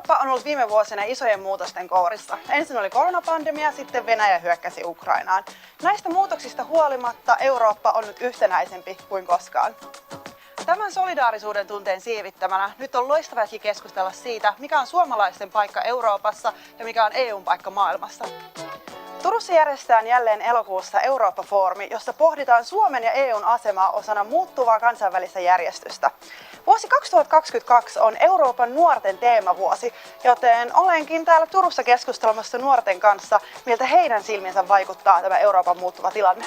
Eurooppa on ollut viime vuosina isojen muutosten kourissa. Ensin oli koronapandemia, sitten Venäjä hyökkäsi Ukrainaan. Näistä muutoksista huolimatta Eurooppa on nyt yhtenäisempi kuin koskaan. Tämän solidaarisuuden tunteen siivittämänä nyt on loistava hetki keskustella siitä, mikä on suomalaisten paikka Euroopassa ja mikä on EUn paikka maailmassa. Turussa järjestetään jälleen elokuussa Eurooppa-foorumi, jossa pohditaan Suomen ja EUn asemaa osana muuttuvaa kansainvälistä järjestystä. Vuosi 2022 on Euroopan nuorten teemavuosi, joten olenkin täällä Turussa keskustelemassa nuorten kanssa, miltä heidän silminsä vaikuttaa tämä Euroopan muuttuva tilanne.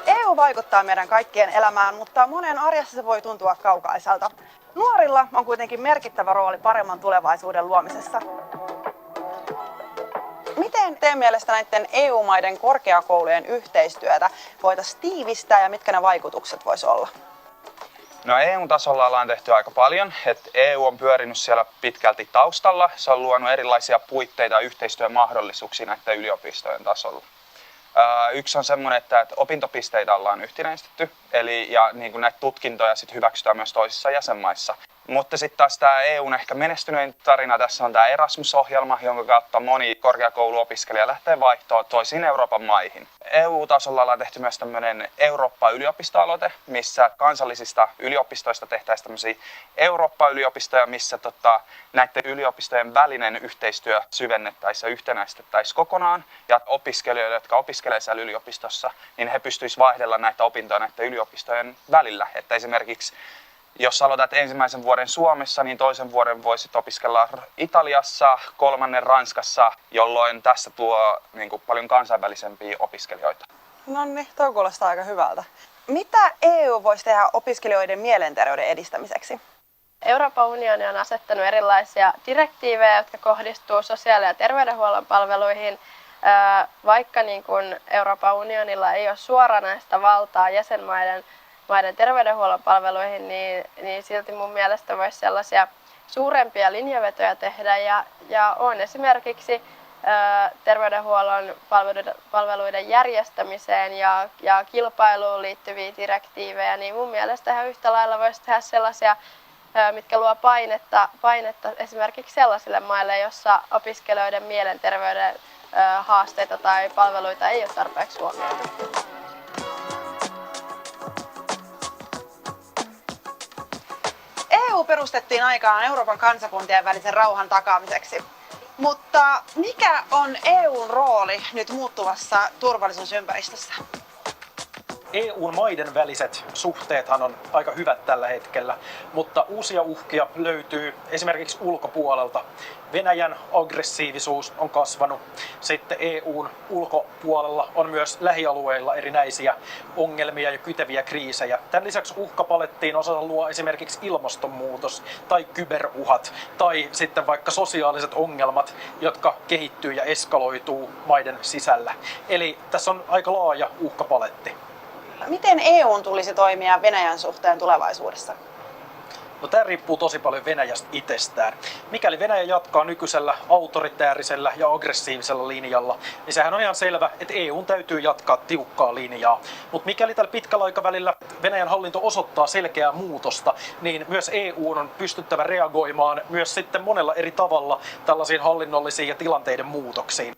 EU vaikuttaa meidän kaikkien elämään, mutta monen arjessa se voi tuntua kaukaiselta. Nuorilla on kuitenkin merkittävä rooli paremman tulevaisuuden luomisessa. Miten teidän mielestä näiden EU-maiden korkeakoulujen yhteistyötä voitaisiin tiivistää ja mitkä ne vaikutukset voisi olla? No EU-tasolla ollaan tehty aika paljon. EU on pyörinyt siellä pitkälti taustalla. Se on luonut erilaisia puitteita ja yhteistyömahdollisuuksia näiden yliopistojen tasolla. Yksi on semmoinen, että opintopisteitä ollaan yhtenäistetty, ja niin kuin näitä tutkintoja sit hyväksytään myös toisissa jäsenmaissa. Mutta sitten taas tämä EUn ehkä menestynein tarina tässä on tämä Erasmus-ohjelma, jonka kautta moni korkeakouluopiskelija lähtee vaihtoon toisiin Euroopan maihin. EU-tasolla ollaan tehty myös tämmöinen Eurooppa-yliopistoaloite, missä kansallisista yliopistoista tehtäisiin tämmöisiä Eurooppa-yliopistoja, missä näiden yliopistojen välinen yhteistyö syvennettäisiin ja yhtenäistettäisiin kokonaan. Ja opiskelijoille, jotka opiskelevat siellä yliopistossa, niin he pystyisivät vaihdella näitä opintoja näiden yliopistojen välillä. Että esimerkiksi jos aloitat ensimmäisen vuoden Suomessa, niin toisen vuoden voisit opiskella Italiassa, kolmannen Ranskassa, jolloin tässä tuo paljon kansainvälisempiä opiskelijoita. No niin, tuo kuulostaa aika hyvältä. Mitä EU voisi tehdä opiskelijoiden mielenterveyden edistämiseksi? Euroopan unioni on asettanut erilaisia direktiivejä, jotka kohdistuu sosiaali- ja terveydenhuollon palveluihin. Vaikka niin kun Euroopan unionilla ei ole suoranaista valtaa jäsenmaiden terveydenhuollon palveluihin, niin silti mun mielestä voisi sellaisia suurempia linjavetoja tehdä. Ja on esimerkiksi terveydenhuollon palveluiden järjestämiseen ja kilpailuun liittyviä direktiivejä, niin mun mielestä ihan yhtä lailla voisi tehdä sellaisia, mitkä luo painetta esimerkiksi sellaisille maille, jossa opiskelijoiden mielenterveyden haasteita tai palveluita ei ole tarpeeksi huomioitu. EU perustettiin aikaan Euroopan kansakuntien välisen rauhan takaamiseksi. Mutta mikä on EUn rooli nyt muuttuvassa turvallisuusympäristössä? EUn maiden väliset suhteethan on aika hyvät tällä hetkellä, mutta uusia uhkia löytyy esimerkiksi ulkopuolelta. Venäjän aggressiivisuus on kasvanut. Sitten EUn ulkopuolella on myös lähialueilla erinäisiä ongelmia ja kyteviä kriisejä. Tämän lisäksi uhkapalettiin osata luo esimerkiksi ilmastonmuutos tai kyberuhat tai sitten vaikka sosiaaliset ongelmat, jotka kehittyy ja eskaloituu maiden sisällä. Eli tässä on aika laaja uhkapaletti. Miten EUn tulisi toimia Venäjän suhteen tulevaisuudessa? No, tämä riippuu tosi paljon Venäjästä itsestään. Mikäli Venäjä jatkaa nykyisellä autoritäärisellä ja aggressiivisella linjalla, niin sehän on ihan selvä, että EUn täytyy jatkaa tiukkaa linjaa. Mutta mikäli tällä pitkällä aikavälillä Venäjän hallinto osoittaa selkeää muutosta, niin myös EU on pystyttävä reagoimaan myös sitten monella eri tavalla tällaisiin hallinnollisiin ja tilanteiden muutoksiin.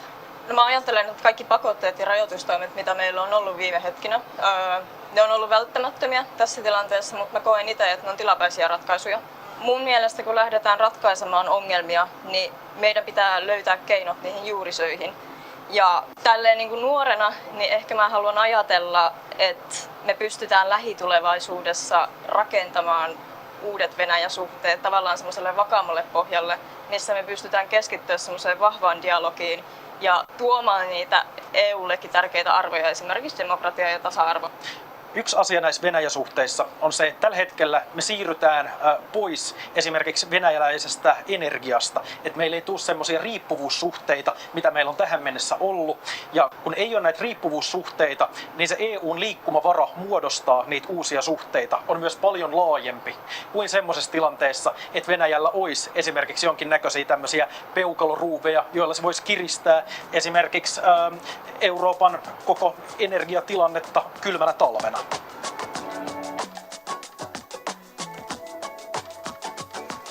No, mä ajattelen, että kaikki pakotteet ja rajoitustoimet, mitä meillä on ollut viime hetkinä, ne on ollut välttämättömiä tässä tilanteessa, mutta mä koen itse, että ne on tilapäisiä ratkaisuja. Mun mielestä, kun lähdetään ratkaisemaan ongelmia, niin meidän pitää löytää keinot niihin juurisyihin. Ja tälleen niin kuin nuorena, niin ehkä mä haluan ajatella, että me pystytään lähitulevaisuudessa rakentamaan uudet Venäjä-suhteet tavallaan semmoiselle vakaammalle pohjalle, missä me pystytään keskittyä semmoiseen vahvaan dialogiin ja tuomaan niitä EUllekin tärkeitä arvoja, esimerkiksi demokratia ja tasa-arvo. Yksi asia näissä Venäjä-suhteissa on se, että tällä hetkellä me siirrytään pois esimerkiksi venäläisestä energiasta. Että meillä ei tule semmoisia riippuvuussuhteita, mitä meillä on tähän mennessä ollut. Ja kun ei ole näitä riippuvuussuhteita, niin se EUn liikkumavara muodostaa niitä uusia suhteita on myös paljon laajempi kuin semmoisessa tilanteessa, että Venäjällä olisi esimerkiksi jonkinnäköisiä tämmöisiä peukaloruuveja, joilla se voisi kiristää esimerkiksi Euroopan koko energiatilannetta kylmänä talvena.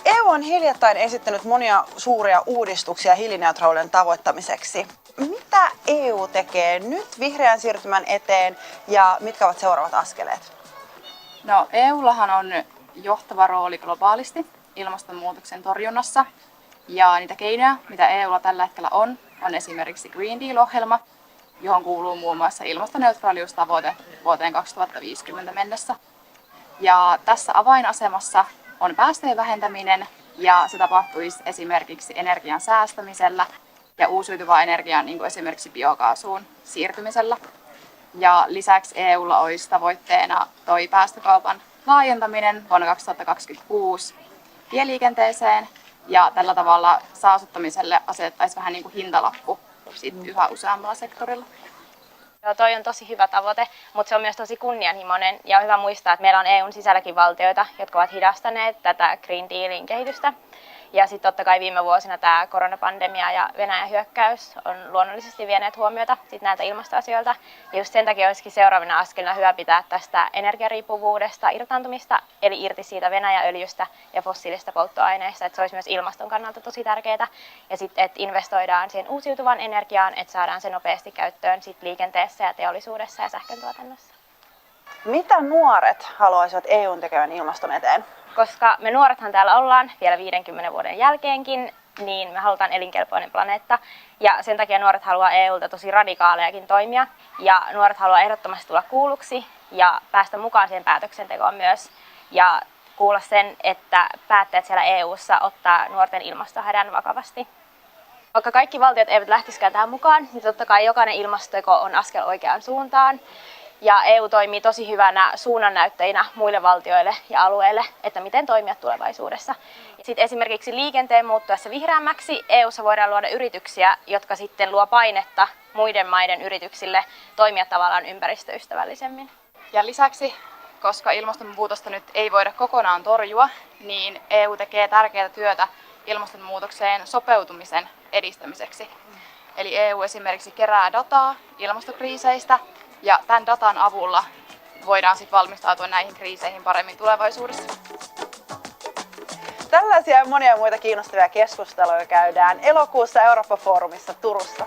EU on hiljattain esittänyt monia suuria uudistuksia hiilineutraaliuden tavoittamiseksi. Mitä EU tekee nyt vihreän siirtymän eteen ja mitkä ovat seuraavat askeleet? No, EUllahan on johtava rooli globaalisti ilmastonmuutoksen torjunnassa. Ja niitä keinoja, mitä EUlla tällä hetkellä on esimerkiksi Green Deal-ohjelma, johon kuuluu muun muassa ilmastoneutraaliustavoite vuoteen 2050 mennessä. Ja tässä avainasemassa on päästöjen vähentäminen ja se tapahtuisi esimerkiksi energian säästämisellä ja uusiutuvaan energiaan, niin kuin esimerkiksi biokaasuun siirtymisellä. Ja lisäksi EUlla olisi tavoitteena toi päästökaupan laajentaminen vuonna 2026 tieliikenteeseen ja tällä tavalla saastuttamiselle asetettaisiin vähän niin kuin hintalappu yhä useammalla sektorilla. Joo, toi on tosi hyvä tavoite, mutta se on myös tosi kunnianhimoinen ja on hyvä muistaa, että meillä on EUn sisälläkin valtioita, jotka ovat hidastaneet tätä Green Dealin kehitystä. Ja sitten totta kai viime vuosina tämä koronapandemia ja Venäjän hyökkäys on luonnollisesti vieneet huomiota näiltä ilmastoasioilta. Ja just sen takia olisikin seuraavana askelina hyvä pitää tästä energiariippuvuudesta irtaantumista, eli irti siitä Venäjäöljystä ja fossiilisista polttoaineista, että se olisi myös ilmaston kannalta tosi tärkeää. Ja sitten, että investoidaan siihen uusiutuvaan energiaan, että saadaan se nopeasti käyttöön sit liikenteessä ja teollisuudessa ja sähköntuotannossa. Mitä nuoret haluaisivat EUn tekevän ilmaston eteen? Koska me nuorethan täällä ollaan vielä 50 vuoden jälkeenkin, niin me halutaan elinkelpoinen planeetta. Ja sen takia nuoret haluaa EUlta tosi radikaalejakin toimia. Ja nuoret haluaa ehdottomasti tulla kuulluksi ja päästä mukaan siihen päätöksentekoon myös. Ja kuulla sen, että päättäjät siellä EUssa ottaa nuorten ilmastohädän vakavasti. Vaikka kaikki valtiot eivät lähtisikään tähän mukaan, niin totta kai jokainen ilmastoteko on askel oikeaan suuntaan. Ja EU toimii tosi hyvänä suunnannäyttäjinä muille valtioille ja alueille, että miten toimia tulevaisuudessa. Sitten esimerkiksi liikenteen muuttuessa vihreämmäksi EUssa voidaan luoda yrityksiä, jotka sitten luo painetta muiden maiden yrityksille toimia tavallaan ympäristöystävällisemmin. Ja lisäksi, koska ilmastonmuutosta nyt ei voida kokonaan torjua, niin EU tekee tärkeää työtä ilmastonmuutokseen sopeutumisen edistämiseksi. Eli EU esimerkiksi kerää dataa ilmastokriiseistä ja tämän datan avulla voidaan sitten valmistautua näihin kriiseihin paremmin tulevaisuudessa. Tällaisia ja monia muita kiinnostavia keskusteluja käydään elokuussa Eurooppa-foorumissa Turussa.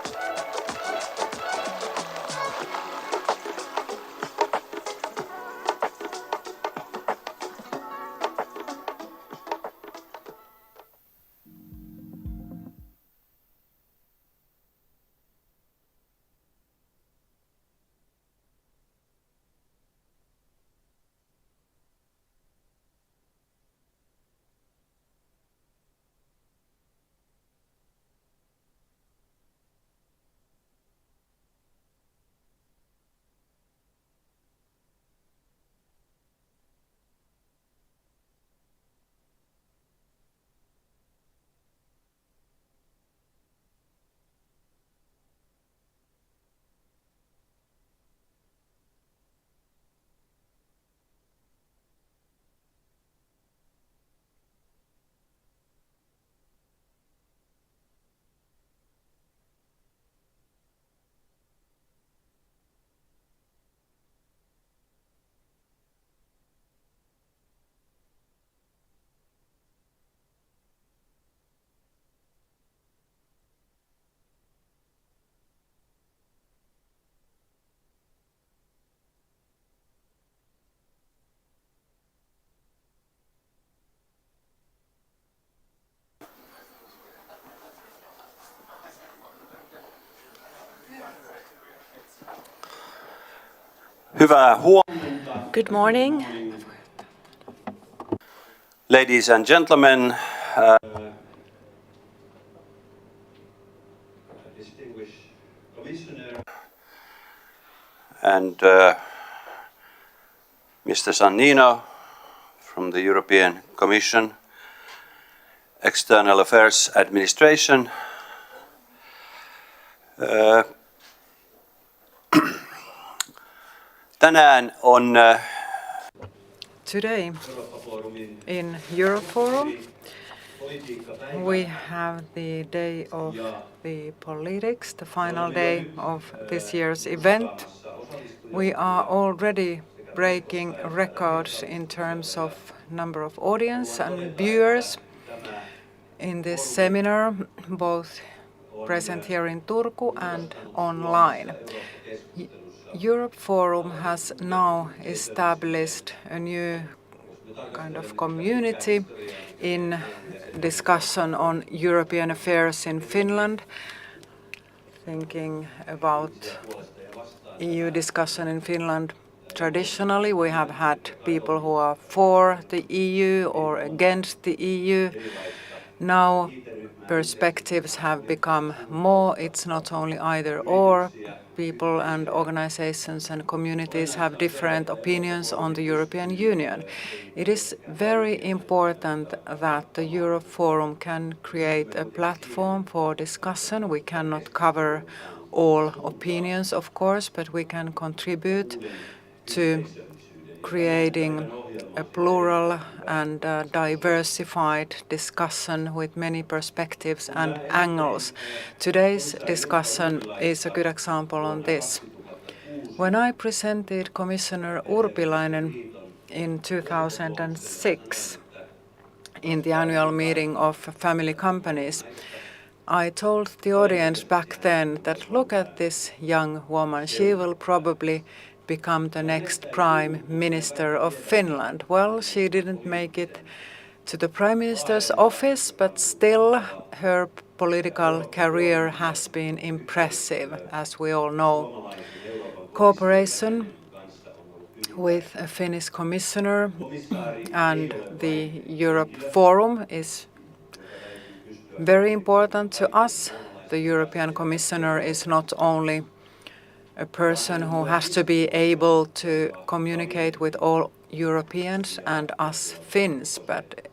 Hyvää huomenta. Good morning. Ladies and gentlemen, distinguished commissioner and Mr. Sannino from the European Commission, External Affairs Administration. Tänään on Today in Euroforum we have the day of the politics, the final day of this year's event. We are already breaking records in terms of number of audience and viewers. in this seminar, both present here in Turku and online. Eurooppa-forum has now established a new kind of community in discussion on European affairs in Finland, thinking about EU discussion in Finland. Traditionally, we have had people who are for the EU or against the EU. Now perspectives have become more. It's not only either or. People and organizations and communities have different opinions on the European Union. It is very important that the Eurooppa-forum can create a platform for discussion. We cannot cover all opinions, of course, but we can contribute to creating a plural and diversified discussion with many perspectives and angles. Today's discussion is a good example on this. When I presented Commissioner Urpilainen in 2006 in the annual meeting of family companies, I told the audience back then that look at this young woman, she will probably become the next Prime Minister of Finland. Well, she didn't make it to the Prime Minister's office, but still her political career has been impressive, as we all know. Cooperation with a Finnish commissioner and the Eurooppa-forum is very important to us. The European Commissioner is not only a person who has to be able to communicate with all Europeans and us Finns, but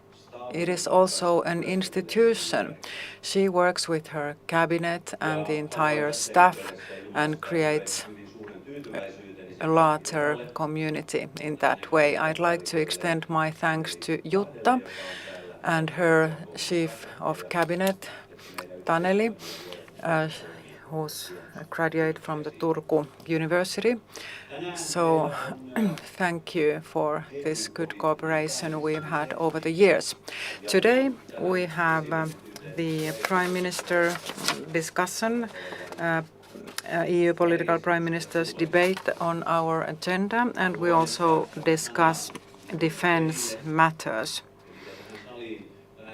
it is also an institution. She works with her cabinet and the entire staff and creates a larger community in that way. I'd like to extend my thanks to Jutta and her chief of cabinet, Taneli, who's a graduate from the Turku University. So thank you for this good cooperation we've had over the years. Today we have the Prime Minister discussion, EU political Prime Minister's debate on our agenda, and we also discuss defense matters.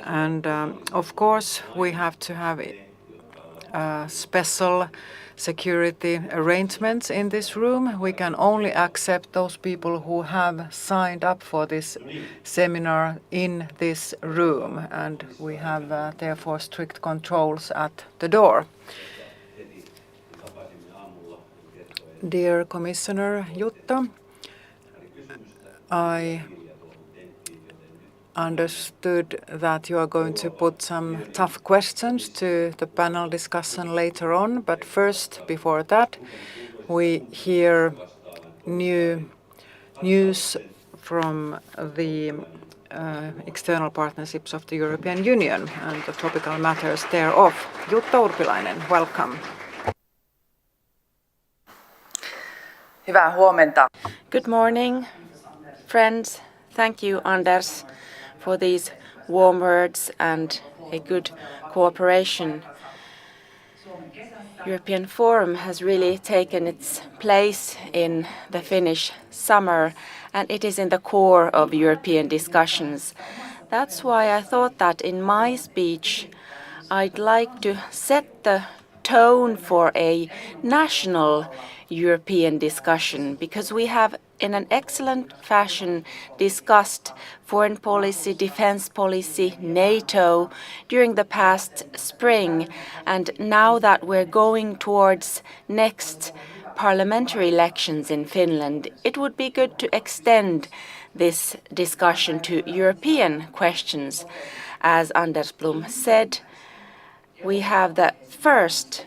And of course we have to have special security arrangements in this room. We can only accept those people who have signed up for this seminar in this room, and we have therefore strict controls at the door. Dear Commissioner Jutta, I understood that you are going to put some tough questions to the panel discussion later on, but first, before that, we hear news from the external partnerships of the European Union and the topical matters thereof. Jutta Urpilainen, welcome. Hyvää huomenta. Good morning, friends. Thank you, Anders, for these warm words and a good cooperation. European Forum has really taken its place in the Finnish summer, and it is in the core of European discussions. That's why I thought that in my speech I'd like to set the tone for a national European discussion, because we have in an excellent fashion discussed foreign policy, defense policy, NATO during the past spring. And now that we're going towards next parliamentary elections in Finland, it would be good to extend this discussion to European questions. As Anders Blom said, we have the first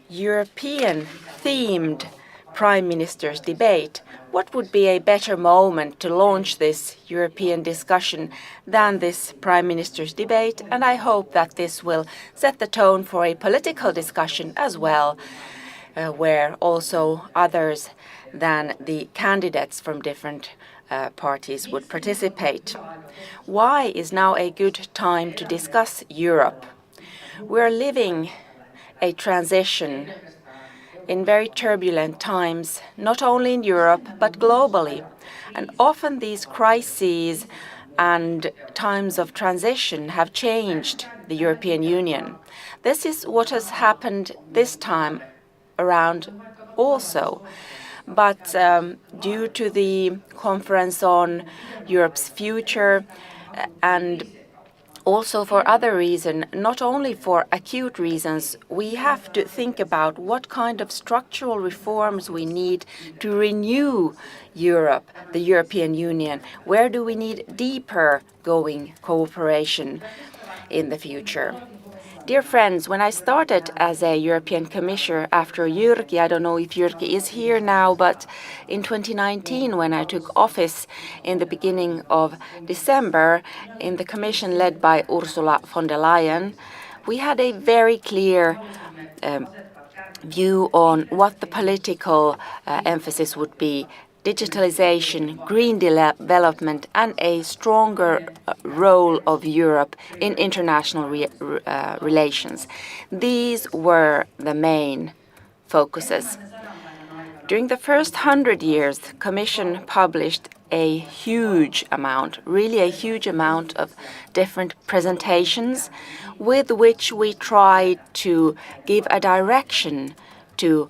European-themed Prime Minister's debate. What would be a better moment to launch this European discussion than this Prime Minister's debate? And I hope that this will set the tone for a political discussion as well, where also others than the candidates from different parties would participate. Why is now a good time to discuss Europe? We're living a transition in very turbulent times, not only in Europe, but globally. And often these crises and times of transition have changed the European Union. This is what has happened this time around also. But due to the conference on Europe's future and also for other reasons, not only for acute reasons, we have to think about what kind of structural reforms we need to renew Europe, the European Union. Where do we need deeper going cooperation in the future? Dear friends, when I started as a European Commissioner after Jyrki, I don't know if Jyrki is here now, but in 2019 when I took office in the beginning of December in the Commission led by Ursula von der Leyen, we had a very clear view on what the political emphasis would be. Digitalization, green development, and a stronger role of Europe in international relations. These were the main focuses. During the first 100 years, the Commission published a huge amount, really a huge amount of different presentations with which we tried to give a direction to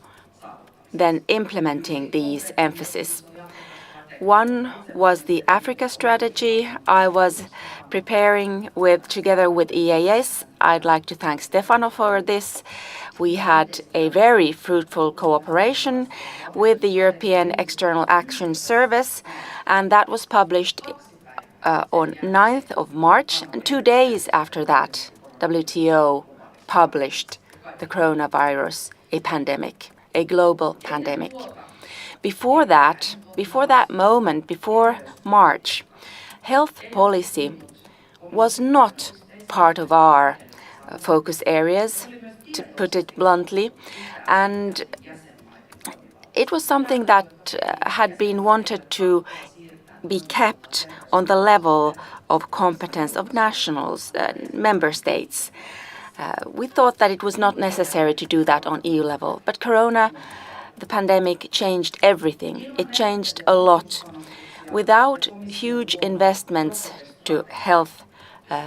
then implementing these emphases. One was the Africa strategy I was preparing together with EAS. I'd like to thank Stefano for this. We had a very fruitful cooperation with the European External Action Service, and that was published on 9th of March. And 2 days after that, WTO published the coronavirus, a pandemic, a global pandemic. Before that moment, before March, health policy was not part of our focus areas, to put it bluntly, and it was something that had been wanted to be kept on the level of competence of nationals, member states. We thought that it was not necessary to do that on EU level, but the pandemic changed everything. It changed a lot. Without huge investments to health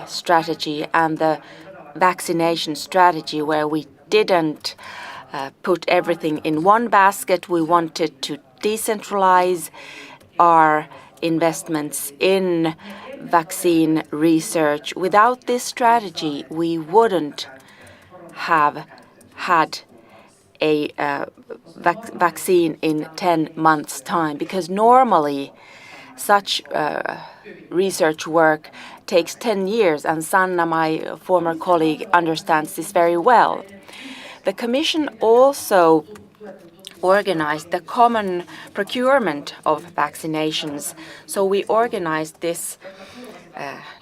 strategy and the vaccination strategy, where we didn't put everything in one basket, we wanted to decentralize our investments in vaccine research. Without this strategy, we wouldn't have had a vaccine in 10 months' time, because normally such research work takes 10 years, and Sanna, my former colleague, understands this very well. The Commission also organized the common procurement of vaccinations, so we organized this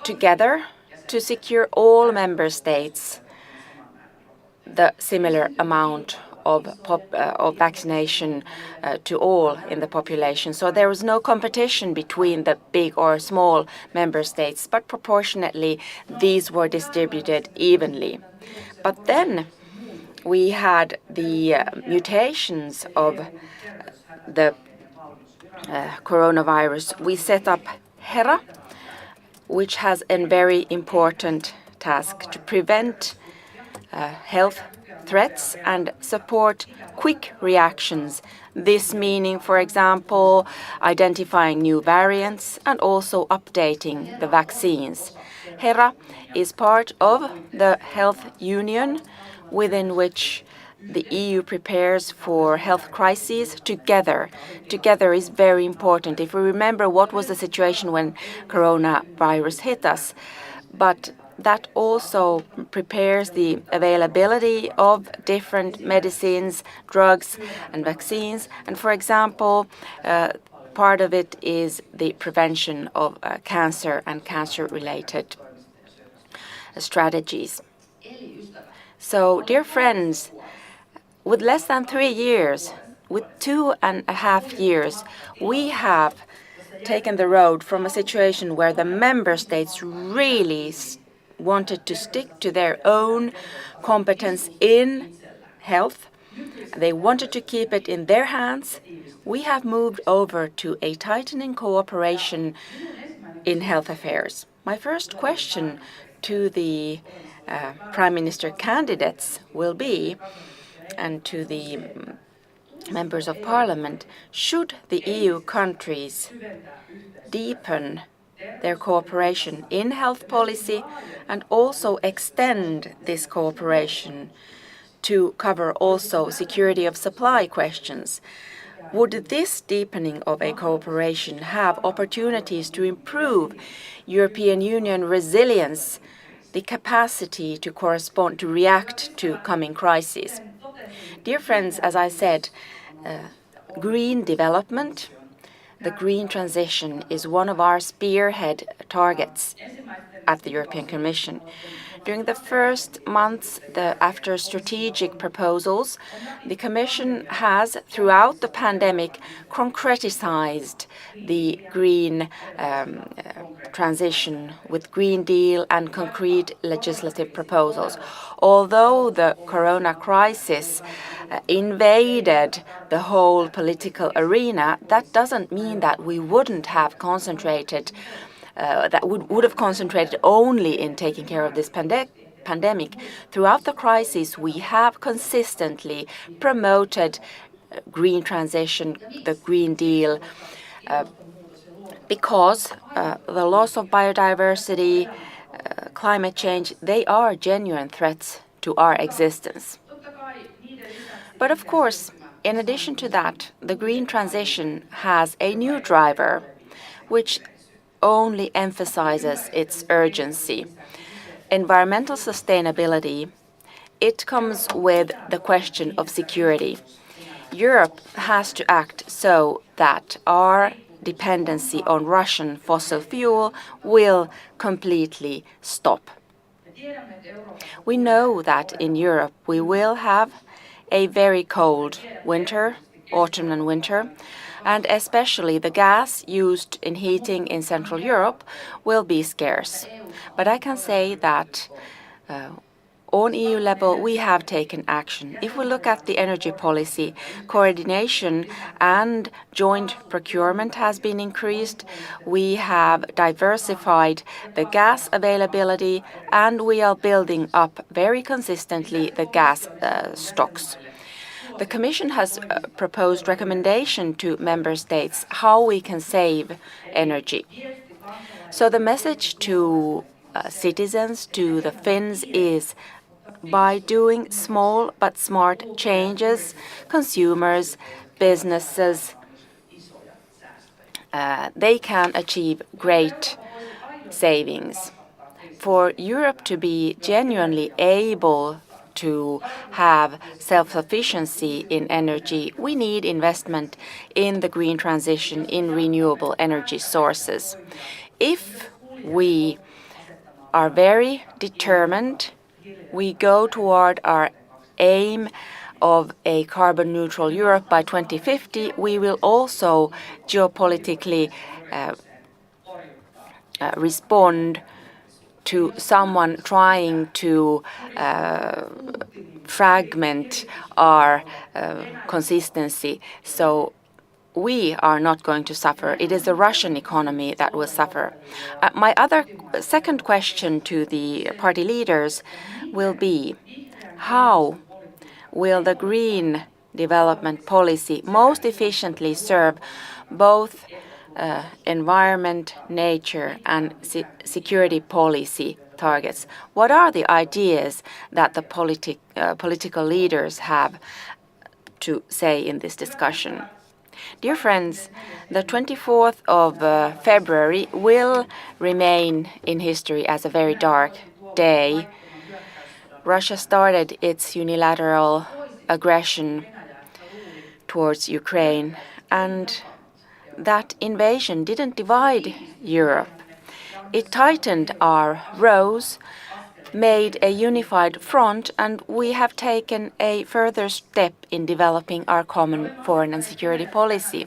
together to secure all member states the similar amount of vaccination to all in the population. So there was no competition between the big or small member states, but proportionately these were distributed evenly. But then we had the mutations of the coronavirus. We set up HERA, which has a very important task to prevent health threats and support quick reactions. This meaning, for example, identifying new variants and also updating the vaccines. HERA is part of the health union within which the EU prepares for health crises together. Together is very important. If we remember what was the situation when coronavirus hit us, but that also prepares the availability of different medicines, drugs, and vaccines. And for example, part of it is the prevention of cancer and cancer-related strategies. So, dear friends, with less than 3 years, with 2.5 years, we have taken the road from a situation where the member states really wanted to stick to their own competence in health. They wanted to keep it in their hands. We have moved over to a tightening cooperation in health affairs. My first question to the Prime Minister candidates will be, and to the members of Parliament, should the EU countries deepen their cooperation in health policy and also extend this cooperation to cover also security of supply questions? Would this deepening of a cooperation have opportunities to improve European Union resilience, the capacity to correspond, to react to coming crises? Dear friends, as I said, green development, the green transition is one of our spearhead targets at the European Commission. During the first months after strategic proposals, the Commission has, throughout the pandemic, concretized the green transition with Green Deal and concrete legislative proposals. Although the corona crisis invaded the whole political arena, that doesn't mean that we wouldn't have concentrated that would have concentrated only in taking care of this pandemic. Throughout the crisis, we have consistently promoted green transition, the Green Deal, because the loss of biodiversity, climate change, they are genuine threats to our existence. But of course, in addition to that, the green transition has a new driver, which only emphasizes its urgency. Environmental sustainability, it comes with the question of security. Europe has to act so that our dependency on Russian fossil fuel will completely stop. We know that in Europe we will have a very cold winter, autumn and winter, and especially the gas used in heating in Central Europe will be scarce. But I can say that on EU level we have taken action. If we look at the energy policy, coordination and joint procurement has been increased. We have diversified the gas availability and we are building up very consistently the gas stocks. The Commission has proposed recommendation to Member States how we can save energy. So the message to citizens, to the Finns, is by doing small but smart changes, consumers, businesses, they can achieve great savings. For Europe to be genuinely able to have self-sufficiency in energy, we need investment in the green transition, in renewable energy sources. If we are very determined, we go toward our aim of a carbon-neutral Europe by 2050, we will also geopolitically respond to someone trying to fragment our consistency. So we are not going to suffer. It is the Russian economy that will suffer. My second question to the party leaders will be, how will the green development policy most efficiently serve both environment, nature and security policy targets? What are the ideas that the political leaders have to say in this discussion? Dear friends, the 24th of February will remain in history as a very dark day. Russia started its unilateral aggression towards Ukraine, and that invasion didn't divide Europe. It tightened our rows, made a unified front, and we have taken a further step in developing our common foreign and security policy.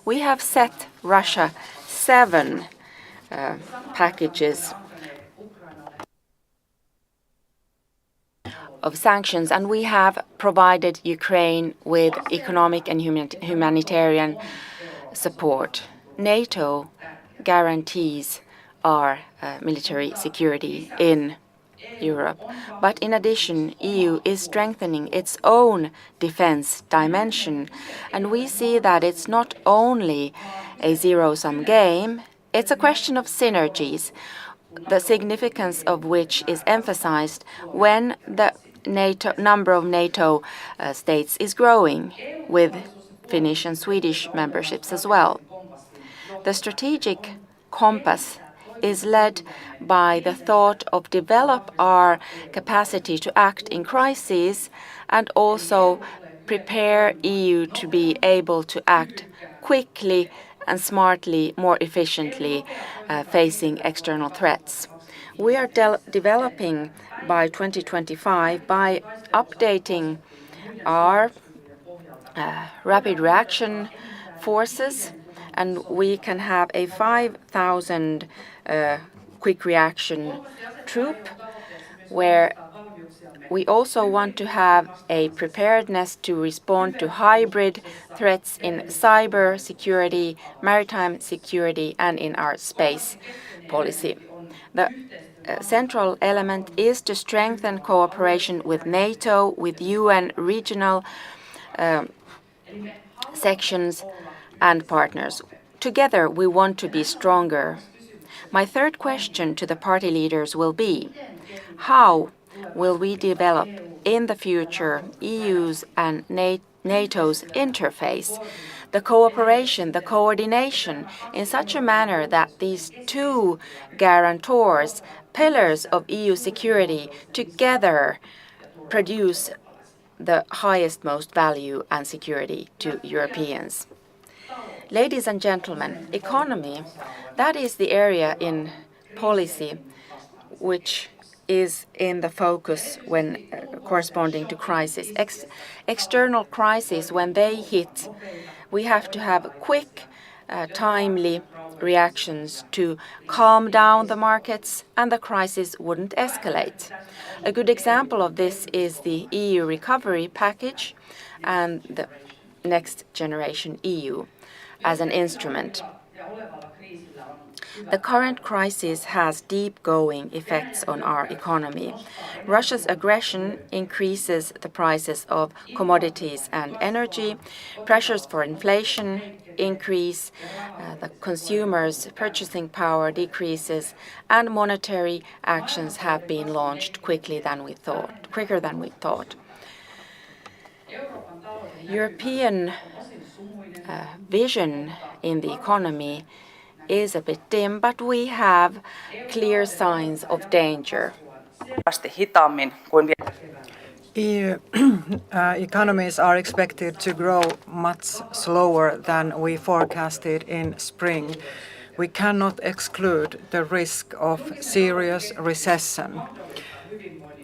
We have set Russia 7 packages of sanctions, and we have provided Ukraine with economic and humanitarian support. NATO guarantees our military security in Europe. But in addition, EU is strengthening its own defense dimension, and we see that it's not only a zero-sum game, it's a question of synergies, the significance of which is emphasized when the number of NATO states is growing, with Finnish and Swedish memberships as well. The strategic compass is led by the thought of develop our capacity to act in crises and also prepare EU to be able to act quickly and smartly, more efficiently, facing external threats. We are developing by 2025 by updating our rapid reaction forces, and we can have a 5,000 quick reaction troop, where we also want to have a preparedness to respond to hybrid threats in cyber security, maritime security, and in our space policy. The central element is to strengthen cooperation with NATO, with UN regional sections and partners. Together we want to be stronger. My third question to the party leaders will be, how will we develop in the future EU's and NATO's interface, the cooperation, the coordination, in such a manner that these two guarantors, pillars of EU security, together produce the highest, most value and security to Europeans. Ladies and gentlemen, economy, that is the area in policy which is in the focus when corresponding to crisis. External crises, when they hit, we have to have quick, timely reactions to calm down the markets, and the crisis wouldn't escalate. A good example of this is the EU recovery package and the Next Generation EU as an instrument. The current crisis has deep-going effects on our economy. Russia's aggression increases the prices of commodities and energy. Pressures for inflation increase, the consumers' purchasing power decreases, and monetary actions have been launched quicker than we thought. European vision in the economy is a bit dim, but we have clear signs of danger. EU economies are expected to grow much slower than we forecasted in spring. We cannot exclude the risk of serious recession.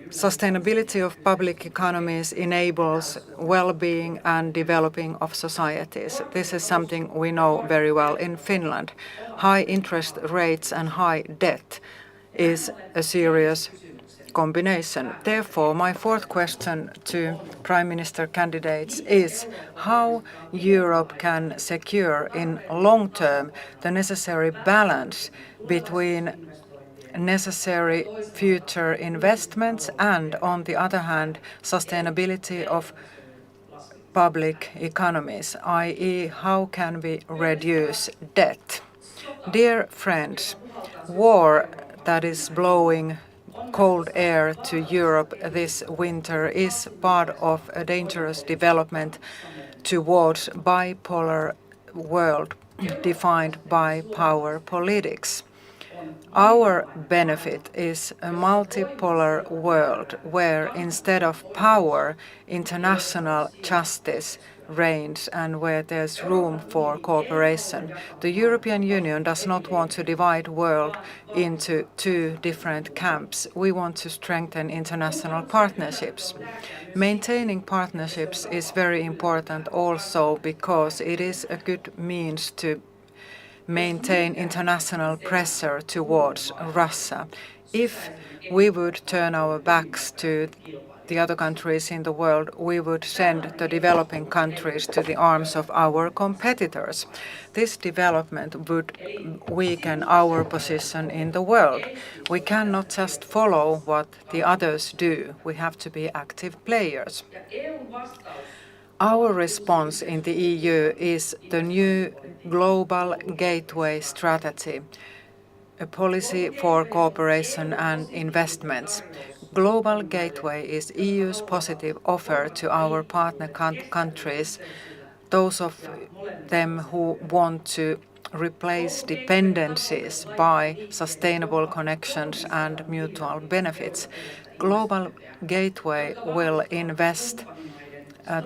Sustainability of public economies enables well-being and developing of societies. This is something we know very well in Finland. High interest rates and high debt is a serious combination. Therefore, my fourth question to Prime Minister candidates is how Europe can secure in long term the necessary balance between necessary future investments and, on the other hand, sustainability of public economies, i.e. how can we reduce debt? Dear friends, war that is blowing cold air to Europe this winter is part of a dangerous development towards bipolar world defined by power politics. Our benefit is a multipolar world where instead of power, international justice reigns and where there's room for cooperation. The European Union does not want to divide the world into two different camps. We want to strengthen international partnerships. Maintaining partnerships is very important also because it is a good means to maintain international pressure towards Russia. If we would turn our backs to the other countries in the world, we would send the developing countries to the arms of our competitors. This development would weaken our position in the world. We cannot just follow what the others do. We have to be active players. Our response in the EU is the new Global Gateway Strategy, a policy for cooperation and investments. Global Gateway is EU's positive offer to our partner countries, those of them who want to replace dependencies by sustainable connections and mutual benefits. Global Gateway will invest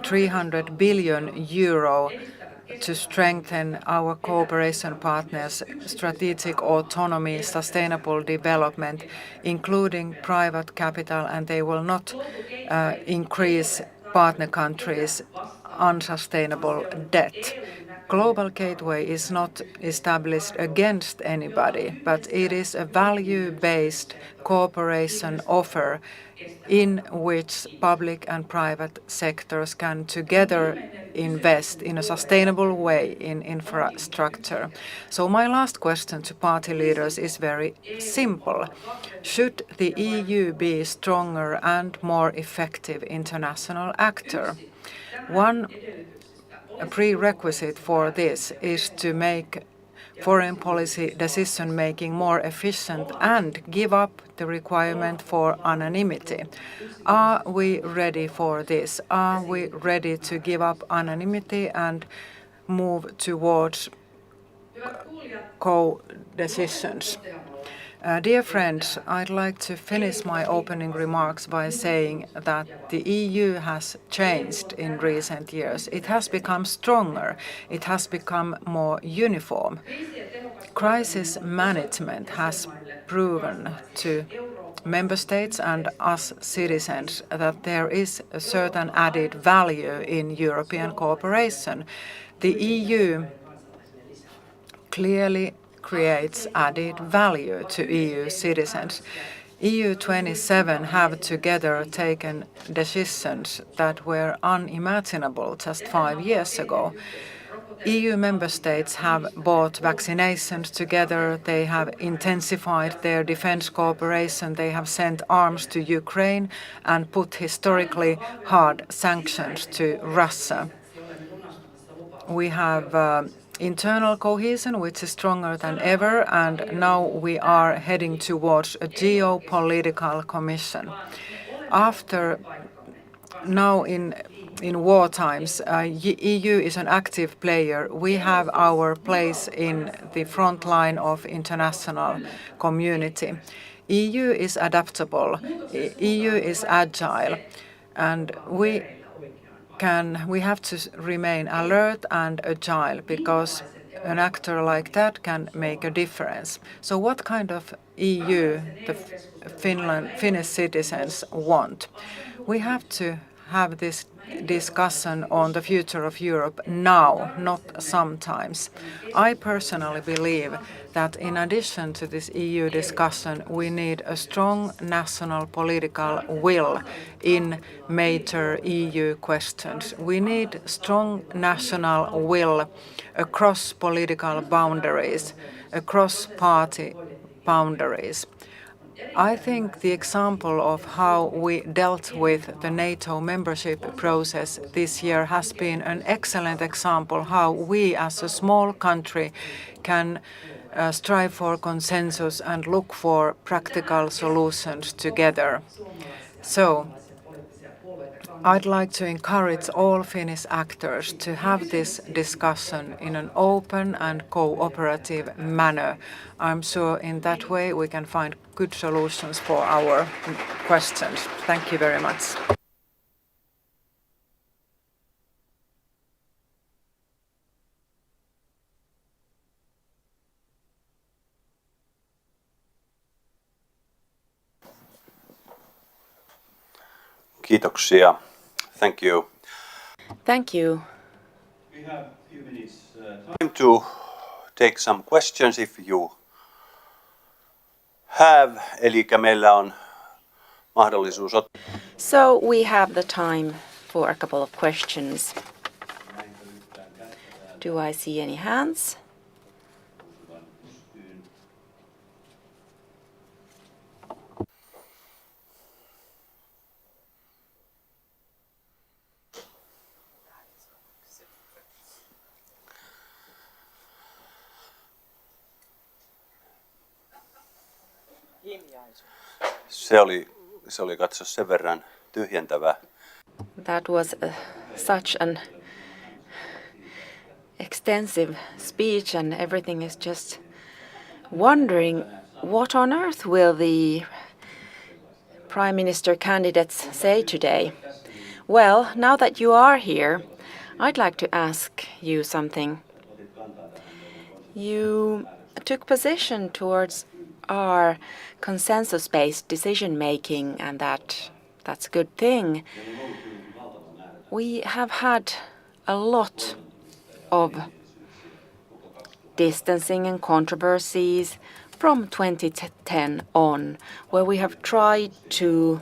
300 billion euro to strengthen our cooperation partners' strategic autonomy, sustainable development, including private capital, and they will not increase partner countries' unsustainable debt. Global Gateway is not established against anybody, but it is a value-based cooperation offer in which public and private sectors can together invest in a sustainable way in infrastructure. So my last question to party leaders is very simple. Should the EU be a stronger and more effective international actor? One prerequisite for this is to make foreign policy decision-making more efficient and give up the requirement for anonymity. Are we ready for this? Are we ready to give up anonymity and move towards co-decisions? Dear friends, I'd like to finish my opening remarks by saying that the EU has changed in recent years. It has become stronger. It has become more uniform. Crisis management has proven to member states and us citizens that there is a certain added value in European cooperation. The EU clearly creates added value to EU citizens. EU 27 have together taken decisions that were unimaginable just 5 years ago. EU member states have bought vaccinations together, they have intensified their defense cooperation, they have sent arms to Ukraine and put historically hard sanctions to Russia. We have internal cohesion, which is stronger than ever, and now we are heading towards a geopolitical commission. Now in war times, EU is an active player. We have our place in the front line of international community. EU is adaptable, EU is agile, and we have to remain alert and agile because an actor like that can make a difference. So what kind of EU the Finnish citizens want? We have to have this discussion on the future of Europe now, not sometimes. I personally believe that in addition to this EU discussion, we need a strong national political will in major EU questions. We need strong national will across political boundaries, across party boundaries. I think the example of how we dealt with the NATO membership process this year has been an excellent example how we as a small country can strive for consensus and look for practical solutions together. So I'd like to encourage all Finnish actors to have this discussion in an open and cooperative manner. I'm sure in that way we can find good solutions for our questions. Thank you very much. Kiitoksia. Thank you. Thank you. We have a few minutes time to take some questions if you have. Eli meillä on mahdollisuus ottaa. So we have the time for a couple of questions. Do I see any hands? Se oli katso sen verran tyhjentävä. That was such an extensive speech, and everything is just wondering what on earth will the Prime Minister candidates say today. Well, now that you are here, I'd like to ask you something. You took position towards our consensus-based decision-making, and that's a good thing. We have had a lot of distancing and controversies from 2010 on, where we have tried to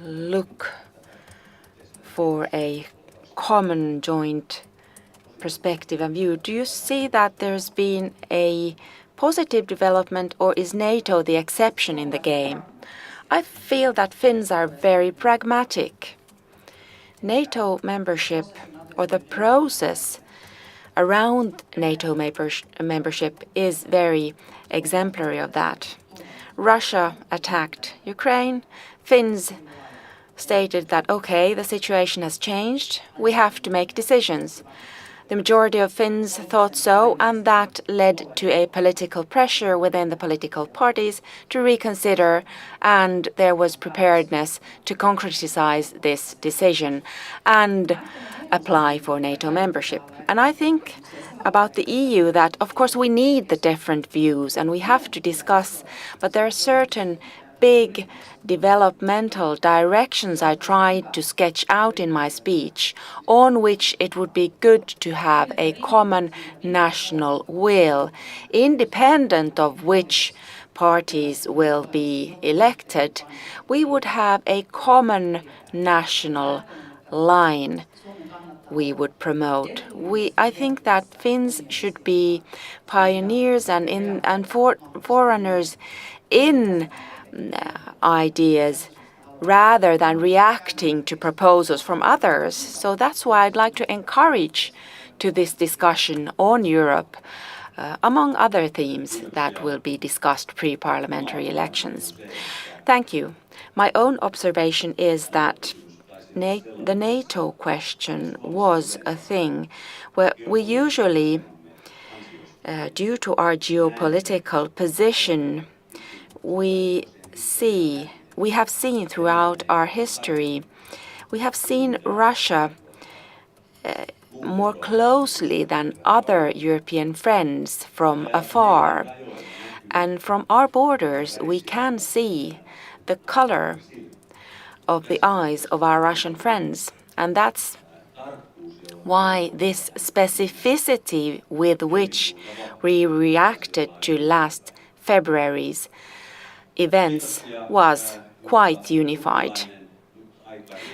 look for a common joint perspective and view. Do you see that there's been a positive development, or is NATO the exception in the game? I feel that Finns are very pragmatic. NATO membership, or the process around NATO membership, is very exemplary of that. Russia attacked Ukraine. Finns stated that, okay, the situation has changed. We have to make decisions. The majority of Finns thought so, and that led to a political pressure within the political parties to reconsider, and there was preparedness to concretize this decision and apply for NATO membership. And I think about the EU that, of course, we need the different views and we have to discuss, but there are certain big developmental directions I tried to sketch out in my speech, on which it would be good to have a common national will, independent of which parties will be elected. We would have a common national line we would promote. I think that Finns should be pioneers and forerunners in ideas rather than reacting to proposals from others. So that's why I'd like to encourage to this discussion on Europe, among other themes that will be discussed pre-parliamentary elections. Thank you. My own observation is that the NATO question was a thing where we usually, due to our geopolitical position, we have seen throughout our history, we have seen Russia more closely than other European friends from afar. And from our borders, we can see the color of the eyes of our Russian friends. And that's why this specificity with which we reacted to last February's events was quite unified.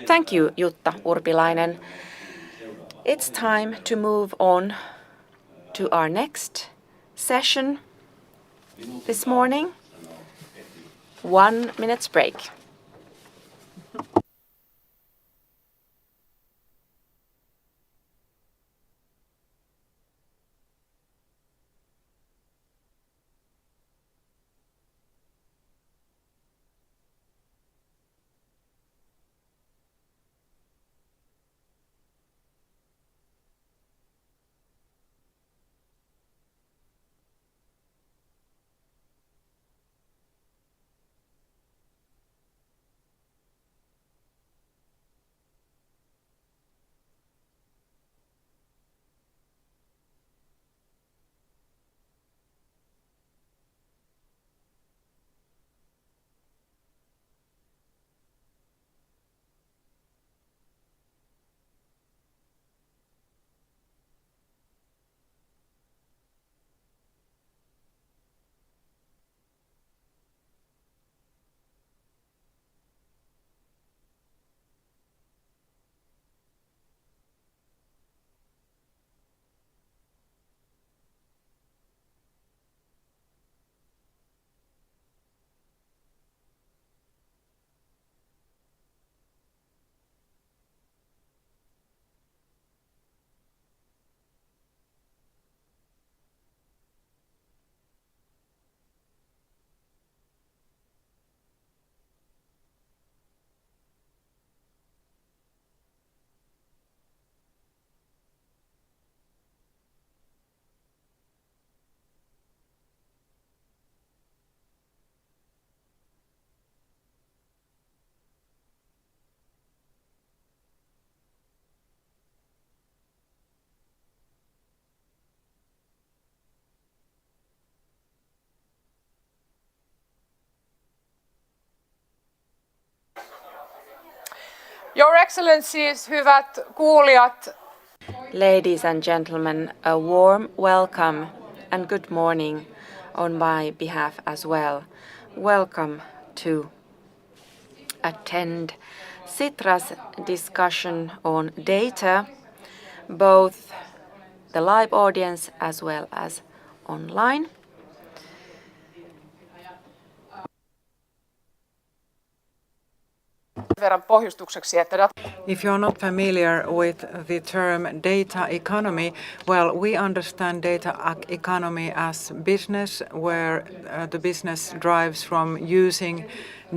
Thank you, Jutta Urpilainen. It's time to move on to our next session this morning. 1 minute's break. Your Excellencies, hyvät kuulijat. Ladies and gentlemen, a warm welcome and good morning on my behalf as well. Welcome to attend Sitra's discussion on data, both the live audience as well as online. If you're not familiar with the term data economy, well, we understand data economy as business where the business drives from using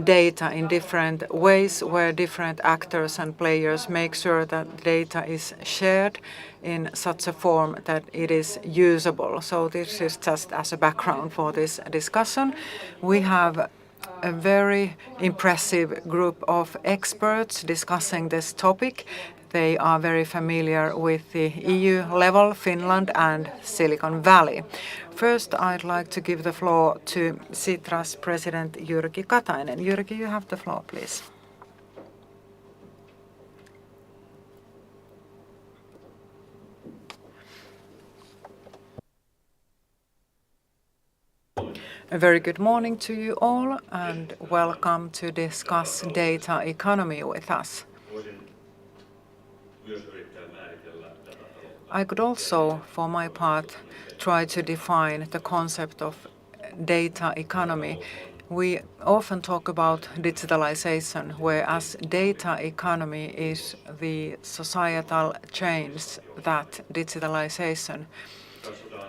data in different ways, where different actors and players make sure that data is shared in such a form that it is usable. So this is just as a background for this discussion. We have a very impressive group of experts discussing this topic. They are very familiar with the EU level, Finland and Silicon Valley. First, I'd like to give the floor to Sitra's President Jyrki Katainen. Jyrki, you have the floor, please. A very good morning to you all and welcome to discuss data economy with us. I could also, for my part, try to define the concept of data economy. We often talk about digitalization, whereas data economy is the societal change that digitalization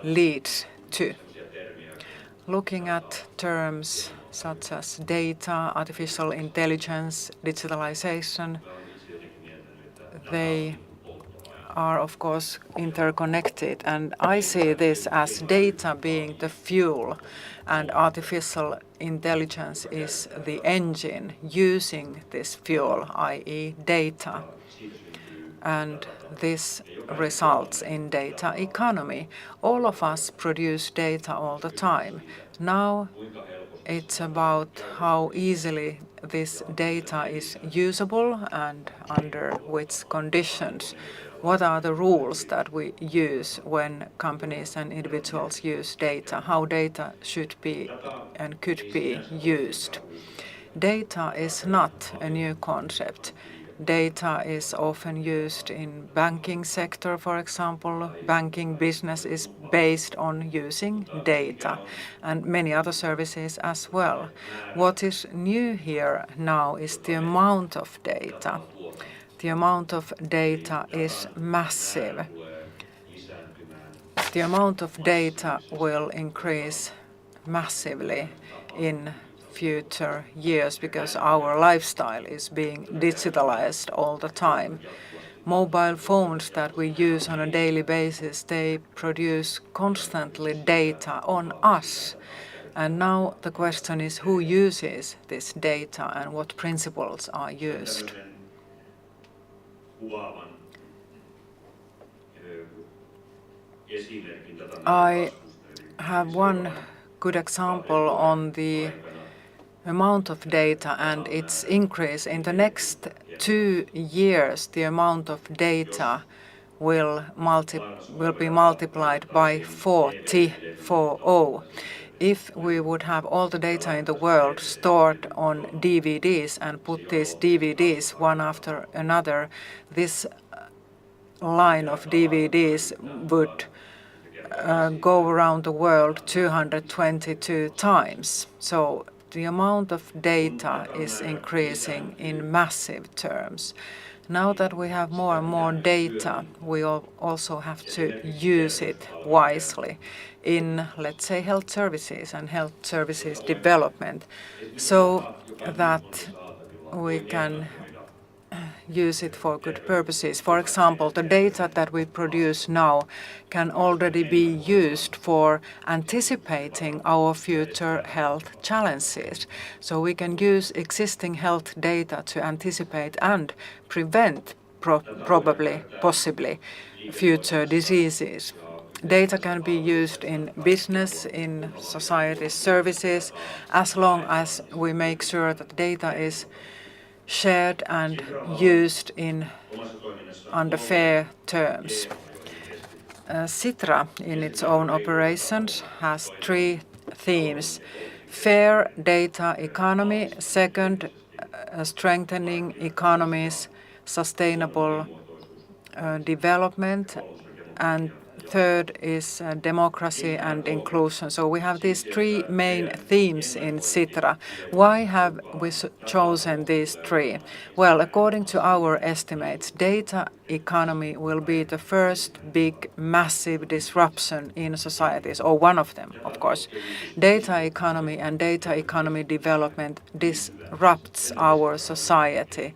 leads to. Looking at terms such as data, artificial intelligence, digitalization, they are of course interconnected, and I see this as data being the fuel and artificial intelligence is the engine using this fuel, i.e. data. And this results in data economy. All of us produce data all the time. Now it's about how easily this data is usable and under which conditions. What are the rules that we use when companies and individuals use data? How data should be and could be used? Data is not a new concept. Data is often used in banking sector, for example. Banking business is based on using data and many other services as well. What is new here now is the amount of data. The amount of data is massive. The amount of data will increase massively in future years because our lifestyle is being digitalized all the time. Mobile phones that we use on a daily basis, they produce constantly data on us. And now the question is who uses this data and what principles are used. I have one good example on the amount of data and its increase. In the next 2 years, the amount of data will be multiplied by 40. If we would have all the data in the world stored on DVDs and put these DVDs one after another, this line of DVDs would go around the world 222 times. So the amount of data is increasing in massive terms. Now that we have more and more data, we also have to use it wisely in, let's say, health services and health services development so that we can use it for good purposes. For example, the data that we produce now can already be used for anticipating our future health challenges. So we can use existing health data to anticipate and prevent possibly future diseases. Data can be used in business, in society services, as long as we make sure that data is shared and used under fair terms. Sitra, in its own operations, has 3 themes: fair data economy, second, strengthening economies, sustainable development, and third is democracy and inclusion. So we have these 3 main themes in Sitra. Why have we chosen these 3? Well, according to our estimates, data economy will be the first big, massive disruption in societies, or one of them, of course. Data economy and data economy development disrupts our society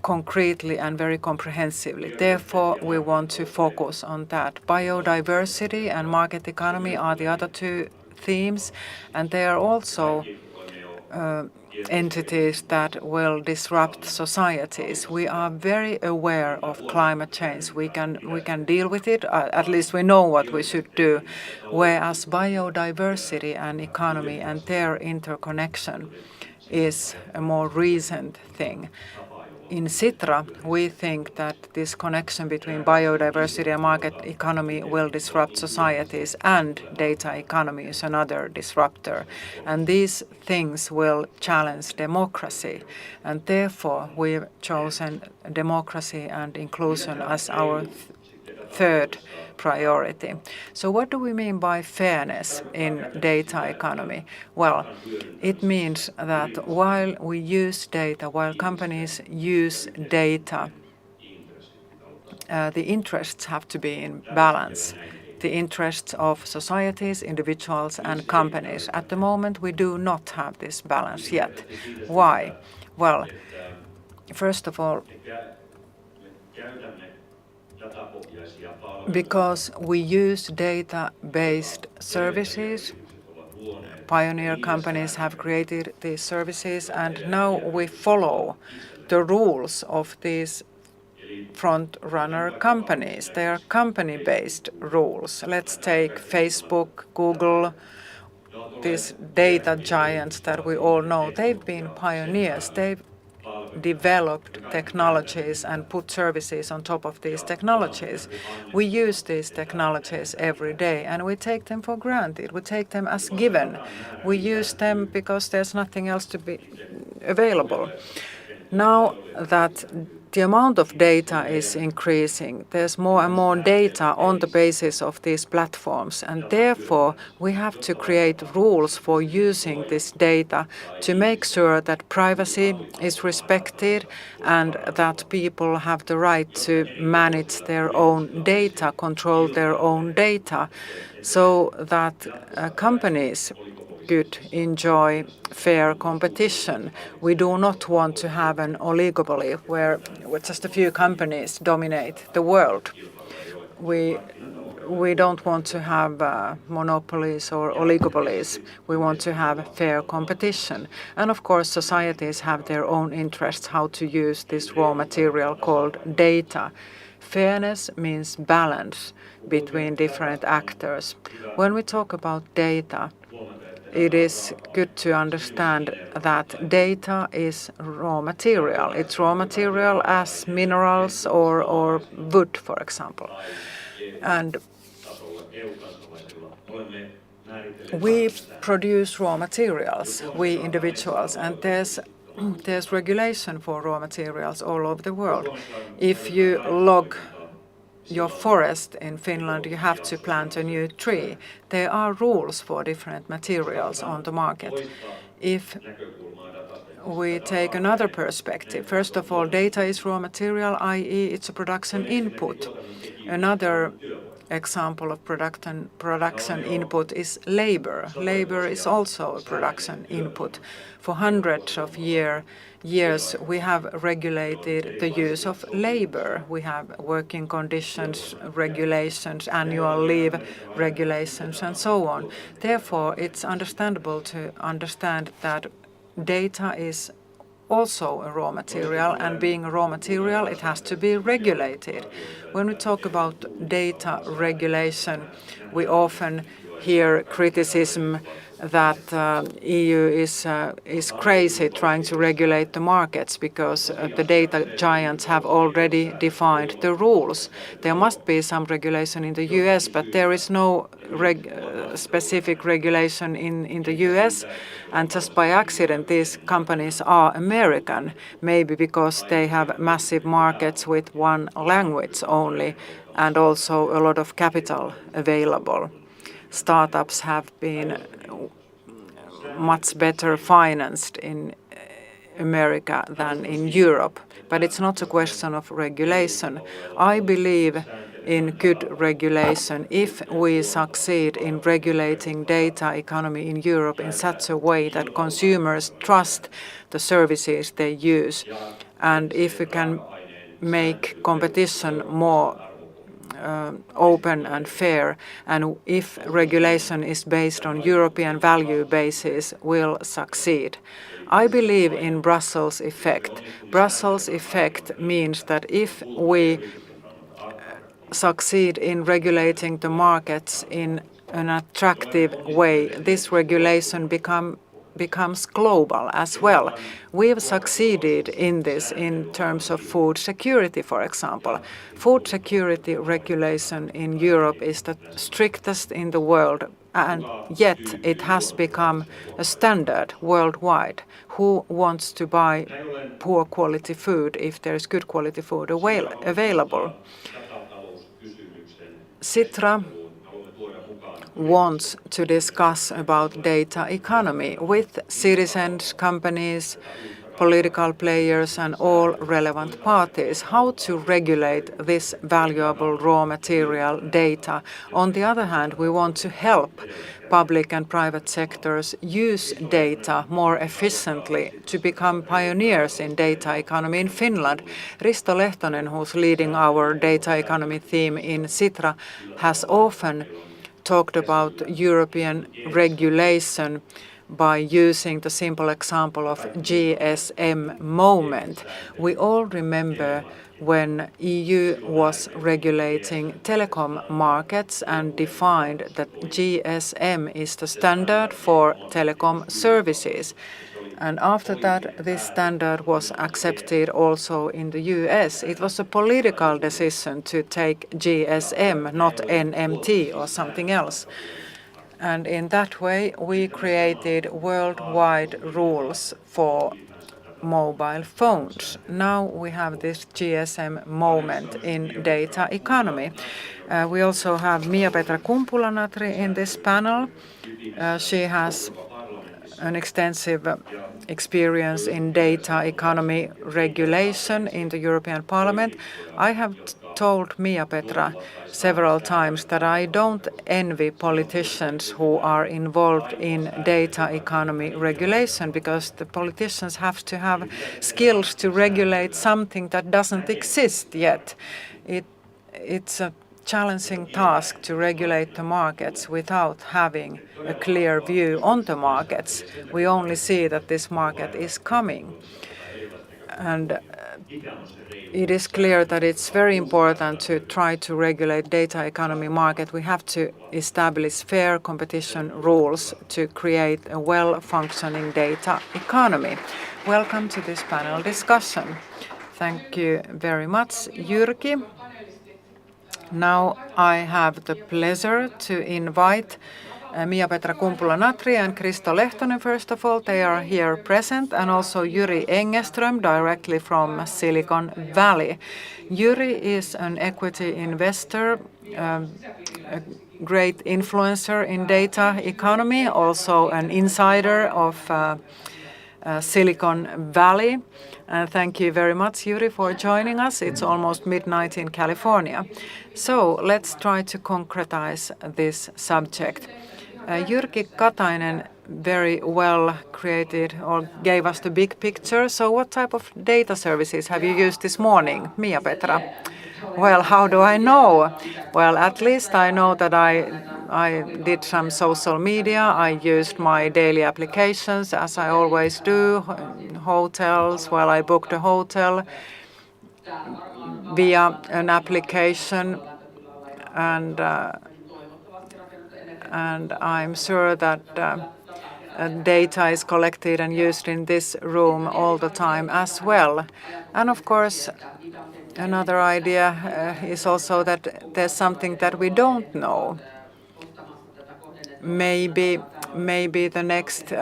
concretely and very comprehensively. Therefore, we want to focus on that. Biodiversity and market economy are the other 2 themes, and they are also entities that will disrupt societies. We are very aware of climate change. We can deal with it, at least we know what we should do, whereas biodiversity and economy and their interconnection is a more recent thing. In Sitra, we think that this connection between biodiversity and market economy will disrupt societies, and data economy is another disruptor. And these things will challenge democracy. And therefore, we've chosen democracy and inclusion as our third priority. So what do we mean by fairness in data economy? Well, it means that while we use data, while companies use data, the interests have to be in balance. The interests of societies, individuals, and companies. At the moment, we do not have this balance yet. Why? Well, first of all, because we use data-based services. Pioneer companies have created these services, and now we follow the rules of these front-runner companies. They are company-based rules. Let's take Facebook, Google, these data giants that we all know. They've been pioneers. They've developed technologies and put services on top of these technologies. We use these technologies every day, and we take them for granted. We take them as given. We use them because there's nothing else to be available. Now that the amount of data is increasing, there's more and more data on the basis of these platforms, and therefore we have to create rules for using this data to make sure that privacy is respected and that people have the right to manage their own data, control their own data, so that companies could enjoy fair competition. We do not want to have an oligopoly where just a few companies dominate the world. We don't want to have monopolies or oligopolies. We want to have fair competition. And of course, societies have their own interests how to use this raw material called data. Fairness means balance between different actors. When we talk about data, it is good to understand that data is raw material. It's raw material as minerals or wood, for example. And we produce raw materials, we individuals, and there's regulation for raw materials all over the world. If you log your forest in Finland, you have to plant a new tree. There are rules for different materials on the market. If we take another perspective, first of all, data is raw material, i.e. it's a production input. Another example of production input is labor. Labor is also a production input. For hundreds of years, we have regulated the use of labor. We have working conditions regulations, annual leave regulations, and so on. Therefore, it's understandable to understand that data is also a raw material, and being a raw material, it has to be regulated. When we talk about data regulation, we often hear criticism that EU is crazy trying to regulate the markets because the data giants have already defined the rules. There must be some regulation in the US, but there is no specific regulation in the US, and just by accident these companies are American, maybe because they have massive markets with one language only and also a lot of capital available. Startups have been much better financed in America than in Europe. But it's not a question of regulation. I believe in good regulation if we succeed in regulating data economy in Europe in such a way that consumers trust the services they use, and if we can make competition more open and fair, and if regulation is based on European value basis, will succeed. I believe in Brussels effect. Brussels effect means that if we succeed in regulating the markets in an attractive way, this regulation becomes global as well. We have succeeded in this in terms of food security, for example. Food security regulation in Europe is the strictest in the world, and yet it has become a standard worldwide. Who wants to buy poor quality food if there is good quality food available? Sitra wants to discuss about data economy with citizens, companies, political players and all relevant parties, how to regulate this valuable raw material data. On the other hand, we want to help public and private sectors use data more efficiently to become pioneers in data economy in Finland. Risto Lehtonen, who's leading our data economy theme in Sitra, has often talked about European regulation by using the simple example of GSM moment. We all remember when EU was regulating telecom markets and defined that GSM is the standard for telecom services. And after that, this standard was accepted also in the US. It was a political decision to take GSM, not NMT or something else. And in that way, we created worldwide rules for mobile phones. Now we have this GSM moment in data economy. We also have Mia-Petra Kumpula-Natri in this panel. She has an extensive experience in data economy regulation in the European Parliament. I have told Mia-Petra several times that I don't envy politicians who are involved in data economy regulation, because the politicians have to have skills to regulate something that doesn't exist yet. It's a challenging task to regulate the markets without having a clear view on the markets. We only see that this market is coming. And it is clear that it's very important to try to regulate data economy market. We have to establish fair competition rules to create a well-functioning data economy. Welcome to this panel discussion. Thank you very much, Jyrki. Now I have the pleasure to invite Mia-Petra Kumpula-Natri and Risto Lehtonen, first of all. They are here present, and also Jyri Engeström, directly from Silicon Valley. Jyri is an equity investor, a great influencer in data economy, also an insider of Silicon Valley. Thank you very much, Jyri, for joining us. It's almost midnight in California. So let's try to concretize this subject. Jyrki Katainen very well created or gave us the big picture. So what type of data services have you used this morning, Mia-Petra? Well, how do I know? Well, at least I know that I did some social media. I used my daily applications, as I always do. Hotels, well, I booked a hotel via an application, and I'm sure that data is collected and used in this room all the time as well. And of course, another idea is also that there's something that we don't know. Maybe the next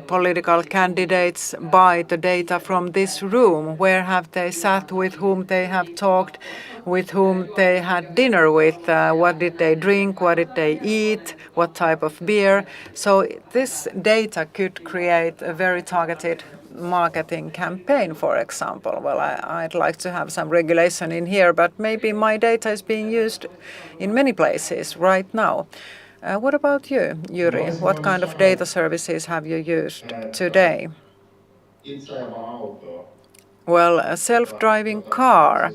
political candidates buy the data from this room. Where have they sat, with whom they have talked, with whom they had dinner with, what did they drink, what did they eat, what type of beer. So this data could create a very targeted marketing campaign, for example. Well, I'd like to have some regulation in here, but maybe my data is being used in many places right now. What about you, Jyri? What kind of data services have you used today? Well, a self-driving car.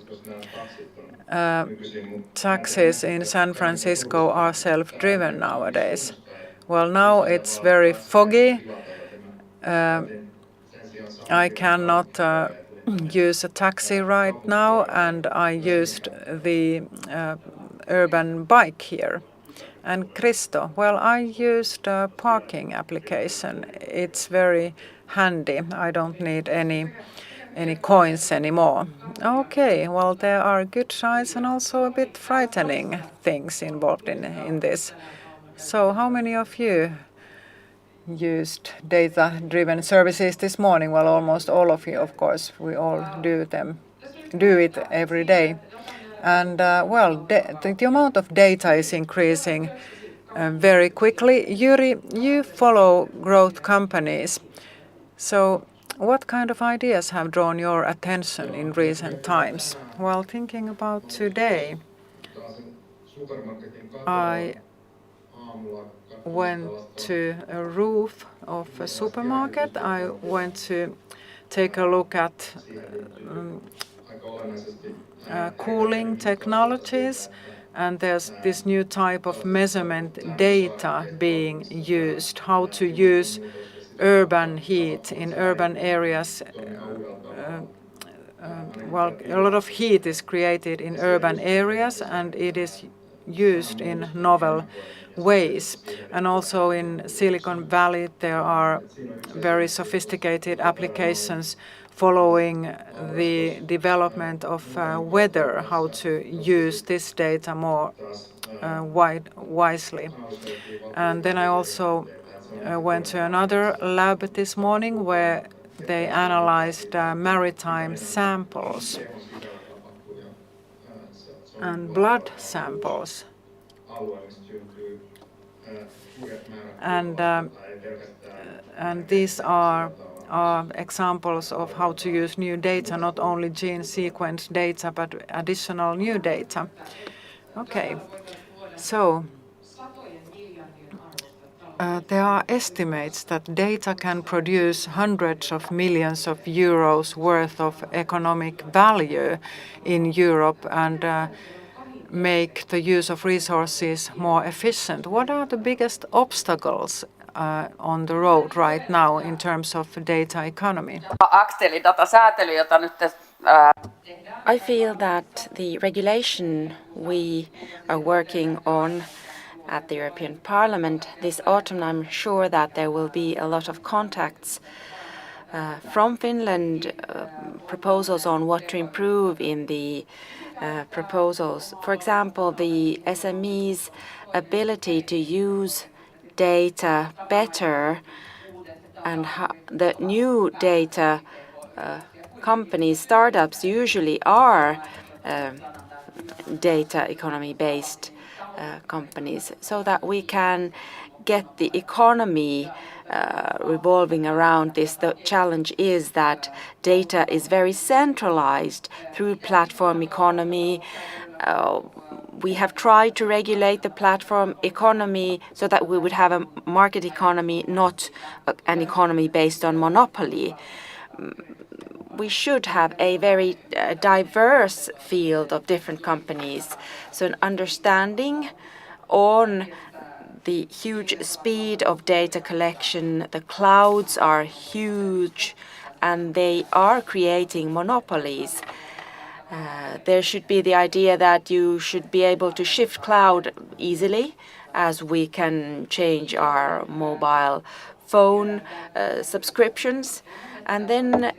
Taxis in San Francisco are self-driven nowadays. Well, now it's very foggy. I cannot use a taxi right now, and I used the urban bike here. And Kristo, well, I used a parking application. It's very handy. I don't need any coins anymore. Okay, well, there are good sides and also a bit frightening things involved in this. So how many of you used data-driven services this morning? Well, almost all of you, of course. We all do it every day. And well, the amount of data is increasing very quickly. Jyri, you follow growth companies. So what kind of ideas have drawn your attention in recent times? Well, thinking about today, I went to a roof of a supermarket. I went to take a look at cooling technologies, and there's this new type of measurement data being used, how to use urban heat in urban areas. Well, a lot of heat is created in urban areas, and it is used in novel ways. And also in Silicon Valley, there are very sophisticated applications following the development of weather, how to use this data more wisely. And then I also went to another lab this morning where they analyzed maritime samples and blood samples. And these are examples of how to use new data, not only gene sequence data, but additional new data. Okay, so there are estimates that data can produce hundreds of millions of euros worth of economic value in Europe and make the use of resources more efficient. What are the biggest obstacles on the road right now in terms of data economy? I feel that the regulation we are working on at the European Parliament this autumn, I'm sure that there will be a lot of contacts from Finland, proposals on what to improve in the proposals. For example, the SMEs' ability to use data better, and how the new data companies, startups usually are data economy based companies, so that we can get the economy revolving around this. The challenge is that data is very centralized through platform economy. We have tried to regulate the platform economy so that we would have a market economy, not an economy based on monopoly. We should have a very diverse field of different companies. So an understanding on the huge speed of data collection. The clouds are huge and they are creating monopolies. There should be the idea that you should be able to shift cloud easily, as we can change our mobile phone subscriptions, and then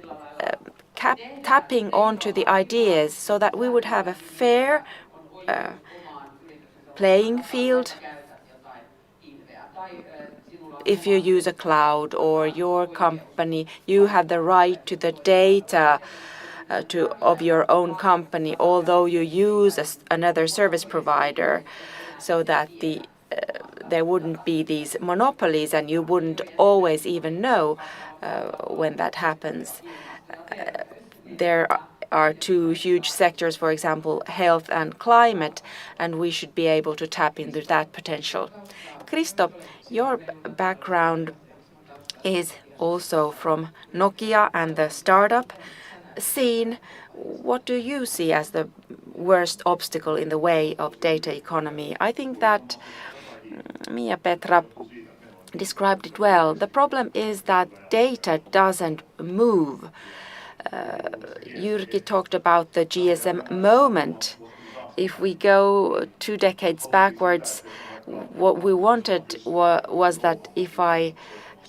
tapping onto the ideas so that we would have a fair playing field. If you use a cloud or your company, you have the right to the data of your own company, although you use another service provider, so that there wouldn't be these monopolies and you wouldn't always even know when that happens. There are two huge sectors, for example, health and climate, and we should be able to tap into that potential. Kristo, your background is also from Nokia and the startup scene. What do you see as the worst obstacle in the way of data economy? I think that Mia-Petra described it well. The problem is that data doesn't move. Jyrki talked about the GSM moment. If we go 2 decades backwards, what we wanted was that if I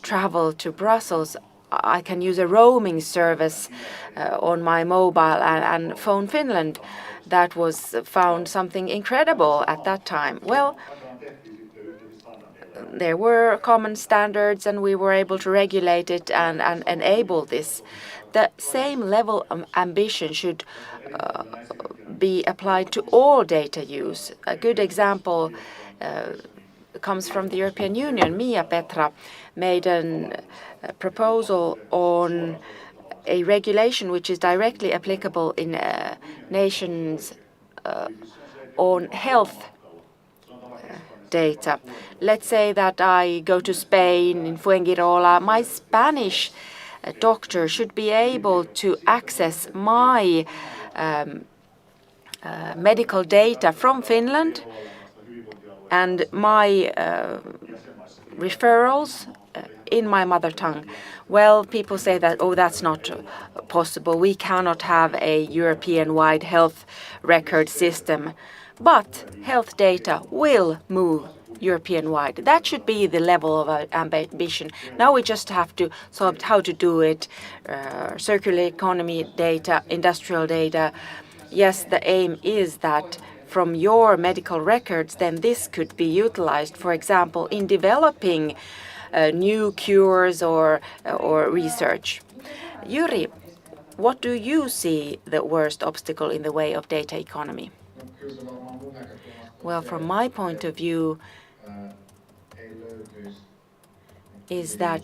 travel to Brussels, I can use a roaming service on my mobile and phone Finland. That was found something incredible at that time. Well, there were common standards and we were able to regulate it and enable this. The same level of ambition should be applied to all data use. A good example comes from the European Union. Mia-Petra made a proposal on a regulation which is directly applicable in nations on health data. Let's say that I go to Spain, in Fuengirola. My Spanish doctor should be able to access my medical data from Finland and my referrals in my mother tongue. Well, people say that, oh, that's not possible. We cannot have a European-wide health record system. But health data will move European-wide. That should be the level of ambition. Now we just have to solve how to do it. Circular economy data, industrial data. Yes, the aim is that from your medical records, then this could be utilized, for example, in developing new cures or research. Jyri, what do you see the worst obstacle in the way of data economy? Well, from my point of view, is that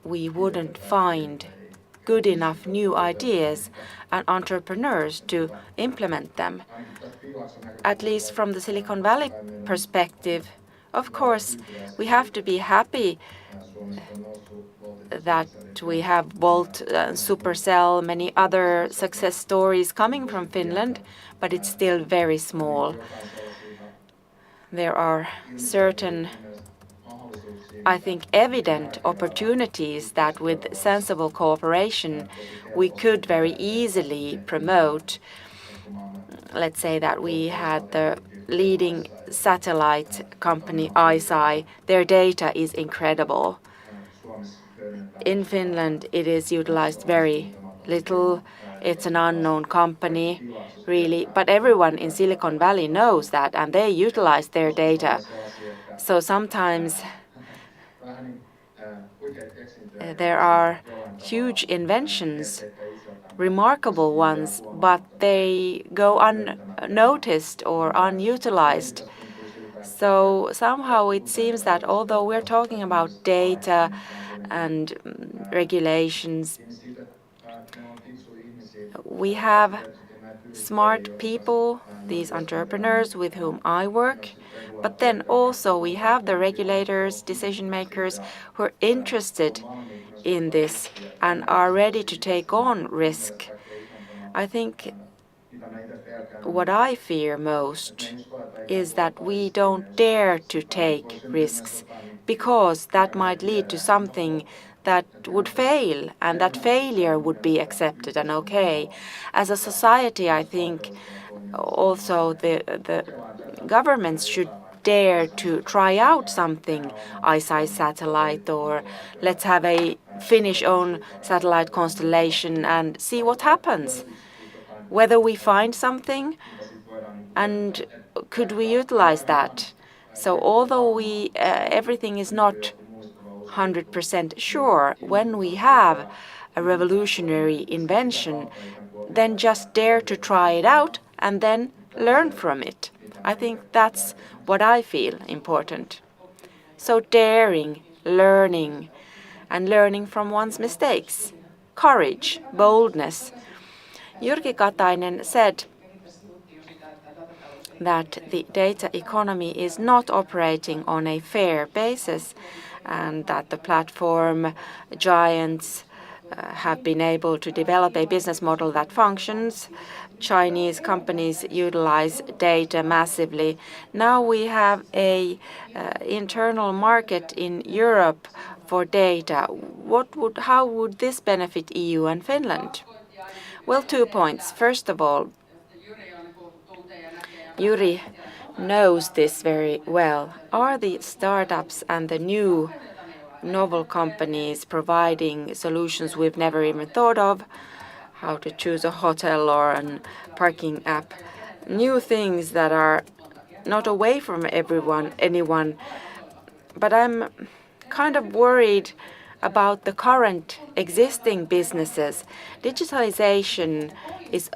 we wouldn't find good enough new ideas and entrepreneurs to implement them. At least from the Silicon Valley perspective, of course, we have to be happy that we have Bolt, Supercell, many other success stories coming from Finland, but it's still very small. There are certain, I think, evident opportunities that with sensible cooperation we could very easily promote. Let's say that we had the leading satellite company, ICEYE. Their data is incredible. In Finland, it is utilized very little. It's an unknown company, really, but everyone in Silicon Valley knows that, and they utilize their data. So sometimes there are huge inventions, remarkable ones, but they go unnoticed or unutilized. So somehow it seems that although we're talking about data and regulations, we have smart people, these entrepreneurs with whom I work, but then also we have the regulators, decision makers who are interested in this and are ready to take on risk. I think what I fear most is that we don't dare to take risks because that might lead to something that would fail, and that failure would be accepted and okay. As a society, I think also the governments should dare to try out something, ICEYE satellite, or let's have a Finnish own satellite constellation and see what happens. Whether we find something and could we utilize that? So although everything is not 100% sure, when we have a revolutionary invention, then just dare to try it out and then learn from it. I think that's what I feel important. So daring, learning, and learning from one's mistakes. Courage, boldness. Jyrki Katainen said that the data economy is not operating on a fair basis and that the platform giants have been able to develop a business model that functions. Chinese companies utilize data massively. Now we have a internal market in Europe for data. How would this benefit EU and Finland? Well, 2 points. First of all, Juri knows this very well. Are the startups and the new novel companies providing solutions we've never even thought of, how to choose a hotel or a parking app, new things that are not away from anyone. But I'm kind of worried about the current existing businesses. Digitalization is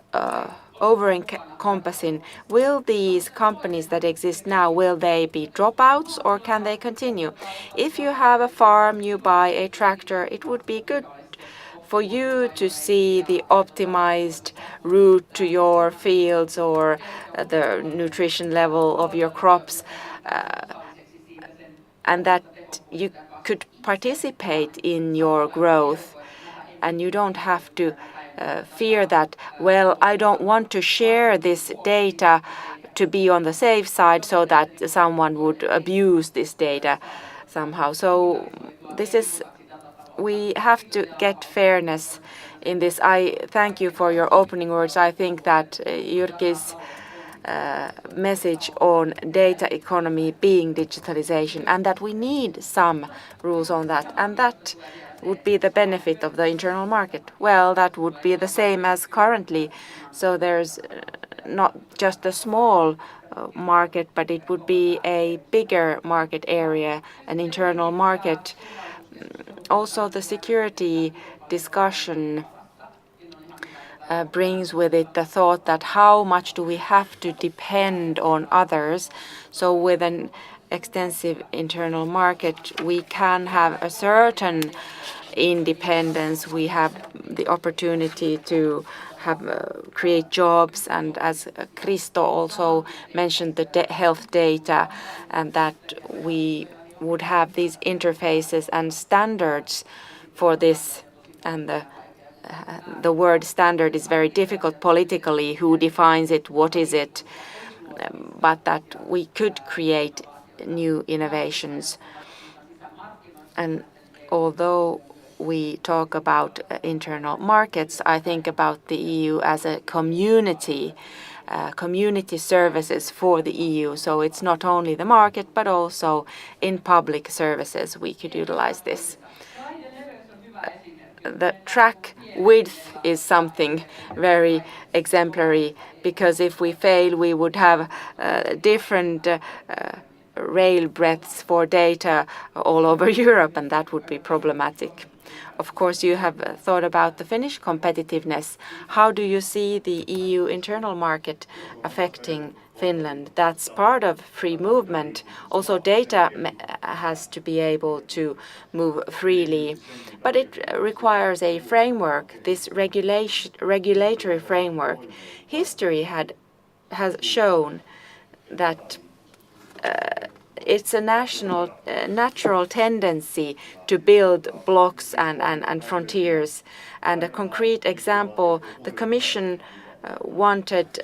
over-encompassing. Will these companies that exist now, will they be dropouts or can they continue? If you have a farm, you buy a tractor, it would be good for you to see the optimized route to your fields or the nutrition level of your crops, and that you could participate in your growth, and you don't have to fear that, well, I don't want to share this data to be on the safe side so that someone would abuse this data somehow. So we have to get fairness in this. I thank you for your opening words. I think that Jyrki's message on data economy being digitalization and that we need some rules on that, and that would be the benefit of the internal market. Well, that would be the same as currently. So there's not just a small market, but it would be a bigger market area, an internal market. Also, the security discussion brings with it the thought that how much do we have to depend on others. So with an extensive internal market, we can have a certain independence. We have the opportunity to create jobs, and as Christo also mentioned, the health data, and that we would have these interfaces and standards for this. And the word standard is very difficult politically. Who defines it? What is it? But that we could create new innovations. And although we talk about internal markets, I think about the EU as a community, community services for the EU. So it's not only the market, but also in public services we could utilize this. The track width is something very exemplary, because if we fail, we would have different rail breadths for data all over Europe, and that would be problematic. Of course, you have thought about the Finnish competitiveness. How do you see the EU internal market affecting Finland? That's part of free movement. Also, data has to be able to move freely, but it requires a framework, this regulatory framework. History has shown that it's a natural tendency to build blocks and frontiers. And a concrete example, the Commission wanted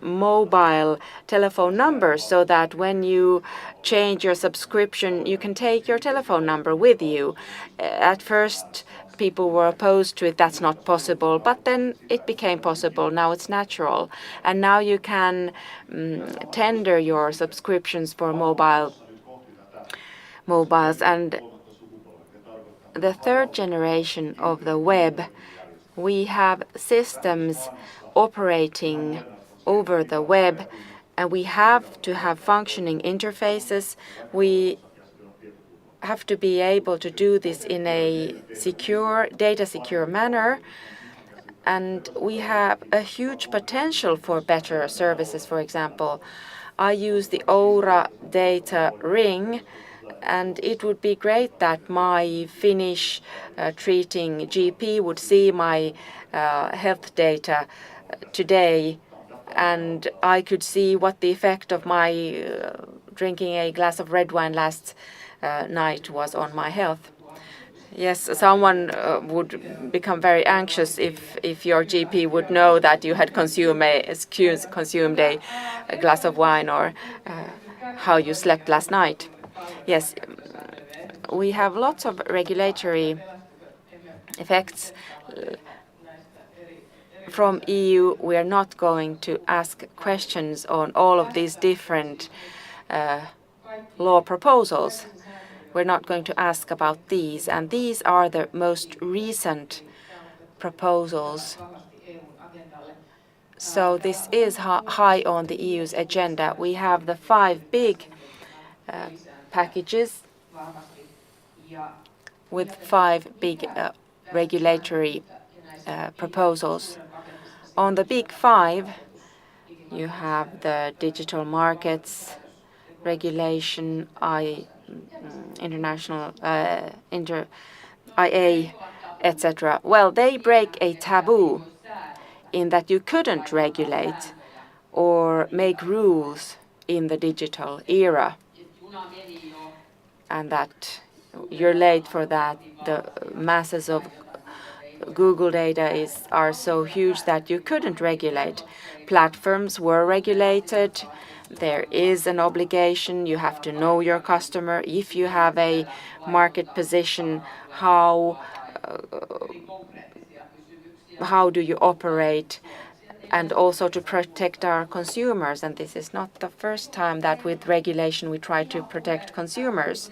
mobile telephone numbers so that when you change your subscription, you can take your telephone number with you. At first, people were opposed to it. That's not possible. But then it became possible. Now it's natural. And now you can tender your subscriptions for mobiles. And the third generation of the web, we have systems operating over the web, and we have to have functioning interfaces. We have to be able to do this in a secure, data-secure manner. And we have a huge potential for better services. For example, I use the Oura data ring, and it would be great that my Finnish treating GP would see my health data today, and I could see what the effect of my drinking a glass of red wine last night was on my health. Yes, someone would become very anxious if your GP would know that you had consumed a glass of wine, or how you slept last night. Yes, we have lots of regulatory effects. From EU, we are not going to ask questions on all of these different law proposals. We're not going to ask about these, and these are the most recent proposals. So this is high on the EU's agenda. We have the 5 big packages with 5 big regulatory proposals. On the big 5, you have the digital markets regulation, international IA, etc. Well, they break a taboo in that you couldn't regulate or make rules in the digital era, and that you're late for that. The masses of Google data are so huge that you couldn't regulate. Platforms were regulated. There is an obligation. You have to know your customer. If you have a market position, how do you operate? And also to protect our consumers. And this is not the first time that with regulation we try to protect consumers.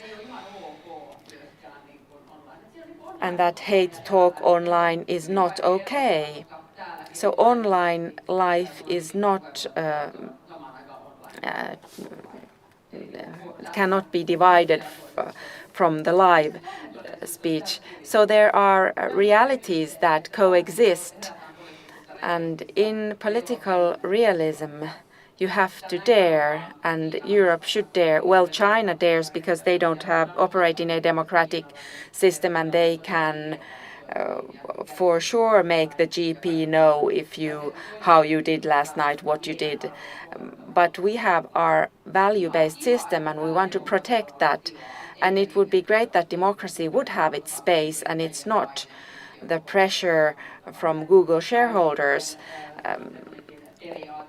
And that hate talk online is not okay. So online life is not cannot be divided from the live speech. So there are realities that coexist. And in political realism, you have to dare, and Europe should dare. Well, China dares because they don't operate in a democratic system, and they can for sure make the GP know how you did last night, what you did. But we have our value-based system, and we want to protect that. And it would be great that democracy would have its space, and it's not the pressure from Google shareholders.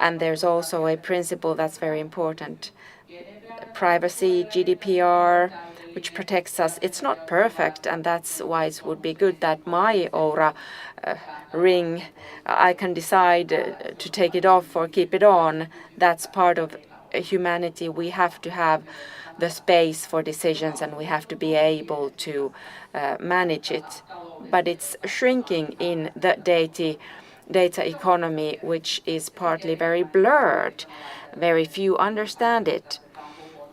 And there's also a principle that's very important. Privacy, GDPR, which protects us. It's not perfect, and that's why it would be good that my Oura ring, I can decide to take it off or keep it on. That's part of humanity. We have to have the space for decisions, and we have to be able to manage it. But it's shrinking in the data economy, which is partly very blurred. Very few understand it.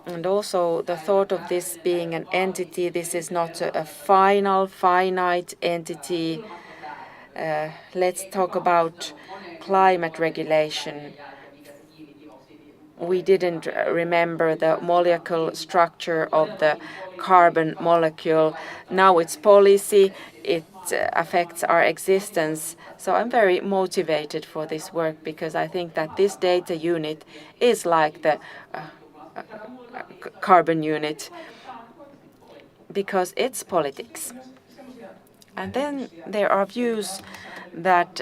And also the thought of this being an entity, this is not a finite entity. Let's talk about climate regulation. We didn't remember the molecular structure of the carbon molecule. Now it's policy. It affects our existence. So I'm very motivated for this work because I think that this data unit is like the carbon unit because it's politics. And then there are views that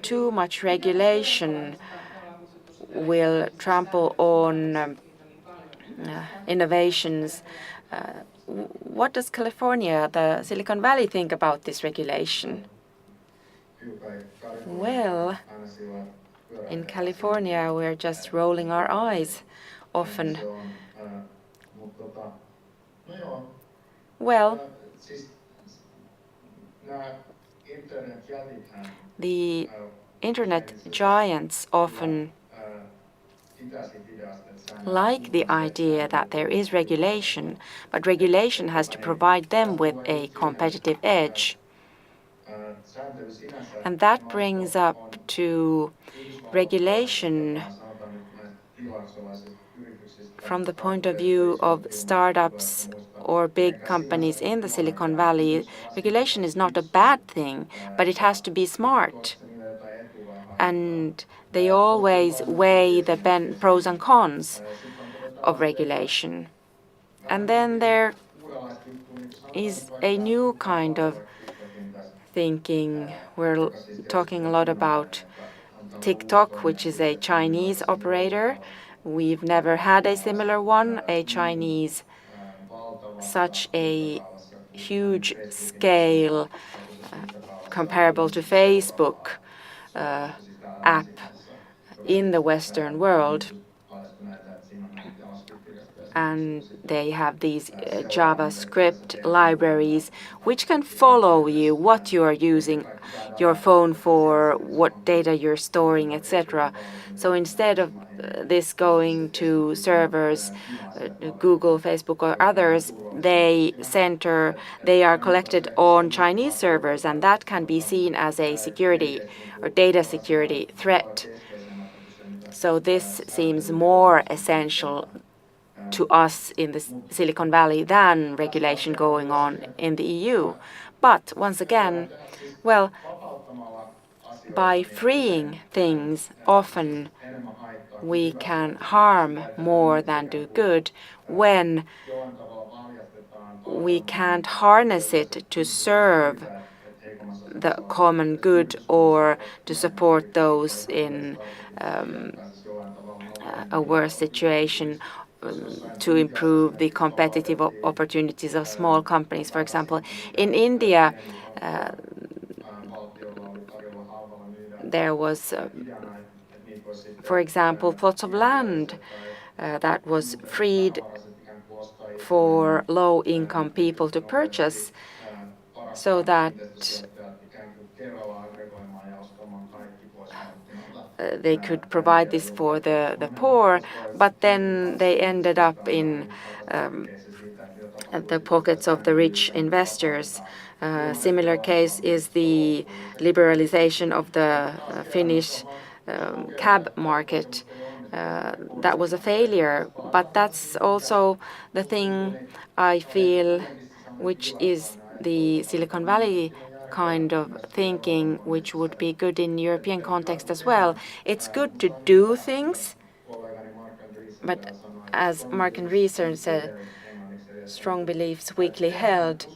too much regulation will trample on innovations. what does California, the Silicon Valley, think about this regulation? Well, in California, we're just rolling our eyes often. Well, the internet giants often like the idea that there is regulation, but regulation has to provide them with a competitive edge. And that brings up to regulation from the point of view of startups or big companies in the Silicon Valley. Regulation is not a bad thing, but it has to be smart. And they always weigh the pros and cons of regulation. And then there is a new kind of thinking. We're talking a lot about TikTok, which is a Chinese operator. We've never had a similar one, a Chinese, such a huge scale comparable to Facebook app in the Western world. And they have these JavaScript libraries which can follow you, what you are using your phone for, what data you're storing, etc. So instead of this going to servers, Google, Facebook or others, they are collected on Chinese servers, and that can be seen as a security or data security threat. So this seems more essential to us in the Silicon Valley than regulation going on in the EU. But once again, well, by freeing things, often we can harm more than do good when we can't harness it to serve the common good or to support those in a worse situation, to improve the competitive opportunities of small companies. For example, in India, there was, for example, plots of land that was freed for low-income people to purchase, so that they could provide this for the poor, but then they ended up in the pockets of the rich investors. Similar case is the liberalization of the Finnish cab market. That was a failure, but that's also the thing I feel which is the Silicon Valley kind of thinking, which would be good in European context as well. It's good to do things, but as Mark and Research said, strong beliefs weakly held.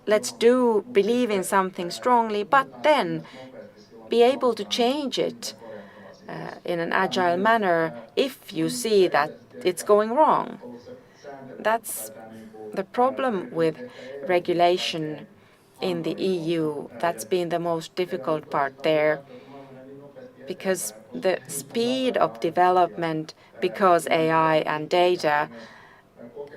Let's believe in something strongly, but then be able to change it in an agile manner if you see that it's going wrong. That's the problem with regulation in the EU. That's been the most difficult part there, because the speed of development, because AI and data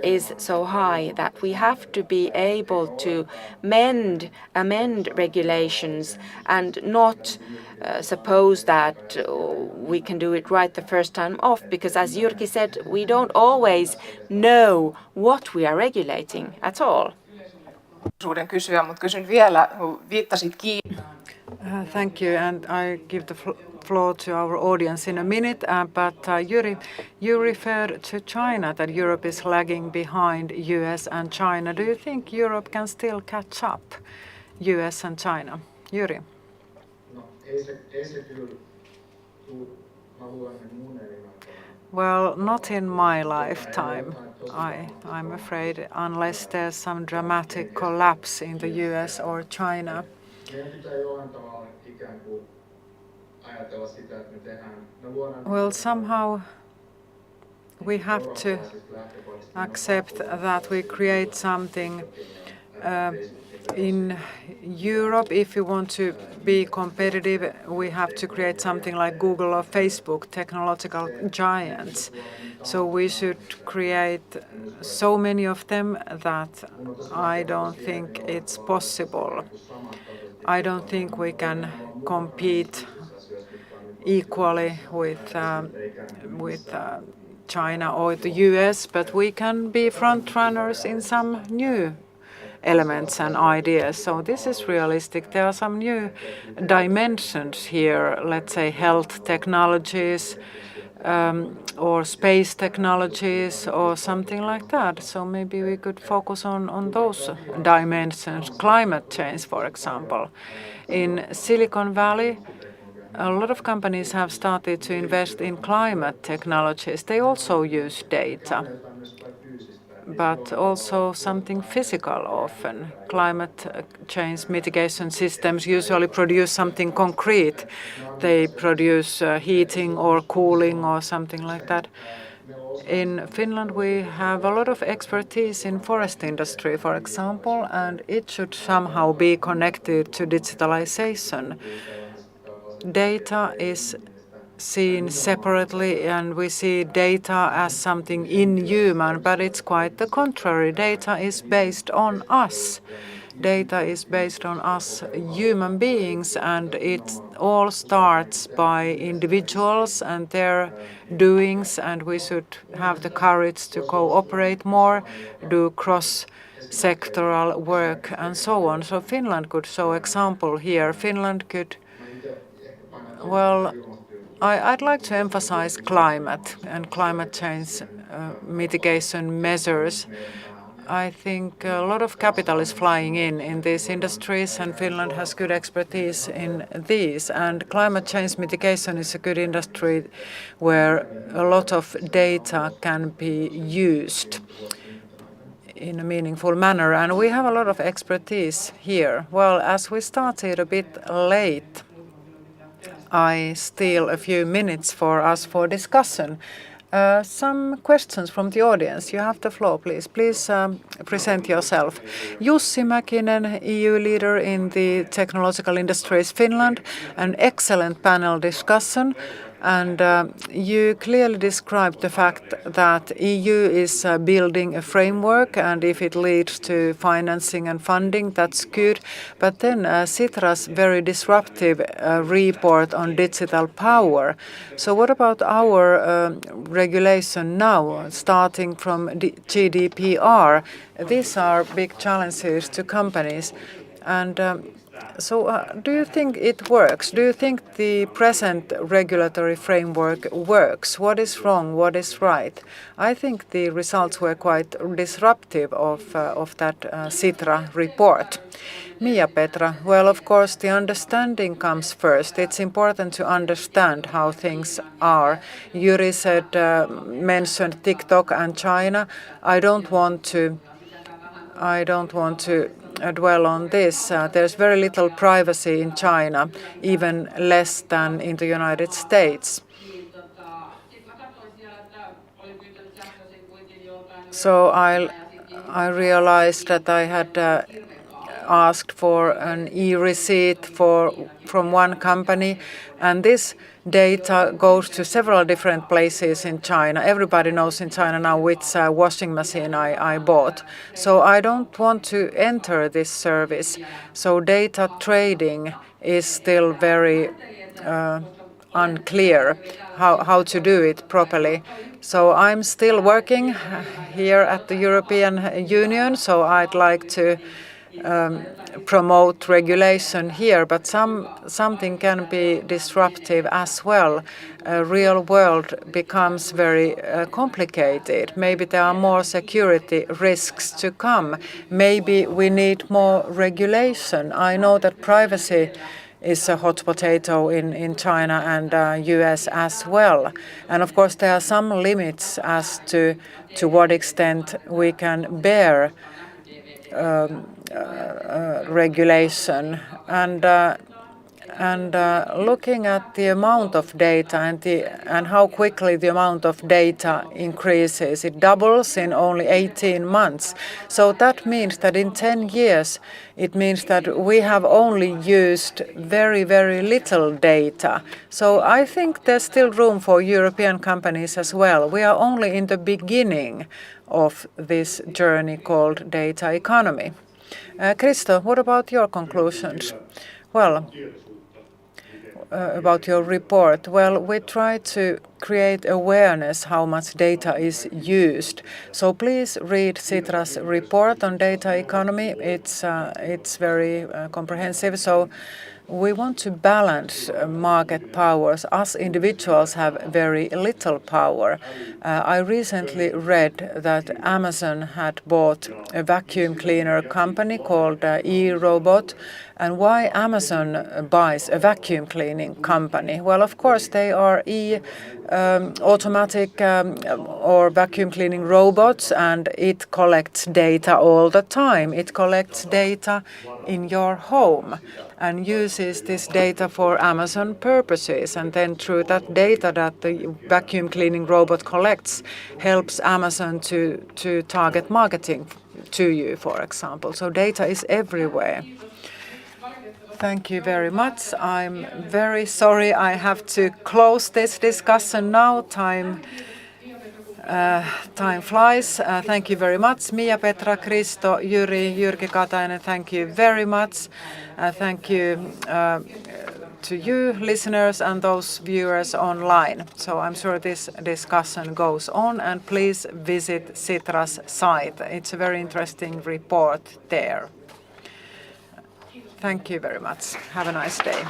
is so high, that we have to be able to amend regulations and not suppose that we can do it right the first time off, because as Jyrki said, we don't always know what we are regulating at all. Thank you, and I give the floor to our audience in a minute. But Jyri, you referred to China, that Europe is lagging behind US and China. Do you think Europe can still catch up, US and China? Jyri. Well, not in my lifetime, I'm afraid, unless there's some dramatic collapse in the US or China. Well, somehow we have to accept that we create something in Europe. If we want to be competitive, we have to create something like Google or Facebook, technological giants. So we should create so many of them that I don't think it's possible. I don't think we can compete equally with China or the US, but we can be front runners in some new elements and ideas. So this is realistic. There are some new dimensions here, let's say health technologies or space technologies or something like that. So maybe we could focus on those dimensions. Climate change, for example. In Silicon Valley, a lot of companies have started to invest in climate technologies. They also use data, but also something physical often. Climate change mitigation systems usually produce something concrete. They produce heating or cooling or something like that. In Finland, we have a lot of expertise in forest industry, for example, and it should somehow be connected to digitalization. Data is seen separately, and we see data as something inhuman, but it's quite the contrary. Data is based on us. Data is based on us human beings, and it all starts by individuals and their doings, and we should have the courage to cooperate more, do cross-sectoral work, and so on. So Finland could show example here. Finland could, well, I'd like to emphasize climate and climate change mitigation measures. I think a lot of capital is flying in these industries, and Finland has good expertise in these. And climate change mitigation is a good industry where a lot of data can be used in a meaningful manner. And we have a lot of expertise here. Well, as we started a bit late, I steal a few minutes for us for discussion. Some questions from the audience. You have the floor, please. Please present yourself. Jussi Mäkinen, EU leader in the technological industries Finland. An excellent panel discussion. And you clearly described the fact that EU is building a framework, and if it leads to financing and funding, that's good. But then Sitra's very disruptive report on digital power. So what about our regulation now, starting from GDPR? These are big challenges to companies. And so do you think it works? Do you think the present regulatory framework works? What is wrong? What is right? I think the results were quite disruptive of that Sitra report. Mia-Petra, well, of course, the understanding comes first. It's important to understand how things are. Juri said, mentioned TikTok and China. I don't want to dwell on this. There's very little privacy in China, even less than in the United States. So I realized that I had asked for an e-receipt from one company, and this data goes to several different places in China. Everybody knows in China now which washing machine I bought. So I don't want to enter this service. So data trading is still very unclear how to do it properly. So I'm still working here at the European Union, so I'd like to promote regulation here, but something can be disruptive as well. Real world becomes very complicated. Maybe there are more security risks to come. Maybe we need more regulation. I know that privacy is a hot potato in China and US as well. And of course there are some limits as to what extent we can bear regulation. And looking at the amount of data and how quickly the amount of data increases, it doubles in only 18 months. So that means that in 10 years, it means that we have only used very, very little data. So I think there's still room for European companies as well. We are only in the beginning of this journey called data economy. Christo, what about your conclusions? Well, about your report. Well, we try to create awareness how much data is used. So please read Sitra's report on data economy. It's very comprehensive. So we want to balance market powers. Us individuals have very little power. I recently read that Amazon had bought a vacuum cleaner company called E-Robot. And why Amazon buys a vacuum cleaning company? Well, of course, they are automatic or vacuum cleaning robots, and it collects data all the time. It collects data in your home and uses this data for Amazon purposes. And then through that data that the vacuum cleaning robot collects, helps Amazon to target marketing to you, for example. So data is everywhere. Thank you very much. I'm very sorry I have to close this discussion now. Time flies. Thank you very much. Mia, Petra, Christo, Jyri, Jyrki Katainen, thank you very much. Thank you to you, listeners, and those viewers online. So I'm sure this discussion goes on, and please visit Sitra's site. It's a very interesting report there. Thank you very much. Have a nice day.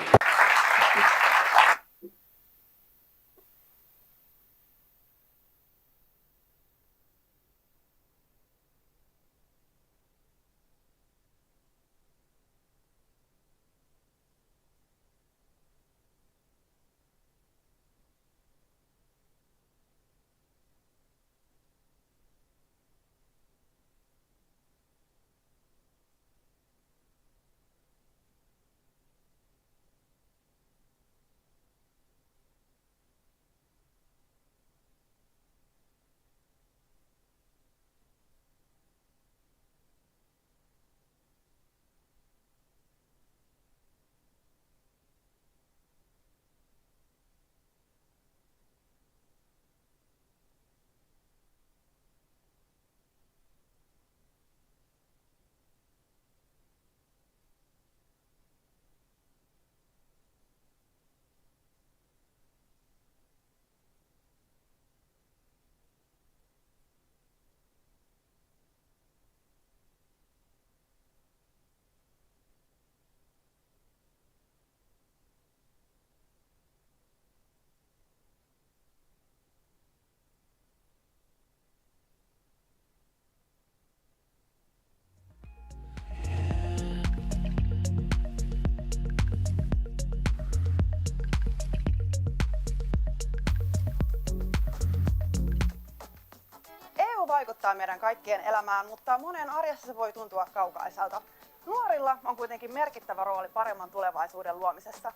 Vaikuttaa meidän kaikkien elämään, mutta monen arjessa se voi tuntua kaukaiselta. Nuorilla on kuitenkin merkittävä rooli paremman tulevaisuuden luomisessa.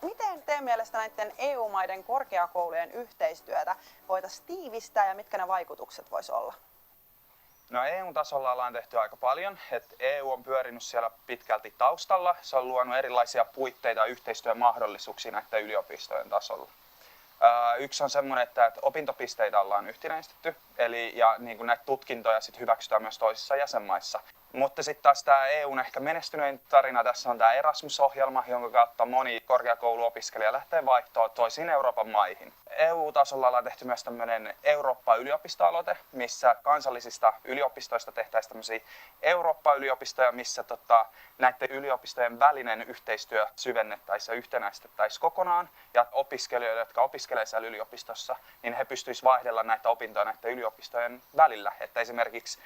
Miten teidän mielestä näiden EU-maiden korkeakoulujen yhteistyötä voitaisiin tiivistää ja mitkä ne vaikutukset voisi olla? No EU-tasolla ollaan tehty aika paljon. EU on pyörinyt siellä pitkälti taustalla. Se on luonut erilaisia puitteita ja yhteistyömahdollisuuksia näiden yliopistojen tasolla. Yksi on semmoinen, että opintopisteitä ollaan yhtenäistetty, ja niin kuin näitä tutkintoja sit hyväksytään myös toisissa jäsenmaissa. Mutta sitten taas tämä EUn ehkä menestynein tarina tässä on tämä Erasmus-ohjelma, jonka kautta moni korkeakouluopiskelija lähtee vaihtoon toisiin Euroopan maihin. EU-tasolla ollaan tehty myös tämmöinen Eurooppa-yliopistoaloite, missä kansallisista yliopistoista tehtäisiin tämmöisiä Eurooppa-yliopistoja, missä näiden yliopistojen välinen yhteistyö syvennettäisiin ja yhtenäistettäisiin kokonaan. Ja opiskelijoille, jotka opiskelevat siellä yliopistossa, niin he pystyisivät vaihdella näitä opintoja näiden yliopistojen välillä. Että esimerkiksi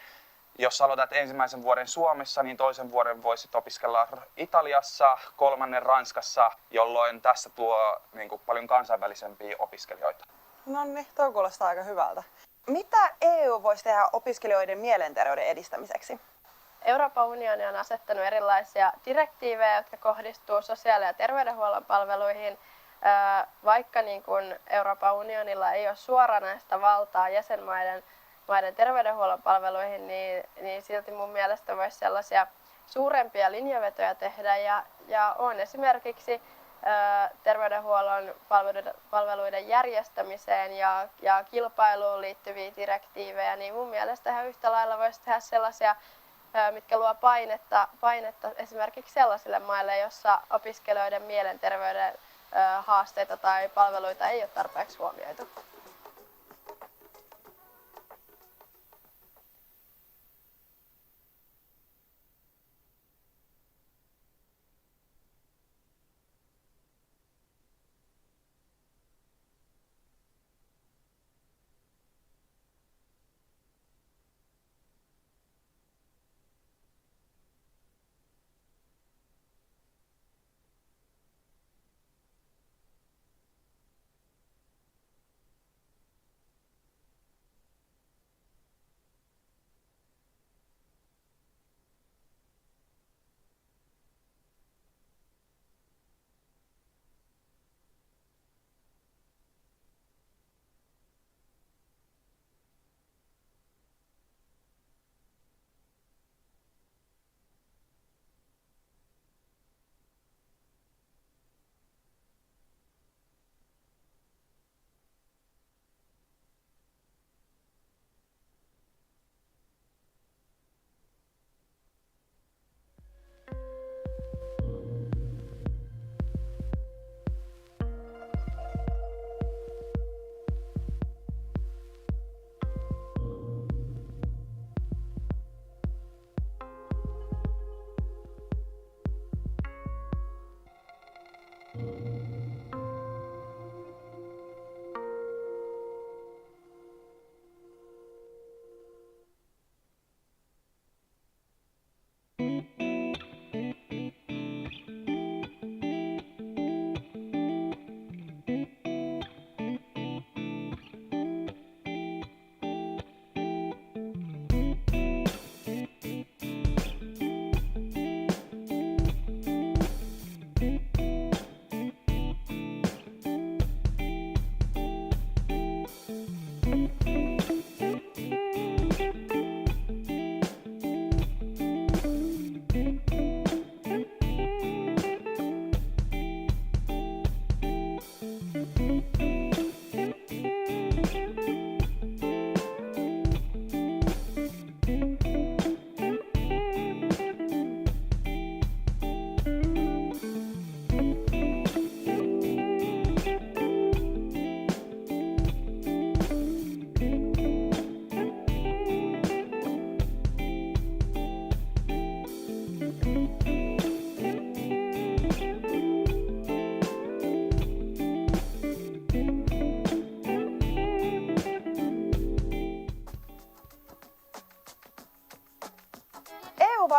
jos aloitat ensimmäisen vuoden Suomessa, niin toisen vuoden voisit opiskella Italiassa, kolmannen Ranskassa, jolloin tässä tuo paljon kansainvälisempiä opiskelijoita. No niin, tuo kuulostaa aika hyvältä. Mitä EU voisi tehdä opiskelijoiden mielenterveyden edistämiseksi? Euroopan unioni on asettanut erilaisia direktiivejä, jotka kohdistuu sosiaali- ja terveydenhuollon palveluihin. Vaikka niin kuin Euroopan unionilla ei ole suoranaista valtaa jäsenmaiden terveydenhuollon palveluihin, niin silti mun mielestä voisi sellaisia suurempia linjavetoja tehdä. Ja on esimerkiksi terveydenhuollon palveluiden järjestämiseen ja kilpailuun liittyviä direktiivejä, niin mun mielestä ihan yhtä lailla voisi tehdä sellaisia, mitkä luo painetta esimerkiksi sellaisille maille, jossa opiskelijoiden mielenterveyden haasteita tai palveluita ei ole tarpeeksi huomioitu.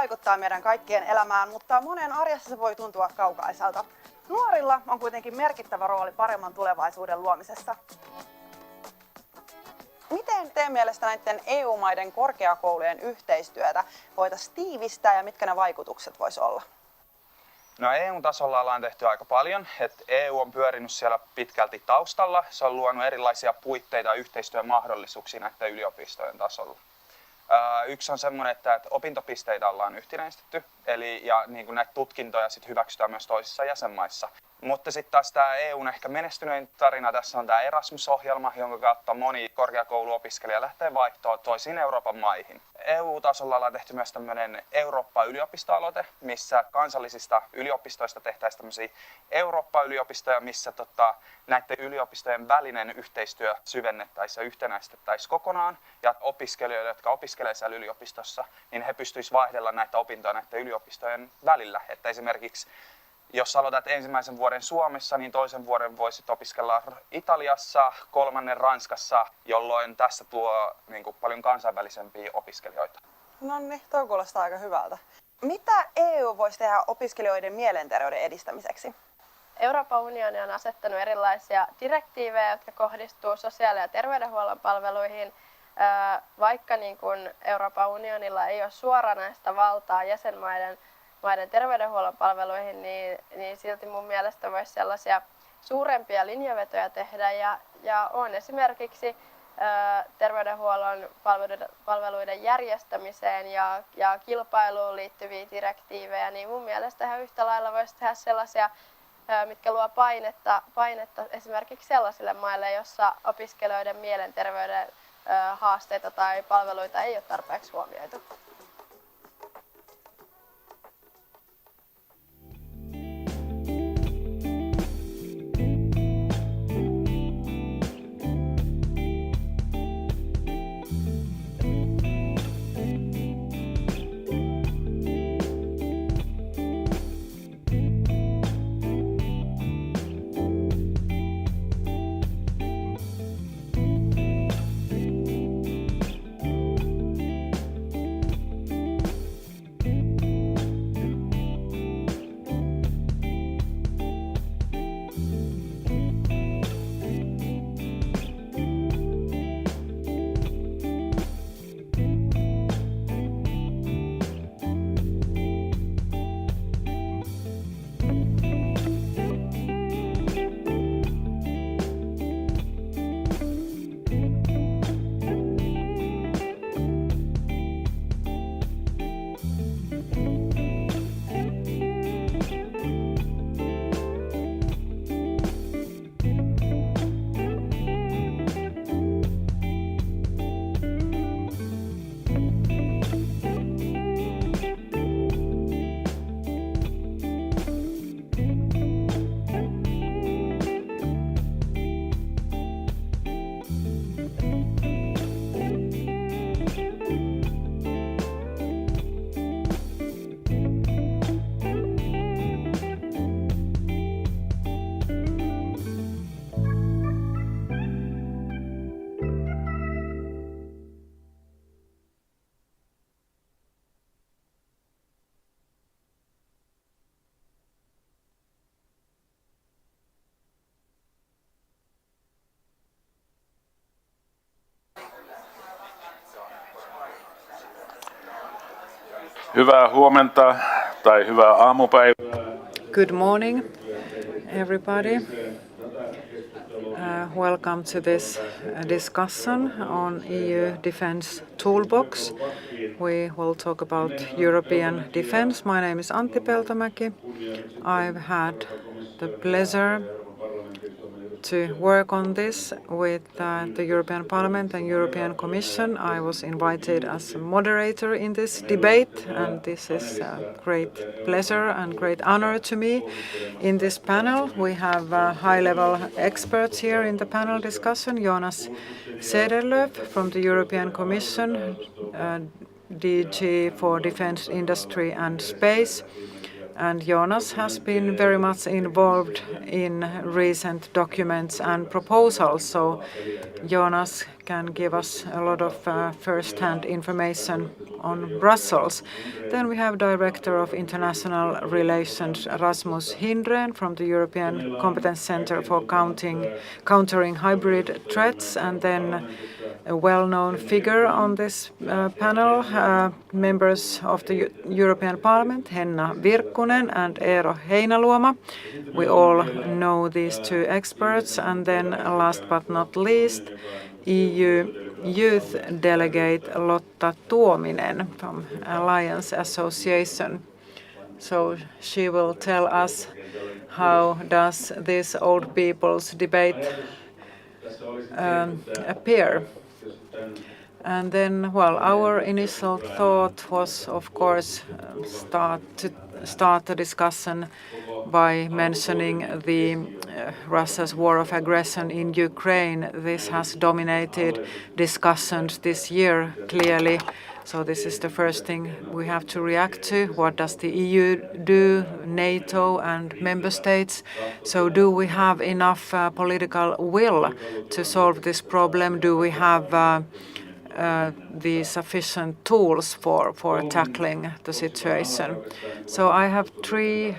vaikuttaa meidän kaikkien elämään, mutta monen arjessa se voi tuntua kaukaiselta. Nuorilla on kuitenkin merkittävä rooli paremman tulevaisuuden luomisessa. Miten teidän mielestä näiden EU-maiden korkeakoulujen yhteistyötä voitaisiin tiivistää ja mitkä ne vaikutukset voisi olla? No EU-tasolla ollaan tehty aika paljon. EU on pyörinyt siellä pitkälti taustalla. Se on luonut erilaisia puitteita ja yhteistyömahdollisuuksia näiden yliopistojen tasolla. Yksi on semmoinen, että opintopisteitä ollaan yhtenäistetty, ja niin kuin näitä tutkintoja sit hyväksytään myös toisissa jäsenmaissa. Mutta sitten taas tämä EUn ehkä menestynein tarina tässä on tämä Erasmus-ohjelma, jonka kautta moni korkeakouluopiskelija lähtee vaihtoon toisiin Euroopan maihin. EU-tasolla ollaan tehty myös tämmöinen Eurooppa-yliopistoaloite, missä kansallisista yliopistoista tehtäisiin tämmöisiä Eurooppa-yliopistoja, missä näiden yliopistojen välinen yhteistyö syvennettäisiin ja yhtenäistettäisiin kokonaan. Ja opiskelijoille, jotka opiskelevat siellä yliopistossa, niin he pystyisivät vaihdella näitä opintoja näiden yliopistojen välillä. Että esimerkiksi jos aloitat ensimmäisen vuoden Suomessa, niin toisen vuoden voisit opiskella Italiassa, kolmannen Ranskassa, jolloin tässä tuo paljon kansainvälisempiä opiskelijoita. No niin, toi kuulostaa aika hyvältä. Mitä EU voisi tehdä opiskelijoiden mielenterveyden edistämiseksi? Euroopan unioni on asettanut erilaisia direktiivejä, jotka kohdistuu sosiaali- ja terveydenhuollon palveluihin. vaikka niin kuin Euroopan unionilla ei ole suoranaista valtaa jäsenmaiden terveydenhuollon palveluihin, niin silti mun mielestä voisi sellaisia suurempia linjavetoja tehdä ja on esimerkiksi terveydenhuollon palveluiden järjestämiseen ja kilpailuun liittyviä direktiivejä, niin mun mielestä ihan yhtä lailla voisi tehdä sellaisia, mitkä luo painetta esimerkiksi sellaisille maille, jossa opiskelijoiden mielenterveyden haasteita tai palveluita ei ole tarpeeksi huomioitu. Hyvää huomenta tai hyvää aamupäivää. Good morning, everybody. Welcome to this discussion on EU Defence Toolbox. We will talk about European defence. My name is Antti Peltomäki. I've had the pleasure to work on this with the European Parliament and European Commission. I was invited as a moderator in this debate, and this is a great pleasure and great honor to me. In this panel, we have high-level experts here in the panel discussion. Jonas Cederlöf from the European Commission, DG for Defence Industry and Space. And Jonas has been very much involved in recent documents and proposals, so Jonas can give us a lot of first-hand information on Brussels. Then we have Director of International Relations Rasmus Hindren from the European Competence Centre for Countering Hybrid Threats, and then a well-known figure on this panel, members of the European Parliament, Henna Virkkunen and Eero Heinaluoma. We all know these two experts. And then last but not least, EU Youth Delegate Lotta Tuominen from Alliance Association. So she will tell us how does this old people's debate appear. And then, well, our initial thought was, of course, start the discussion by mentioning the Russia's war of aggression in Ukraine. This has dominated discussions this year, clearly. So this is the first thing we have to react to. What does the EU do, NATO and member states? So do we have enough political will to solve this problem? Do we have the sufficient tools for tackling the situation? So I have three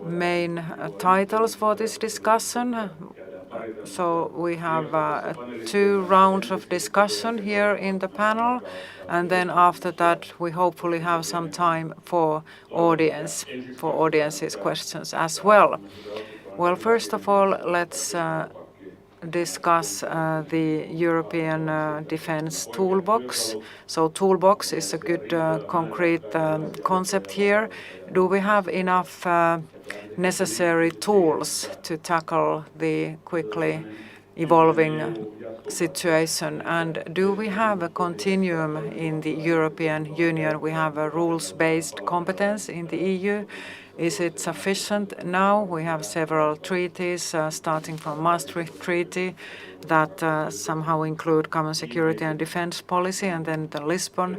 main titles for this discussion. So we have 2 rounds of discussion here in the panel, and then after that we hopefully have some time for audience's questions as well. Well, first of all, let's discuss the European Defence Toolbox. So toolbox is a good concrete concept here. Do we have enough necessary tools to tackle the quickly evolving situation? And do we have a continuum in the European Union? We have a rules-based competence in the EU. Is it sufficient now? We have several treaties, starting from Maastricht Treaty, that somehow include common security and defense policy, and then the Lisbon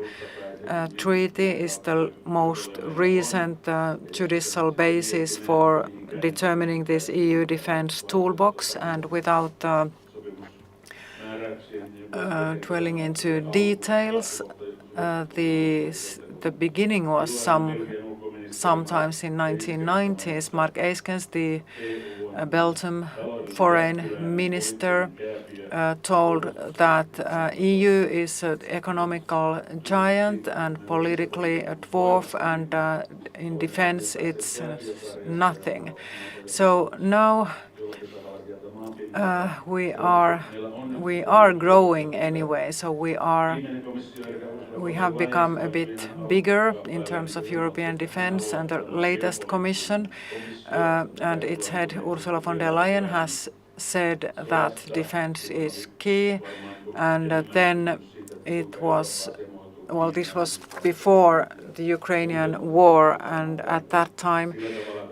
Treaty is the most recent judicial basis for determining this EU defense toolbox. And without dwelling into details, the beginning was sometimes in 1990s. Mark Eyskens, the Belgian foreign minister, told that EU is an economical giant and politically a dwarf, and in defense it's nothing. So now we are growing anyway. So we have become a bit bigger in terms of European defense, and the latest Commission and its head Ursula von der Leyen has said that defense is key. And then it was, well, this was before the Ukrainian war, and at that time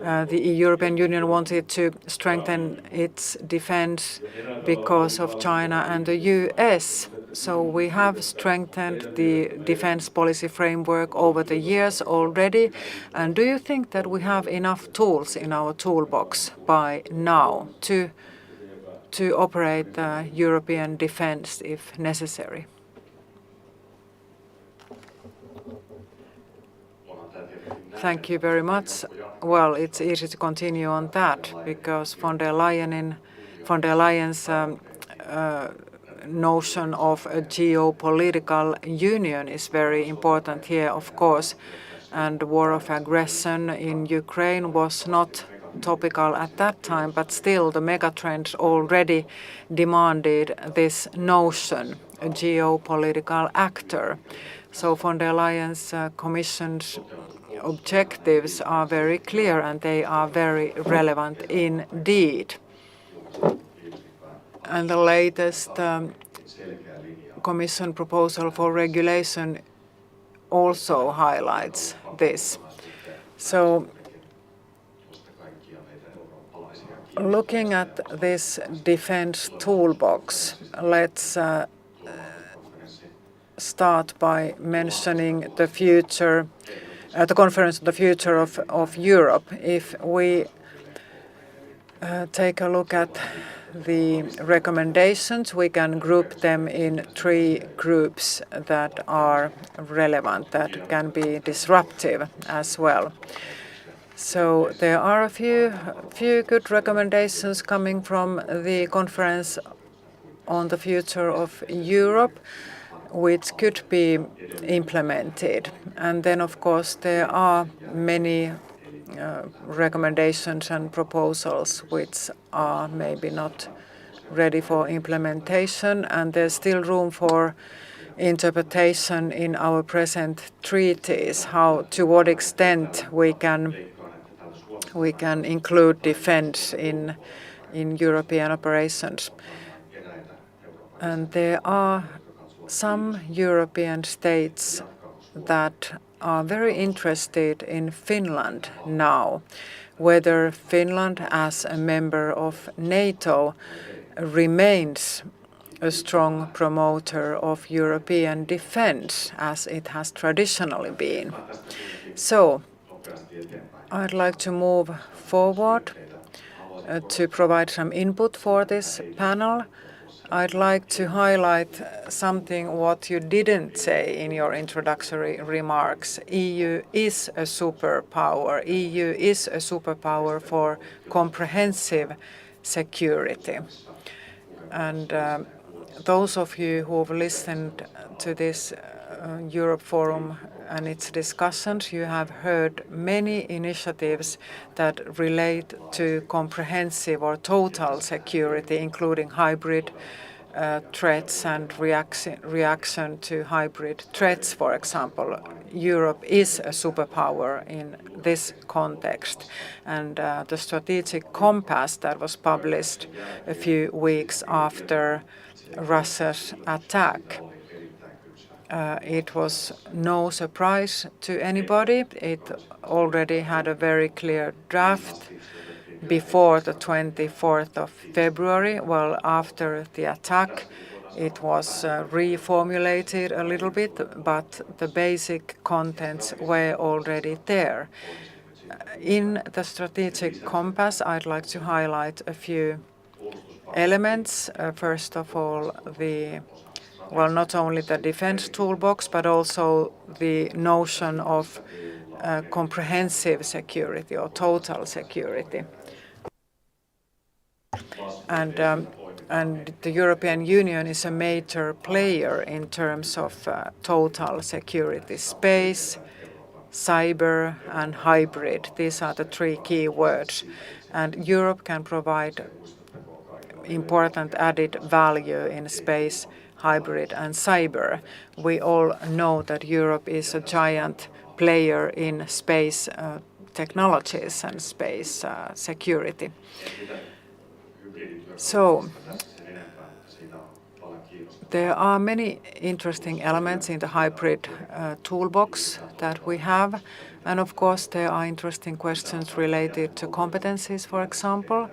the European Union wanted to strengthen its defense because of China and the US. So we have strengthened the defense policy framework over the years already. And do you think that we have enough tools in our toolbox by now to operate European defense if necessary? Thank you very much. Well, it's easy to continue on that because von der Leyen's notion of a geopolitical union is very important here, of course. And the war of aggression in Ukraine was not topical at that time, but still the megatrends already demanded this notion, a geopolitical actor. So von der Leyen's Commission's objectives are very clear, and they are very relevant indeed. And the latest Commission proposal for regulation also highlights this. So looking at this defense toolbox, let's start by mentioning the future, the conference on the future of Europe. If we take a look at the recommendations, we can group them in 3 groups that are relevant, that can be disruptive as well. So there are a few good recommendations coming from the conference on the future of Europe, which could be implemented. And then, of course, there are many recommendations and proposals which are maybe not ready for implementation, and there's still room for interpretation in our present treaties, to what extent we can include defense in European operations. And there are some European states that are very interested in Finland now, whether Finland as a member of NATO remains a strong promoter of European defense as it has traditionally been. So I'd like to move forward to provide some input for this panel. I'd like to highlight something what you didn't say in your introductory remarks. EU is a superpower. EU is a superpower for comprehensive security. And those of you who have listened to this Europe Forum and its discussions, you have heard many initiatives that relate to comprehensive or total security, including hybrid threats and reaction to hybrid threats, for example. Europe is a superpower in this context, and the strategic compass that was published a few weeks after Russia's attack, it was no surprise to anybody. It already had a very clear draft before the 24th of February. Well, after the attack, it was reformulated a little bit, but the basic contents were already there. In the strategic compass, I'd like to highlight a few elements. First of all, not only the defense toolbox, but also the notion of comprehensive security or total security. And the European Union is a major player in terms of total security: space, cyber, and hybrid. These are the three key words. And Europe can provide important added value in space, hybrid, and cyber. We all know that Europe is a giant player in space technologies and space security. So there are many interesting elements in the hybrid toolbox that we have. And of course, there are interesting questions related to competencies, for example.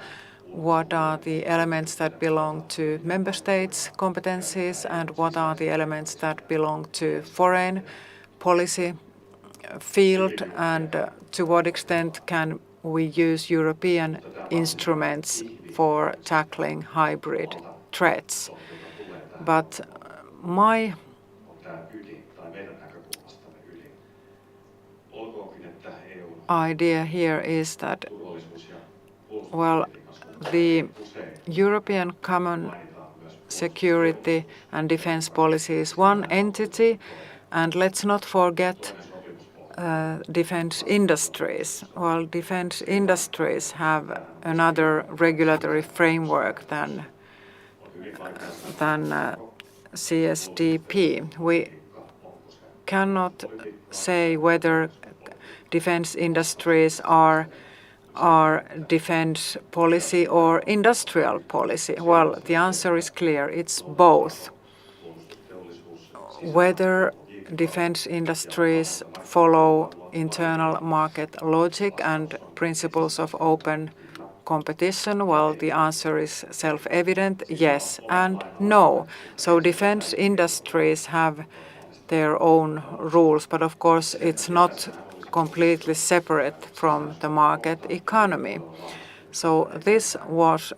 What are the elements that belong to member states' competencies, and what are the elements that belong to foreign policy field, and to what extent can we use European instruments for tackling hybrid threats. But my idea here is that, well, the European common security and defense policy is one entity, and let's not forget defense industries. Well, defense industries have another regulatory framework than CSDP. We cannot say whether defense industries are defense policy or industrial policy. Well, the answer is clear. It's both. Whether defense industries follow internal market logic and principles of open competition, well, the answer is self-evident, yes and no. So defense industries have their own rules, but of course it's not completely separate from the market economy. So this was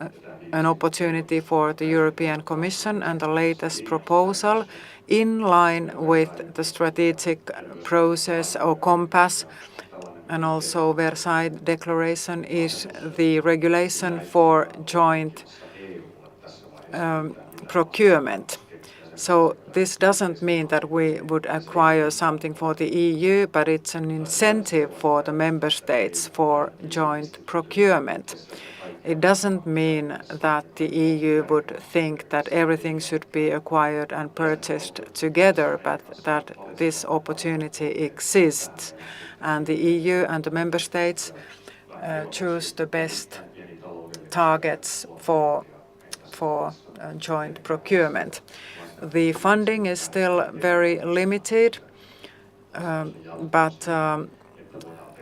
an opportunity for the European Commission, and the latest proposal, in line with the strategic process or compass and also Versailles Declaration, is the regulation for joint procurement. So this doesn't mean that we would acquire something for the EU, but it's an incentive for the member states for joint procurement. It doesn't mean that the EU would think that everything should be acquired and purchased together, but that this opportunity exists, and the EU and the member states choose the best targets for joint procurement. The funding is still very limited, but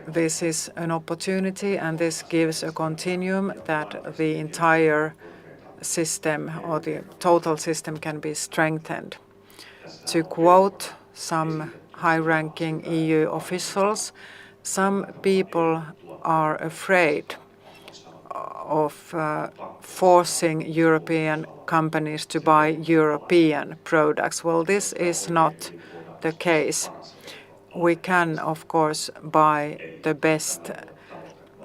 this is an opportunity, and this gives a continuum that the entire system or the total system can be strengthened. To quote some high-ranking EU officials, some people are afraid of forcing European companies to buy European products. Well, this is not the case. We can, of course, buy the best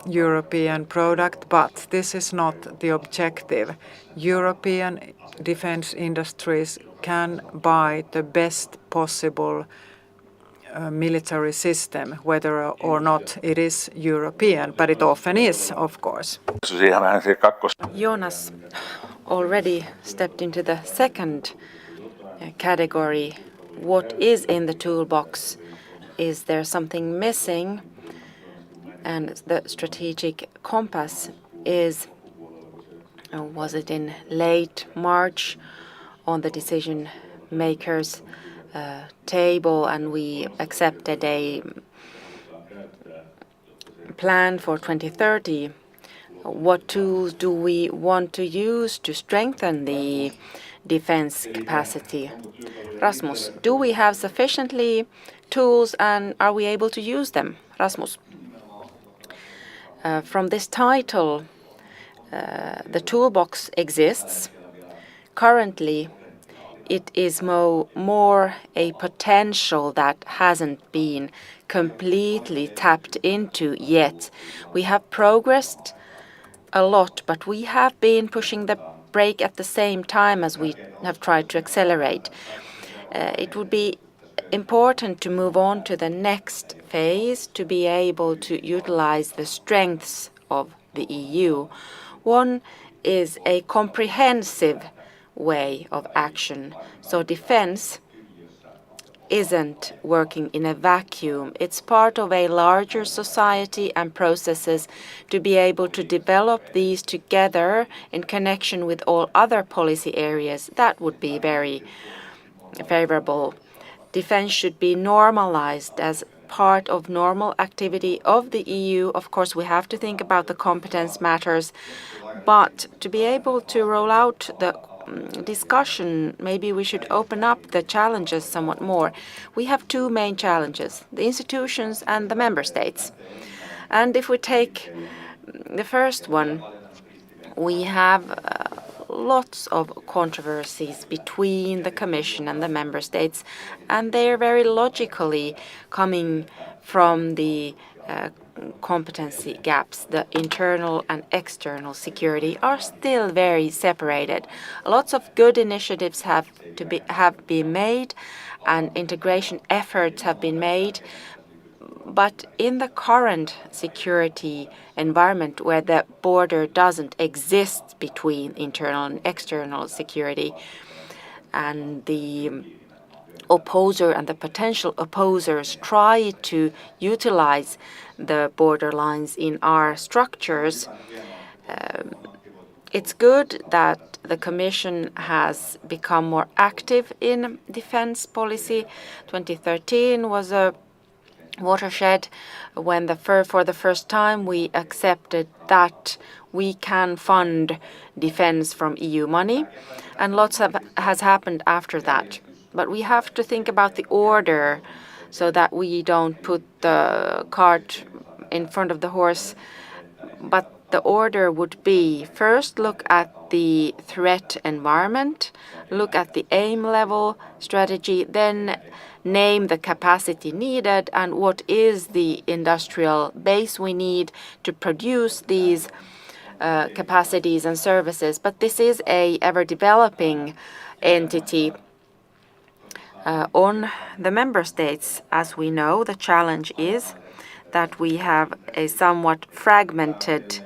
European product, but this is not the objective. European defense industries can buy the best possible military system, whether or not it is European, but it often is, of course. Jonas already stepped into the second category. What is in the toolbox? Is there something missing? And the strategic compass is, was it in late March on the decision makers' table, and we accepted a plan for 2030. What tools do we want to use to strengthen the defense capacity? Rasmus, do we have sufficiently tools and are we able to use them? Rasmus. From this title, the toolbox exists. Currently, it is more a potential that hasn't been completely tapped into yet. We have progressed a lot, but we have been pushing the brake at the same time as we have tried to accelerate. It would be important to move on to the next phase to be able to utilize the strengths of the EU. One is a comprehensive way of action. So defense isn't working in a vacuum. It's part of a larger society and processes to be able to develop these together in connection with all other policy areas. That would be very favorable. Defense should be normalized as part of normal activity of the EU. Of course, we have to think about the competence matters, but to be able to roll out the discussion, maybe we should open up the challenges somewhat more. We have two main challenges, the institutions and the member states. And if we take the first one, we have lots of controversies between the Commission and the member states, and they're very logically coming from the competency gaps. The internal and external security are still very separated. Lots of good initiatives have been made and integration efforts have been made. But in the current security environment where the border doesn't exist between internal and external security, and the opposer and the potential opposers try to utilize the border lines in our structures, it's good that the Commission has become more active in defense policy. 2013 was a watershed when for the first time we accepted that we can fund defense from EU money, and lots has happened after that. But we have to think about the order so that we don't put the cart in front of the horse. But the order would be first look at the threat environment, look at the aim level strategy, then name the capacity needed and what is the industrial base we need to produce these capacities and services. But this is a ever-developing entity. On the member states, as we know, the challenge is that we have a somewhat fragmented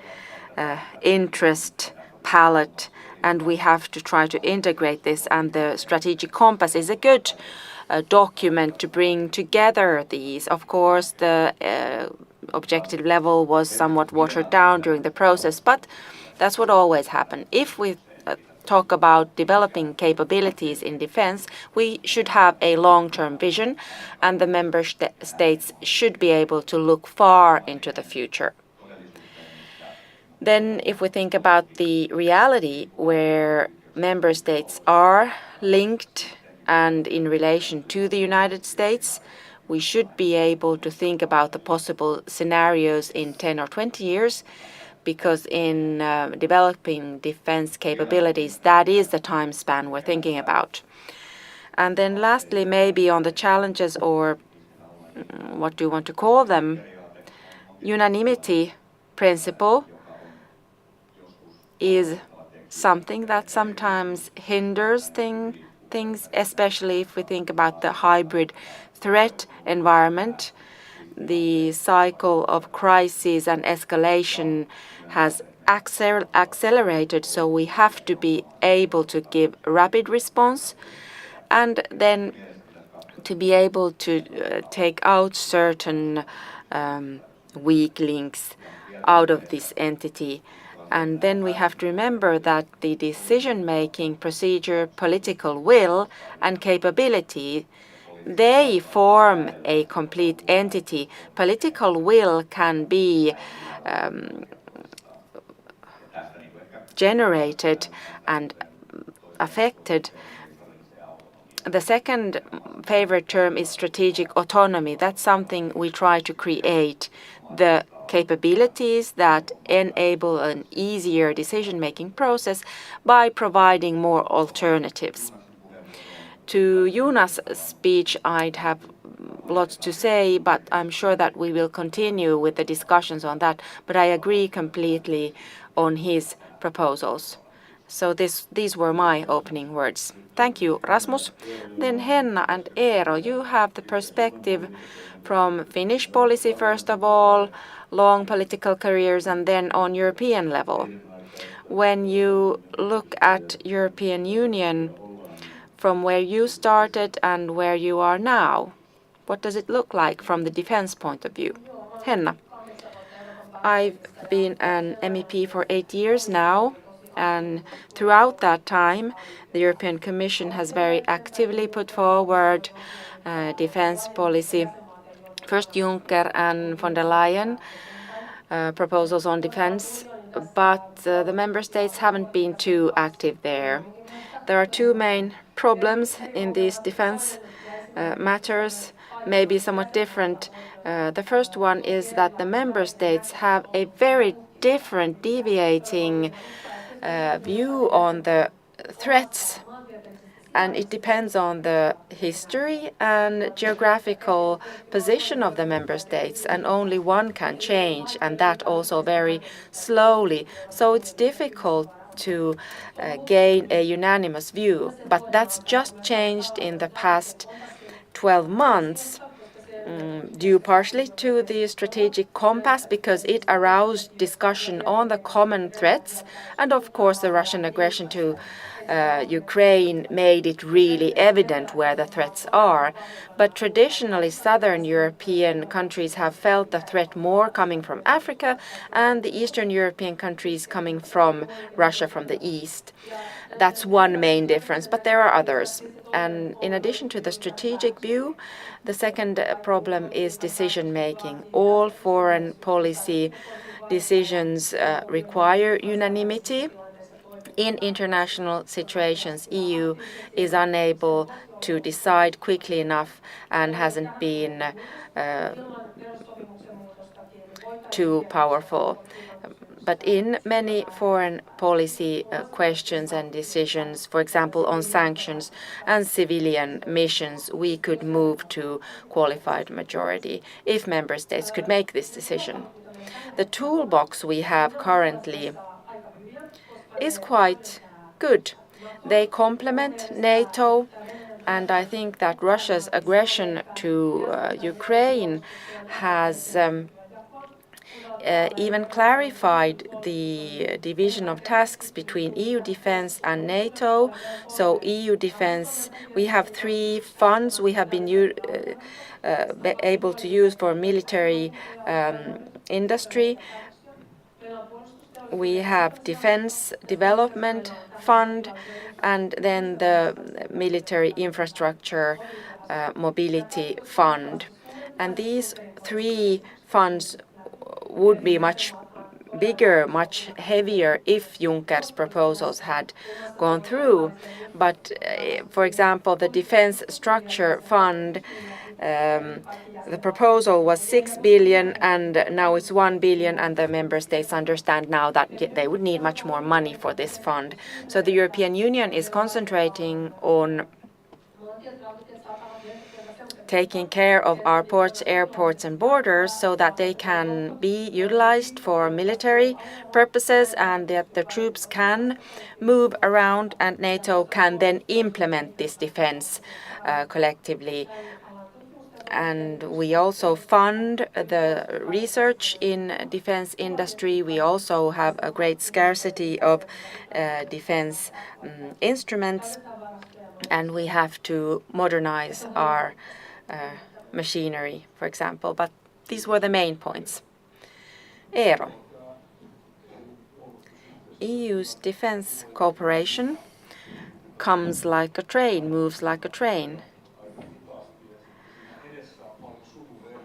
interest palette, and we have to try to integrate this, and the strategic compass is a good document to bring together these. Of course, the objective level was somewhat watered down during the process, but that's what always happens. If we talk about developing capabilities in defense, we should have a long-term vision, and the member states should be able to look far into the future. Then if we think about the reality where member states are linked and in relation to the United States, we should be able to think about the possible scenarios in 10 or 20 years, because in developing defense capabilities, that is the time span we're thinking about. And then lastly, maybe on the challenges, or what do you want to call them, unanimity principle is something that sometimes hinders things, especially if we think about the hybrid threat environment. The cycle of crisis and escalation has accelerated, so we have to be able to give rapid response and then to be able to take out certain weak links out of this entity. And then we have to remember that the decision-making procedure, political will and capability, they form a complete entity. Political will can be generated and affected. The second favorite term is strategic autonomy. That's something we try to create. The capabilities that enable an easier decision-making process by providing more alternatives. To Jonas' speech, I'd have lots to say, but I'm sure that we will continue with the discussions on that. But I agree completely on his proposals. So these were my opening words. Thank you, Rasmus. Then Henna and Eero, you have the perspective from Finnish policy first of all, long political careers, and then on European level. When you look at European Union from where you started and where you are now, what does it look like from the defense point of view? Henna. I've been an MEP for 8 years now. And throughout that time, the European Commission has very actively put forward defense policy. First Juncker and von der Leyen proposals on defense, but the member states haven't been too active there. There are two main problems in these defense matters, maybe somewhat different. The first one is that the member states have a very different, deviating view on the threats, and it depends on the history and geographical position of the member states, and only one can change, and that also very slowly. So it's difficult to gain a unanimous view, but that's just changed in the past 12 months. Due partially to the strategic compass, because it aroused discussion on the common threats, and of course the Russian aggression to Ukraine made it really evident where the threats are. But traditionally, southern European countries have felt the threat more coming from Africa, and the Eastern European countries coming from Russia from the east. That's one main difference, but there are others. And in addition to the strategic view, the second problem is decision-making. All foreign policy decisions require unanimity. In international situations, EU is unable to decide quickly enough and hasn't been too powerful. But in many foreign policy questions and decisions, for example, on sanctions and civilian missions, we could move to qualified majority if member states could make this decision. The toolbox we have currently is quite good. They complement NATO, and I think that Russia's aggression to Ukraine has even clarified the division of tasks between EU defense and NATO. So EU defense, we have 3 funds we have been able to use for military industry. We have Defense Development Fund and then the Military Infrastructure Mobility Fund. And these 3 funds would be much bigger, much heavier if Juncker's proposals had gone through. But, for example, the Defense Structure Fund, the proposal was 6 billion and now it's 1 billion, and the member states understand now that they would need much more money for this fund. So the European Union is concentrating on taking care of our ports, airports and borders so that they can be utilized for military purposes and that the troops can move around and NATO can then implement this defense collectively. And we also fund the research in defense industry. We also have a great scarcity of defense instruments, and we have to modernize our machinery, for example. But these were the main points. Eero. EU's defense cooperation comes like a train, moves like a train.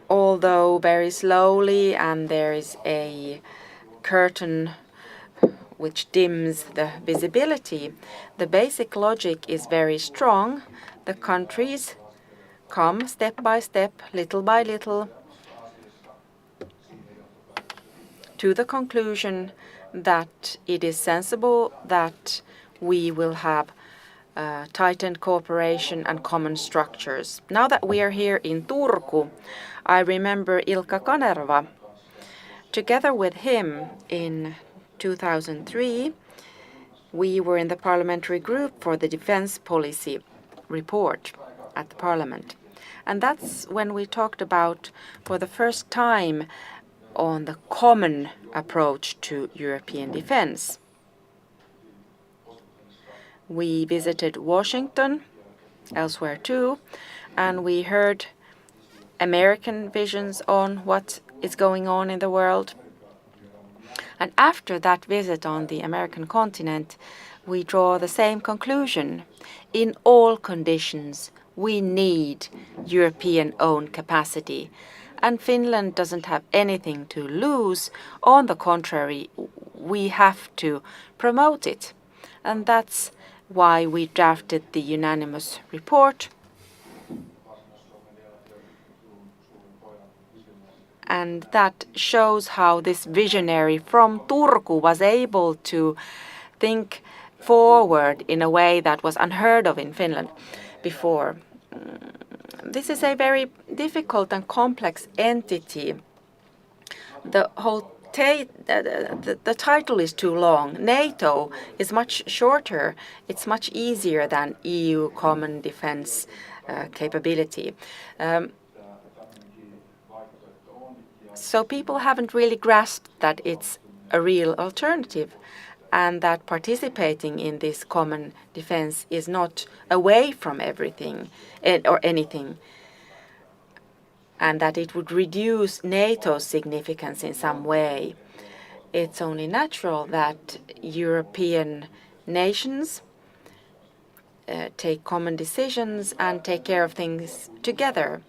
Although very slowly, and there is a curtain which dims the visibility, the basic logic is very strong. The countries come step by step, little by little, to the conclusion that it is sensible that we will have tightened cooperation and common structures. Now that we are here in Turku, I remember Ilkka Kanerva. Together with him in 2003, we were in the parliamentary group for the defense policy report at the parliament. And that's when we talked about, for the first time, on the common approach to European defense. We visited Washington, elsewhere too, and we heard American visions on what is going on in the world. And after that visit on the American continent, we draw the same conclusion. In all conditions, we need European-owned capacity. And Finland doesn't have anything to lose. On the contrary, we have to promote it. And that's why we drafted the unanimous report. And that shows how this visionary from Turku was able to think forward in a way that was unheard of in Finland before. This is a very difficult and complex entity. The whole the title is too long. NATO is much shorter. It's much easier than EU common defense capability. So people haven't really grasped that it's a real alternative and that participating in this common defense is not away from everything or anything, and that it would reduce NATO's significance in some way. It's only natural that European nations take common decisions and take care of things together.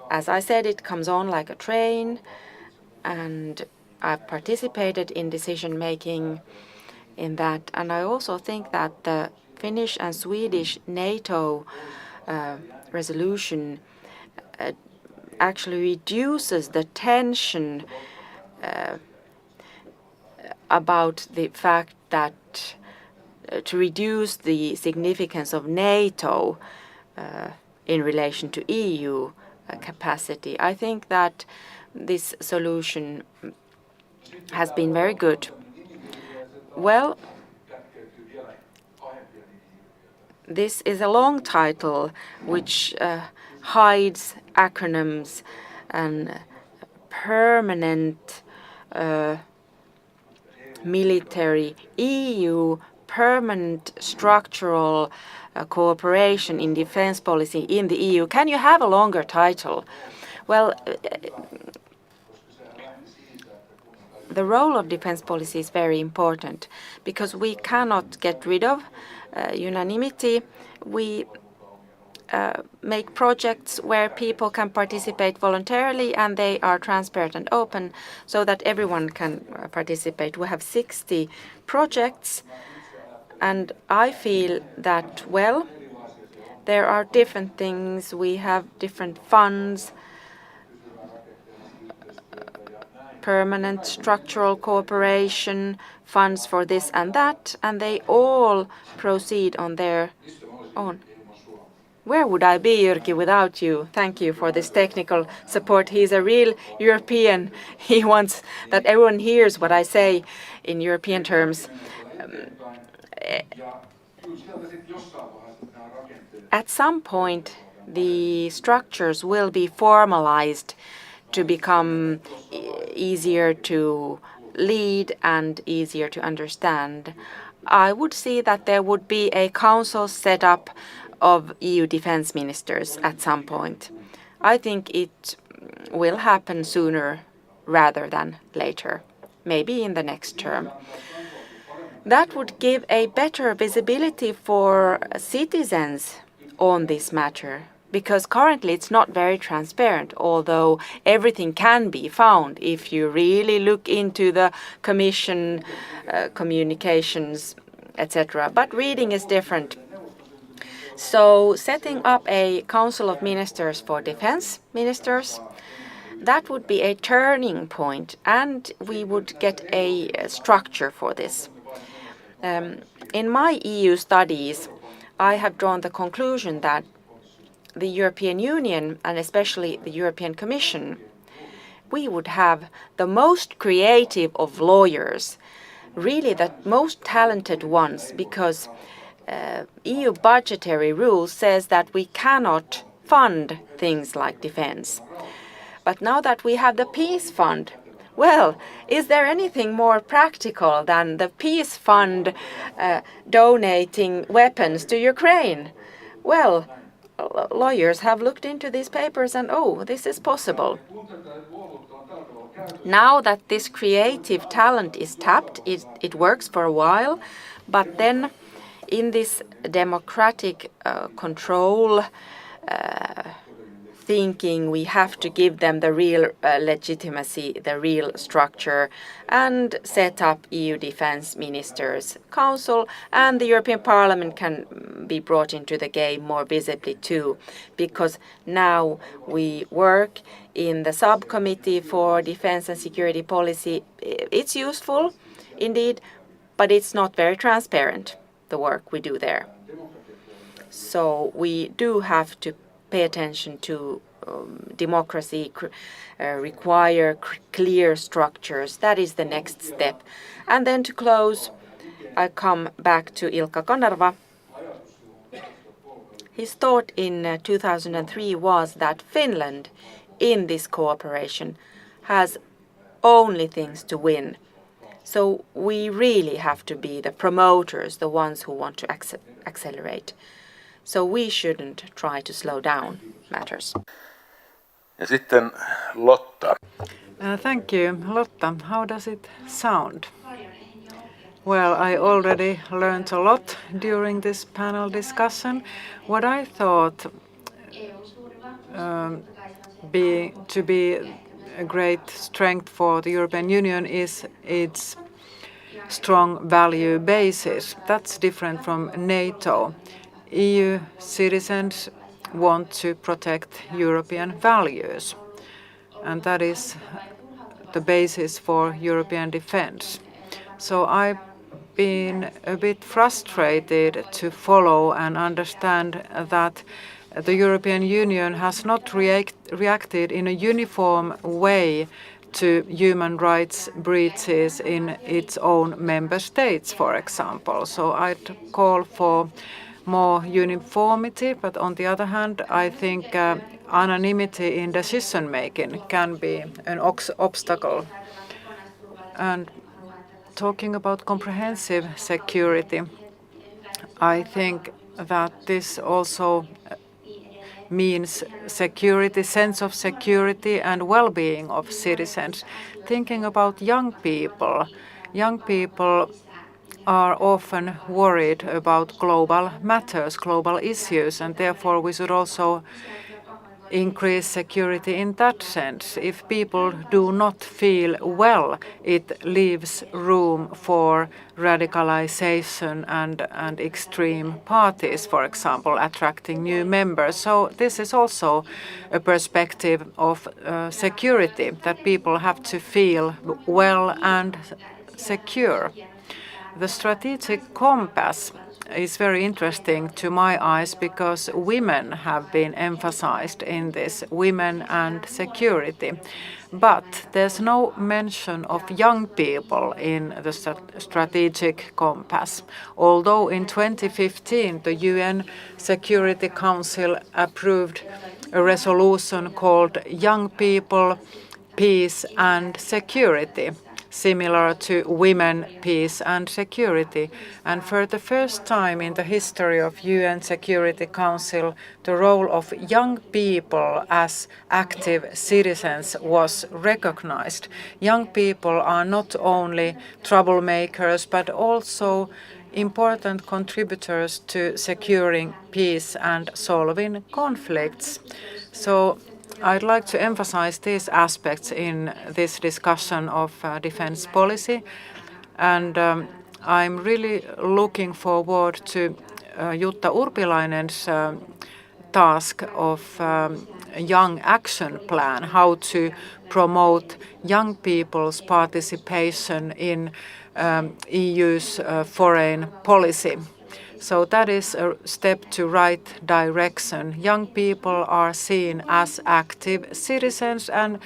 As I said, it comes on like a train, and I've participated in decision-making in that. And I also think that the Finnish and Swedish NATO resolution actually reduces the tension about the fact that to reduce the significance of NATO in relation to EU capacity. I think that this solution has been very good. Well, this is a long title which hides acronyms and permanent military EU permanent structural cooperation in defense policy in the EU. Can you have a longer title? Well, the role of defense policy is very important because we cannot get rid of unanimity. We make projects where people can participate voluntarily and they are transparent and open so that everyone can participate. We have 60 projects, and I feel that, well, there are different things. We have different funds, permanent structural cooperation, funds for this and that, and they all proceed on their own. Where would I be, Jyrki, without you? Thank you for this technical support. He's a real European. He wants that everyone hears what I say in European terms. At some point, the structures will be formalized to become easier to lead and easier to understand. I would see that there would be a council set up of EU defense ministers at some point. I think it will happen sooner rather than later, maybe in the next term. That would give a better visibility for citizens on this matter, because currently it's not very transparent, although everything can be found if you really look into the Commission communications, etc. But reading is different. So setting up a Council of Ministers for Defense Ministers, that would be a turning point, and we would get a structure for this. In my EU studies, I have drawn the conclusion that the European Union, and especially the European Commission, we would have the most creative of lawyers, really the most talented ones, because EU budgetary rules says that we cannot fund things like defense. But now that we have the Peace Fund, well, is there anything more practical than the Peace Fund donating weapons to Ukraine? Well, lawyers have looked into these papers and, oh, this is possible. Now that this creative talent is tapped, it works for a while, but then in this democratic control thinking, we have to give them the real legitimacy, the real structure, and set up EU Defence Ministers Council, and the European Parliament can be brought into the game more visibly too, because now we work in the subcommittee for defence and security policy. It's useful, indeed, but it's not very transparent, the work we do there. So we do have to pay attention to democracy, require clear structures. That is the next step. And then to close, I come back to Ilkka Kanerva. His thought in 2003 was that Finland, in this cooperation, has only things to win. So we really have to be the promoters, the ones who want to accelerate. So we shouldn't try to slow down matters. Ja sitten Lotta. Thank you. Lotta, how does it sound? Well, I already learned a lot during this panel discussion. What I thought to be a great strength for the European Union is its strong value basis. That's different from NATO. EU citizens want to protect European values, and that is the basis for European defense. So I've been a bit frustrated to follow and understand that the European Union has not reacted in a uniform way to human rights breaches in its own member states, for example. So I'd call for more uniformity, but on the other hand, I think anonymity in decision making can be an obstacle. And talking about comprehensive security, I think that this also means security, sense of security and well-being of citizens. Thinking about young people are often worried about global matters, global issues, and therefore we should also increase security in that sense. If people do not feel well, it leaves room for radicalization and extreme parties, for example, attracting new members. So this is also a perspective of security, that people have to feel well and secure. The strategic compass is very interesting to my eyes because women have been emphasized in this, women and security. But there's no mention of young people in the strategic compass. Although in 2015 the UN Security Council approved a resolution called Young People, Peace and Security, similar to Women, Peace and Security. And for the first time in the history of UN Security Council, the role of young people as active citizens was recognized. Young people are not only troublemakers, but also important contributors to securing peace and solving conflicts. So I'd like to emphasize these aspects in this discussion of defense policy, and I'm really looking forward to Jutta Urpilainen's task of young action plan, how to promote young people's participation in EU's foreign policy. So that is a step to right direction. Young people are seen as active citizens and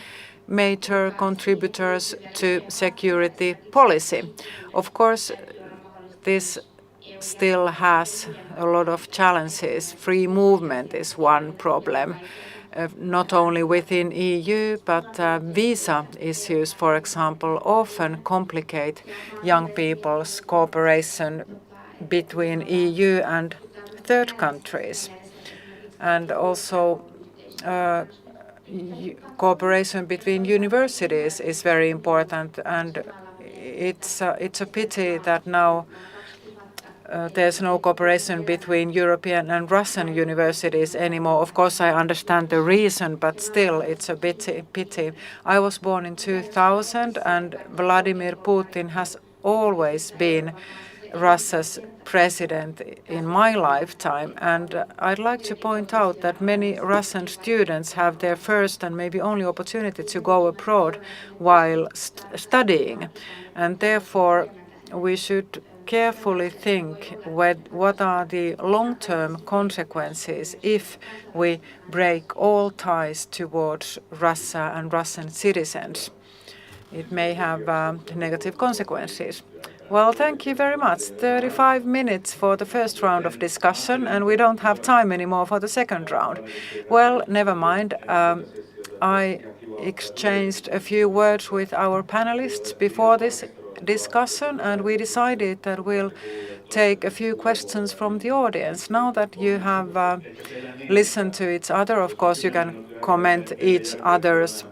major contributors to security policy. Of course, this still has a lot of challenges. Free movement is one problem, not only within EU, but visa issues, for example, often complicate young people's cooperation between EU and third countries. And also cooperation between universities is very important, and it's a pity that now there's no cooperation between European and Russian universities anymore. Of course, I understand the reason, but still it's a pity. I was born in 2000, and Vladimir Putin has always been Russia's president in my lifetime, and I'd like to point out that many Russian students have their first and maybe only opportunity to go abroad while studying, and therefore we should carefully think what are the long-term consequences if we break all ties towards Russia and Russian citizens. It may have negative consequences. Well, thank you very much. 35 minutes for the first round of discussion, and we don't have time anymore for the second round. Well, never mind. I exchanged a few words with our panelists before this discussion, and we decided that we'll take a few questions from the audience. Now that you have listened to each other, of course, you can comment each other's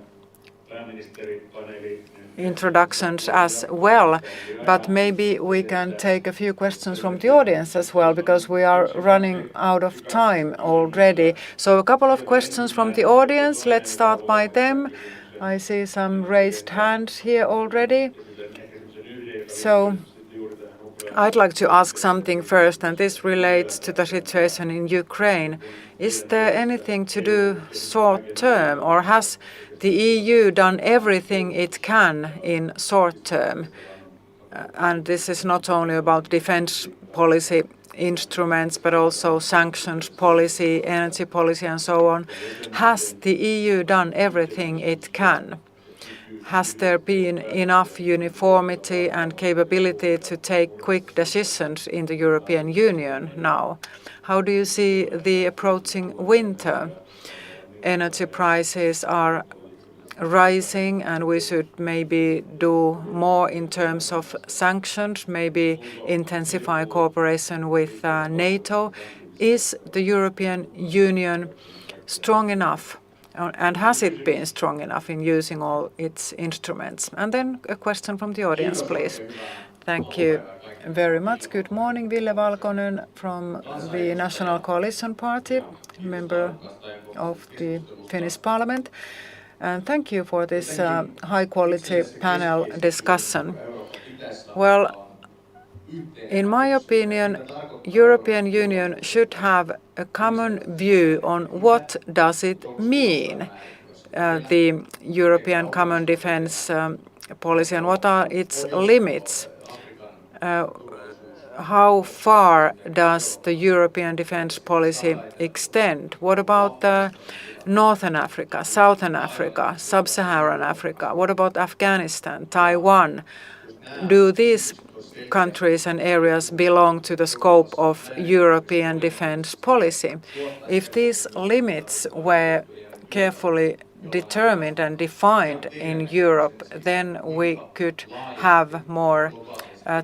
introductions as well, but maybe we can take a few questions from the audience as well, because we are running out of time already. So a couple of questions from the audience. Let's start by them. I see some raised hands here already. So I'd like to ask something first, and this relates to the situation in Ukraine. Is there anything to do short term, or has the EU done everything it can in short term? And this is not only about defense policy instruments, but also sanctions policy, energy policy, and so on. Has the EU done everything it can? Has there been enough uniformity and capability to take quick decisions in the European Union now? How do you see the approaching winter? Energy prices are rising, and we should maybe do more in terms of sanctions, maybe intensify cooperation with NATO. Is the European Union strong enough? And has it been strong enough in using all its instruments? And then a question from the audience, please. Thank you very much. Good morning, Ville Valkonen from the National Coalition Party, member of the Finnish Parliament. And thank you for this high-quality panel discussion. Well, in my opinion, European Union should have a common view on what does it mean, the European Common Defence Policy, and what are its limits. how far does the European defense policy extend? What about Northern Africa, Southern Africa, Sub-Saharan Africa? What about Afghanistan, Taiwan? Do these countries and areas belong to the scope of European defense policy? If these limits were carefully determined and defined in Europe, then we could have more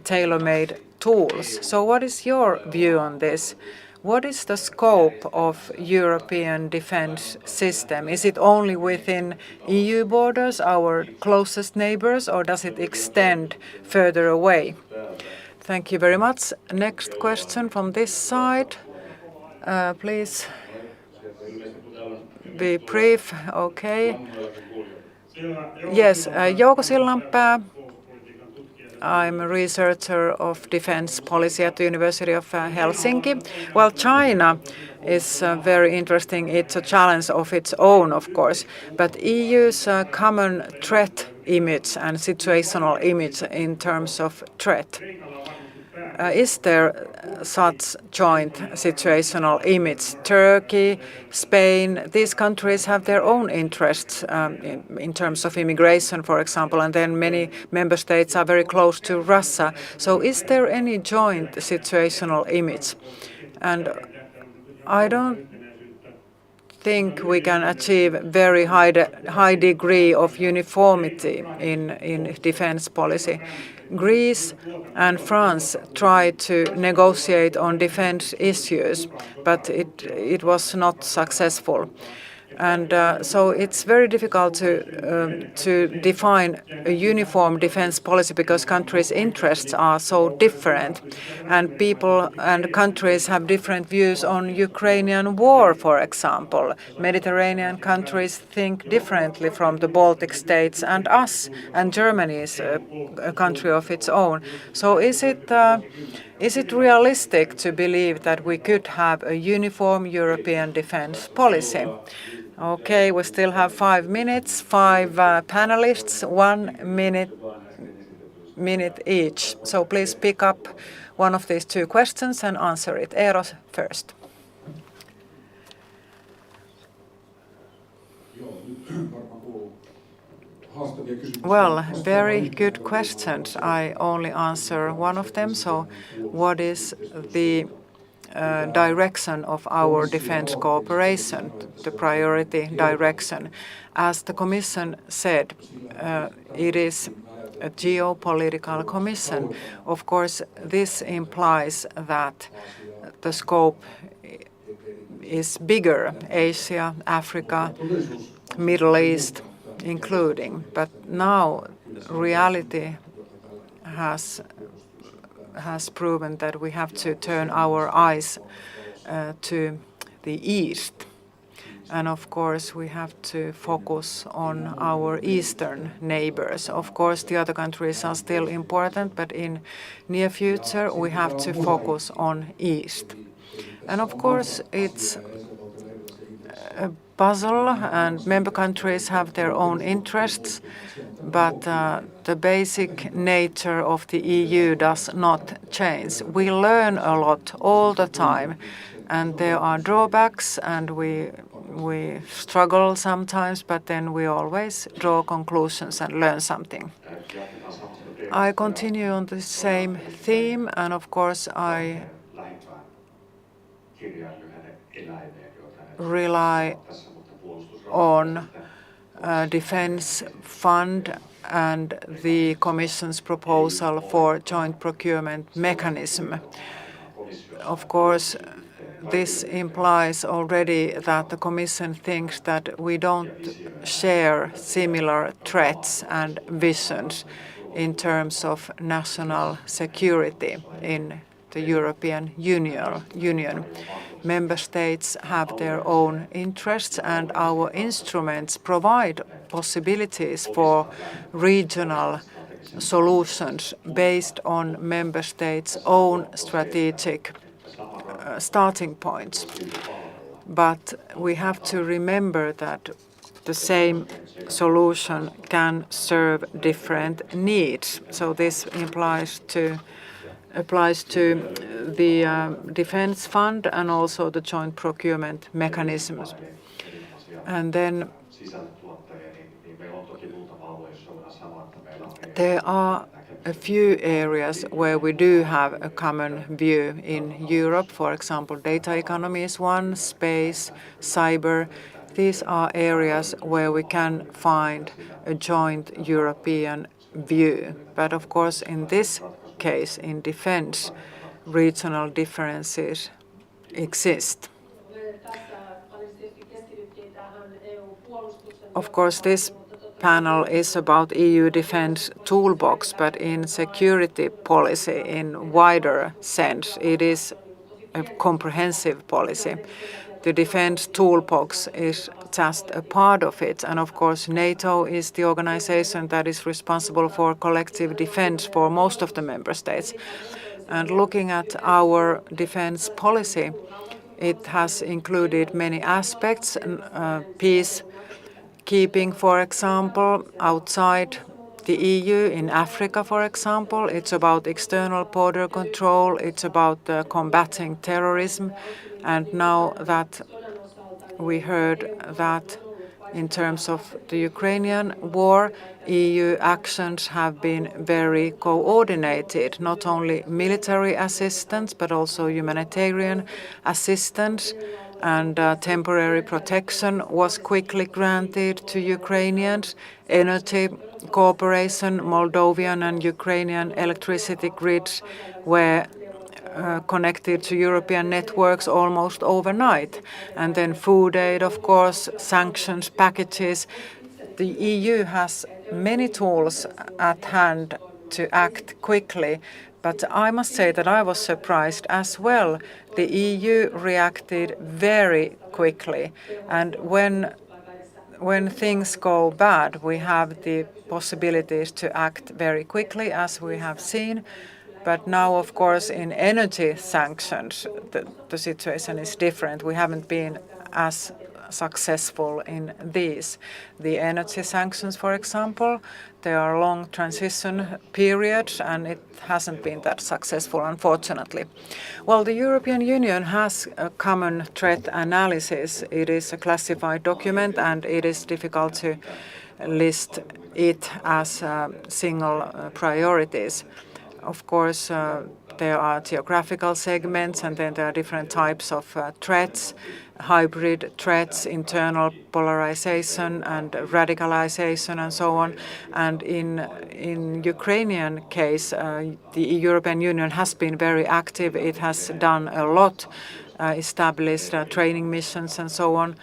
tailor-made tools. So what is your view on this? What is the scope of European defense system? Is it only within EU borders, our closest neighbors, or does it extend further away? Thank you very much. Next question from this side. Please be brief. Okay. Yes, Jouko Sillanpää. I'm a researcher of defense policy at the University of Helsinki. Well, China is very interesting. It's a challenge of its own, of course, but EU's common threat image and situational image in terms of threat. Is there such joint situational image? Turkey, Spain, these countries have their own interests in terms of immigration, for example, and then many member states are very close to Russia. So is there any joint situational image? And I don't think we can achieve very high degree of uniformity in defense policy. Greece and France tried to negotiate on defense issues, but it was not successful. And so it's very difficult to define a uniform defense policy because countries' interests are so different. And people and countries have different views on Ukrainian war, for example. Mediterranean countries think differently from the Baltic states and us, and Germany is a country of its own. So is it realistic to believe that we could have a uniform European defense policy? Okay, we still have 5 minutes, 5 panelists, 1 minute each. So please pick up one of these two questions and answer it. Eero first. Well, very good questions. I only answer one of them. So what is the direction of our defense cooperation, the priority direction? As the Commission said, it is a geopolitical commission. Of course, this implies that the scope is bigger, Asia, Africa, Middle East including. But now reality has proven that we have to turn our eyes to the east. And of course, we have to focus on our eastern neighbors. Of course, the other countries are still important, but in near future, we have to focus on east. And of course, it's a puzzle, and member countries have their own interests, but the basic nature of the EU does not change. We learn a lot all the time, and there are drawbacks, and we struggle sometimes, but then we always draw conclusions and learn something. I continue on the same theme, and of course I rely on defense fund and the Commission's proposal for joint procurement mechanism. Of course, this implies already that the Commission thinks that we don't share similar threats and visions in terms of national security in the European Union. Member states have their own interests, and our instruments provide possibilities for regional solutions based on member states' own strategic starting points. But we have to remember that the same solution can serve different needs. So this implies to applies to the defense fund and also the joint procurement mechanisms. And then there are a few areas where we do have a common view in Europe. For example, data economy is one, space, cyber. These are areas where we can find a joint European view. But of course, in this case, in defense, regional differences exist. Of course, this panel is about EU defense toolbox, but in security policy in wider sense, it is a comprehensive policy. The defense toolbox is just a part of it, and of course NATO is the organization that is responsible for collective defense for most of the member states. And looking at our defense policy, it has included many aspects, peace keeping, for example, outside the EU, in Africa, for example. It's about external border control, it's about combating terrorism. And now that we heard that in terms of the Ukrainian war, EU actions have been very coordinated, not only military assistance, but also humanitarian assistance, and temporary protection was quickly granted to Ukrainians. Energy cooperation, Moldovan and Ukrainian electricity grids were connected to European networks almost overnight. And then food aid, of course, sanctions packages. The EU has many tools at hand to act quickly, but I must say that I was surprised as well. The EU reacted very quickly, and when things go bad, we have the possibilities to act very quickly, as we have seen. But now, of course, in energy sanctions, the situation is different. We haven't been as successful in these. The energy sanctions, for example, there are long transition periods, and it hasn't been that successful, unfortunately. Well, the European Union has a common threat analysis. It is a classified document, and it is difficult to list it as single priorities. Of course, there are geographical segments, and then there are different types of threats, hybrid threats, internal polarization and radicalization, and so on. And in Ukrainian case, the European Union has been very active. It has done a lot, established training missions and so on.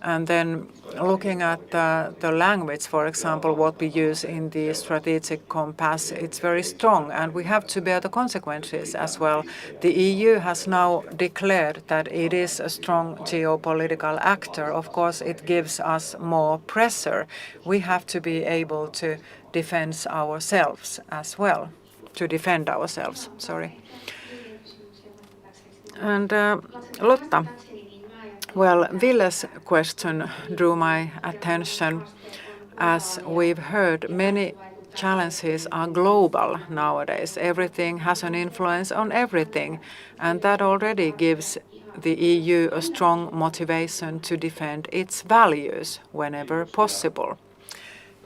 And then looking at the language, for example, what we use in the strategic compass, it's very strong, and we have to bear the consequences as well. The EU has now declared that it is a strong geopolitical actor. Of course, it gives us more pressure. We have to be able to defend ourselves as well, sorry. And Lotta. Well, Ville's question drew my attention. As we've heard, many challenges are global nowadays. Everything has an influence on everything, and that already gives the EU a strong motivation to defend its values whenever possible.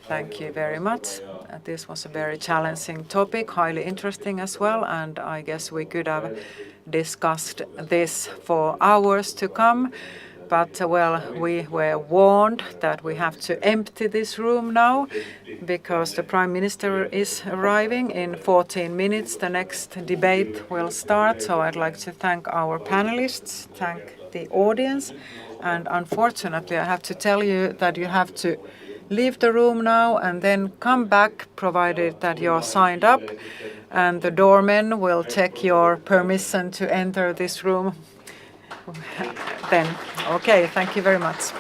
Thank you very much. This was a very challenging topic, highly interesting as well, and I guess we could have discussed this for hours to come. But, well, we were warned that we have to empty this room now because the Prime Minister is arriving in 14 minutes. The next debate will start, so I'd like to thank our panelists, thank the audience, and unfortunately I have to tell you that you have to leave the room now and then come back, provided that you're signed up, and the doorman will check your permission to enter this room. Then, okay, thank you very much.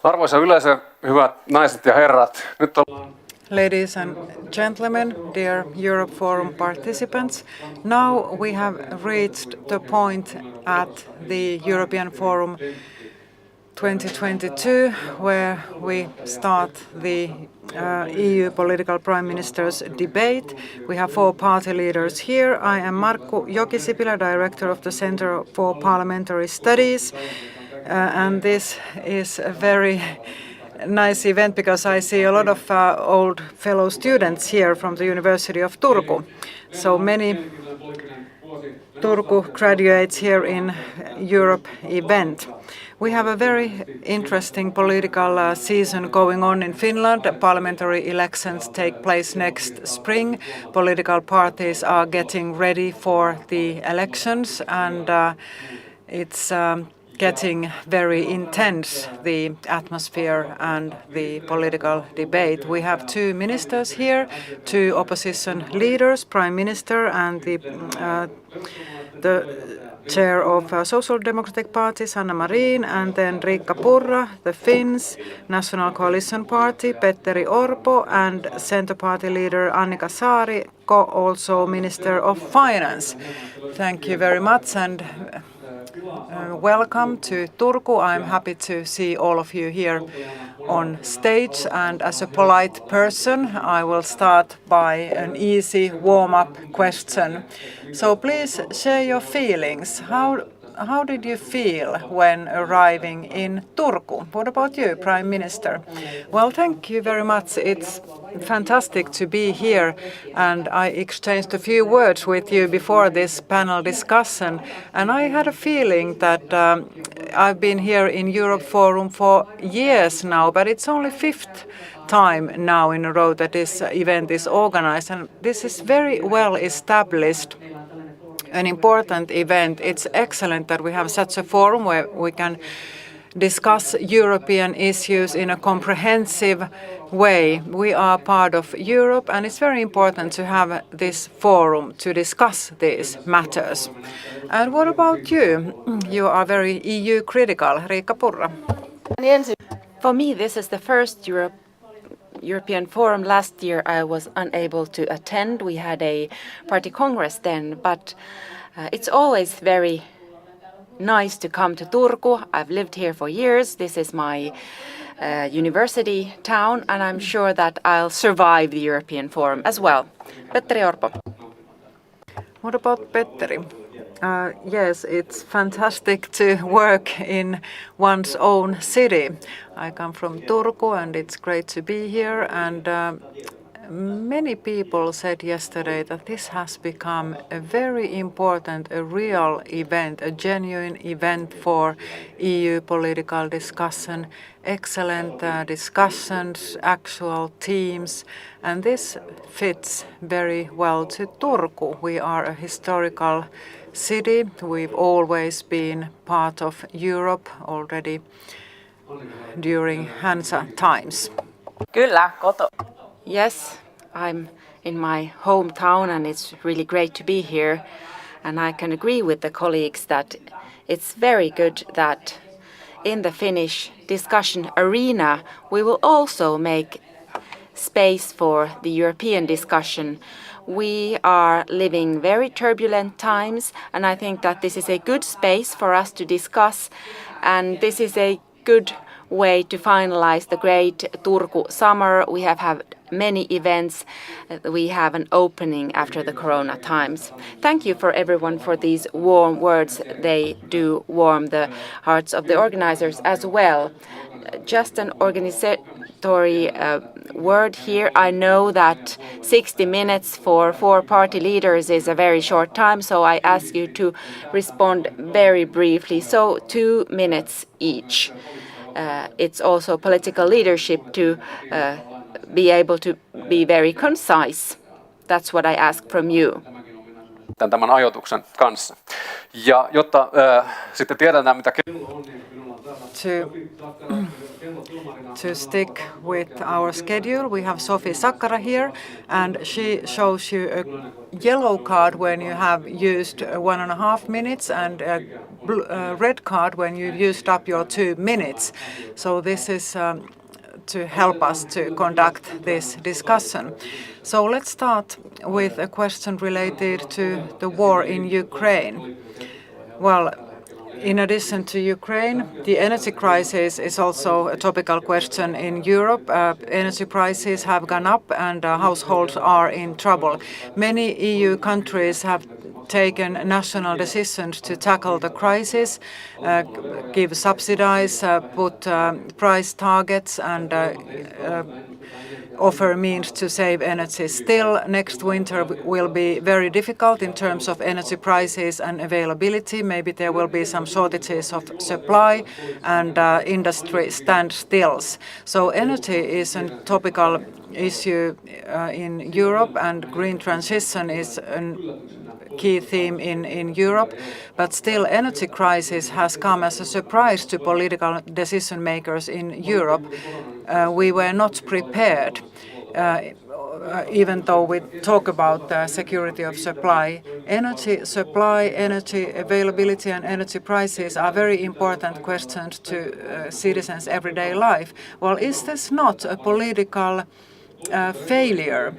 Arvoisa yleisö, hyvät naiset ja herrat, nyt ollaan... Ladies and gentlemen, dear Europe Forum participants, now we have reached the point at the European Forum 2022 where we start the EU political prime ministers debate. We have 4 party leaders here. I am Markku Jokisipilä, director of the Center for Parliamentary Studies, and this is a very nice event because I see a lot of old fellow students here from the University of Turku. So many Turku graduates here in Europe event. We have a very interesting political season going on in Finland. Parliamentary elections take place next spring. Political parties are getting ready for the elections, and it's getting very intense, the atmosphere and the political debate. We have 2 ministers here, 2 opposition leaders, Prime Minister and the chair of Social Democratic Party, Sanna Marin, and then Riikka Purra, the Finns, National Coalition Party, Petteri Orpo, and Centre Party leader Annika Saarikko, also Minister of Finance. Thank you very much, and welcome to Turku. I'm happy to see all of you here on stage, and as a polite person I will start by an easy warm-up question. So please share your feelings. How did you feel when arriving in Turku? What about you, Prime Minister? Well, thank you very much. It's fantastic to be here, and I exchanged a few words with you before this panel discussion, and I had a feeling that I've been here in Europe Forum for years now, but it's only 5th time now in a row that this event is organized, and this is very well established, an important event. It's excellent that we have such a forum where we can discuss European issues in a comprehensive way. We are part of Europe, and it's very important to have this forum to discuss these matters. And what about you? You are very EU critical. Riikka Purra. For me, this is the first European Forum. Last year I was unable to attend. We had a party congress then, but it's always very nice to come to Turku. I've lived here for years. This is my university town, and I'm sure that I'll survive the European Forum as well. Petteri Orpo. What about Petteri? Yes, it's fantastic to work in one's own city. I come from Turku, and it's great to be here, and many people said yesterday that this has become a very important, a real event, a genuine event for EU political discussion, excellent discussions, actual teams, and this fits very well to Turku. We are a historical city. We've always been part of Europe already during Hansa times. Kyllä, koto. Yes, I'm in my hometown, and it's really great to be here. And I can agree with the colleagues that it's very good that in the Finnish discussion arena we will also make space for the European discussion. We are living very turbulent times, and I think that this is a good space for us to discuss, and this is a good way to finalize the great Turku summer. We have had many events. We have an opening after the corona times. Thank you for everyone for these warm words. They do warm the hearts of the organizers as well. Just an organizatory word here. I know that 60 minutes for 4 party leaders is a very short time, so I ask you to respond very briefly. So 2 minutes each. It's also political leadership to be able to be very concise. That's what I ask from you. Tämän ajoituksen kanssa. Ja jotta sitten tiedetään mitä To to stick with our schedule. We have Sofi Sakkara here, and she shows you a yellow card when you have used 1.5 minutes and a red card when you used up your 2 minutes. So this is to help us to conduct this discussion. So let's start with a question related to the war in Ukraine. Well, in addition to Ukraine, the energy crisis is also a topical question in Europe. Energy prices have gone up and households are in trouble. Many EU countries have taken national decisions to tackle the crisis, give subsidies, put price targets and offer means to save energy. Still, next winter will be very difficult in terms of energy prices and availability. Maybe there will be some shortages of supply and industry standstills. So energy is a topical issue in Europe, and green transition is a key theme in Europe. But still, energy crisis has come as a surprise to political decision makers in Europe. We were not prepared, even though we talk about the security of supply. Energy supply, energy availability and energy prices are very important questions to citizens' everyday life. Well, is this not a political failure?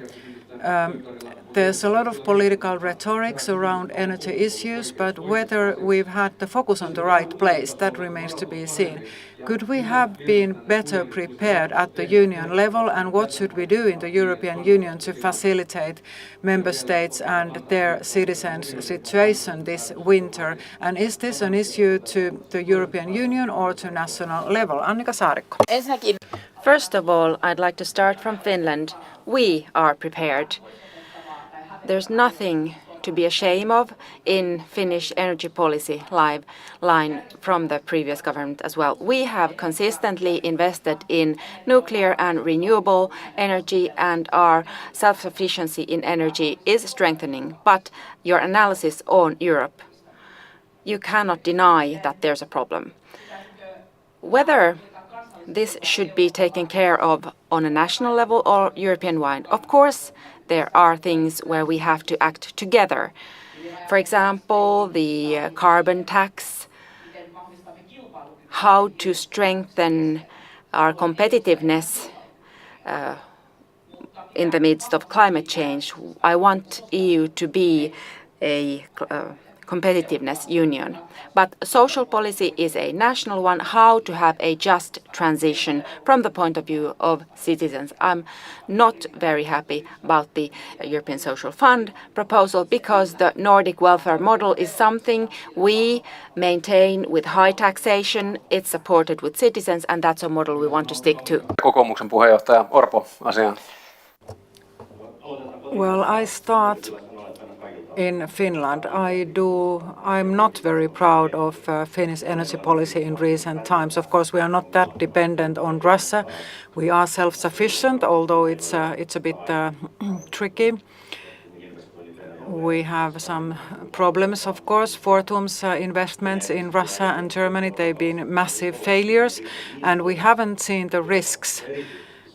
There's a lot of political rhetoric around energy issues, but whether we've had the focus on the right place, that remains to be seen. Could we have been better prepared at the union level, and what should we do in the European Union to facilitate member states and their citizens' situation this winter? And is this an issue to the European Union or to national level? Annika Saarikko. First of all, I'd like to start from Finland. We are prepared. There's nothing to be ashamed of in Finnish energy policy line from the previous government as well. We have consistently invested in nuclear and renewable energy, and our self-sufficiency in energy is strengthening. But your analysis on Europe, you cannot deny that there's a problem. Whether this should be taken care of on a national level or European-wide, of course, there are things where we have to act together. For example, the carbon tax, how to strengthen our competitiveness in the midst of climate change. I want EU to be a competitiveness union. But social policy is a national one, how to have a just transition from the point of view of citizens. I'm not very happy about the European Social Fund proposal because the Nordic welfare model is something we maintain with high taxation. It's supported with citizens, and that's a model we want to stick to. Kokoomuksen puheenjohtaja Orpo asiaan. Well, I start in Finland. I'm not very proud of Finnish energy policy in recent times. Of course, we are not that dependent on Russia. We are self-sufficient, although it's a bit tricky. We have some problems, of course. Fortum's investments in Russia and Germany, they've been massive failures, and we haven't seen the risks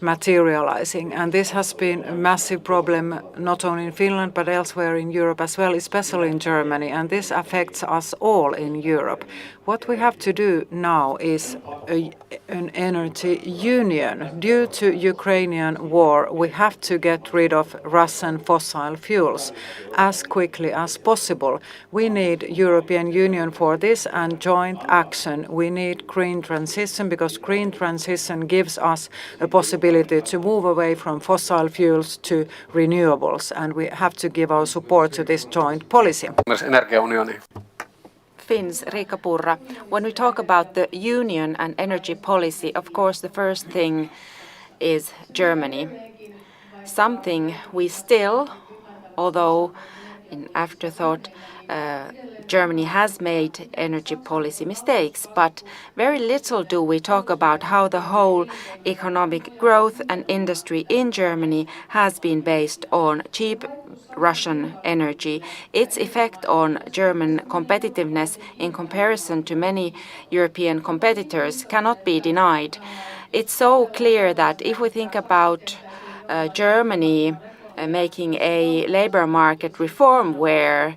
materializing. And this has been a massive problem not only in Finland but elsewhere in Europe as well, especially in Germany. And this affects us all in Europe. What we have to do now is an energy union. Due to Ukrainian war, we have to get rid of Russian fossil fuels as quickly as possible. We need European Union for this and joint action. We need green transition because green transition gives us a possibility to move away from fossil fuels to renewables, and we have to give our support to this joint policy. Energiaunioni. Finns, Riikka Purra. When we talk about the union and energy policy, of course the first thing is Germany. Something we still, although in afterthought, Germany has made energy policy mistakes, but very little do we talk about how the whole economic growth and industry in Germany has been based on cheap Russian energy. Its effect on German competitiveness in comparison to many European competitors cannot be denied. It's so clear that if we think about Germany making a labor market reform where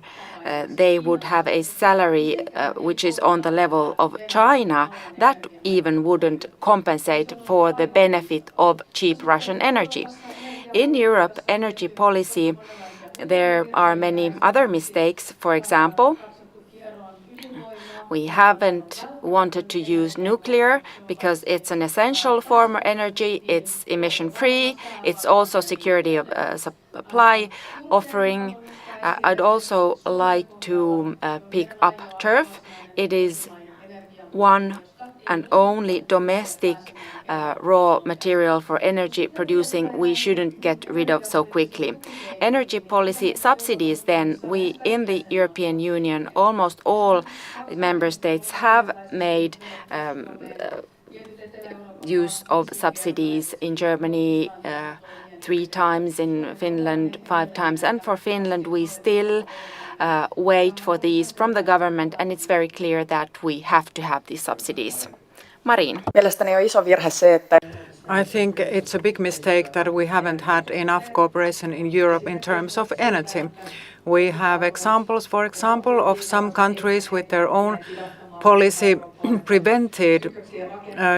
they would have a salary which is on the level of China, that even wouldn't compensate for the benefit of cheap Russian energy. In Europe, energy policy, there are many other mistakes. For example, we haven't wanted to use nuclear because it's an essential form of energy, it's emission-free, it's also security of supply offering. I'd also like to pick up turf. It is one and only domestic raw material for energy producing we shouldn't get rid of so quickly. Energy policy subsidies then, we in the European Union, almost all member states have made use of subsidies. In Germany 3 times, in Finland 5 times, and for Finland we still wait for these from the government, and it's very clear that we have to have these subsidies. Marina. Mielestäni on iso virhe se, että I think it's a big mistake that we haven't had enough cooperation in Europe in terms of energy. We have examples, for example, of some countries with their own policy prevented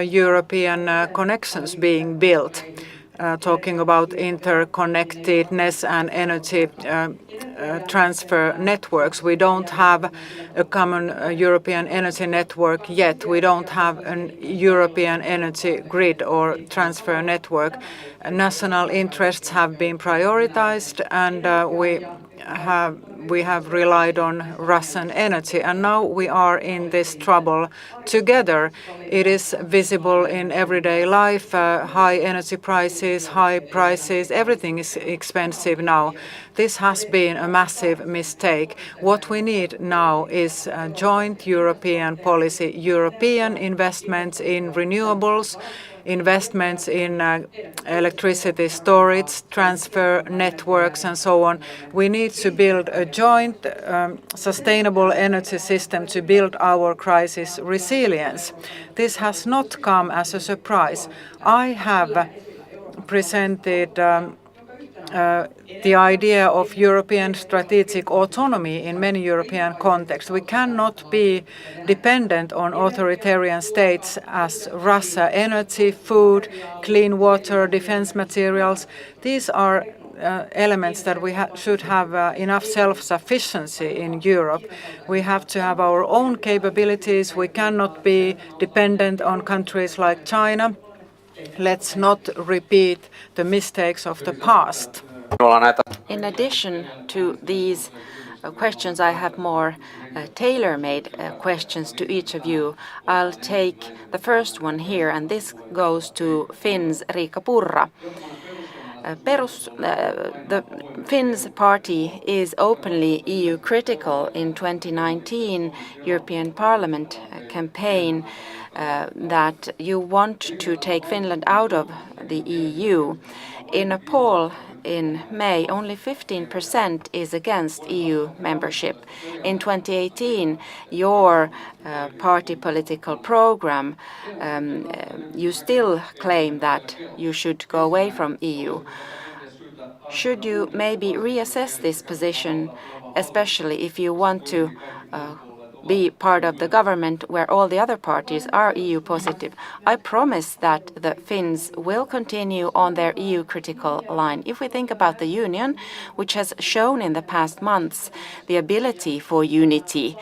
European connections being built. Talking about interconnectedness and energy transfer networks. We don't have a common European energy network yet. We don't have a European energy grid or transfer network. National interests have been prioritized, and we have relied on Russian energy, and now we are in this trouble together. It is visible in everyday life, high energy prices, high prices, everything is expensive now. This has been a massive mistake. What we need now is a joint European policy, European investments in renewables, investments in electricity storage, transfer networks, and so on. We need to build a joint sustainable energy system to build our crisis resilience. This has not come as a surprise. I have presented the idea of European strategic autonomy in many European contexts. We cannot be dependent on authoritarian states as Russia. Energy, food, clean water, defense materials, these are elements that we should have enough self-sufficiency in Europe. We have to have our own capabilities. We cannot be dependent on countries like China. Let's not repeat the mistakes of the past. In addition to these questions, I have more tailor-made questions to each of you. I'll take the first one here, and this goes to Finns Riikka Purra. The Finns party is openly EU critical. In 2019 European Parliament campaign that you want to take Finland out of the EU. In a poll in May, only 15% is against EU membership. In 2018, your party political program, you still claim that you should go away from EU. Should you maybe reassess this position, especially if you want to be part of the government where all the other parties are EU positive? I promise that the Finns will continue on their EU critical line. If we think about the Union, which has shown in the past months the ability for unity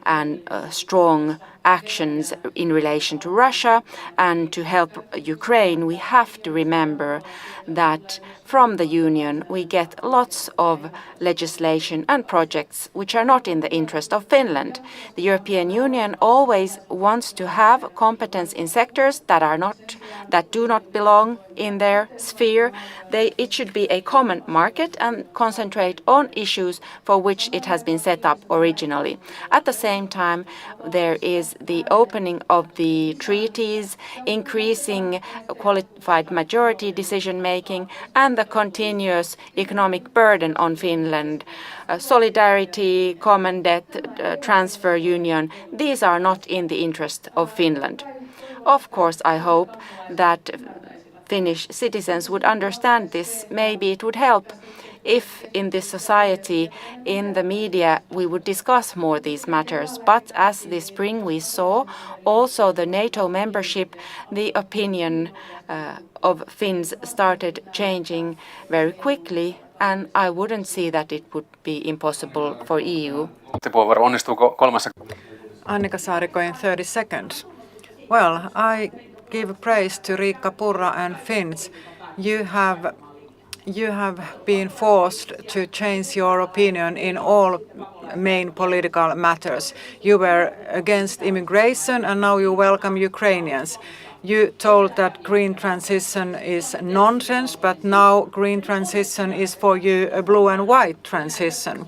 and strong actions in relation to Russia and to help Ukraine, we have to remember that from the Union we get lots of legislation and projects which are not in the interest of Finland. The European Union always wants to have competence in sectors that do not belong in their sphere. It should be a common market and concentrate on issues for which it has been set up originally. At the same time, there is the opening of the treaties, increasing qualified majority decision making, and the continuous economic burden on Finland. Solidarity, common debt, transfer union, these are not in the interest of Finland. Of course, I hope that Finnish citizens would understand this. Maybe it would help if in this society, in the media, we would discuss more these matters. But as this spring we saw, also the NATO membership, the opinion of Finns started changing very quickly, and I wouldn't see that it would be impossible for EU. Puheenvuoro, onnistuuko kolmessa? Annika Saariko in 30 seconds. Well, I give praise to Riikka Purra and Finns. You have been forced to change your opinion in all main political matters. You were against immigration and now you welcome Ukrainians. You told that green transition is nonsense, but now green transition is for you a blue and white transition.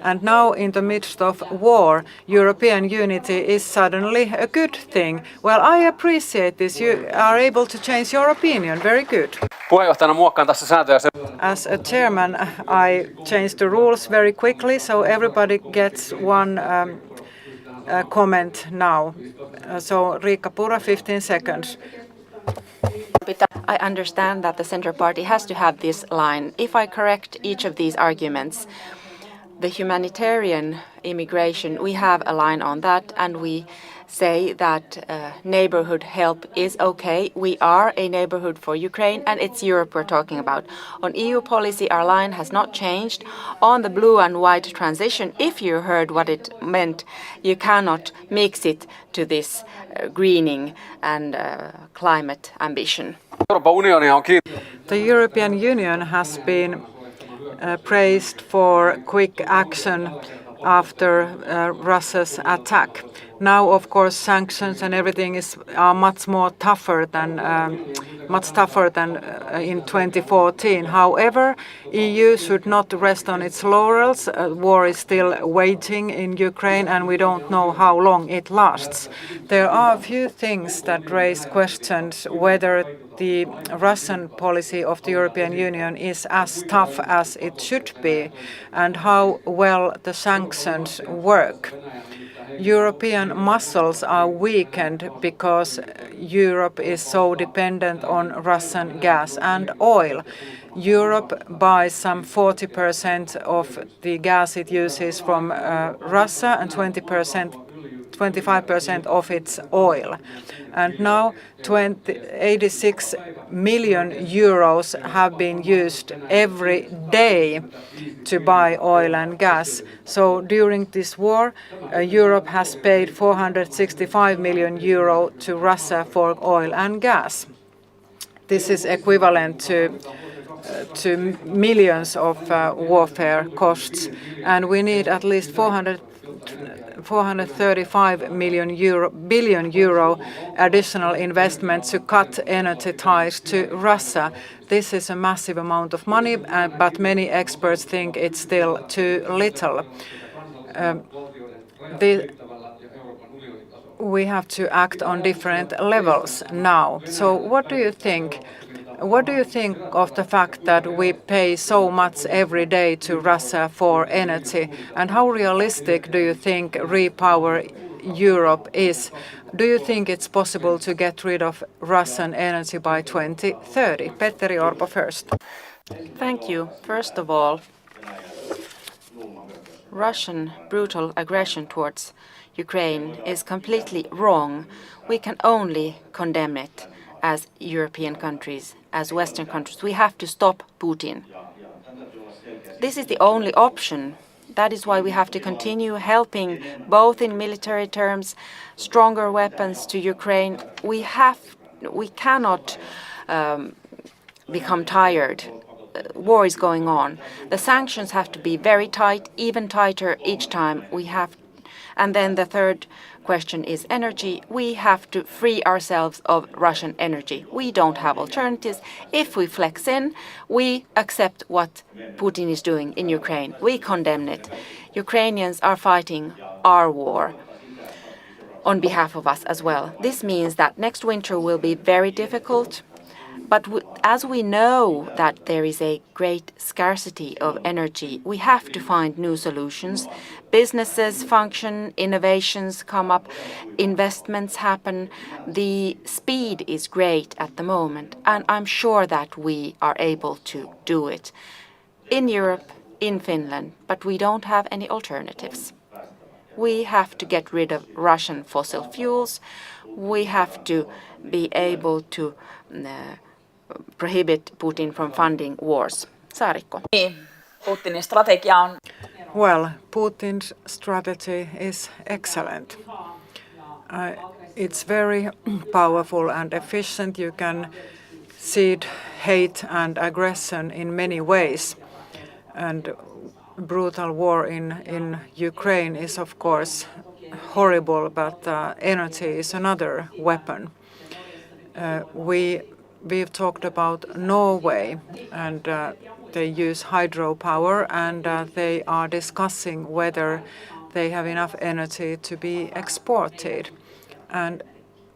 And now in the midst of war, European unity is suddenly a good thing. Well, I appreciate this. You are able to change your opinion. Very good. Puheenjohtajana muokkaan tässä sääntöjä. As a chairman, I changed the rules very quickly, so everybody gets one comment now. So Riikka Purra, 15 seconds. I understand that the Centre Party has to have this line. If I correct each of these arguments, the humanitarian immigration, we have a line on that, and we say that neighborhood help is okay. We are a neighborhood for Ukraine, and it's Europe we're talking about. On EU policy, our line has not changed. On the blue and white transition, if you heard what it meant, you cannot mix it to this greening and climate ambition. The European Union has been praised for quick action after Russia's attack. Now, of course, sanctions and everything are much tougher than in 2014. However, EU should not rest on its laurels. War is still waging in Ukraine, and we don't know how long it lasts. There are a few things that raise questions whether the Russian policy of the European Union is as tough as it should be, and how well the sanctions work. European muscles are weakened because Europe is so dependent on Russian gas and oil. Europe buys some 40% of the gas it uses from Russia and 25% of its oil. And now 86 million euros have been used every day to buy oil and gas. So during this war, Europe has paid 465 million euro to Russia for oil and gas. This is equivalent to millions of warfare costs, and we need at least 435 billion euro additional investment to cut energy ties to Russia. This is a massive amount of money, but many experts think it's still too little. We have to act on different levels now. So what do you think? What do you think of the fact that we pay so much every day to Russia for energy? And how realistic do you think Repower Europe is? Do you think it's possible to get rid of Russian energy by 2030? Petteri Orpo first. Thank you. First of all, Russian brutal aggression towards Ukraine is completely wrong. We can only condemn it as European countries, as Western countries. We have to stop Putin. This is the only option. That is why we have to continue helping, both in military terms, stronger weapons to Ukraine. We cannot become tired. War is going on. The sanctions have to be very tight, even tighter each time. And then the third question is energy. We have to free ourselves of Russian energy. We don't have alternatives. If we flex in, we accept what Putin is doing in Ukraine. We condemn it. Ukrainians are fighting our war on behalf of us as well. This means that next winter will be very difficult, But as we know that there is a great scarcity of energy, we have to find new solutions. Businesses function, innovations come up, investments happen. The speed is great at the moment, and I'm sure that we are able to do it in Europe, in Finland, but we don't have any alternatives. We have to get rid of Russian fossil fuels. We have to be able to prohibit Putin from funding wars. Saarikko. Putinin strategia on... Well, Putin's strategy is excellent. It's very powerful and efficient. You can seed hate and aggression in many ways. And brutal war in Ukraine is, of course, horrible, but energy is another weapon. We've talked about Norway, and they use hydropower, and they are discussing whether they have enough energy to be exported. And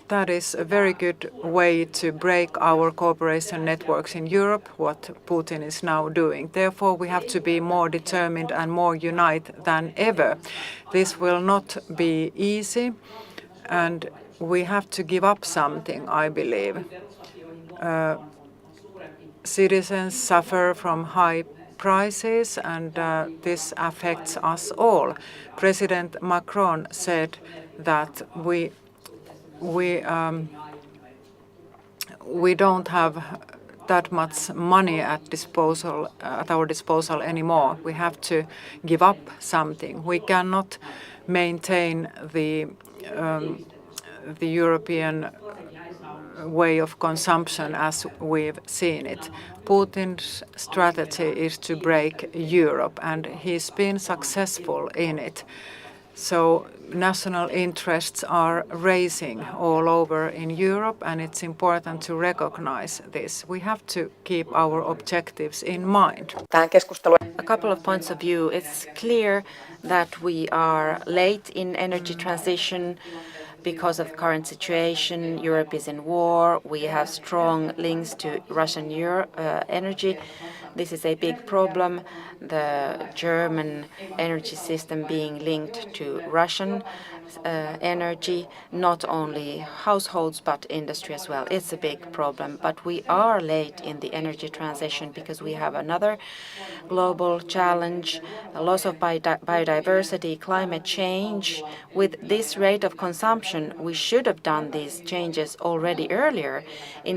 that is a very good way to break our cooperation networks in Europe, what Putin is now doing. Therefore, we have to be more determined and more united than ever. This will not be easy, and we have to give up something, I believe. Citizens suffer from high prices, and this affects us all. President Macron said that we don't have that much money at our disposal anymore. We have to give up something. We cannot maintain the European way of consumption as we've seen it. Putin's strategy is to break Europe, and he's been successful in it. So national interests are rising all over in Europe, and it's important to recognize this. We have to keep our objectives in mind. A couple of points of view. It's clear that we are late in energy transition because of the current situation. Europe is in war. We have strong links to Russian energy. This is a big problem. The German energy system being linked to Russian energy, not only households but industry as well. It's a big problem, but we are late in the energy transition because we have another global challenge, a loss of biodiversity, climate change. With this rate of consumption, we should have done these changes already earlier.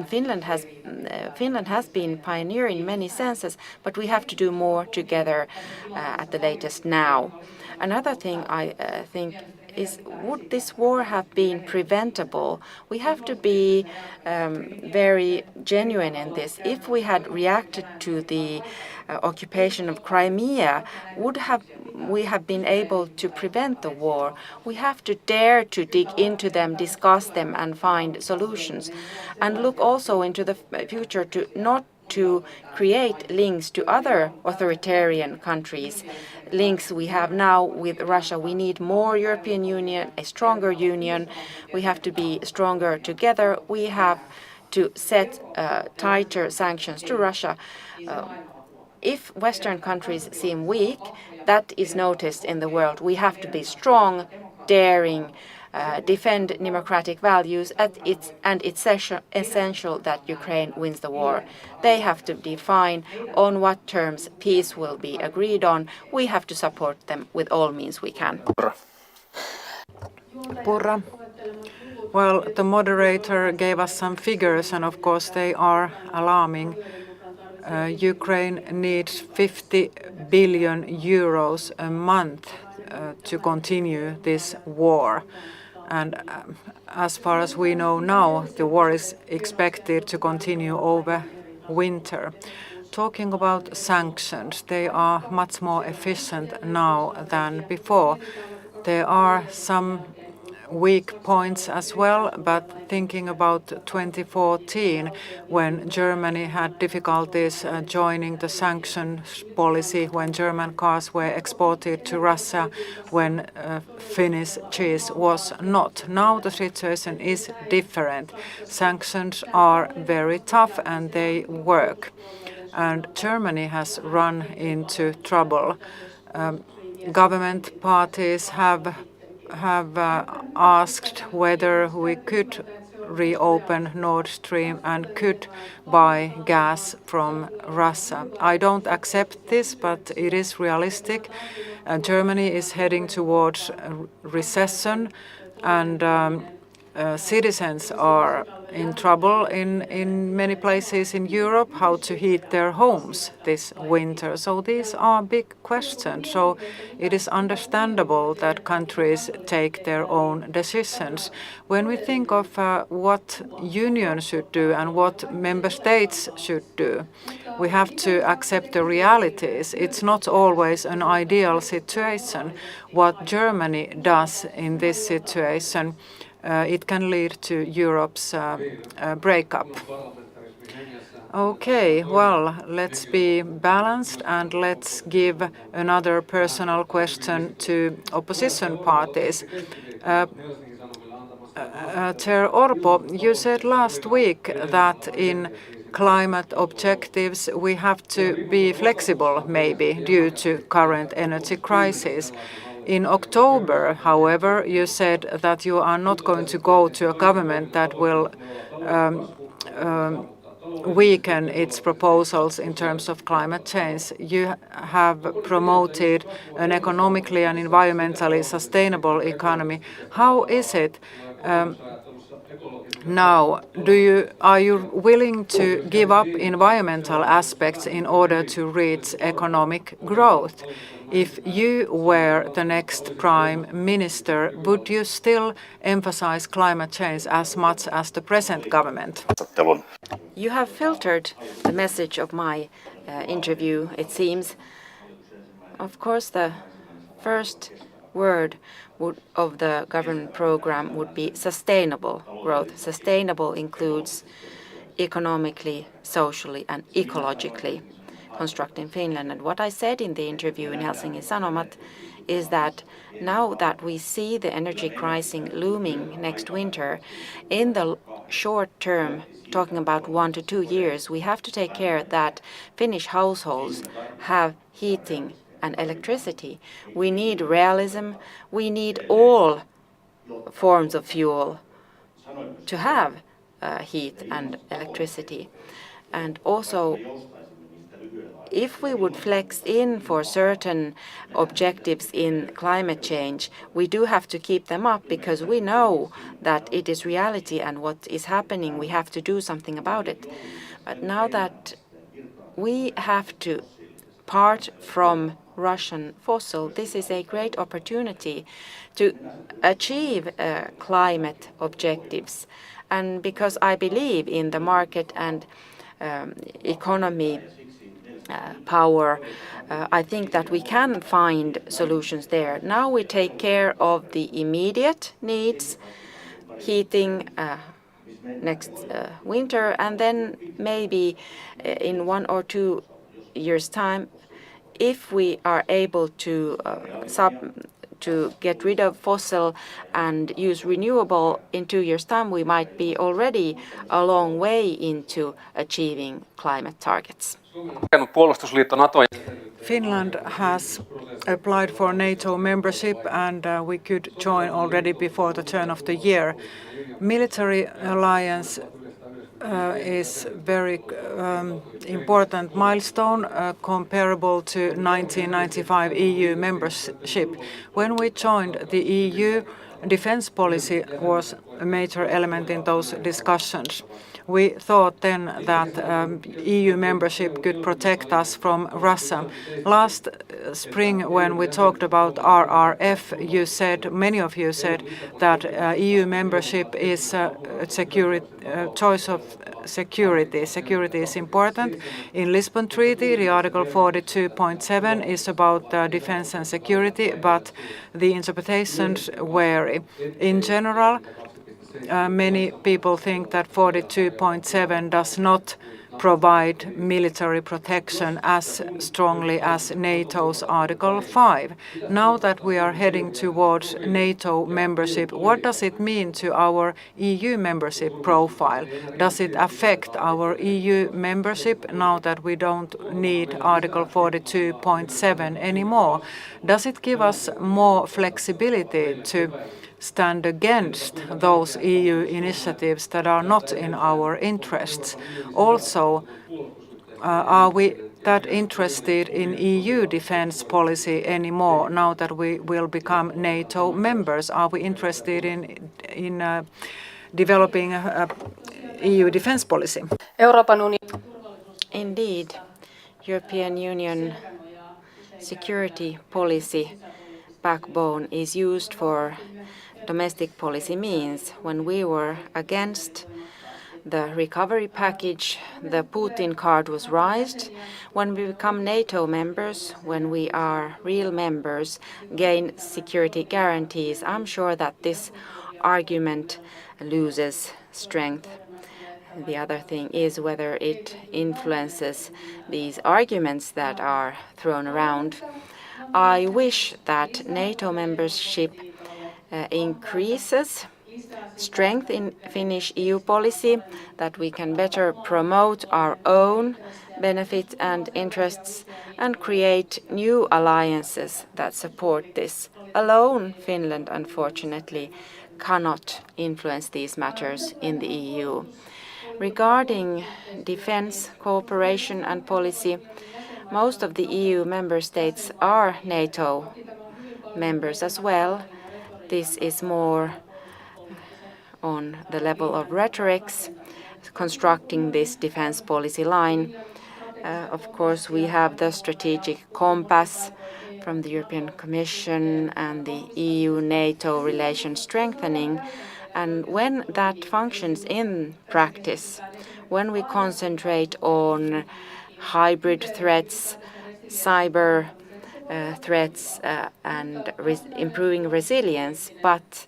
Finland has been pioneer in many senses, but we have to do more together at the latest now. Another thing I think is, would this war have been preventable? We have to be very genuine in this. If we had reacted to the occupation of Crimea, we have been able to prevent the war? We have to dare to dig into them, discuss them, and find solutions, and look also into the future to not to create links to other authoritarian countries. Links we have now with Russia. We need more European Union, a stronger union. We have to be stronger together. We have to set tighter sanctions to Russia. If Western countries seem weak, that is noticed in the world. We have to be strong, daring, defend democratic values, and it's essential that Ukraine wins the war. They have to define on what terms peace will be agreed on. We have to support them with all means we can. Purra. Well, the moderator gave us some figures, and of course they are alarming. Ukraine needs 50 billion euros a month to continue this war. And as far as we know now, the war is expected to continue over winter. Talking about sanctions, they are much more efficient now than before. There are some weak points as well, but thinking about 2014, when Germany had difficulties joining the sanctions policy, when German cars were exported to Russia, when Finnish cheese was not. Now the situation is different. Sanctions are very tough and they work. And Germany has run into trouble. Government parties have asked whether we could reopen Nord Stream and could buy gas from Russia. I don't accept this, but it is realistic. Germany is heading towards recession, and citizens are in trouble in many places in Europe, how to heat their homes this winter. So these are big questions. So it is understandable that countries take their own decisions. When we think of what union should do and what member states should do, we have to accept the realities. It's not always an ideal situation. What Germany does in this situation, it can lead to Europe's breakup. Okay, well, let's be balanced and let's give another personal question to opposition parties. Chair Orpo, you said last week that in climate objectives we have to be flexible, maybe, due to current energy crisis. In October, however, you said that you are not going to go to a government that will weaken its proposals in terms of climate change. You have promoted an economically and environmentally sustainable economy. How is it now? Are you willing to give up environmental aspects in order to reach economic growth? If you were the next prime minister, would you still emphasize climate change as much as the present government? You have filtered the message of my interview, it seems. Of course, the first word of the government program would be sustainable growth. Sustainable includes economically, socially, and ecologically constructing Finland. And what I said in the interview in Helsingin Sanomat is that now that we see the energy crisis looming next winter, in the short term, talking about 1 to 2 years, we have to take care that Finnish households have heating and electricity. We need realism. We need all forms of fuel to have heat and electricity. And also, if we would flex in for certain objectives in climate change, we do have to keep them up because we know that it is reality and what is happening, we have to do something about it. But now that we have to part from Russian fossil, this is a great opportunity to achieve climate objectives. And because I believe in the market and economy power, I think that we can find solutions there. Now we take care of the immediate needs, heating next winter, and then maybe in 1 or 2 years' time, if we are able to get rid of fossil and use renewable in 2 years' time, we might be already a long way into achieving climate targets. Finland has applied for NATO membership and we could join already before the turn of the year. Military alliance is very important milestone comparable to 1995 EU membership. When we joined the EU, defense policy was a major element in those discussions. we thought then that EU membership could protect us from Russia. Last spring, when we talked about RRF, you said, many of you said, that EU membership is a choice of security. Security is important. In Lisbon Treaty, the Article 42.7 is about defense and security, but the interpretations vary. In general, many people think that 42.7 does not provide military protection as strongly as NATO's Article 5. Now that we are heading towards NATO membership, what does it mean to our EU membership profile? Does it affect our EU membership now that we don't need Article 42.7 anymore? Does it give us more flexibility to stand against those EU initiatives that are not in our interests? Also, are we that interested in EU defense policy anymore now that we will become NATO members? Are we interested in developing a EU defense policy? Indeed, European Union security policy backbone is used for domestic policy means. When we were against the recovery package, the Putin card was raised. When we become NATO members, when we are real members, gain security guarantees, I'm sure that this argument loses strength. The other thing is whether it influences these arguments that are thrown around. I wish that NATO membership increases strength in Finnish EU policy, that we can better promote our own benefits and interests and create new alliances that support this. Alone, Finland, unfortunately, cannot influence these matters in the EU. Regarding defense cooperation and policy, most of the EU member states are NATO members as well. This is more on the level of rhetorics, constructing this defense policy line. Of course, we have the strategic compass from the European Commission and the EU-NATO relations strengthening. And when that functions in practice, when we concentrate on hybrid threats, cyber threats, and improving resilience, but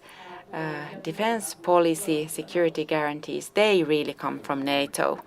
defense policy, security guarantees, they really come from NATO.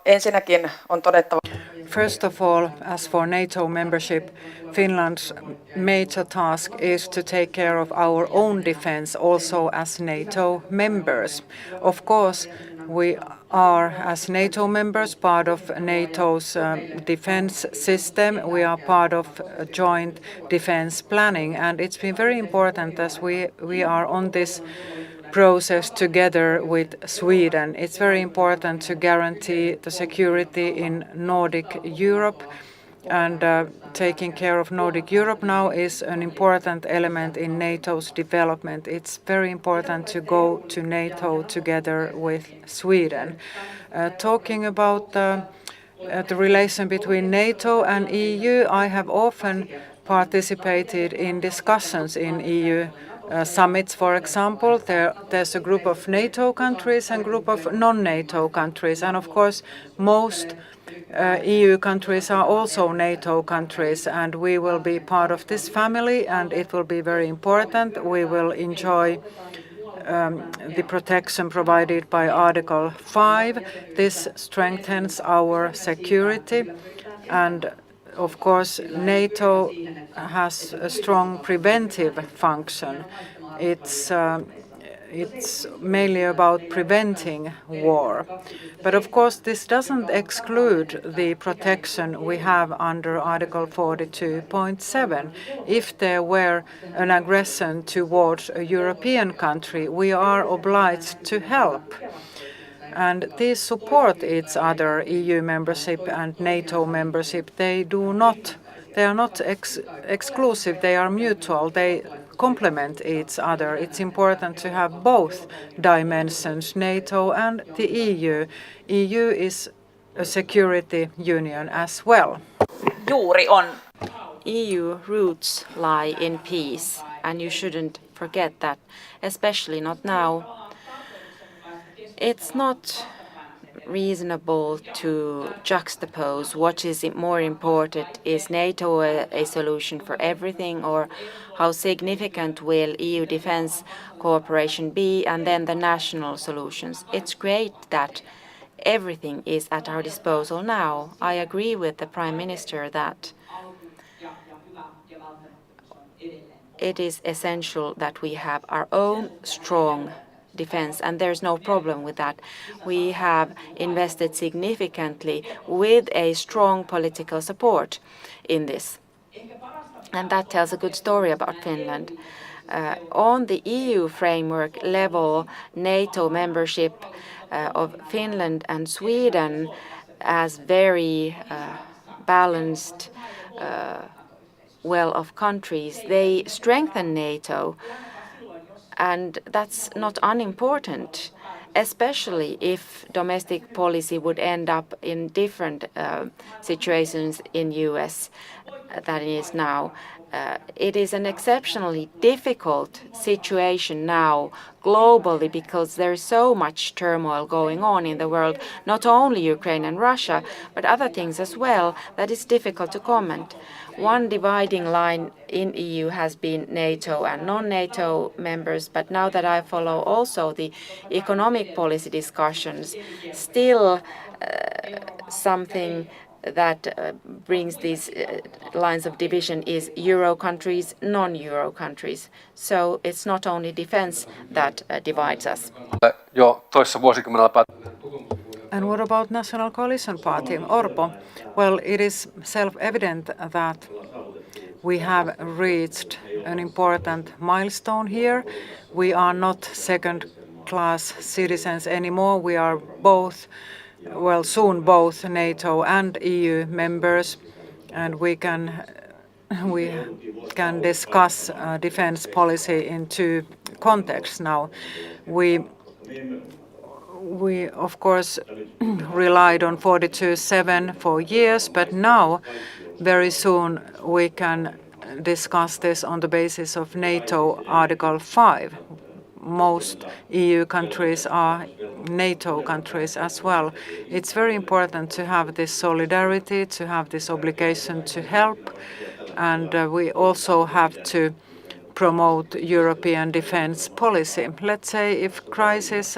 Ensinnäkin on todettava. First of all, as for NATO membership, Finland's major task is to take care of our own defense also as NATO members. Of course, we are, as NATO members, part of NATO's defense system. We are part of joint defense planning, and it's been very important as we are on this process together with Sweden. It's very important to guarantee the security in Nordic Europe, and taking care of Nordic Europe now is an important element in NATO's development. It's very important to go to NATO together with Sweden. Talking about the relation between NATO and EU, I have often participated in discussions in EU summits, for example. There's a group of NATO countries and a group of non-NATO countries, and of course most EU countries are also NATO countries, and we will be part of this family, and it will be very important. We will enjoy the protection provided by Article 5. This strengthens our security, and of course NATO has a strong preventive function. It's mainly about preventing war. But of course this doesn't exclude the protection we have under Article 42.7. If there were an aggression towards a European country, we are obliged to help. And these support each other, EU membership and NATO membership. They are not exclusive, they are mutual. They complement each other. It's important to have both dimensions, NATO and the EU. EU is a security union as well. Juuri on. EU roots lie in peace, and you shouldn't forget that, especially not now. It's not reasonable to juxtapose what is more important. Is NATO a solution for everything, or how significant will EU defense cooperation be, and then the national solutions? It's great that everything is at our disposal now. I agree with the Prime Minister that it is essential that we have our own strong defense, and there's no problem with that. We have invested significantly with a strong political support in this. And that tells a good story about Finland. On the EU framework level, NATO membership of Finland and Sweden as very balanced of countries, they strengthen NATO, and that's not unimportant, especially if domestic policy would end up in different situations in US than it is now. It is an exceptionally difficult situation now globally because there is so much turmoil going on in the world, not only Ukraine and Russia, but other things as well, that is difficult to comment. One dividing line in EU has been NATO and non-NATO members, but now that I follow also the economic policy discussions, still something that brings these lines of division is Euro countries, non-Euro countries. So it's not only defense that divides us. Jo toissa vuosikymmenellä And what about National Coalition Party, Orpo? Well, it is self-evident that we have reached an important milestone here. We are not second-class citizens anymore. We are both, soon both NATO and EU members, and we can discuss defense policy in two contexts now. We of course relied on 42.7 for years, but now very soon we can discuss this on the basis of NATO Article 5. Most EU countries are NATO countries as well. It's very important to have this solidarity, to have this obligation to help, and we also have to promote European defense policy. Let's say if crisis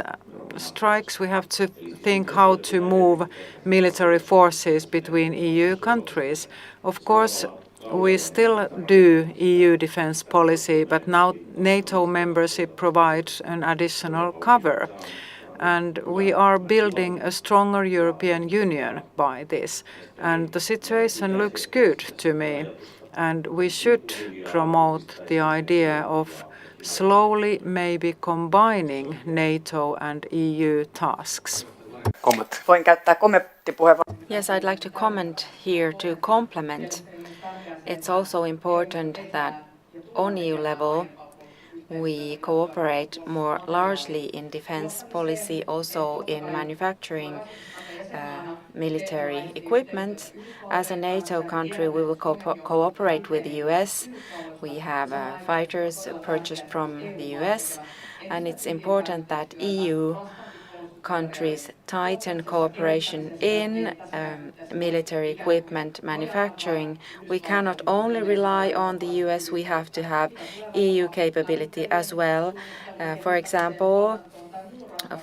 strikes, we have to think how to move military forces between EU countries. Of course, we still do EU defense policy, but now NATO membership provides an additional cover. And we are building a stronger European Union by this. And the situation looks good to me. And we should promote the idea of slowly maybe combining NATO and EU tasks. Voin käyttää kommenttipuheenvuoron. Yes, I'd like to comment here to complement. It's also important that on EU level we cooperate more largely in defense policy, also in manufacturing military equipment. As a NATO country, we will cooperate with the US. We have fighters purchased from the US, and it's important that EU countries tighten cooperation in military equipment manufacturing. We cannot only rely on the US, we have to have EU capability as well. For example,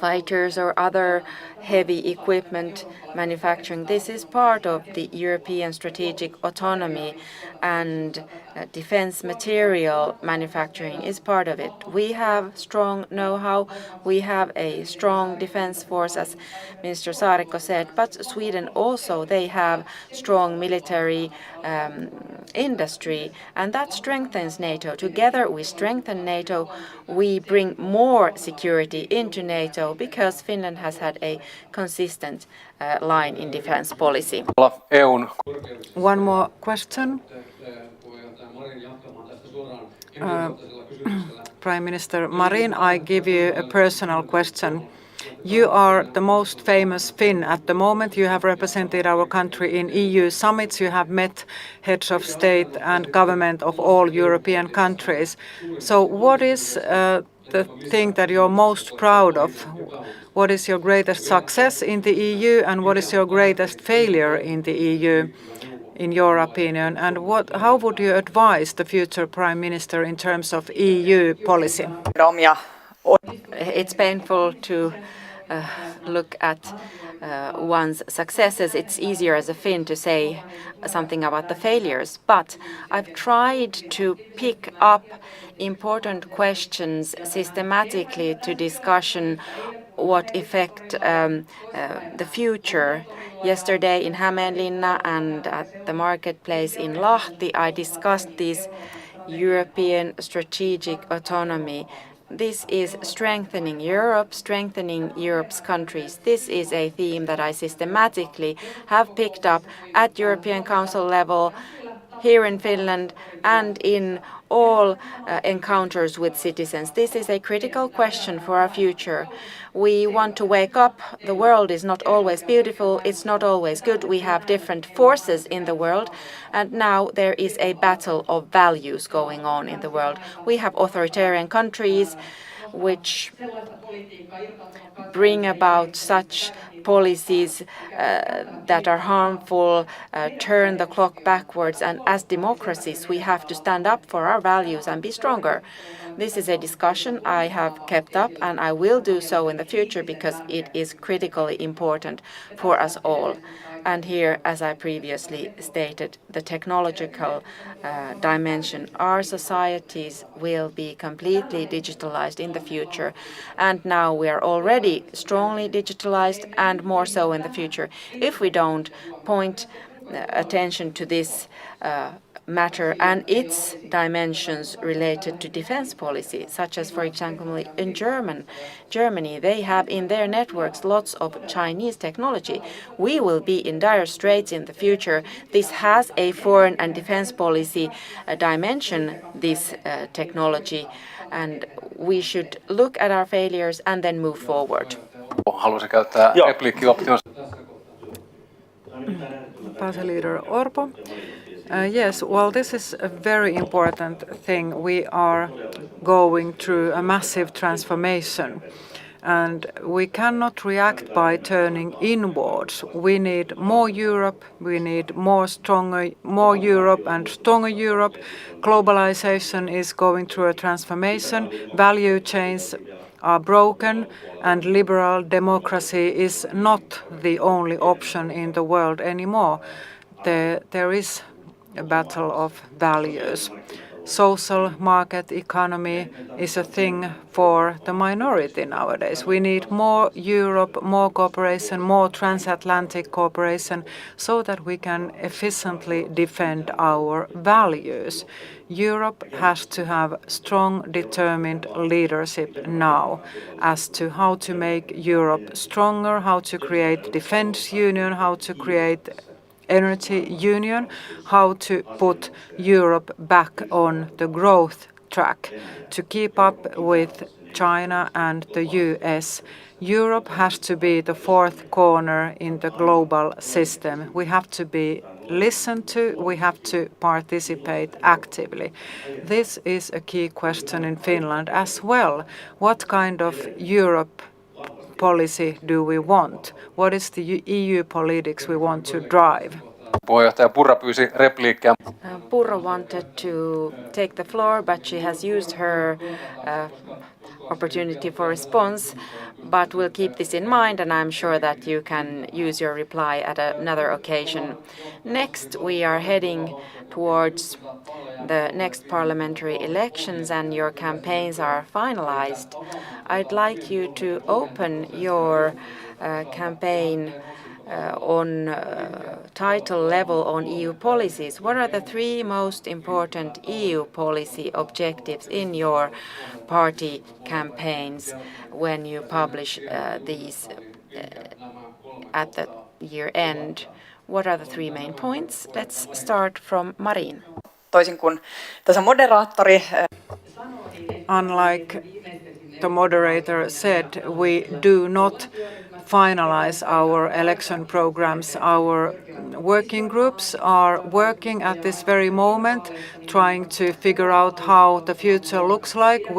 fighters or other heavy equipment manufacturing. This is part of the European strategic autonomy, and defense material manufacturing is part of it. We have strong know-how, we have a strong defense force, as Minister Saarikko said, but Sweden also, they have strong military industry, and that strengthens NATO. Together we strengthen NATO, we bring more security into NATO because Finland has had a consistent line in defense policy. One more question. Prime Minister Marin, I give you a personal question. You are the most famous Finn at the moment. You have represented our country in EU summits. You have met heads of state and government of all European countries. So what is the thing that you're most proud of? What is your greatest success in the EU and what is your greatest failure in the EU, in your opinion? And how would you advise the future Prime Minister in terms of EU policy? It's painful to look at one's successes. It's easier as a Finn to say something about the failures, but I've tried to pick up important questions systematically to discussion what affect the future. Yesterday in Hämeenlinna and at the marketplace in Lahti, I discussed this European strategic autonomy. This is strengthening Europe, strengthening Europe's countries. This is a theme that I systematically have picked up at European Council level, here in Finland, and in all encounters with citizens. This is a critical question for our future. We want to wake up. The world is not always beautiful. It's not always good. We have different forces in the world. And now there is a battle of values going on in the world. We have authoritarian countries which bring about such policies that are harmful, turn the clock backwards. And as democracies, we have to stand up for our values and be stronger. This is a discussion I have kept up, and I will do so in the future because it is critically important for us all. And here, as I previously stated, the technological dimension. Our societies will be completely digitalized in the future. And now we are already strongly digitalized and more so in the future. If we don't point attention to this matter and its dimensions related to defense policy, such as, for example, in Germany, they have in their networks lots of Chinese technology. We will be in dire straits in the future. This has a foreign and defense policy dimension, this technology, and we should look at our failures and then move forward. Haluaisin käyttää repliikkioptiota. Party Leader Orpo. Yes, well, this is a very important thing. We are going through a massive transformation, and we cannot react by turning inwards. We need more Europe. We need more Europe and stronger Europe. Globalization is going through a transformation. Value chains are broken, and liberal democracy is not the only option in the world anymore. There is a battle of values. Social market economy is a thing for the minority nowadays. We need more Europe, more cooperation, more transatlantic cooperation so that we can efficiently defend our values. Europe has to have strong, determined leadership now as to how to make Europe stronger, how to create defense union, how to create energy union, how to put Europe back on the growth track to keep up with China and the US. Europe has to be the fourth corner in the global system. We have to be listened to, we have to participate actively. This is a key question in Finland as well. What kind of Europe policy do we want? What is the EU politics we want to drive? Puheenjohtaja Purra pyysi repliikkiä. Purra wanted to take the floor, but she has used her opportunity for response. But we'll keep this in mind, and I'm sure that you can use your reply at another occasion. Next, we are heading towards the next parliamentary elections, and your campaigns are finalized. I'd like you to open your campaign on title level on EU policies. What are the three most important EU policy objectives in your party campaigns when you publish these at the year end? What are the three main points? Let's start from Marina. toisin kuin tässä moderaattori. Unlike the moderator said, we do not finalize our election programs. Our working groups are working at this very moment, trying to figure out how the future looks like.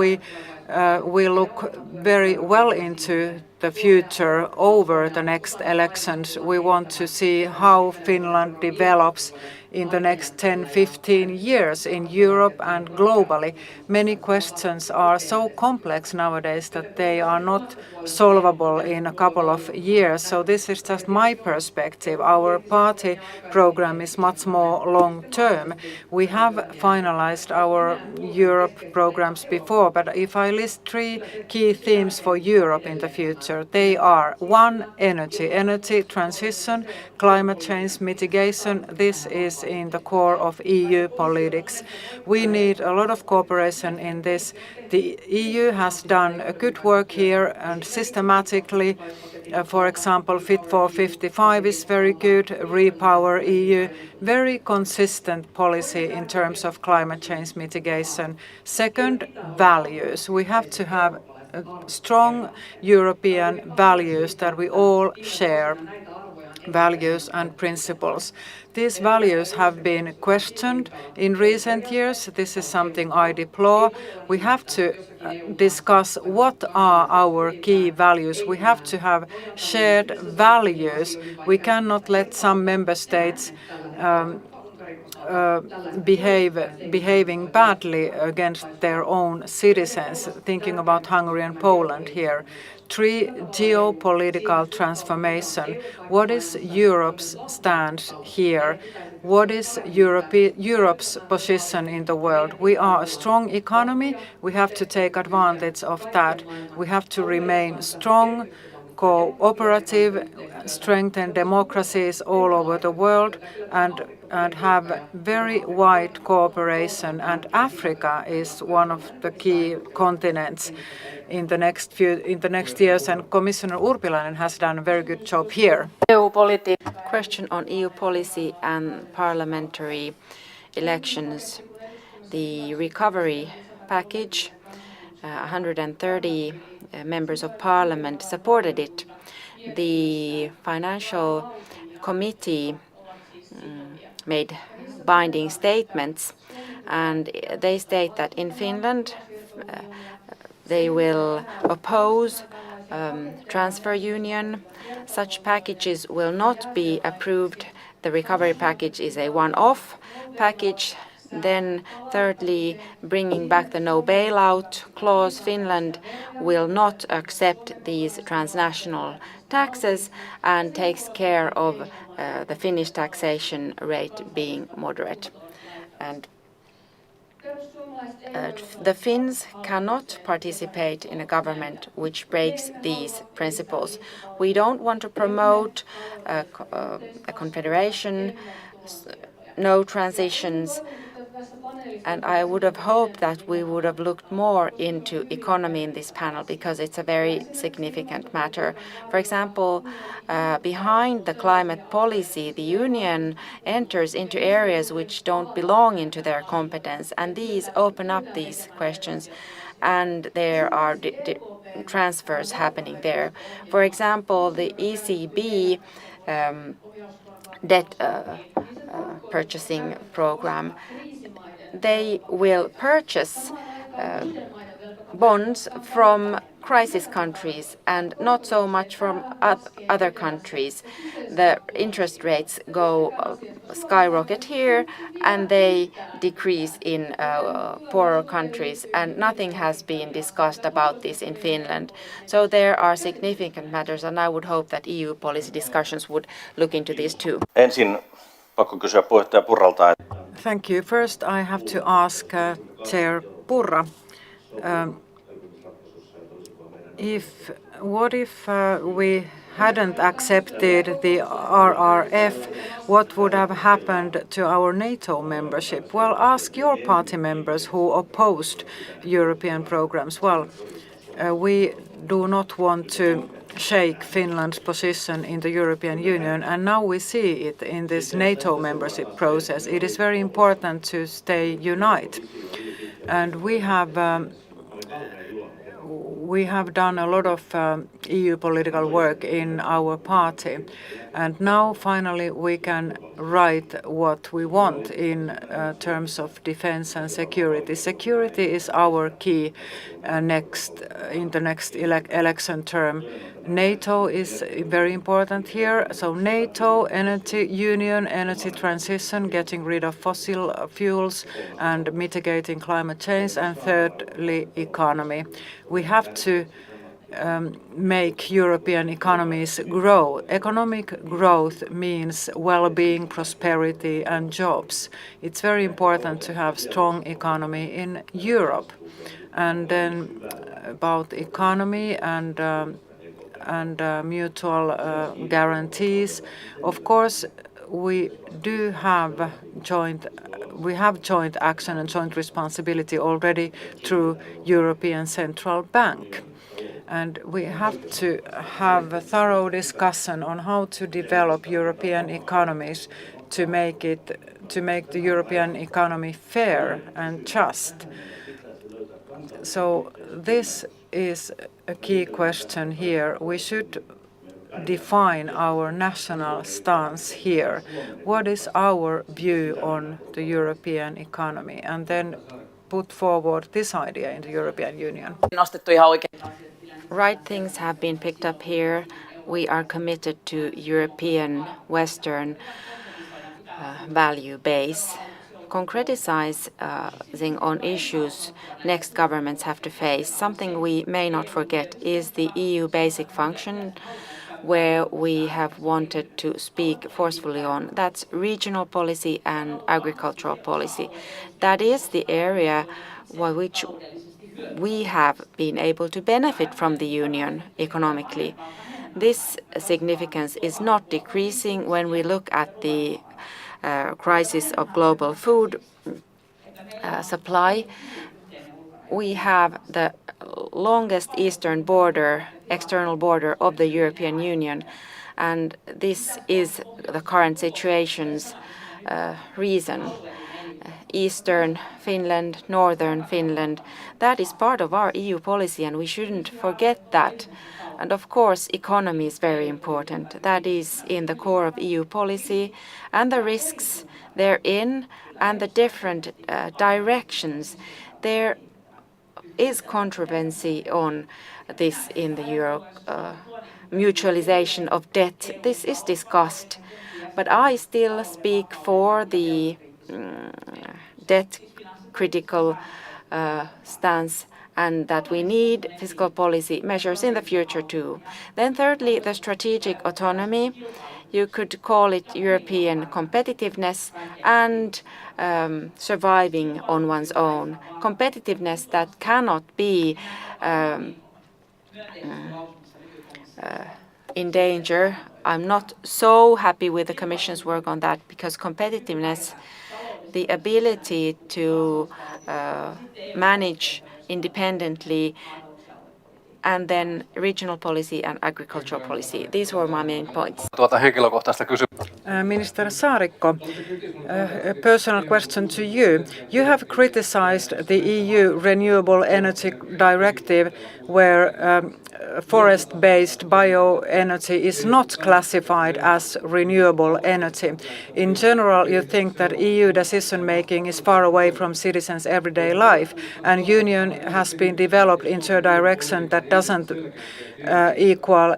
We look very well into the future over the next elections. We want to see how Finland develops in the next 10-15 years in Europe and globally. Many questions are so complex nowadays that they are not solvable in a couple of years. So this is just my perspective. Our party program is much more long term. We have finalized our Europe programs before, but if I list 3 key themes for Europe in the future, they are: 1, energy transition, climate change mitigation. This is in the core of EU politics. We need a lot of cooperation in this. The EU has done a good work here and systematically. For example, Fit for 55 is very good, Repower EU, very consistent policy in terms of climate change mitigation. Second, values. We have to have strong European values that we all share, values and principles. These values have been questioned in recent years. This is something I deplore. We have to discuss what are our key values. We have to have shared values. We cannot let some member states behaving badly against their own citizens, thinking about Hungary and Poland here. 3, geopolitical transformation. What is Europe's stance here? What is Europe's position in the world? We are a strong economy. We have to take advantage of that. We have to remain strong, cooperative, strengthen democracies all over the world, and have very wide cooperation. And Africa is one of the key continents in the next years, and Commissioner Urpilainen has done a very good job here. Question on EU policy and parliamentary elections. The recovery package, 130 members of parliament supported it. The financial committee made binding statements, and they state that in Finland they will oppose transfer union. Such packages will not be approved. The recovery package is a one-off package. Then thirdly, bringing back the no bailout clause, Finland will not accept these transnational taxes and takes care of the Finnish taxation rate being moderate. And the Finns cannot participate in a government which breaks these principles. We don't want to promote a confederation, no transitions, and I would have hoped that we would have looked more into economy in this panel because it's a very significant matter. For example, behind the climate policy, the Union enters into areas which don't belong into their competence, and these open up these questions, and there are transfers happening there. For example, the ECB debt purchasing program, they will purchase bonds from crisis countries and not so much from other countries. The interest rates go skyrocket here and they decrease in poorer countries, and nothing has been discussed about this in Finland. So there are significant matters, and I would hope that EU policy discussions would look into these too. Ensin pakko kysyä puheenjohtaja Purralta. Thank you. First, I have to ask Chair Purra, what if we hadn't accepted the RRF, what would have happened to our NATO membership? Well, ask your party members who opposed European programs. Well, we do not want to shake Finland's position in the European Union, and now we see it in this NATO membership process. It is very important to stay united, and we have done a lot of EU political work in our party, and now finally we can write what we want in terms of defense and security. Security is our key in the next election term. NATO is very important here. So NATO, energy union, energy transition, getting rid of fossil fuels and mitigating climate change, and thirdly, economy. We have to make European economies grow. Economic growth means well-being, prosperity, and jobs. It's very important to have strong economy in Europe. And then about economy and mutual guarantees. Of course, we have joint action and joint responsibility already through European Central Bank. And we have to have a thorough discussion on how to develop European economies to make the European economy fair and just. So this is a key question here. We should define our national stance here. What is our view on the European economy? And then put forward this idea in the European Union. Right things have been picked up here. We are committed to European Western value base. Concretizing on issues next governments have to face. Something we may not forget is the EU basic function, where we have wanted to speak forcefully on. That's regional policy and agricultural policy. That is the area by which we have been able to benefit from the Union economically. This significance is not decreasing when we look at the crisis of global food supply. We have the longest eastern border, external border of the European Union, and this is the current situation's reason. Eastern Finland, Northern Finland, that is part of our EU policy, and we shouldn't forget that. And of course, economy is very important. That is in the core of EU policy, and the risks therein and the different directions. There is controversy on this in the Euro mutualization of debt. This is discussed, but I still speak for the debt critical stance, and that we need fiscal policy measures in the future too. Then thirdly, the strategic autonomy. You could call it European competitiveness and surviving on one's own. Competitiveness that cannot be in danger. I'm not so happy with the Commission's work on that, because competitiveness, the ability to manage independently, and then regional policy and agricultural policy. These were my main points. Minister Saarikko, a personal question to you. You have criticized the EU Renewable Energy Directive, where forest-based bioenergy is not classified as renewable energy. In general, you think that EU decision-making is far away from citizens' everyday life, and Union has been developed into a direction that doesn't equal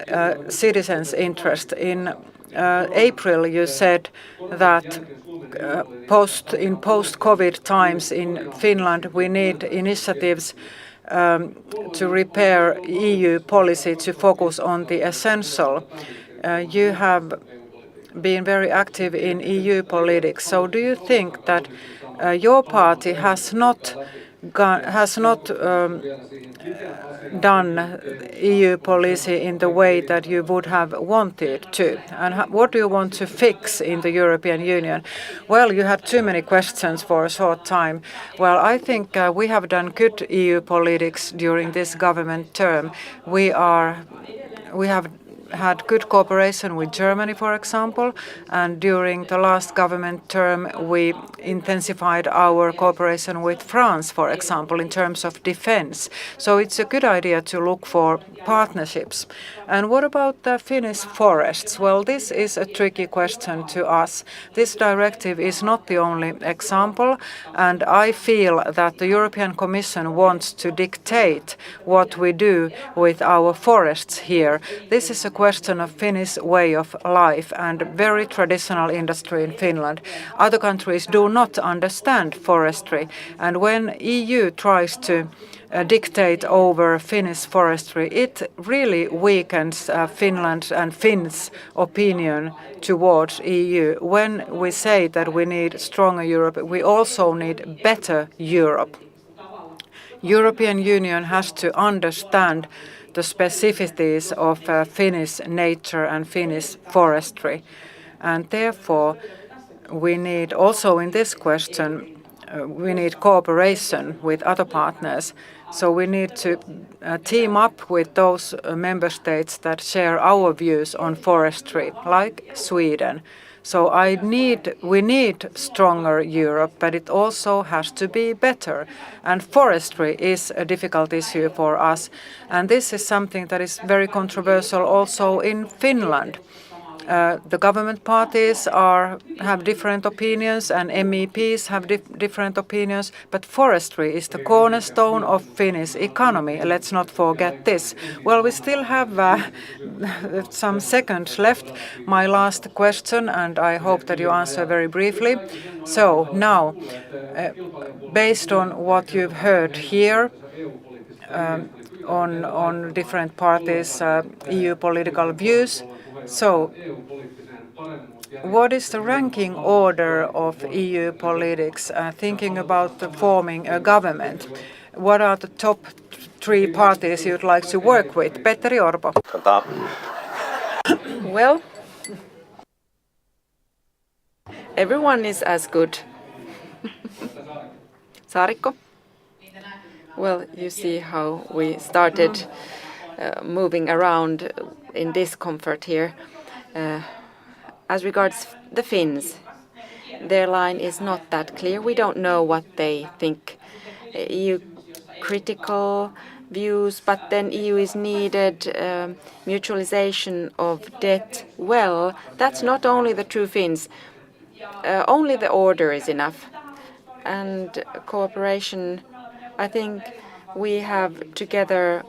citizens' interest. In April, you said that in post-COVID times in Finland, we need initiatives to repair EU policy to focus on the essential. You have been very active in EU politics. So do you think that your party has not has not done EU policy in the way that you would have wanted to? And what do you want to fix in the European Union? Well, you had too many questions for a short time. Well, I think we have done good EU politics during this government term. We have had good cooperation with Germany, for example, and during the last government term we intensified our cooperation with France, for example, in terms of defense. So it's a good idea to look for partnerships. And what about the Finnish forests? Well, this is a tricky question to us. This directive is not the only example, and I feel that the European Commission wants to dictate what we do with our forests here. This is a question of Finnish way of life and very traditional industry in Finland. Other countries do not understand forestry, and when EU tries to dictate over Finnish forestry, it really weakens Finland and Finns' opinion towards EU. When we say that we need stronger Europe, we also need better Europe. European Union has to understand the specificities of Finnish nature and Finnish forestry. And therefore, we need also in this question, we need cooperation with other partners. So we need to team up with those member states that share our views on forestry, like Sweden. So we need stronger Europe, but it also has to be better. And forestry is a difficult issue for us. And this is something that is very controversial also in Finland. The government parties have different opinions and MEPs have different opinions, but forestry is the cornerstone of Finnish economy. Let's not forget this. Well, we still have some seconds left. My last question, and I hope that you answer very briefly. So now, based on what you've heard here, on different parties' EU political views, so what is the ranking order of EU politics, thinking about forming a government? What are the top 3 parties you'd like to work with? Petteri Orpo. Well, everyone is as good. Saarikko? Well, you see how we started moving around in discomfort here. As regards the Finns, their line is not that clear. We don't know what they think. EU critical views, but then EU is needed, mutualization of debt. Well, that's not only the true Finns. Only the order is enough. And cooperation, I think we have together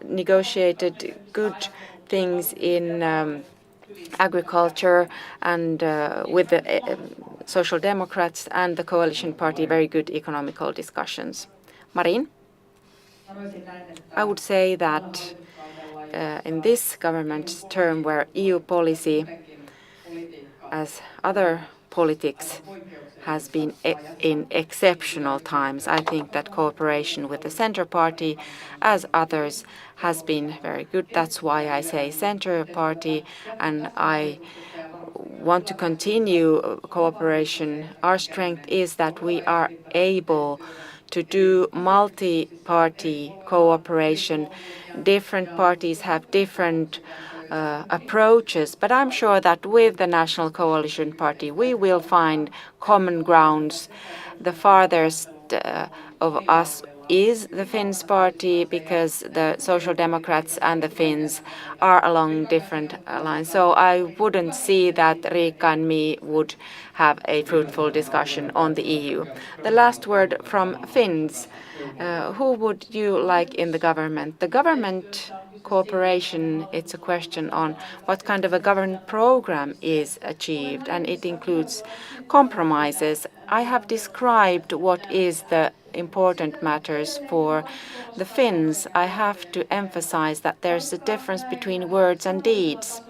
negotiated good things in agriculture and with the Social Democrats and the Coalition Party, very good economical discussions. Marine? I would say that in this government's term where EU policy, as other politics, has been in exceptional times, I think that cooperation with the Centre Party, as others, has been very good. That's why I say Centre Party, and I want to continue cooperation. Our strength is that we are able to do multi-party cooperation. Different parties have different approaches, but I'm sure that with the National Coalition Party we will find common grounds. The farthest of us is the Finns party because the Social Democrats and the Finns are along different lines. So I wouldn't see that Riikka and me would have a fruitful discussion on the EU. The last word from Finns. Who would you like in the government? The government cooperation, it's a question on what kind of a government program is achieved, and it includes compromises. I have described what is the important matters for the Finns. I have to emphasize that there's a difference between words and deeds.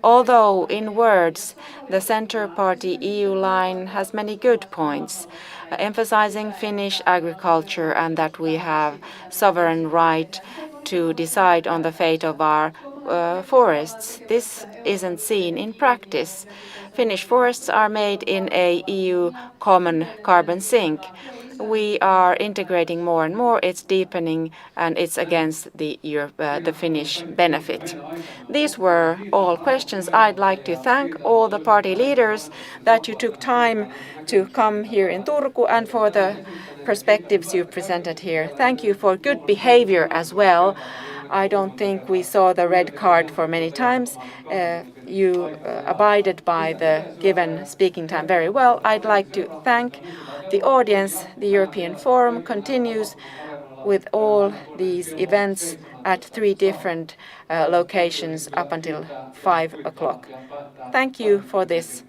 Although in words, the Centre Party EU line has many good points, emphasizing Finnish agriculture and that we have sovereign right to decide on the fate of our forests. This isn't seen in practice. Finnish forests are made in a EU common carbon sink. We are integrating more and more. It's deepening, and it's against the Finnish benefit. These were all questions. I'd like to thank all the party leaders that you took time to come here in Turku and for the perspectives you presented here. Thank you for good behavior as well. I don't think we saw the red card for many times. You abided by the given speaking time very well. I'd like to thank the audience. The European Forum continues with all these events at 3 different locations up until 5 o'clock. Thank you for this.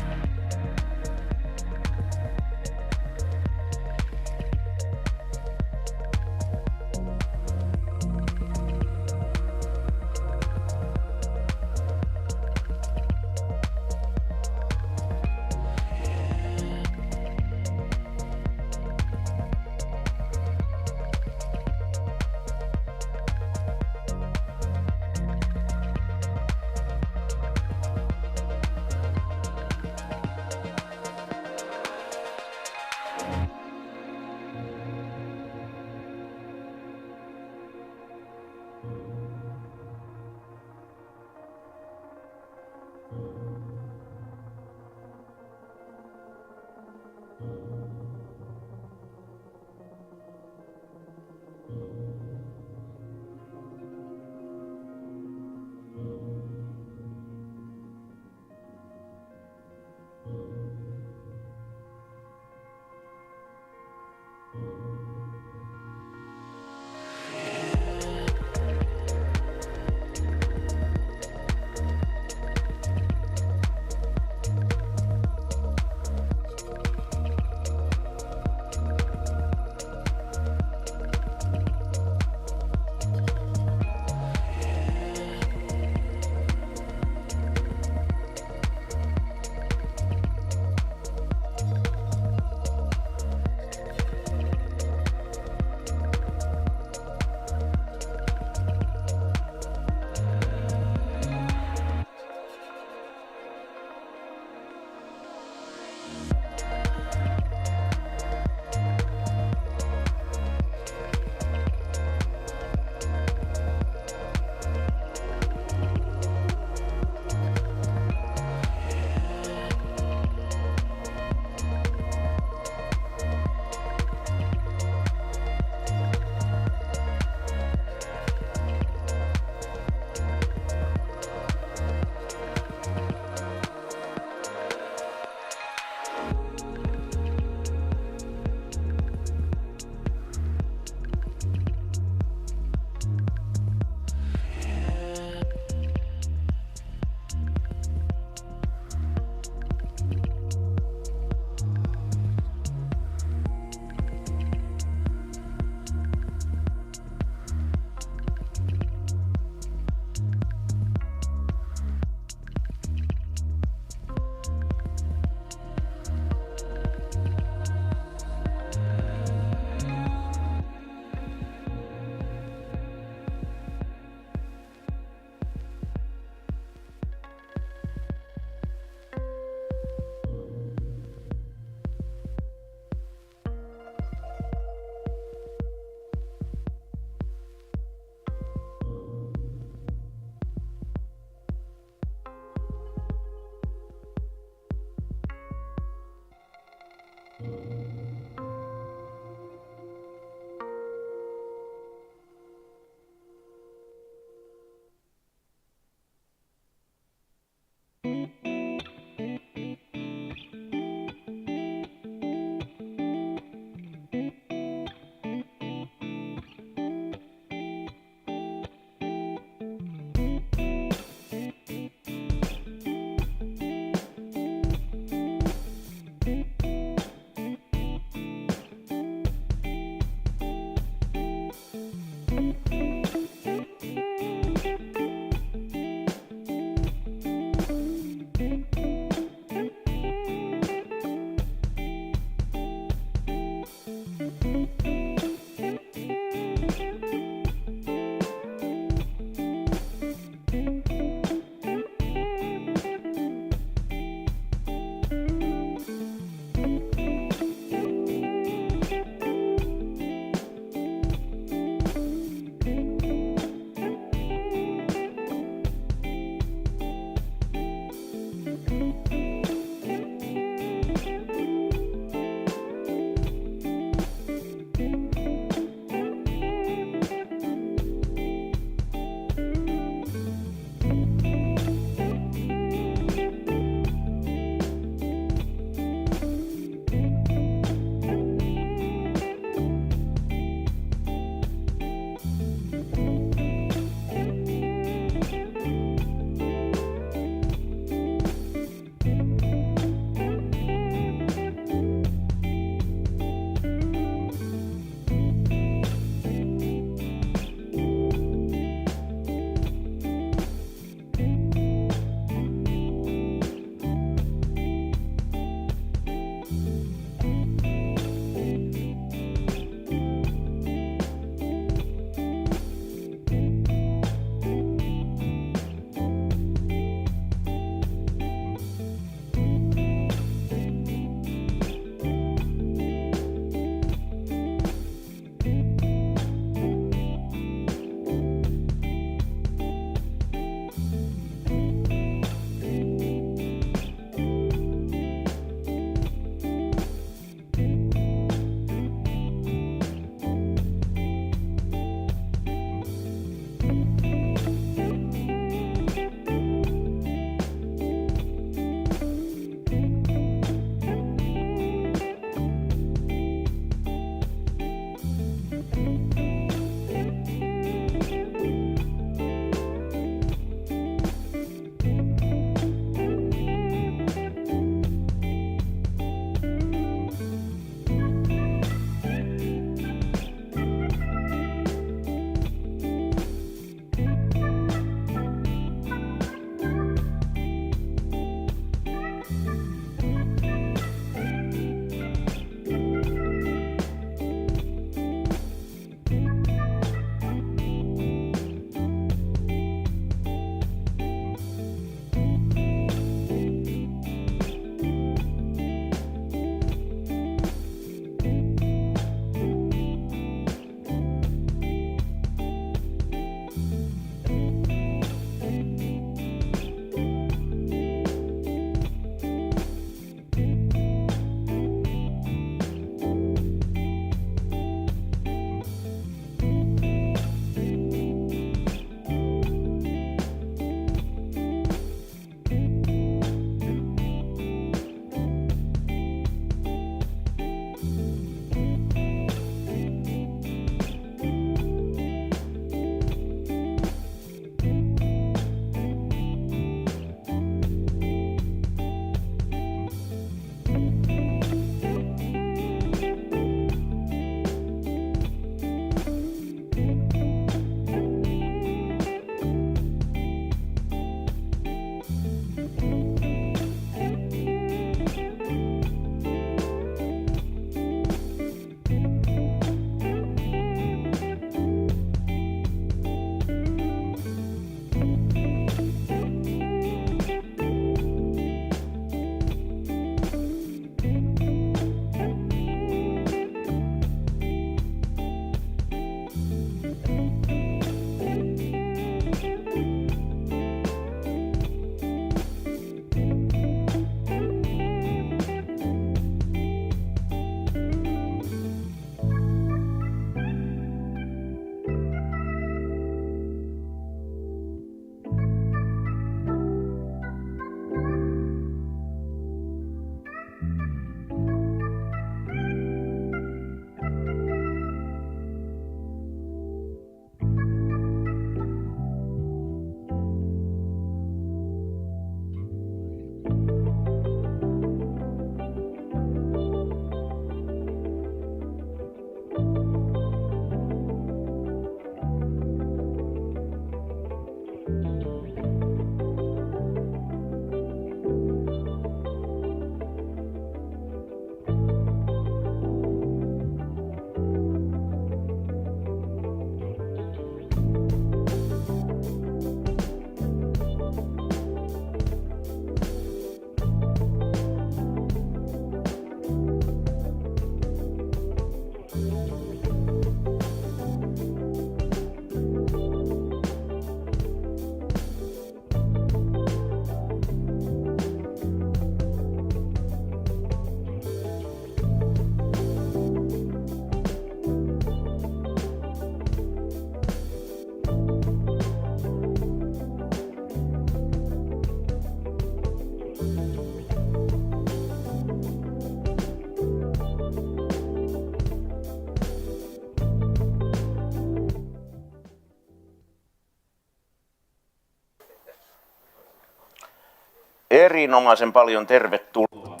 erinomaisen paljon tervetuloa.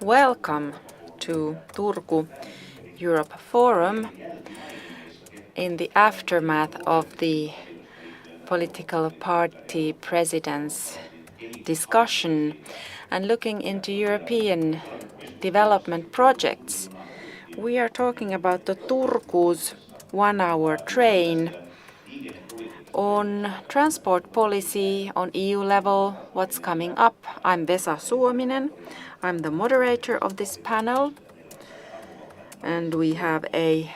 Welcome to Turku Eurooppa-forum in the aftermath of the political party presidents' discussion and looking into European development projects. We are talking about the Turku's one-hour train. On transport policy on EU level, what's coming up? I'm Vesa Suominen. I'm the moderator of this panel. And we have a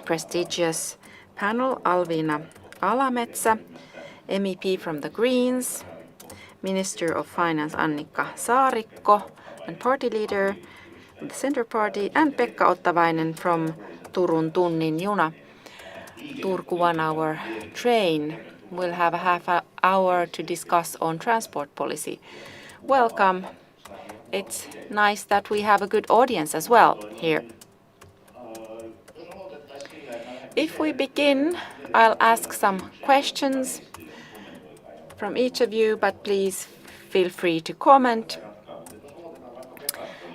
prestigious panel, Alvina Alametsä, MEP from the Greens, Minister of Finance Annikka Saarikko, and party leader of the Centre Party, and Pekka Ottavainen from Turun tunnin juna. Turku one-hour train. We'll have a half hour to discuss on transport policy. Welcome. It's nice that we have a good audience as well here. If we begin, I'll ask some questions from each of you, but please feel free to comment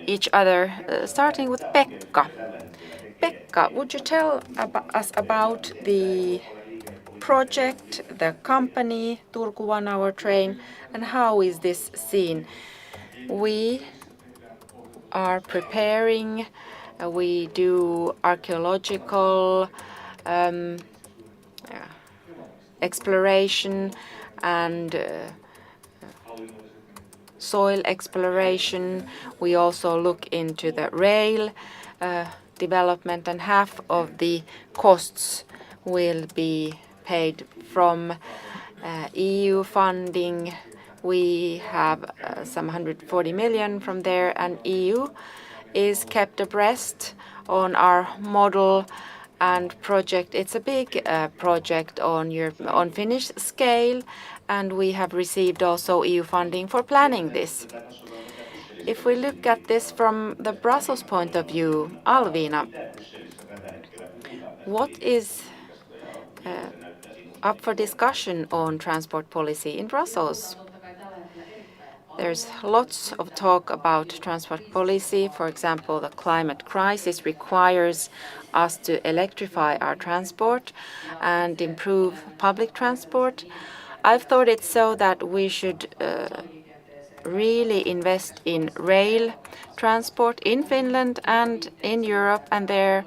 each other, starting with Pekka. Pekka, would you tell us about the project, the company, Turku one-hour train, and how is this seen? We are preparing, we do archaeological exploration and soil exploration. We also look into the rail development, and half of the costs will be paid from EU funding. We have some 140 million from there, and EU is kept abreast on our model and project. It's a big project on Finnish scale, and we have received also EU funding for planning this. If we look at this from the Brussels point of view, Alvina, what is up for discussion on transport policy in Brussels? There's lots of talk about transport policy. For example, the climate crisis requires us to electrify our transport and improve public transport. I've thought it so that we should really invest in rail transport in Finland and in Europe, and there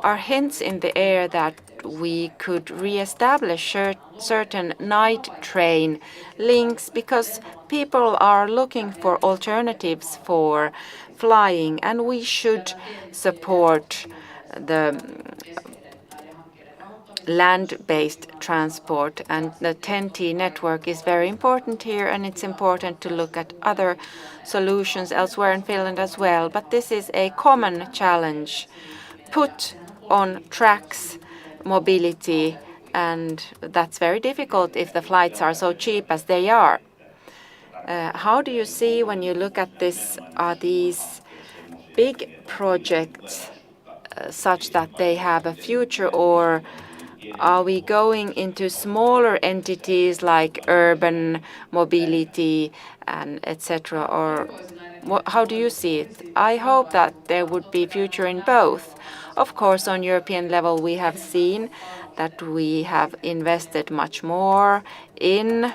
are hints in the air that we could re-establish certain night train links because people are looking for alternatives for flying, and we should support the land-based transport, and the TEN-T network is very important here, and it's important to look at other solutions elsewhere in Finland as well. But this is a common challenge. Put on tracks mobility, and that's very difficult if the flights are so cheap as they are. How do you see when you look at this, are these big projects such that they have a future, or are we going into smaller entities like urban mobility and etc.? Or how do you see it? I hope that there would be future in both. Of course, on European level, we have seen that we have invested much more in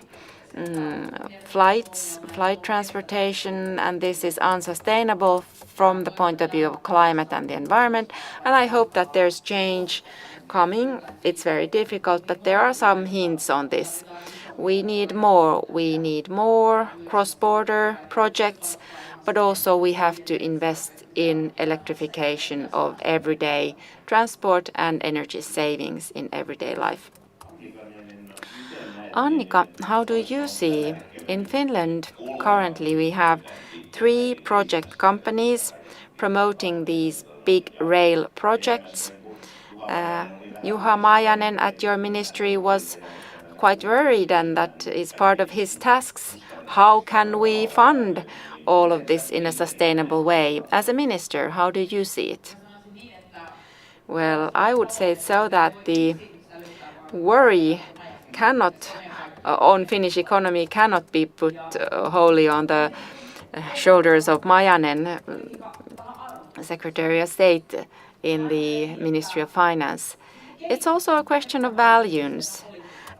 flight transportation, and this is unsustainable from the point of view of climate and the environment. And I hope that there's change coming. It's very difficult, but there are some hints on this. We need more. We need more cross-border projects, but also we have to invest in electrification of everyday transport and energy savings in everyday life. Annika, how do you see? In Finland, currently we have 3 project companies promoting these big rail projects. Juha Majanen at your ministry was quite worried, and that is part of his tasks. How can we fund all of this in a sustainable way? As a minister, how do you see it? Well, I would say so that the worry cannot on Finnish economy cannot be put wholly on the shoulders of Majanen, Secretary of State in the Ministry of Finance. It's also a question of values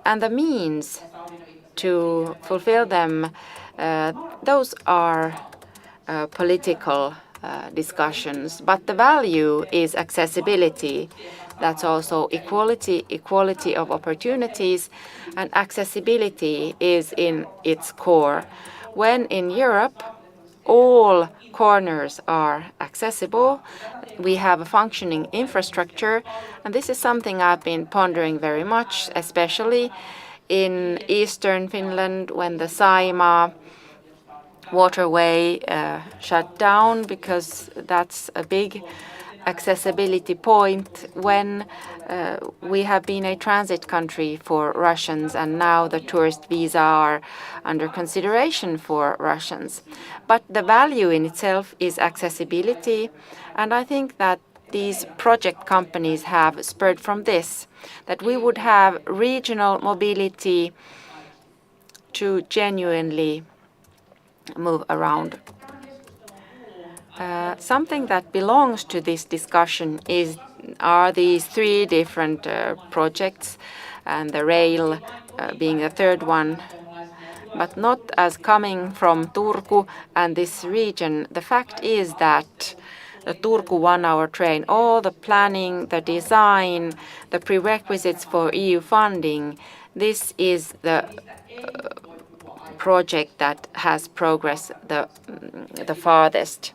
and the means to fulfill them. Those are political discussions, but the value is accessibility. That's also equality of opportunities, and accessibility is in its core. When in Europe all corners are accessible, we have a functioning infrastructure, and this is something I've been pondering very much, especially in eastern Finland when the Saimaa waterway shut down, because that's a big accessibility point when we have been a transit country for Russians, and now the tourist visa are under consideration for Russians. But the value in itself is accessibility, and I think that these project companies have spurred from this, that we would have regional mobility to genuinely move around. Something that belongs to this discussion are these three different projects, and the rail being the third one, but not as coming from Turku and this region. The fact is that the Turku 1-hour train, all the planning, the design, the prerequisites for EU funding, this is the project that has progressed the farthest.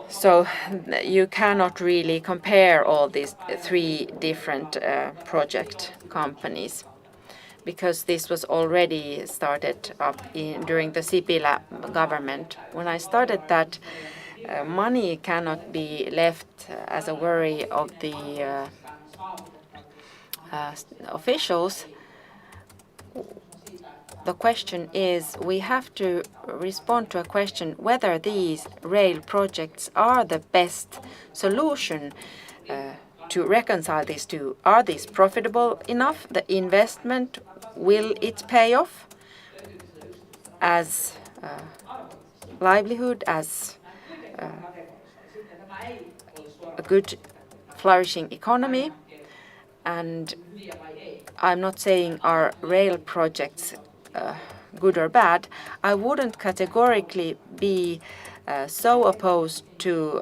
So you cannot really compare all these three different project companies, because this was already started up during the Sipilä government. When I started that, money cannot be left as a worry of the officials. The question is, we have to respond to a question whether these rail projects are the best solution to reconcile these two. Are these profitable enough? The investment, will it pay off as livelihood, as a good flourishing economy? And I'm not saying are rail projects good or bad. I wouldn't categorically be so opposed to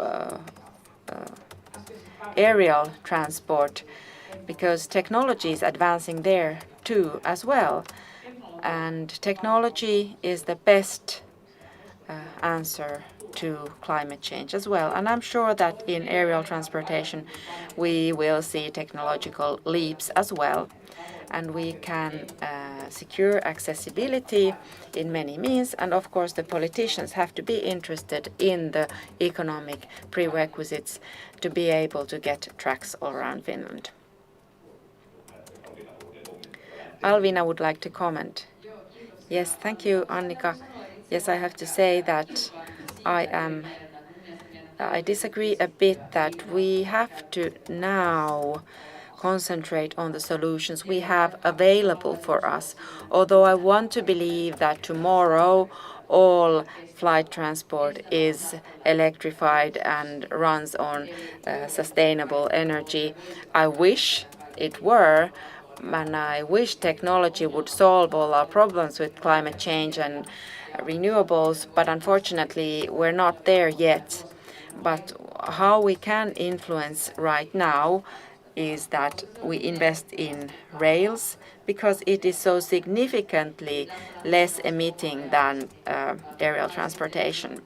aerial transport, because technology is advancing there too as well, and technology is the best answer to climate change as well. And I'm sure that in aerial transportation we will see technological leaps as well, and we can secure accessibility in many means. And of course the politicians have to be interested in the economic prerequisites to be able to get tracks all around Finland. Alvina would like to comment. Yes, thank you, Annika. Yes, I have to say that I disagree a bit that we have to now concentrate on the solutions we have available for us. Although I want to believe that tomorrow all flight transport is electrified and runs on sustainable energy. I wish it were, and I wish technology would solve all our problems with climate change and renewables, but unfortunately we're not there yet. But how we can influence right now is that we invest in rails, because it is so significantly less emitting than aerial transportation.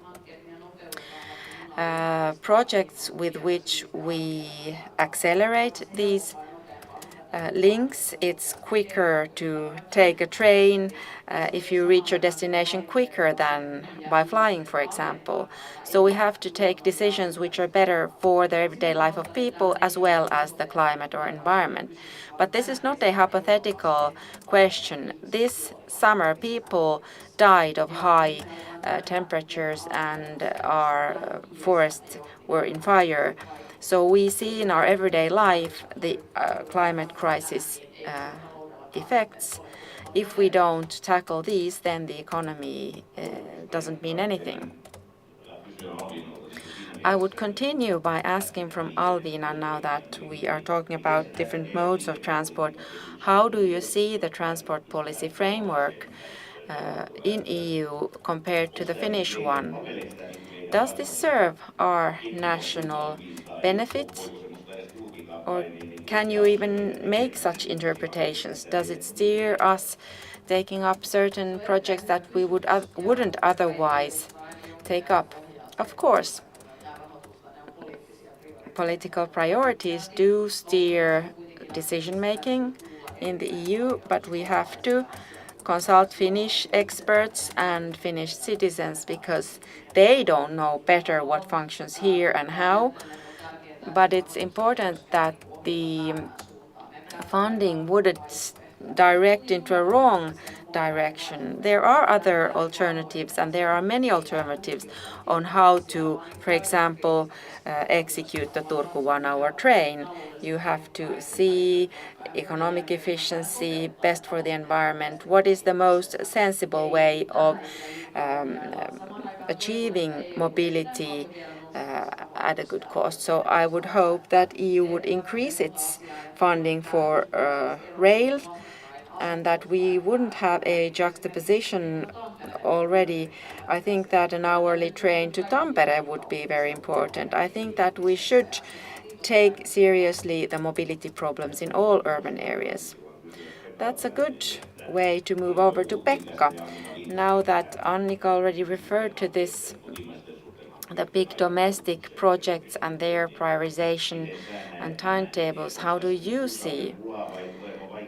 Projects with which we accelerate these links, it's quicker to take a train if you reach your destination quicker than by flying, for example. So we have to take decisions which are better for the everyday life of people as well as the climate or environment. But this is not a hypothetical question. This summer people died of high temperatures and our forests were in fire. So we see in our everyday life the climate crisis effects. If we don't tackle these, then the economy doesn't mean anything. I would continue by asking from Alvina, now that we are talking about different modes of transport, how do you see the transport policy framework in EU compared to the Finnish one? Does this serve our national benefit? Or can you even make such interpretations? Does it steer us taking up certain projects that we wouldn't otherwise take up? Of course, political priorities do steer decision-making in the EU, but we have to consult Finnish experts and Finnish citizens because they don't know better what functions here and how. But it's important that the funding wouldn't direct into a wrong direction. There are other alternatives, and there are many alternatives on how to, for example, execute the Turku one-hour train. You have to see economic efficiency, best for the environment, what is the most sensible way of achieving mobility at a good cost. So I would hope that EU would increase its funding for rail and that we wouldn't have a juxtaposition already. I think that an hourly train to Tampere would be very important. I think that we should take seriously the mobility problems in all urban areas. That's a good way to move over to Pekka. Now that Annika already referred to this, the big domestic projects and their prioritization and timetables, how do you see?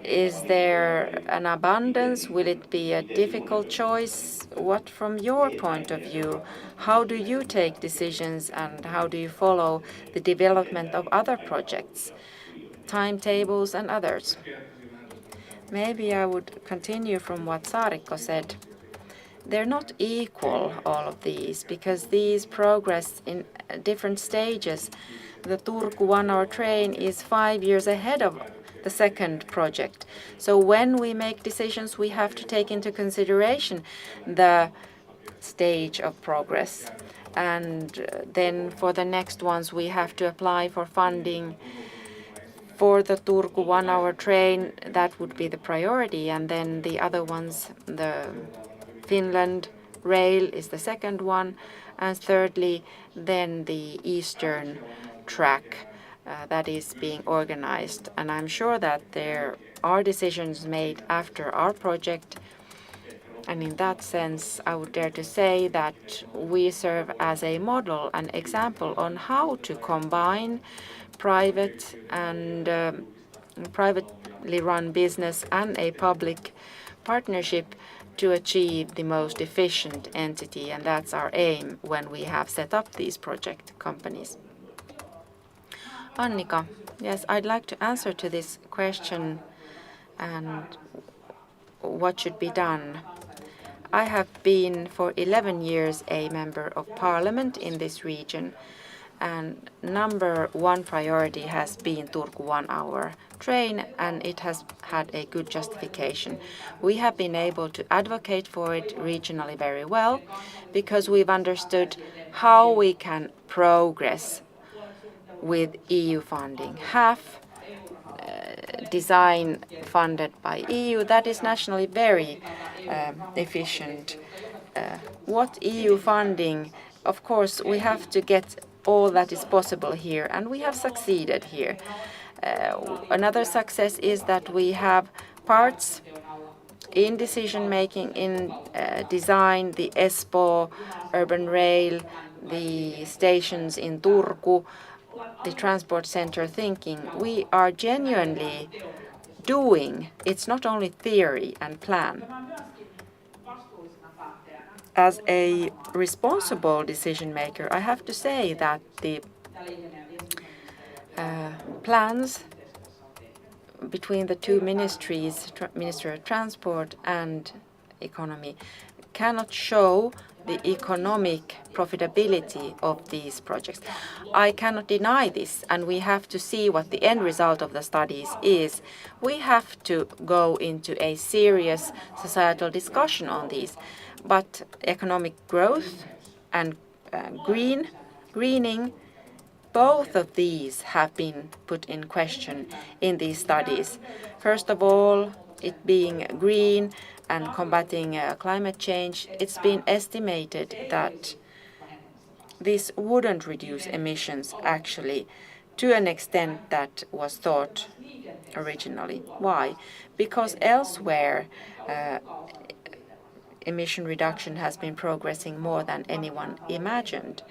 Is there an abundance? Will it be a difficult choice? What, from your point of view, how do you take decisions and how do you follow the development of other projects, timetables and others? Maybe I would continue from what Saarikko said. They're not equal, all of these, because these progress in different stages. The Turku one-hour train is 5 years ahead of the second project. So when we make decisions, we have to take into consideration the stage of progress. And then for the next ones, we have to apply for funding. For the Turku one-hour train, that would be the priority. And then the other ones, the Finland rail is the second one. And thirdly, then the eastern track that is being organized. And I'm sure that there are decisions made after our project. And in that sense, I would dare to say that we serve as a model, an example on how to combine private and privately run business and a public partnership to achieve the most efficient entity. And that's our aim when we have set up these project companies. Annika, yes, I'd like to answer to this question and what should be done. I have been for 11 years a member of parliament in this region, and number one priority has been Turku one-hour train, and it has had a good justification. We have been able to advocate for it regionally very well because we've understood how we can progress with EU funding. Half design funded by EU, that is nationally very efficient. What EU funding, of course, we have to get all that is possible here, and we have succeeded here. Another success is that we have parts in decision-making, in design, the Espoo urban rail, the stations in Turku, the transport center thinking. We are genuinely doing. It's not only theory and plan. As a responsible decision maker, I have to say that the plans between the two ministries, Ministry of Transport and Economy, cannot show the economic profitability of these projects. I cannot deny this, and we have to see what the end result of the studies is. We have to go into a serious societal discussion on these. But economic growth and greening, both of these have been put in question in these studies. First of all, it being green and combating climate change, it's been estimated that this wouldn't reduce emissions actually to an extent that was thought originally. Why? Because elsewhere emission reduction has been progressing more than anyone imagined.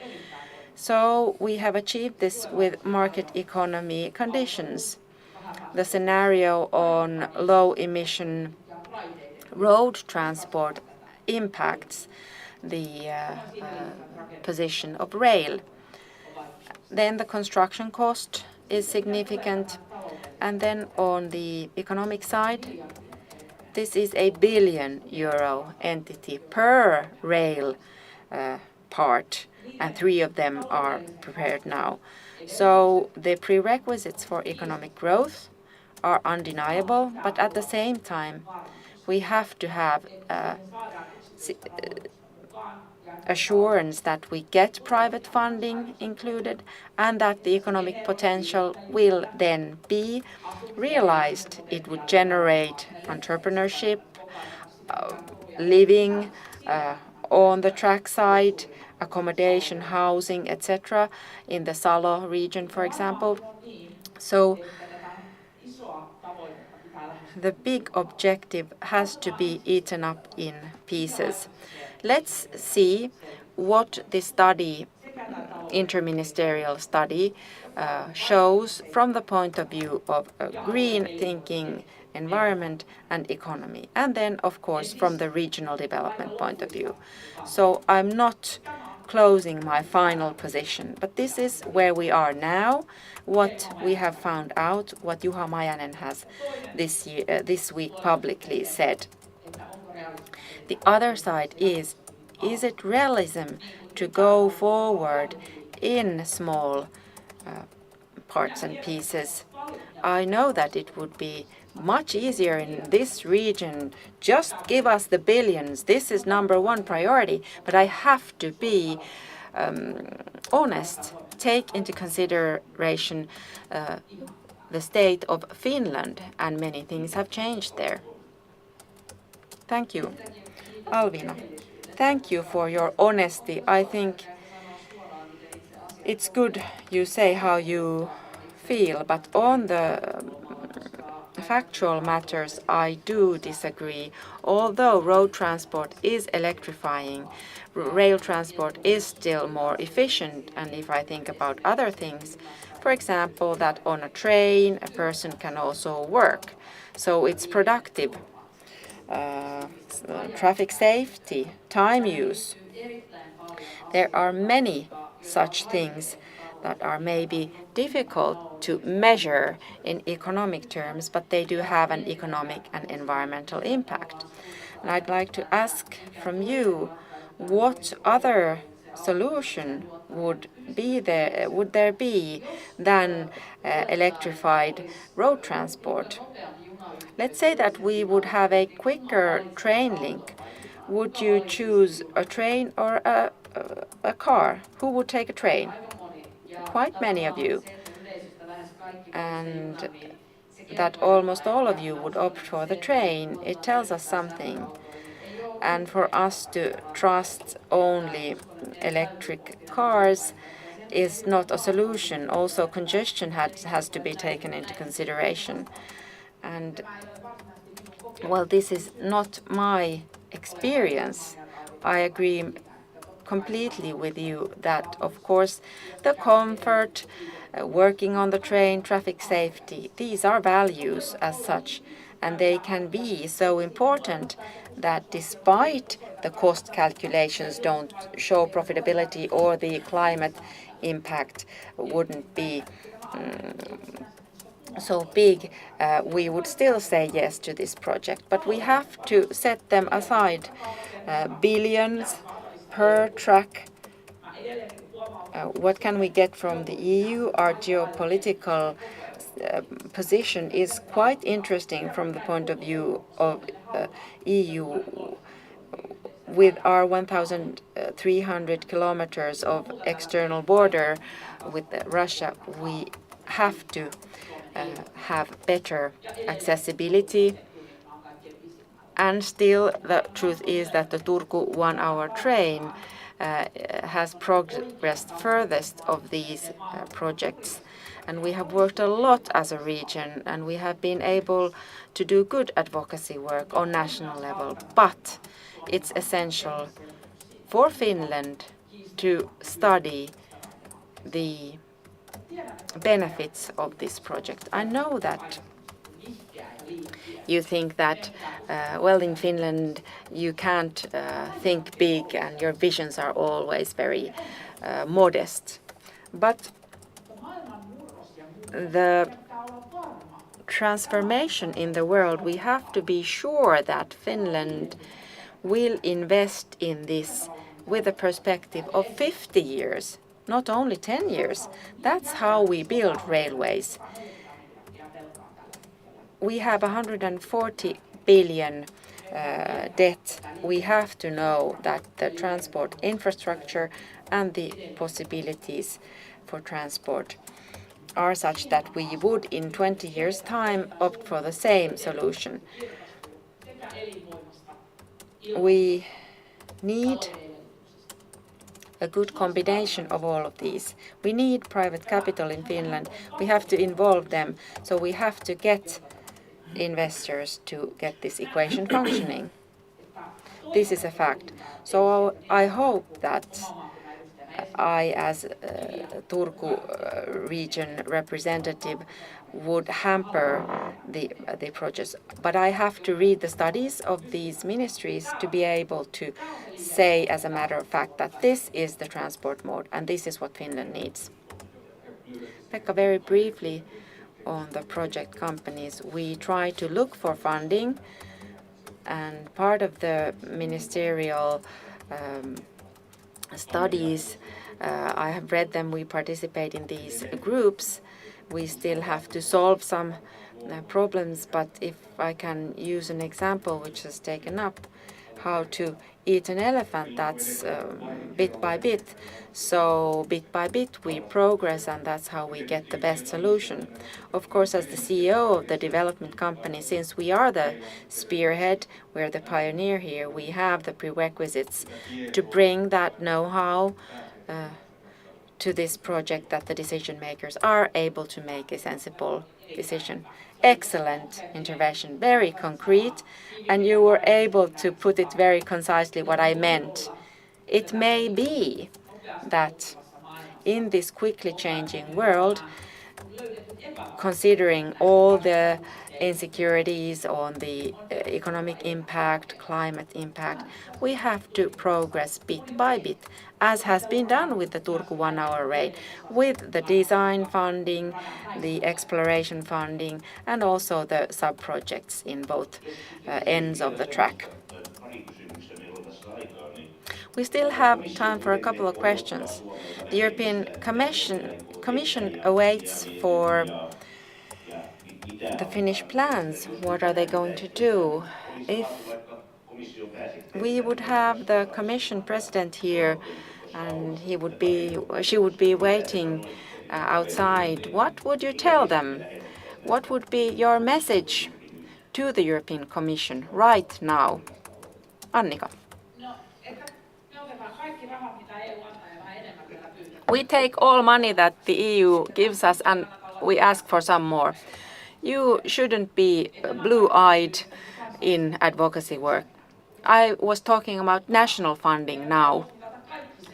So we have achieved this with market economy conditions. The scenario on low emission road transport impacts the position of rail. Then the construction cost is significant. And then on the economic side, this is a €1 billion entity per rail part, and 3 of them are prepared now. So the prerequisites for economic growth are undeniable, but at the same time, we have to have assurance that we get private funding included and that the economic potential will then be realized. It would generate entrepreneurship, living on the trackside, accommodation, housing, etc. in the Salo region, for example. So the big objective has to be eaten up in pieces. Let's see what this study, interministerial study, shows from the point of view of green thinking, environment and economy, and then of course from the regional development point of view. So I'm not closing my final position, but this is where we are now, what we have found out, what Juha Majanen has this week publicly said. The other side is it realism to go forward in small parts and pieces? I know that it would be much easier in this region. Just give us the billions. This is number one priority. But I have to be honest, take into consideration the state of Finland, and many things have changed there. Thank you. Alvina, thank you for your honesty. I think it's good you say how you feel, but on the factual matters I do disagree. Although road transport is electrifying, rail transport is still more efficient, and if I think about other things, for example, that on a train a person can also work, so it's productive. Traffic safety, time use. There are many such things that are maybe difficult to measure in economic terms, but they do have an economic and environmental impact. And I'd like to ask from you, what other solution would there be than electrified road transport? Let's say that we would have a quicker train link. Would you choose a train or a car? Who would take a train? Quite many of you. And that almost all of you would opt for the train. It tells us something. And for us to trust only electric cars is not a solution. Also, congestion has to be taken into consideration. And, well, this is not my experience. I agree completely with you that, of course, the comfort, working on the train, traffic safety, these are values as such, and they can be so important that despite the cost calculations don't show profitability or the climate impact wouldn't be so big, we would still say yes to this project. But we have to set them aside, billions per track. What can we get from the EU? Our geopolitical position is quite interesting from the point of view of EU. With our 1,300 kilometers of external border with Russia, we have to have better accessibility. And still, the truth is that the Turku one-hour train has progressed furthest of these projects. And we have worked a lot as a region, and we have been able to do good advocacy work on national level. But it's essential for Finland to study the benefits of this project. I know that you think that, well, in Finland you can't think big and your visions are always very modest. But the transformation in the world, we have to be sure that Finland will invest in this with a perspective of 50 years, not only 10 years. That's how we build railways. We have 140 billion debt. We have to know that the transport infrastructure and the possibilities for transport are such that we would in 20 years' time opt for the same solution. We need a good combination of all of these. We need private capital in Finland. We have to involve them, so we have to get investors to get this equation functioning. This is a fact. So I hope that I, as Turku region representative, would hamper the projects. But I have to read the studies of these ministries to be able to say, as a matter of fact, that this is the transport mode and this is what Finland needs. Pekka, very briefly on the project companies. We try to look for funding, and part of the ministerial studies, I have read them, we participate in these groups. We still have to solve some problems, but if I can use an example which is taken up, how to eat an elephant, that's bit by bit. So bit by bit we progress, and that's how we get the best solution. Of course, as the CEO of the development company, since we are the spearhead, we're the pioneer here, we have the prerequisites to bring that know-how to this project, that the decision makers are able to make a sensible decision. Excellent intervention, very concrete, and you were able to put it very concisely what I meant. It may be that in this quickly changing world, considering all the insecurities on the economic impact, climate impact, we have to progress bit by bit, as has been done with the Turku one-hour rail, with the design funding, the exploration funding, and also the sub-projects in both ends of the track. We still have time for a couple of questions. The European Commission awaits for the Finnish plans. What are they going to do? If we would have the Commission President here and she would be waiting outside, what would you tell them? What would be your message to the European Commission right now? Annika. We take all money that the EU gives us and we ask for some more. You shouldn't be blue-eyed in advocacy work. I was talking about national funding now,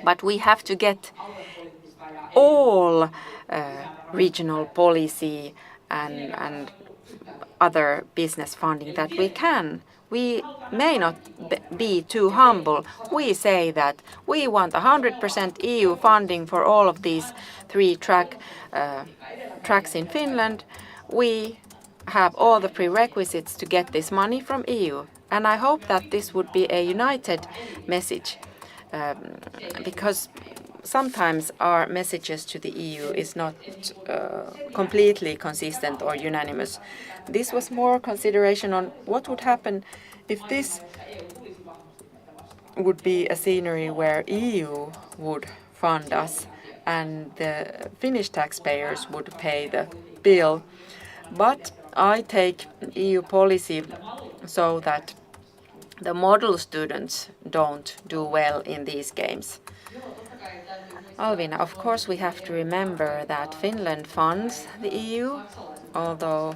but we have to get all regional policy and other business funding that we can. We may not be too humble. We say that we want 100% EU funding for all of these three tracks in Finland. We have all the prerequisites to get this money from EU. And I hope that this would be a united message. because sometimes our messages to the EU is not completely consistent or unanimous. This was more consideration on what would happen if this would be a scenery where EU would fund us and the Finnish taxpayers would pay the bill. But I take EU policy so that the model students don't do well in these games. Alvina, of course we have to remember that Finland funds the EU, although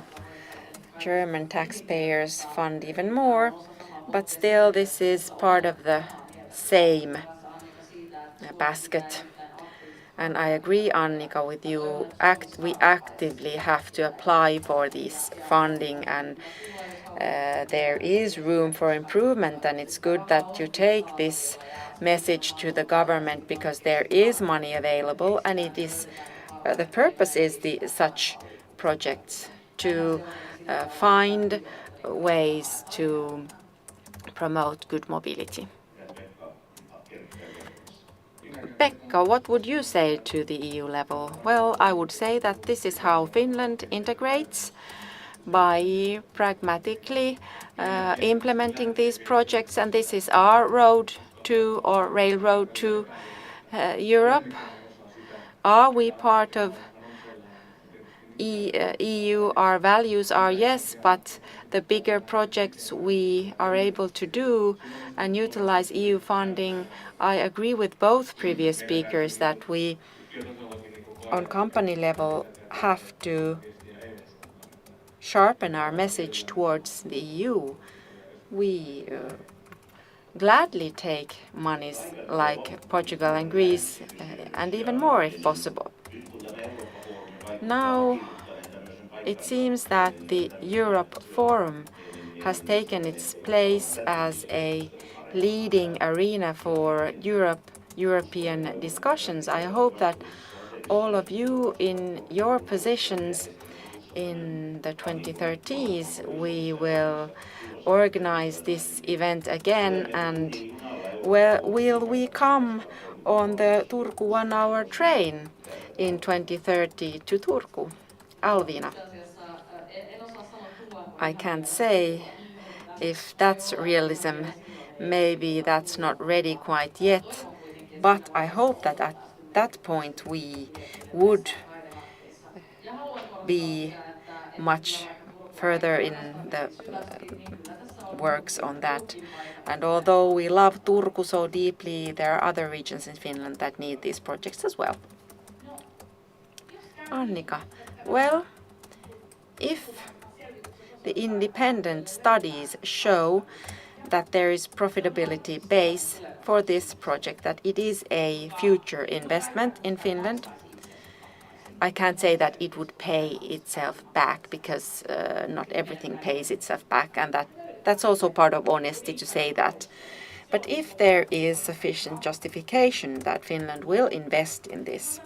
German taxpayers fund even more, but still this is part of the same basket. And I agree, Annika, with you. We actively have to apply for this funding, and there is room for improvement, and it's good that you take this message to the government because there is money available, and it is the purpose is such projects to find ways to promote good mobility. Pekka, what would you say to the EU level? Well, I would say that this is how Finland integrates by pragmatically implementing these projects, and this is our road to or railroad to Europe. Are we part of EU? Our values are yes, but the bigger projects we are able to do and utilize EU funding, I agree with both previous speakers that we on company level have to sharpen our message towards the EU. We gladly take monies like Portugal and Greece and even more if possible. Now it seems that the Eurooppa-foorumi has taken its place as a leading arena for European discussions. I hope that all of you in your positions in the 2030s, we will organize this event again, and will we come on the Turku 1-hour train in 2030 to Turku? Alvina, I can't say if that's realism. Maybe that's not ready quite yet, but I hope that at that point we would be much further in the works on that. And although we love Turku so deeply, there are other regions in Finland that need these projects as well. Annika, well, if the independent studies show that there is profitability base for this project, that it is a future investment in Finland, I can't say that it would pay itself back because not everything pays itself back, and that's also part of honesty to say that. But if there is sufficient justification that Finland will invest in this,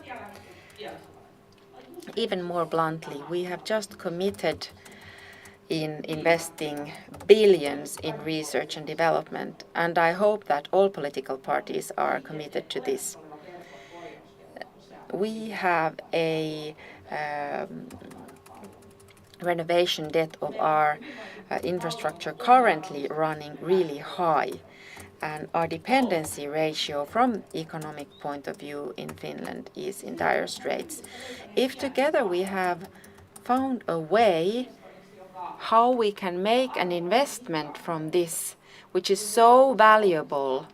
even more bluntly, we have just committed in investing billions in research and development, and I hope that all political parties are committed to this. We have a renovation debt of our infrastructure currently running really high, and our dependency ratio from economic point of view in Finland is in dire straits. If together we have found a way how we can make an investment from this, which is so valuable,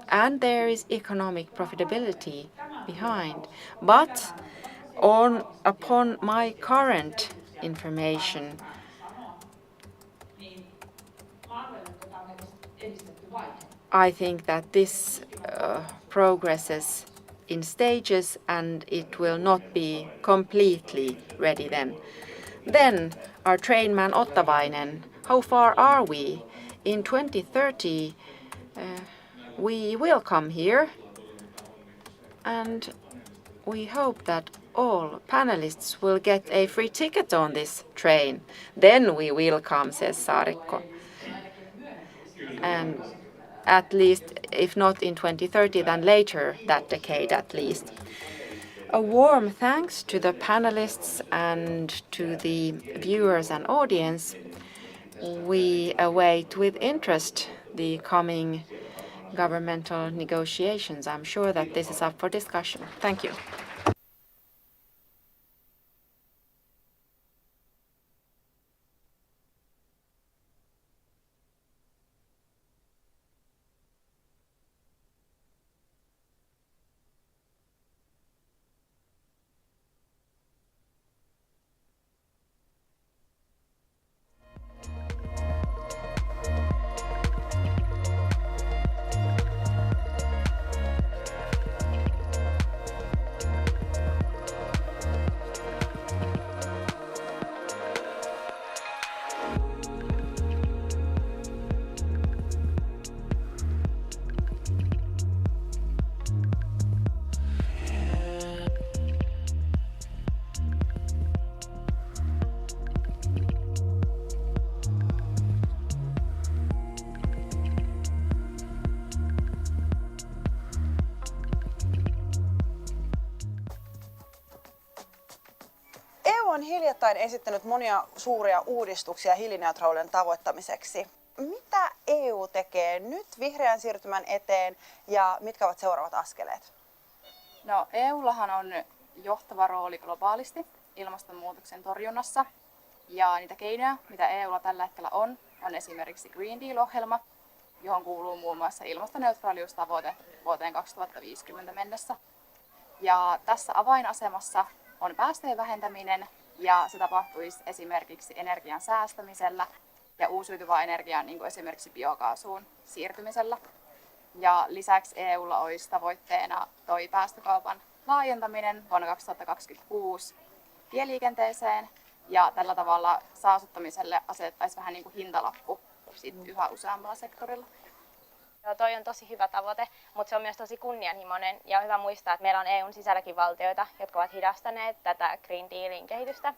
and there is economic profitability behind. But upon my current information, I think that this progresses in stages and it will not be completely ready then. Then our trainman Ottavainen, how far are we? In 2030 we will come here, and we hope that all panelists will get a free ticket on this train. Then we will come, says Saarikko. And at least, if not in 2030, then later that decade at least. A warm thanks to the panelists and to the viewers and audience. We await with interest the coming governmental negotiations. I'm sure that this is up for discussion. Thank you. EU on hiljattain esittänyt monia suuria uudistuksia hiilineutraalien tavoittamiseksi. Mitä EU tekee nyt vihreän siirtymän eteen ja mitkä ovat seuraavat askeleet? No, EUllahan on johtava rooli globaalisti ilmastonmuutoksen torjunnassa. Ja niitä keinoja, mitä EUlla tällä hetkellä on esimerkiksi Green Deal-ohjelma, johon kuuluu muun muassa ilmastoneutraaliustavoite vuoteen 2050 mennessä. Ja tässä avainasemassa on päästöjen vähentäminen, ja se tapahtuisi esimerkiksi energian säästämisellä ja uusiutuvaan energiaan, niin kuin esimerkiksi biokaasuun siirtymisellä. Ja lisäksi EUlla olisi tavoitteena päästökaupan laajentaminen vuonna 2026 tieliikenteeseen, ja tällä tavalla saastuttamiselle asetettaisiin vähän niin kuin hintalappu yhä useammalla sektorilla. Joo, toi on tosi hyvä tavoite, mutta se on myös tosi kunnianhimoinen ja on hyvä muistaa, että meillä on EUn sisälläkin valtioita, jotka ovat hidastaneet tätä Green Dealin kehitystä.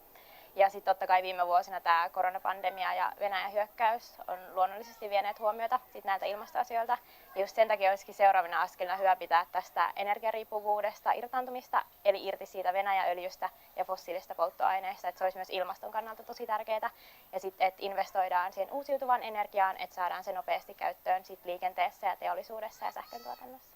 Ja sitten totta kai viime vuosina tämä koronapandemia ja Venäjän hyökkäys on luonnollisesti vieneet huomiota näiltä ilmastoasioilta. Ja just sen takia olisikin seuraavana askelina hyvä pitää tästä energiariippuvuudesta irtaantumista, eli irti siitä Venäjäöljystä ja fossiilisista polttoaineista, että se olisi myös ilmaston kannalta tosi tärkeää. Ja sitten, että investoidaan siihen uusiutuvaan energiaan, että saadaan se nopeasti käyttöön sit liikenteessä ja teollisuudessa ja sähköntuotannossa.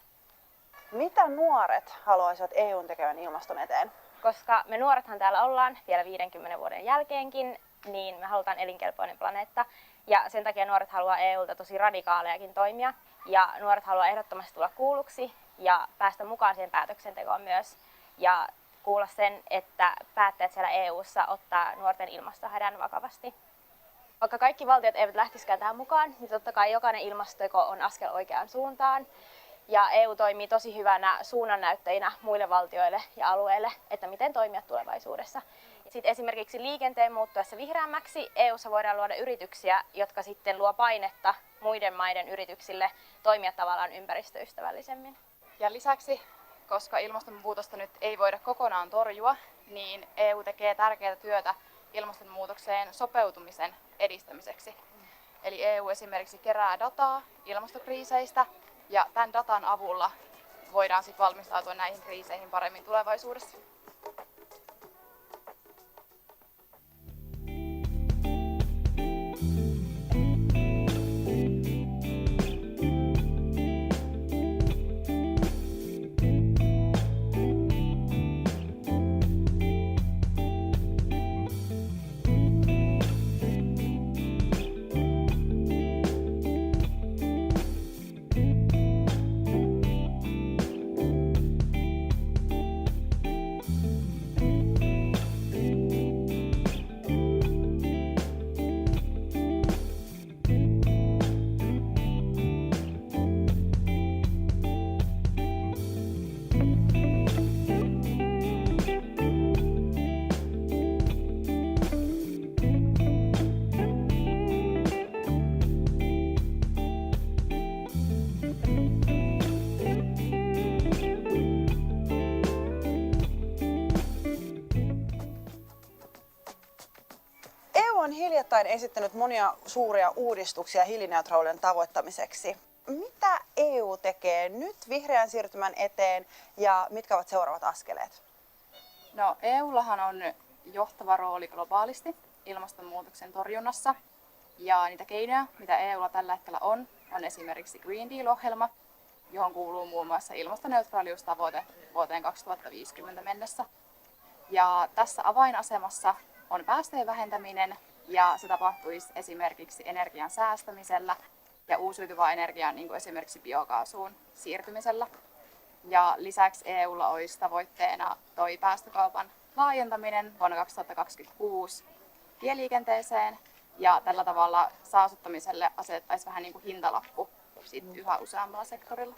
Mitä nuoret haluaisivat EUn tekevän ilmaston eteen? Koska me nuorethan täällä ollaan vielä 50 vuoden jälkeenkin, niin me halutaan elinkelpoinen planeetta. Ja sen takia nuoret haluaa EUlta tosi radikaalejakin toimia. Ja nuoret haluaa ehdottomasti tulla kuulluksi ja päästä mukaan siihen päätöksentekoon myös. Ja kuulla sen, että päättäjät siellä EUssa ottaa nuorten ilmastohädän vakavasti. Vaikka kaikki valtiot eivät lähtisikään tähän mukaan, niin totta kai jokainen ilmastoteko on askel oikeaan suuntaan. Ja EU toimii tosi hyvänä suunnannäyttäjinä muille valtioille ja alueille, että miten toimia tulevaisuudessa. Sitten esimerkiksi liikenteen muuttuessa vihreämmäksi EUssa voidaan luoda yrityksiä, jotka sitten luo painetta muiden maiden yrityksille toimia tavallaan ympäristöystävällisemmin. Ja lisäksi, koska ilmastonmuutosta nyt ei voida kokonaan torjua, niin EU tekee tärkeää työtä ilmastonmuutokseen sopeutumisen edistämiseksi. Eli EU esimerkiksi kerää dataa ilmastokriiseistä, ja tämän datan avulla voidaan sitten valmistautua näihin kriiseihin paremmin tulevaisuudessa. EU on hiljattain esittänyt monia suuria uudistuksia hiilineutraalien tavoittamiseksi. Mitä EU tekee nyt vihreän siirtymän eteen ja mitkä ovat seuraavat askeleet? No, EUllahan on johtava rooli globaalisti ilmastonmuutoksen torjunnassa. Ja niitä keinoja, mitä EUlla tällä hetkellä on esimerkiksi Green Deal-ohjelma, johon kuuluu muun muassa ilmastoneutraaliustavoite vuoteen 2050 mennessä. Ja tässä avainasemassa on päästöjen vähentäminen, ja se tapahtuisi esimerkiksi energian säästämisellä ja uusiutuvaan energiaan, niin kuin esimerkiksi biokaasuun siirtymisellä. Ja lisäksi EUlla olisi tavoitteena toi päästökaupan laajentaminen vuonna 2026 tieliikenteeseen, ja tällä tavalla saastuttamiselle asettaisiin vähän niin kuin hintalappu yhä useammalla sektorilla.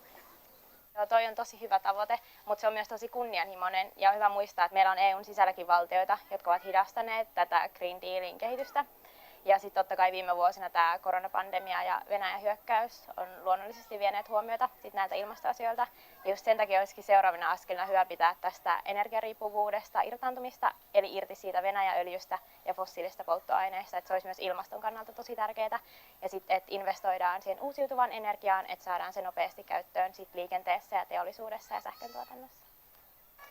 Joo, toi on tosi hyvä tavoite, mutta se on myös tosi kunnianhimoinen ja on hyvä muistaa, että meillä on EUn sisälläkin valtioita, jotka ovat hidastaneet tätä Green Dealin kehitystä. Ja sitten totta kai viime vuosina tämä koronapandemia ja Venäjän hyökkäys on luonnollisesti vieneet huomiota näiltä ilmastoasioilta. Ja just sen takia olisikin seuraavina askelina hyvä pitää tästä energiariippuvuudesta irtaantumista, eli irti siitä Venäjän öljystä ja fossiilisista polttoaineista, että se olisi myös ilmaston kannalta tosi tärkeää. Ja sitten, että investoidaan siihen uusiutuvaan energiaan, että saadaan se nopeasti käyttöön sit liikenteessä ja teollisuudessa ja sähköntuotannossa.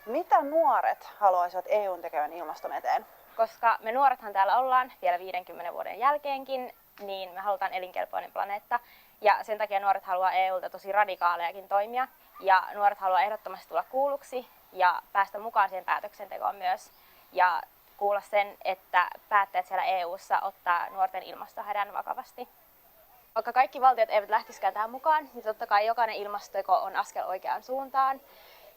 Mitä nuoret haluaisivat EUn tekevän ilmaston eteen? Koska me nuorethan täällä ollaan vielä 50 vuoden jälkeenkin, niin me halutaan elinkelpoinen planeetta. Ja sen takia nuoret haluaa EUlta tosi radikaalejakin toimia. Ja nuoret haluaa ehdottomasti tulla kuulluksi ja päästä mukaan siihen päätöksentekoon myös. Ja kuulla sen, että päättäjät siellä EUssa ottaa nuorten ilmastohädän vakavasti. Vaikka kaikki valtiot eivät lähtisikään tähän mukaan, niin totta kai jokainen ilmastoteko on askel oikeaan suuntaan.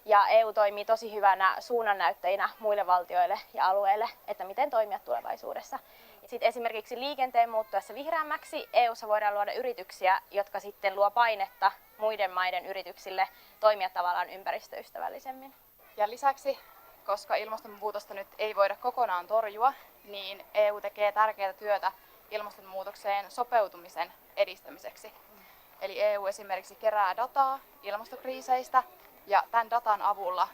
Ja EU toimii tosi hyvänä suunnannäyttäjinä muille valtioille ja alueille, että miten toimia tulevaisuudessa. Sitten esimerkiksi liikenteen muuttuessa vihreämmäksi EUssa voidaan luoda yrityksiä, jotka sitten luo painetta muiden maiden yrityksille toimia tavallaan ympäristöystävällisemmin. Ja lisäksi, koska ilmastonmuutosta nyt ei voida kokonaan torjua, niin EU tekee tärkeää työtä ilmastonmuutokseen sopeutumisen edistämiseksi. Eli EU esimerkiksi kerää dataa ilmastokriiseistä, ja tämän datan avulla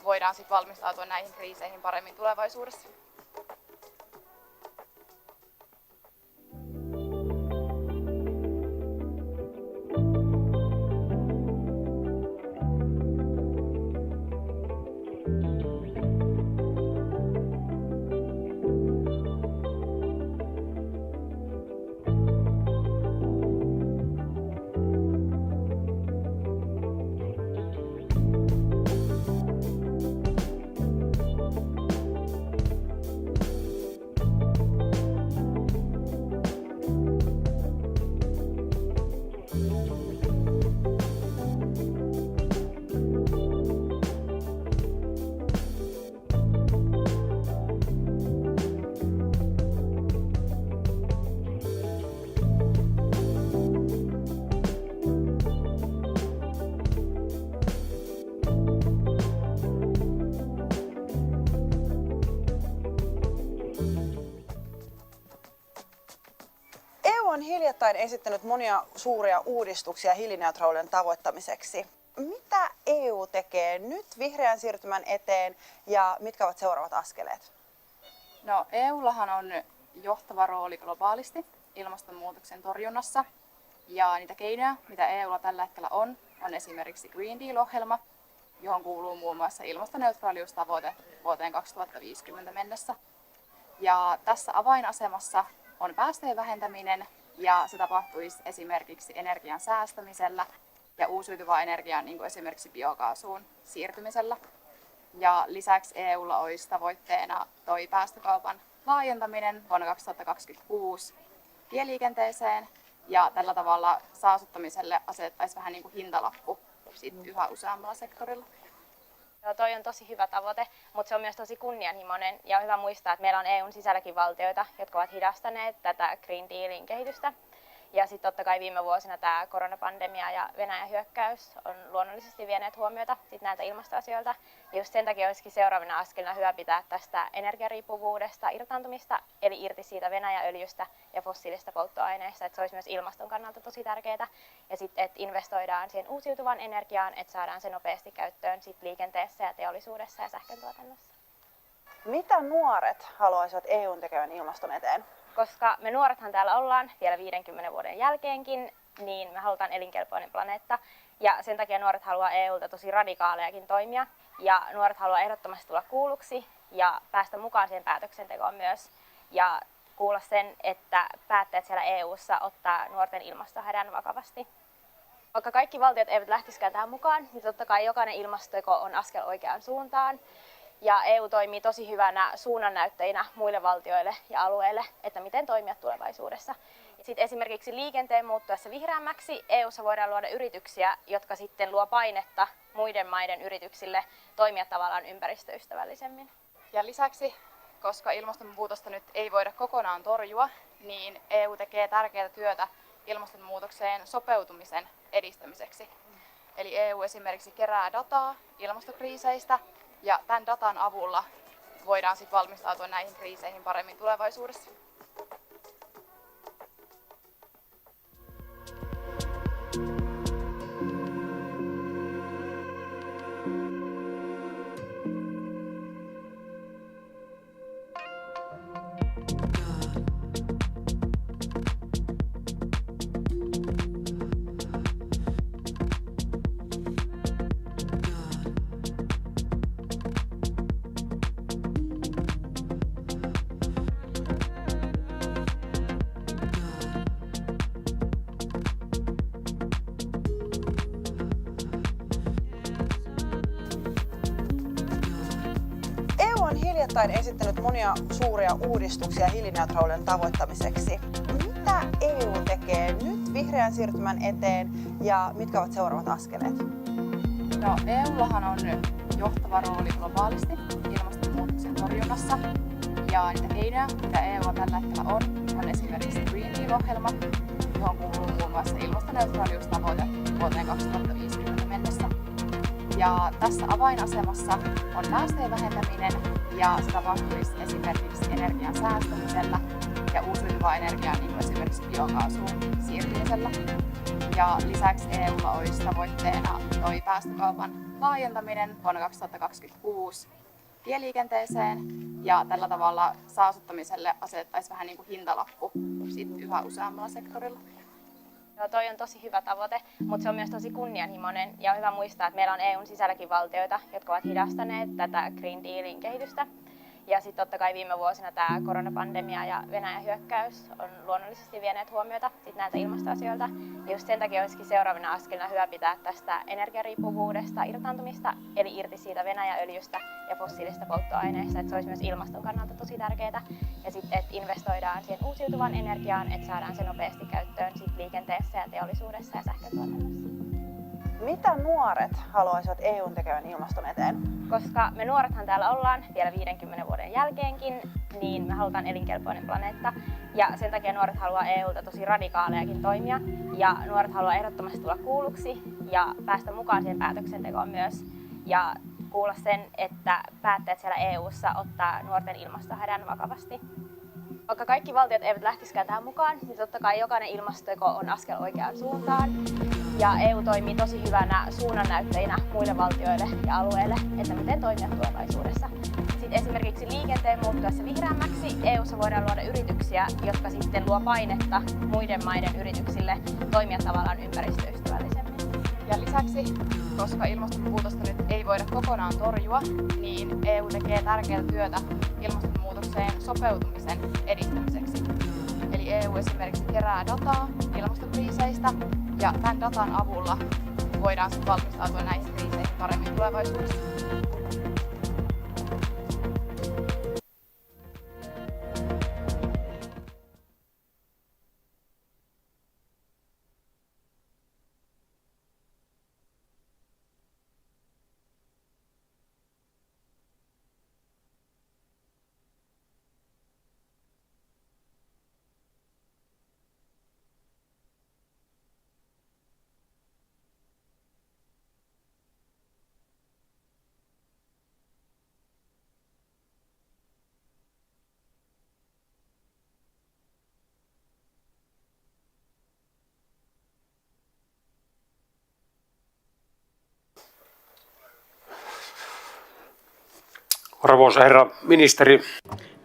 voidaan sitten valmistautua näihin kriiseihin paremmin tulevaisuudessa. On hiljattain esittänyt monia suuria uudistuksia hiilineutraalinen tavoittamiseksi. Mitä EU tekee nyt vihreän siirtymän eteen ja mitkä ovat seuraavat askeleet? No, EUllahan on johtava rooli globaalisti ilmastonmuutoksen torjunnassa. Ja niitä keinoja, mitä EUlla tällä hetkellä on esimerkiksi Green Deal-ohjelma, johon kuuluu muun muassa ilmastoneutraaliustavoite vuoteen 2050 mennessä. Ja tässä avainasemassa on päästöjen vähentäminen, ja se tapahtuisi esimerkiksi energian säästämisellä ja uusiutuvaan energiaan, niin kuin esimerkiksi biokaasuun siirtymisellä. Ja lisäksi EUlla olisi tavoitteena toi päästökaupan laajentaminen vuonna 2026 tieliikenteeseen, ja tällä tavalla saastuttamiselle asettaisiin vähän niin kuin hintalappu yhä useammalla sektorilla. Joo, toi on tosi hyvä tavoite, mutta se on myös tosi kunnianhimoinen ja on hyvä muistaa, että meillä on EUn sisälläkin valtioita, jotka ovat hidastaneet tätä Green Dealin kehitystä. Ja sitten totta kai viime vuosina tämä koronapandemia ja Venäjän hyökkäys on luonnollisesti vieneet huomiota näiltä ilmastoasioilta. Ja just sen takia olisikin seuraavina askelina hyvä pitää tästä energiariippuvuudesta irtaantumista, eli irti siitä Venäjän öljystä ja fossiilisista polttoaineista, että se olisi myös ilmaston kannalta tosi tärkeää. Ja sitten, että investoidaan siihen uusiutuvaan energiaan, että saadaan se nopeasti käyttöön sit liikenteessä ja teollisuudessa ja sähköntuotannossa. Mitä nuoret haluaisivat EUn tekevän ilmaston eteen? Koska me nuorethan täällä ollaan vielä 50 vuoden jälkeenkin, niin me halutaan elinkelpoinen planeetta. Ja sen takia nuoret haluaa EUlta tosi radikaalejakin toimia. Ja nuoret haluaa ehdottomasti tulla kuulluksi ja päästä mukaan siihen päätöksentekoon myös. Ja kuulla sen, että päättäjät siellä EUssa ottaa nuorten ilmastohädän vakavasti. Vaikka kaikki valtiot eivät lähtisikään tähän mukaan, niin totta kai jokainen ilmastoteko on askel oikeaan suuntaan. Ja EU toimii tosi hyvänä suunnannäyttäjinä muille valtioille ja alueille, että miten toimia tulevaisuudessa. Sitten esimerkiksi liikenteen muuttuessa vihreämmäksi EUssa voidaan luoda yrityksiä, jotka sitten luo painetta muiden maiden yrityksille toimia tavallaan ympäristöystävällisemmin. Ja lisäksi, koska ilmastonmuutosta nyt ei voida kokonaan torjua, niin EU tekee tärkeää työtä ilmastonmuutokseen sopeutumisen edistämiseksi. Eli EU esimerkiksi kerää dataa ilmastokriiseistä ja tämän datan avulla voidaan sitten valmistautua näihin kriiseihin paremmin tulevaisuudessa. EU on hiljattain esittänyt monia suuria uudistuksia hiilineutraaliuden tavoittamiseksi. Mitä EU tekee nyt vihreän siirtymän eteen ja mitkä ovat seuraavat askeleet? No, EUllahan on johtava rooli globaalisti ilmastonmuutoksen torjunnassa. Ja niitä keinoja, mitä EUlla tällä hetkellä on esimerkiksi Green Deal-ohjelma, johon kuuluu muun muassa ilmastoneutraaliustavoite vuoteen 2050 mennessä. Ja tässä avainasemassa on päästöjen vähentäminen ja se tapahtuisi esimerkiksi energian säästämisellä ja uusiutuvaa energiaa, niin kuin esimerkiksi biokaasuun siirtymisellä. Ja lisäksi EUlla olisi tavoitteena toi päästökaupan laajentaminen vuonna 2026 tieliikenteeseen ja tällä tavalla saastuttamiselle asetettaisiin vähän niin kuin hintalappu sit yhä useammalla sektorilla. Joo, toi on tosi hyvä tavoite, mutta se on myös tosi kunnianhimoinen ja on hyvä muistaa, että meillä on EUn sisälläkin valtioita, jotka ovat hidastaneet tätä Green Dealin kehitystä. Ja sitten totta kai viime vuosina tämä koronapandemia ja Venäjän hyökkäys on luonnollisesti vieneet huomiota näiltä ilmastoasioilta. Ja just sen takia olisikin seuraavana askelina hyvä pitää tästä energiariippuvuudesta irtaantumista, eli irti siitä Venäjäöljystä ja fossiilisista polttoaineista, että se olisi myös ilmaston kannalta tosi tärkeää. Ja sitten, että investoidaan siihen uusiutuvaan energiaan, että saadaan se nopeasti käyttöön sit liikenteessä ja teollisuudessa ja sähköntuotannossa. Mitä nuoret haluaisivat EUn tekevän ilmaston eteen? Koska me nuorethan täällä ollaan vielä 50 vuoden jälkeenkin, niin me halutaan elinkelpoinen planeetta. Ja sen takia nuoret haluaa EUlta tosi radikaalejakin toimia. Ja nuoret haluaa ehdottomasti tulla kuulluksi ja päästä mukaan siihen päätöksentekoon myös. Ja kuulla sen, että päättäjät siellä EUssa ottaa nuorten ilmastohädän vakavasti. Vaikka kaikki valtiot eivät lähtisikään tähän mukaan, niin totta kai jokainen ilmastoteko on askel oikeaan suuntaan. Ja EU toimii tosi hyvänä suunnannäyttäjinä muille valtioille ja alueille, että miten toimia tulevaisuudessa. Sitten esimerkiksi liikenteen muuttuessa vihreämmäksi EUssa voidaan luoda yrityksiä, jotka sitten luo painetta muiden maiden yrityksille toimia tavallaan ympäristöystävällisemmin. Ja lisäksi, koska ilmastonmuutosta nyt ei voida kokonaan torjua, niin EU tekee tärkeää työtä ilmastonmuutokseen sopeutumisen edistämiseksi. Eli EU esimerkiksi kerää dataa ilmastokriiseistä ja tämän datan avulla voidaan sitten valmistautua näihin kriiseihin paremmin tulevaisuudessa. Arvoisa herra ministeri.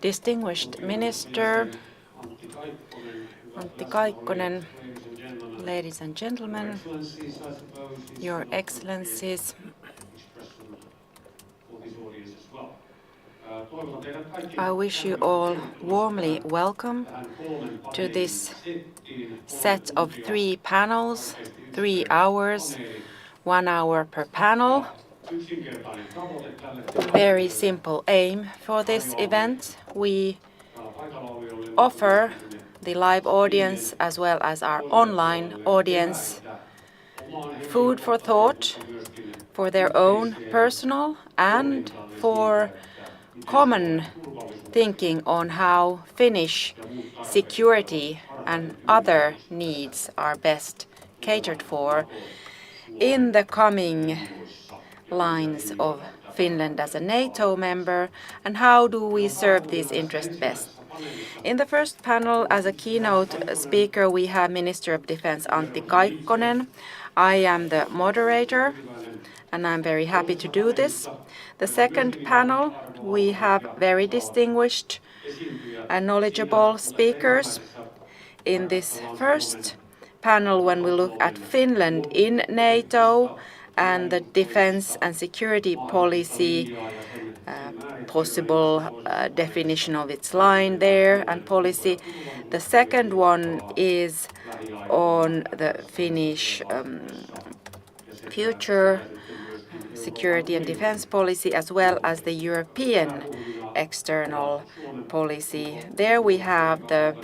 Distinguished Minister Antti Kaikkonen, Ladies and gentlemen, Your Excellencies, I wish you all warmly welcome to this set of 3 panels, 3 hours, 1 hour per panel. Very simple aim for this event. We offer the live audience as well as our online audience food for thought for their own personal and for common thinking on how Finnish security and other needs are best catered for in the coming lines of Finland as a NATO member, and how do we serve these interests best. In the first panel, as a keynote speaker, we have Minister of Defense Antti Kaikkonen. I am the moderator, and I'm very happy to do this. The second panel, we have very distinguished and knowledgeable speakers. In this first panel, when we look at Finland in NATO and the defense and security policy, possible definition of its line there and policy. The second one is on the Finnish future security and defense policy, as well as the European external policy. There we have the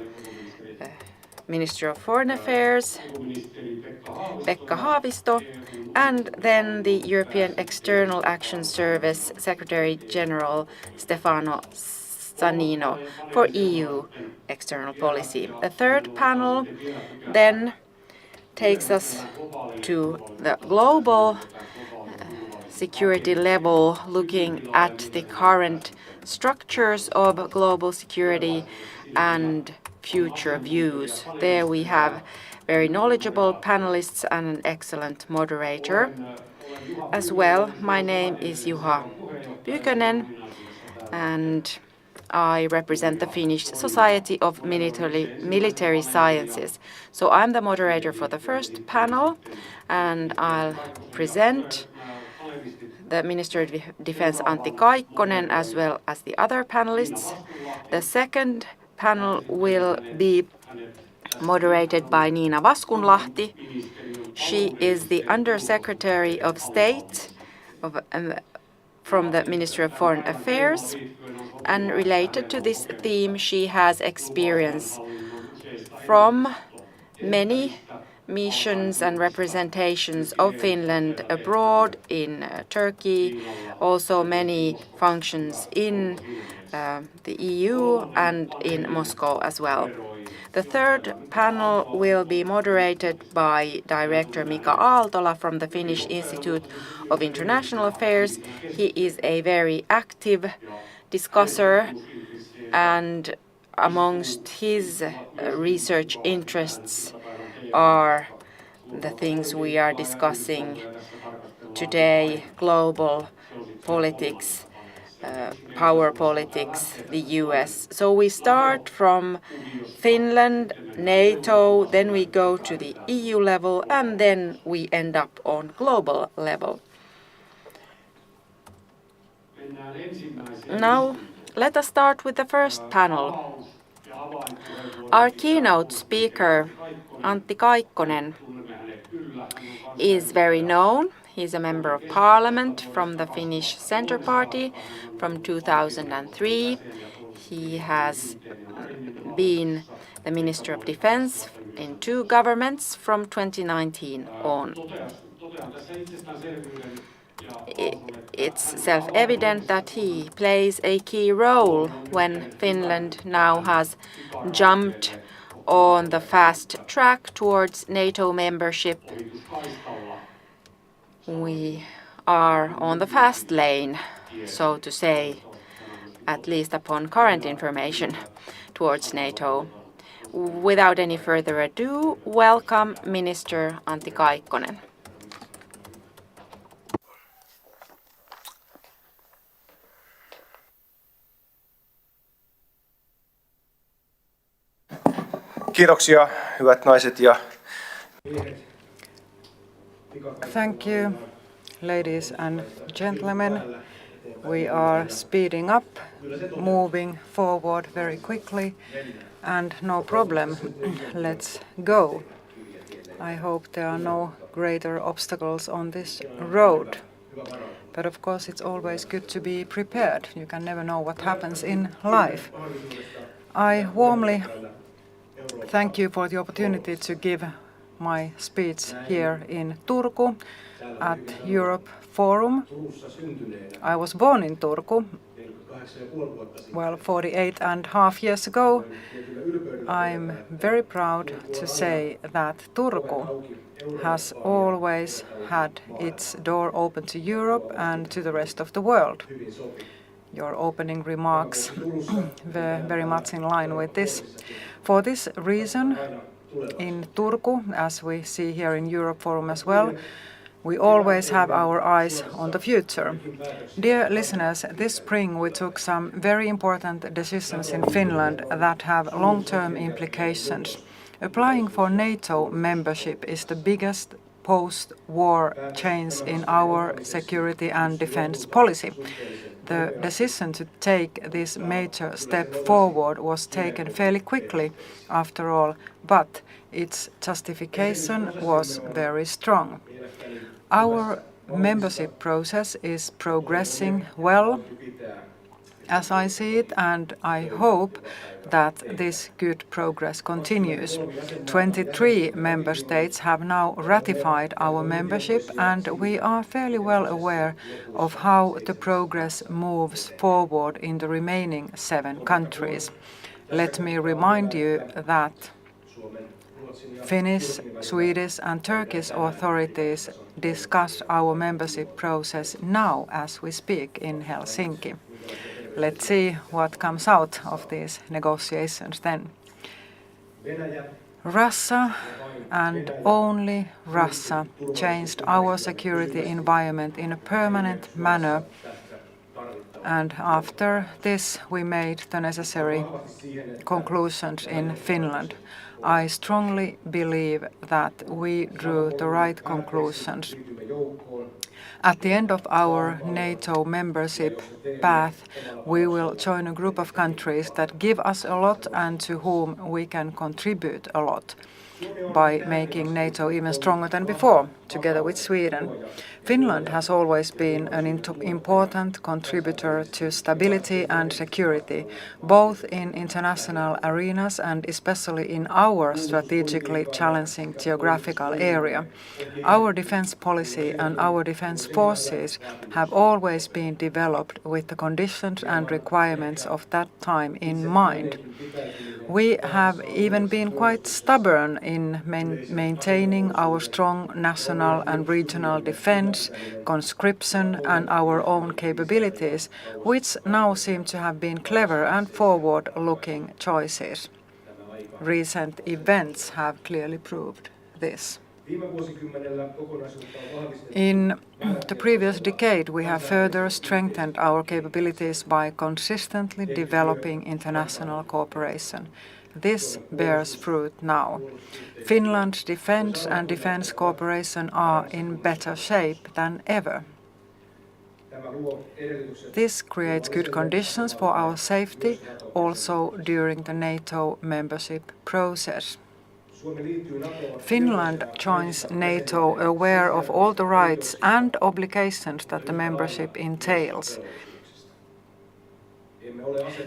Minister of Foreign Affairs, Pekka Haavisto, and then the European External Action Service Secretary General Stefano Sannino for EU external policy. The third panel then takes us to the global security level, looking at the current structures of global security and future views. There we have very knowledgeable panelists and an excellent moderator. As well, my name is Juha Pyykkönen, and I represent the Finnish Society of Military Sciences. So I'm the moderator for the first panel, and I'll present the Minister of Defense Antti Kaikkonen as well as the other panelists. The second panel will be moderated by Niina Vaskunlahti. She is the Undersecretary of State from the Ministry of Foreign Affairs, and related to this theme, she has experience from many missions and representations of Finland abroad in Turkey, also many functions in the EU and in Moscow as well. The third panel will be moderated by Director Mika Aaltola from the Finnish Institute of International Affairs. He is a very active discusser, and amongst his research interests are the things we are discussing today: global politics, power politics, the US. So we start from Finland, NATO, then we go to the EU level, and then we end up on global level. Now, let us start with the first panel. Our keynote speaker, Antti Kaikkonen, is very known. He's a member of parliament from the Finnish Centre Party from 2003. He has been the Minister of Defense in 2 governments from 2019 on. It's self-evident that he plays a key role when Finland now has jumped on the fast track towards NATO membership. We are on the fast lane, so to say, at least upon current information, towards NATO. Without any further ado, welcome Minister Antti Kaikkonen. Kiitoksia, hyvät naiset ja Thank you, ladies and gentlemen. We are speeding up, moving forward very quickly, and no problem. Let's go. I hope there are no greater obstacles on this road. But of course, it's always good to be prepared. You can never know what happens in life. I warmly thank you for the opportunity to give my speech here in Turku at Eurooppa-forum. I was born in Turku, 48.5 years ago. I'm very proud to say that Turku has always had its door open to Europe and to the rest of the world. Your opening remarks were very much in line with this. For this reason, in Turku, as we see here in Eurooppa-forum as well, we always have our eyes on the future. Dear listeners, this spring we took some very important decisions in Finland that have long-term implications. Applying for NATO membership is the biggest post-war change in our security and defense policy. The decision to take this major step forward was taken fairly quickly, after all, but its justification was very strong. Our membership process is progressing well, as I see it, and I hope that this good progress continues. 23 member states have now ratified our membership, and we are fairly well aware of how the progress moves forward in the remaining 7 countries. Let me remind you that Finnish, Swedish and Turkish authorities discuss our membership process now as we speak in Helsinki. Let's see what comes out of these negotiations then. Russia and only Russia changed our security environment in a permanent manner, and after this we made the necessary conclusions in Finland. I strongly believe that we drew the right conclusions. At the end of our NATO membership path, we will join a group of countries that give us a lot and to whom we can contribute a lot by making NATO even stronger than before, together with Sweden. Finland has always been an important contributor to stability and security, both in international arenas and especially in our strategically challenging geographical area. Our defense policy and our defense forces have always been developed with the conditions and requirements of that time in mind. We have even been quite stubborn in maintaining our strong national and regional defense, conscription and our own capabilities, which now seem to have been clever and forward-looking choices. Recent events have clearly proved this. In the previous decade, we have further strengthened our capabilities by consistently developing international cooperation. This bears fruit now. Finland's defense and defense cooperation are in better shape than ever. This creates good conditions for our safety also during the NATO membership process. Finland joins NATO aware of all the rights and obligations that the membership entails.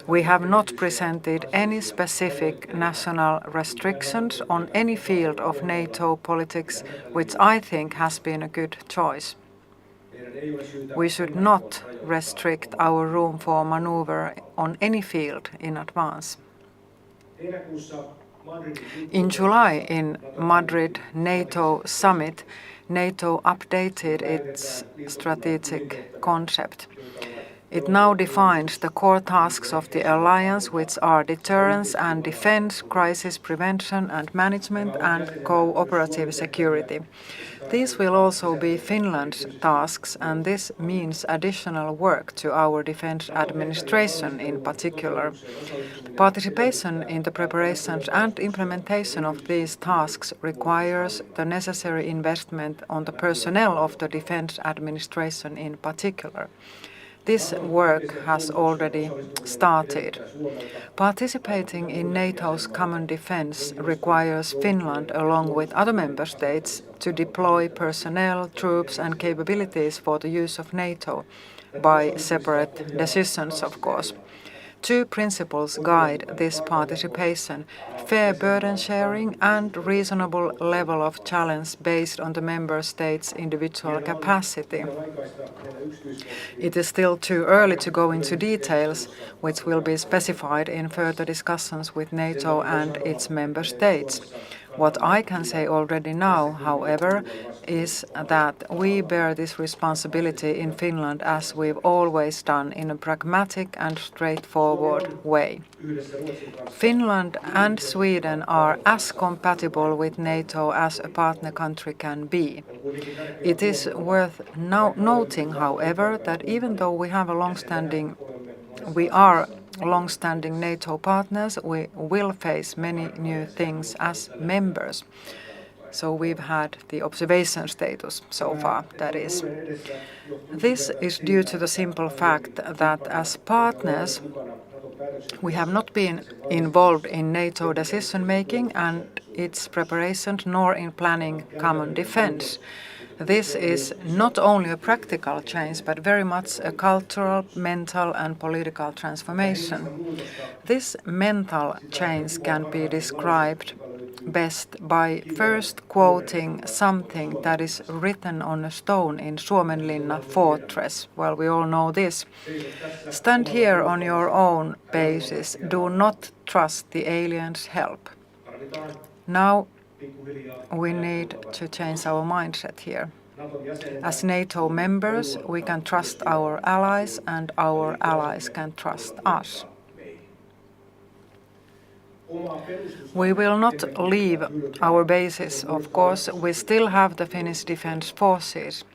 We have not presented any specific national restrictions on any field of NATO politics, which I think has been a good choice. We should not restrict our room for maneuver on any field in advance. In July, in Madrid NATO summit, NATO updated its strategic concept. It now defines the core tasks of the alliance, which are deterrence and defense, crisis prevention and management, and cooperative security. These will also be Finland's tasks, and this means additional work to our defense administration in particular. Participation in the preparations and implementation of these tasks requires the necessary investment on the personnel of the defense administration in particular. This work has already started. Participating in NATO's common defense requires Finland, along with other member states, to deploy personnel, troops and capabilities for the use of NATO by separate decisions, of course. Two principles guide this participation: fair burden sharing and reasonable level of challenge based on the member states' individual capacity. It is still too early to go into details, which will be specified in further discussions with NATO and its member states. What I can say already now, however, is that we bear this responsibility in Finland as we've always done, in a pragmatic and straightforward way. Finland and Sweden are as compatible with NATO as a partner country can be. It is worth noting, however, that even though we are long-standing NATO partners, we will face many new things as members. So we've had the observation status so far, that is. This is due to the simple fact that as partners, we have not been involved in NATO decision-making and its preparations, nor in planning common defense. This is not only a practical change, but very much a cultural, mental and political transformation. This mental change can be described best by first quoting something that is written on a stone in Suomenlinna fortress. Well, we all know this. Stand here on your own basis. Do not trust the aliens' help. Now we need to change our mindset here. As NATO members, we can trust our allies and our allies can trust us. We will not leave our bases, of course. We still have the Finnish Defence Forces.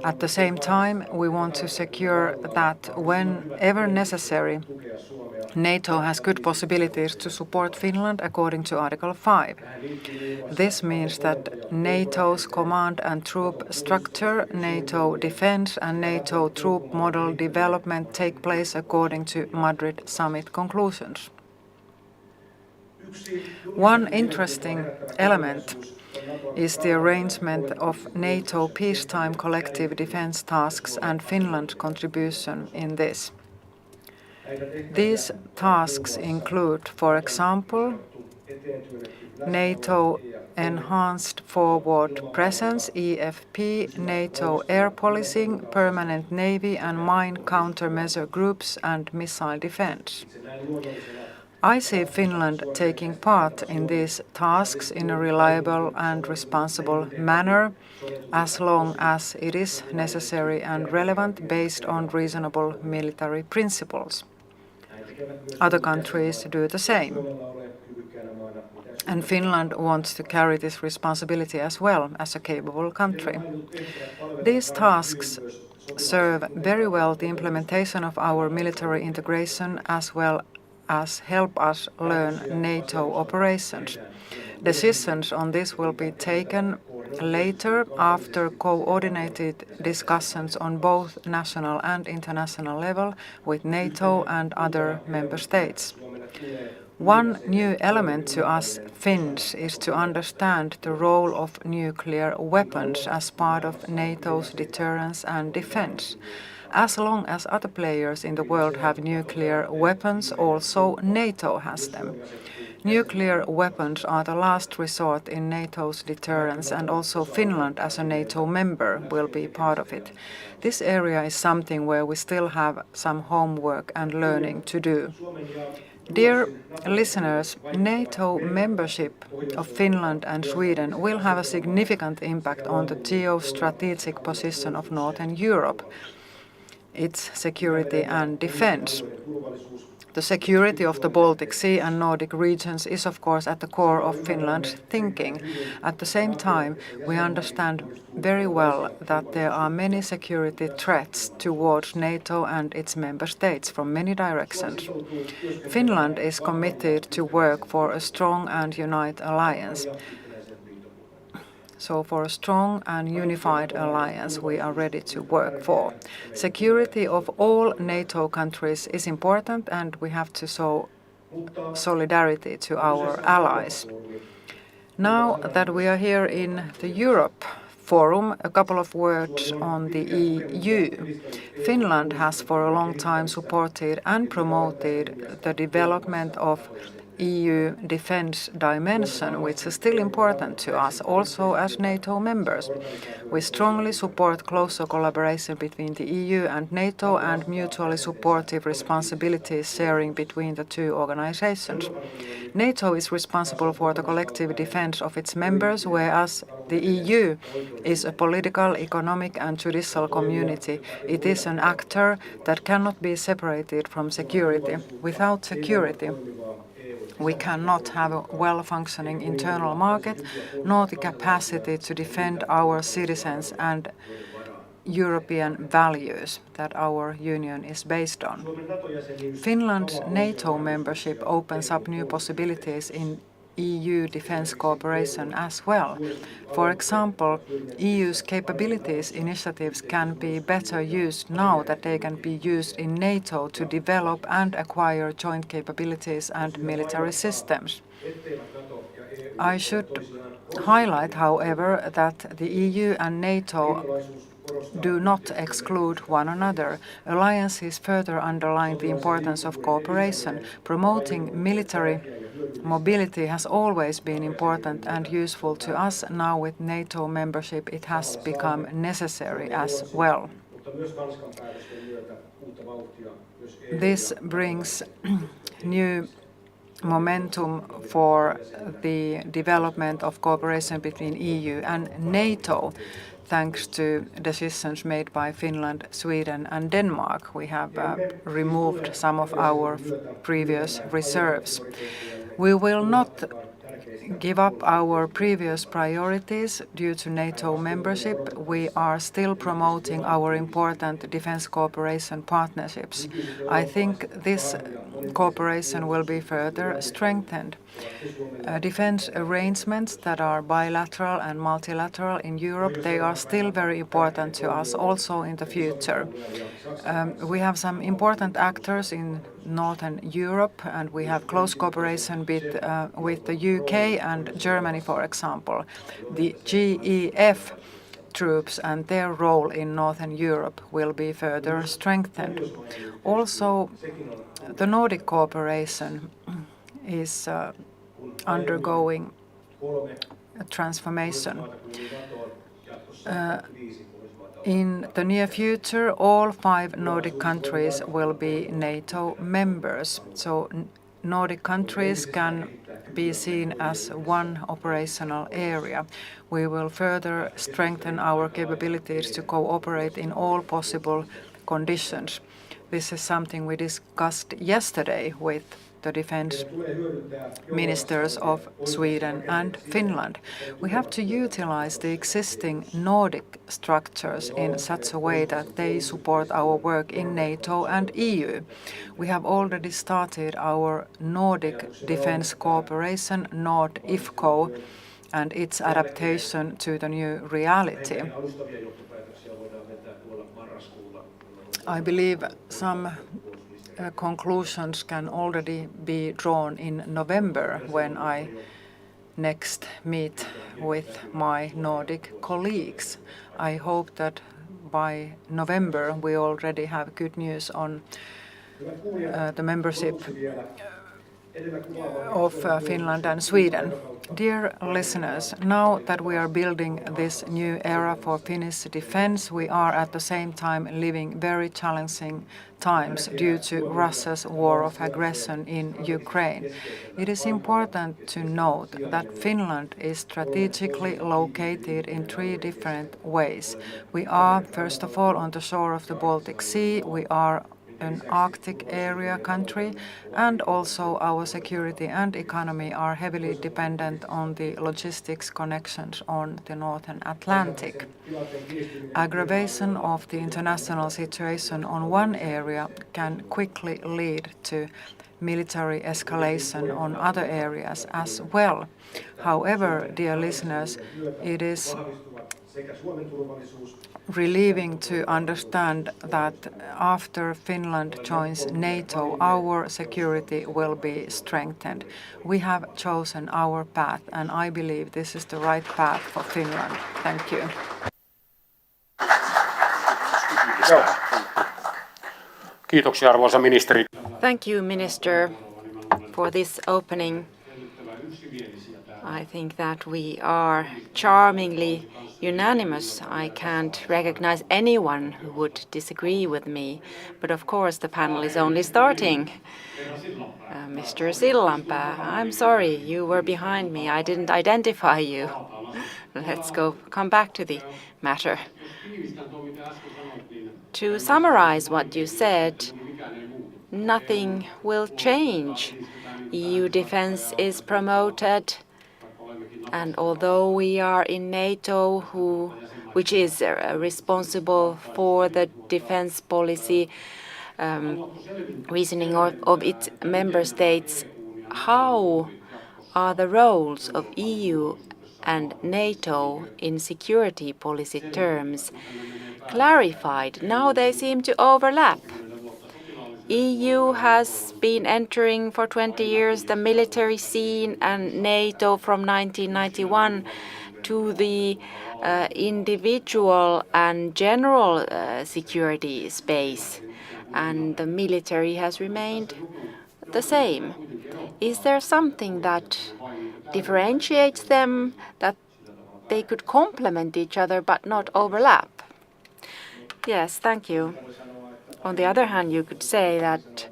At the same time, we want to secure that whenever necessary, NATO has good possibilities to support Finland according to Article 5. This means that NATO's command and troop structure, NATO defense and NATO troop model development take place according to Madrid summit conclusions. One interesting element is the arrangement of NATO peacetime collective defense tasks and Finland's contribution in this. These tasks include, for example, NATO Enhanced Forward Presence, EFP, NATO Air Policing, Permanent Navy and Mine Countermeasure Groups and Missile Defense. I see Finland taking part in these tasks in a reliable and responsible manner, as long as it is necessary and relevant based on reasonable military principles. Other countries do the same. And Finland wants to carry this responsibility as well as a capable country. These tasks serve very well the implementation of our military integration as well as help us learn NATO operations. Decisions on this will be taken later after coordinated discussions on both national and international level with NATO and other member states. One new element to us Finns is to understand the role of nuclear weapons as part of NATO's deterrence and defense. As long as other players in the world have nuclear weapons, also NATO has them. Nuclear weapons are the last resort in NATO's deterrence, and also Finland as a NATO member will be part of it. This area is something where we still have some homework and learning to do. Dear listeners, NATO membership of Finland and Sweden will have a significant impact on the geostrategic position of Northern Europe. its security and defense. The security of the Baltic Sea and Nordic regions is of course at the core of Finland's thinking. At the same time, we understand very well that there are many security threats towards NATO and its member states from many directions. Finland is committed to work for a strong and united alliance. So for a strong and unified alliance we are ready to work for. Security of all NATO countries is important and we have to show solidarity to our allies. Now that we are here in the Eurooppa-forum, a couple of words on the EU. Finland has for a long time supported and promoted the development of EU defense dimension, which is still important to us, also as NATO members. We strongly support closer collaboration between the EU and NATO and mutually supportive responsibilities sharing between the two organizations. NATO is responsible for the collective defense of its members, whereas the EU is a political, economic and judicial community. It is an actor that cannot be separated from security. Without security, we cannot have a well-functioning internal market, nor the capacity to defend our citizens and European values that our union is based on. Finland's NATO membership opens up new possibilities in EU defense cooperation as well. For example, EU's capabilities initiatives can be better used now that they can be used in NATO to develop and acquire joint capabilities and military systems. I should highlight, however, that the EU and NATO do not exclude one another. Alliances further underline the importance of cooperation. Promoting military mobility has always been important and useful to us. Now with NATO membership it has become necessary as well. This brings new momentum for the development of cooperation between EU and NATO. Thanks to decisions made by Finland, Sweden and Denmark, we have removed some of our previous reserves. We will not give up our previous priorities due to NATO membership. We are still promoting our important defense cooperation partnerships. I think this cooperation will be further strengthened. Defense arrangements that are bilateral and multilateral in Europe, they are still very important to us also in the future. We have some important actors in Northern Europe and we have close cooperation with the UK and Germany, for example. The GEF troops and their role in Northern Europe will be further strengthened. Also, the Nordic cooperation is undergoing a transformation. In the near future, all 5 Nordic countries will be NATO members. So Nordic countries can be seen as one operational area. We will further strengthen our capabilities to cooperate in all possible conditions. This is something we discussed yesterday with the defense ministers of Sweden and Finland. We have to utilize the existing Nordic structures in such a way that they support our work in NATO and EU. We have already started our Nordic defense cooperation, NordIFCO, and its adaptation to the new reality. I believe some conclusions can already be drawn in November when I next meet with my Nordic colleagues. I hope that by November we already have good news on the membership of Finland and Sweden. Dear listeners, now that we are building this new era for Finnish defense, we are at the same time living very challenging times due to Russia's war of aggression in Ukraine. It is important to note that Finland is strategically located in three different ways. We are, first of all, on the shore of the Baltic Sea. We are an Arctic area country, and also our security and economy are heavily dependent on the logistics connections on the Northern Atlantic. Aggravation of the international situation on one area can quickly lead to military escalation on other areas as well. However, dear listeners, it is relieving to understand that after Finland joins NATO, our security will be strengthened. We have chosen our path, and I believe this is the right path for Finland. Thank you. Kiitoksia arvoisa ministeri. Thank you, Minister, for this opening. I think that we are charmingly unanimous. I can't recognize anyone who would disagree with me, but of course the panel is only starting. Mr. Sillanpää, I'm sorry, you were behind me. I didn't identify you. Let's come back to the matter. To summarize what you said, nothing will change. EU defense is promoted, and although we are in NATO, which is responsible for the defense policy reasoning of its member states, how are the roles of EU and NATO in security policy terms clarified? Now they seem to overlap. EU has been entering for 20 years the military scene, and NATO from 1991 to the individual and general security space, and the military has remained the same. Is there something that differentiates them, that they could complement each other but not overlap? Yes, thank you. On the other hand, you could say that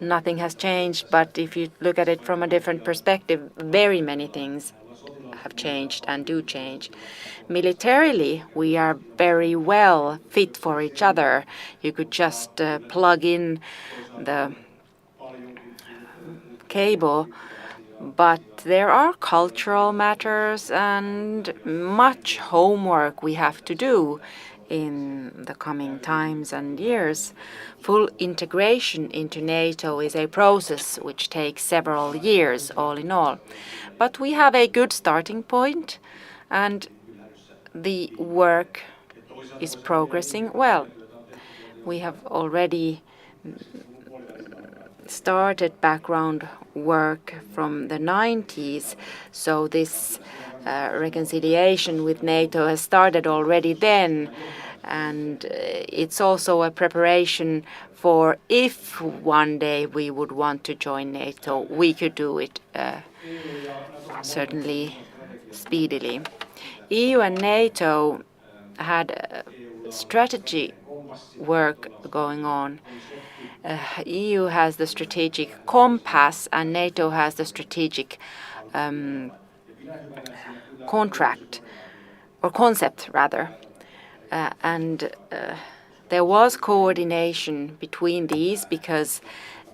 nothing has changed, but if you look at it from a different perspective, very many things have changed and do change. Militarily, we are very well fit for each other. You could just plug in the cable, but there are cultural matters and much homework we have to do in the coming times and years. Full integration into NATO is a process which takes several years, all in all. But we have a good starting point, and the work is progressing well. We have already started background work from the 90s, so this reconciliation with NATO has started already then, and it's also a preparation for if one day we would want to join NATO, we could do it certainly speedily. EU and NATO had strategy work going on. EU has the strategic compass and NATO has the strategic contract, or concept rather, and there was coordination between these because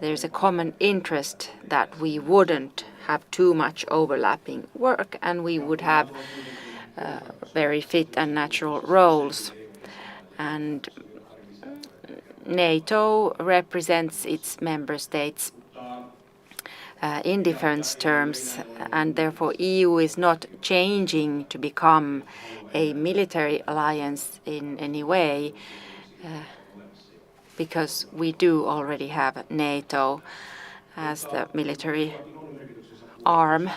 there's a common interest that we wouldn't have too much overlapping work and we would have very fit and natural roles. And NATO represents its member states in defense terms, and therefore EU is not changing to become a military alliance in any way, because we do already have NATO as the military arm.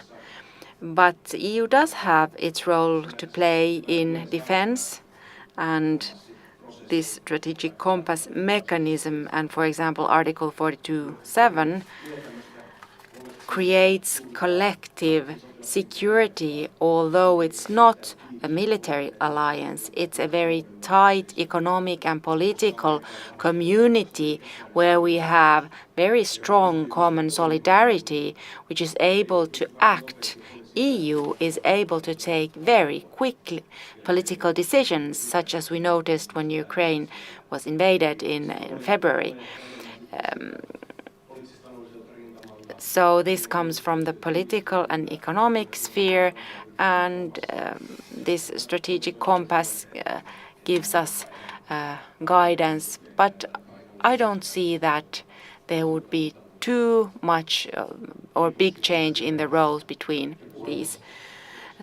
But EU does have its role to play in defense, and this strategic compass mechanism and, for example, Article 42.7 creates collective security, although it's not a military alliance. It's a very tight economic and political community where we have very strong common solidarity, which is able to act. EU is able to take very quick political decisions, such as we noticed when Ukraine was invaded in February. So this comes from the political and economic sphere, and this strategic compass gives us guidance. But I don't see that there would be too much or big change in the roles between these.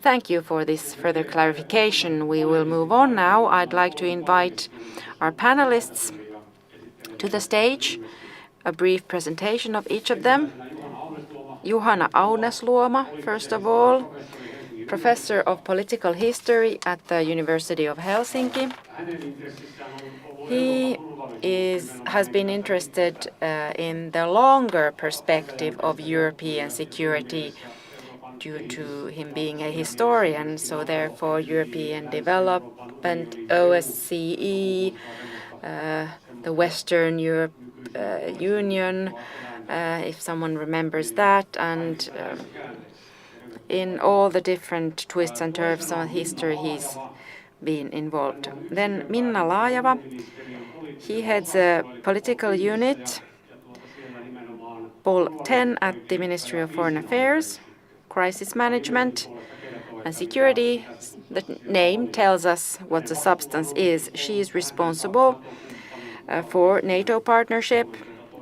Thank you for this further clarification. We will move on now. I'd like to invite our panelists to the stage. A brief presentation of each of them. Juhana Aunesluoma, first of all, Professor of Political History at the University of Helsinki. He has been interested in the longer perspective of European security due to him being a historian, so therefore European development, OSCE, the Western Europe Union, if someone remembers that, and in all the different twists and turns of history he's been involved. Then Minna Laajava, he heads a political unit, Pol 10 at the Ministry of Foreign Affairs, Crisis Management and Security. The name tells us what the substance is. She is responsible for NATO partnership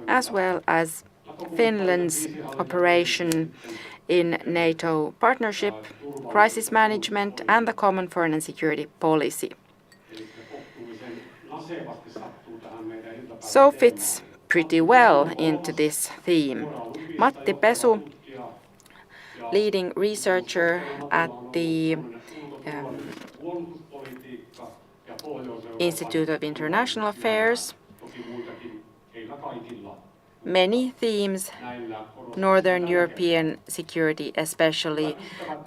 as well as Finland's operation in NATO partnership, crisis management and the common foreign and security policy. So fits pretty well into this theme. Matti Pesu, leading researcher at the Institute of International Affairs. Many themes, Northern European security especially,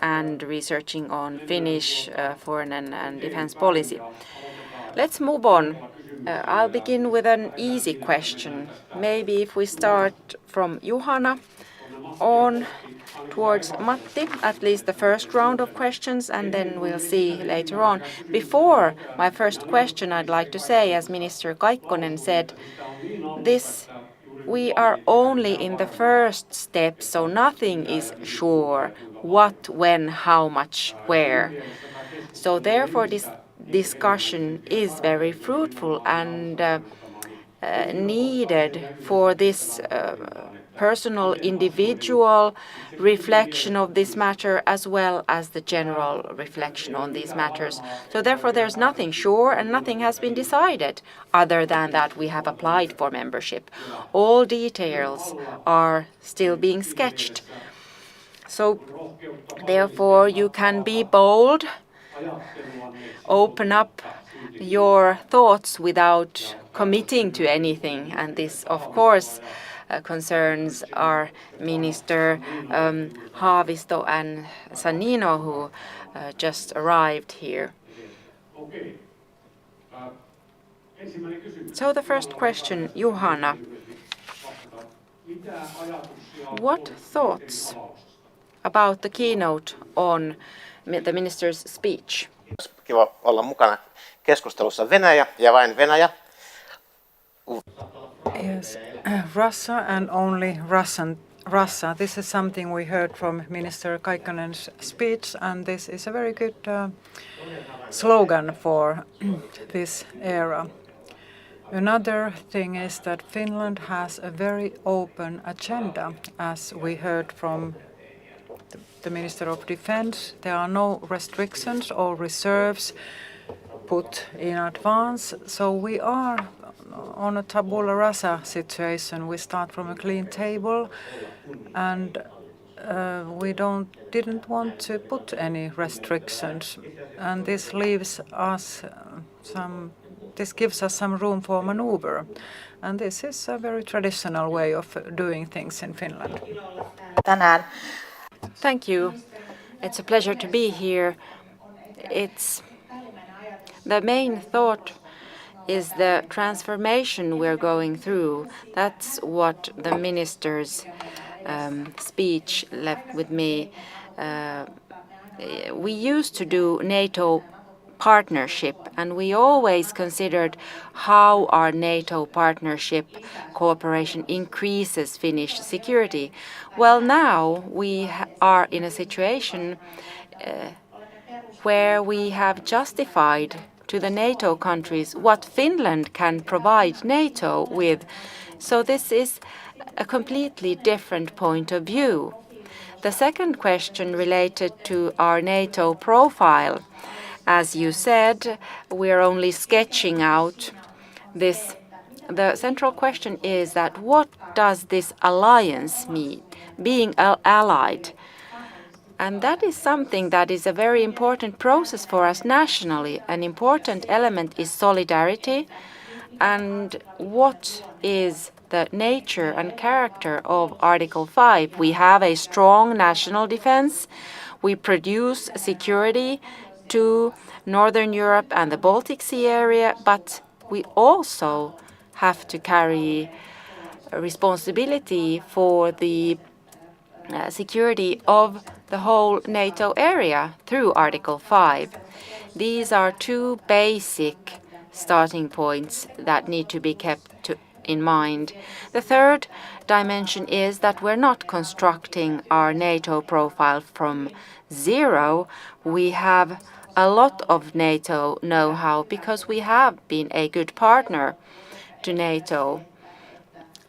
and researching on Finnish foreign and defense policy. Let's move on. I'll begin with an easy question. Maybe if we start from Juhana on towards Matti, at least the first round of questions, and then we'll see later on. Before my first question, I'd like to say, as Minister Kaikkonen said, we are only in the first step, so nothing is sure. What, when, how much, where. So therefore this discussion is very fruitful and needed for this personal, individual reflection of this matter as well as the general reflection on these matters. So therefore there's nothing sure and nothing has been decided other than that we have applied for membership. All details are still being sketched. So therefore you can be bold, open up your thoughts without committing to anything, and this of course concerns our Minister Haavisto and Sannino, who just arrived here. So the first question, Juhana. What thoughts about the keynote on the minister's speech? Kiva olla mukana keskustelussa. Venäjä ja vain Venäjä. Yes, Russia and only Russia. This is something we heard from Minister Kaikkonen's speech, and this is a very good slogan for this era. Another thing is that Finland has a very open agenda, as we heard from the Minister of Defense. There are no restrictions or reserves put in advance, so we are on a tabula rasa situation. We start from a clean table, and we didn't want to put any restrictions, and this leaves us this gives us some room for maneuver, and this is a very traditional way of doing things in Finland. tänään. Thank you. It's a pleasure to be here. It's the main thought is the transformation we're going through. That's what the minister's speech left with me. We used to do NATO partnership, and we always considered how our NATO partnership cooperation increases Finnish security. Well, now we are in a situation where we have justified to the NATO countries what Finland can provide NATO with. So this is a completely different point of view. The second question related to our NATO profile. As you said, we're only sketching out this. The central question is that what does this alliance mean, being allied? And that is something that is a very important process for us nationally. An important element is solidarity. And what is the nature and character of Article 5? We have a strong national defense. We produce security to Northern Europe and the Baltic Sea area, but we also have to carry responsibility for the security of the whole NATO area through Article 5. These are two basic starting points that need to be kept in mind. The third dimension is that we're not constructing our NATO profile from zero. We have a lot of NATO know-how because we have been a good partner to NATO.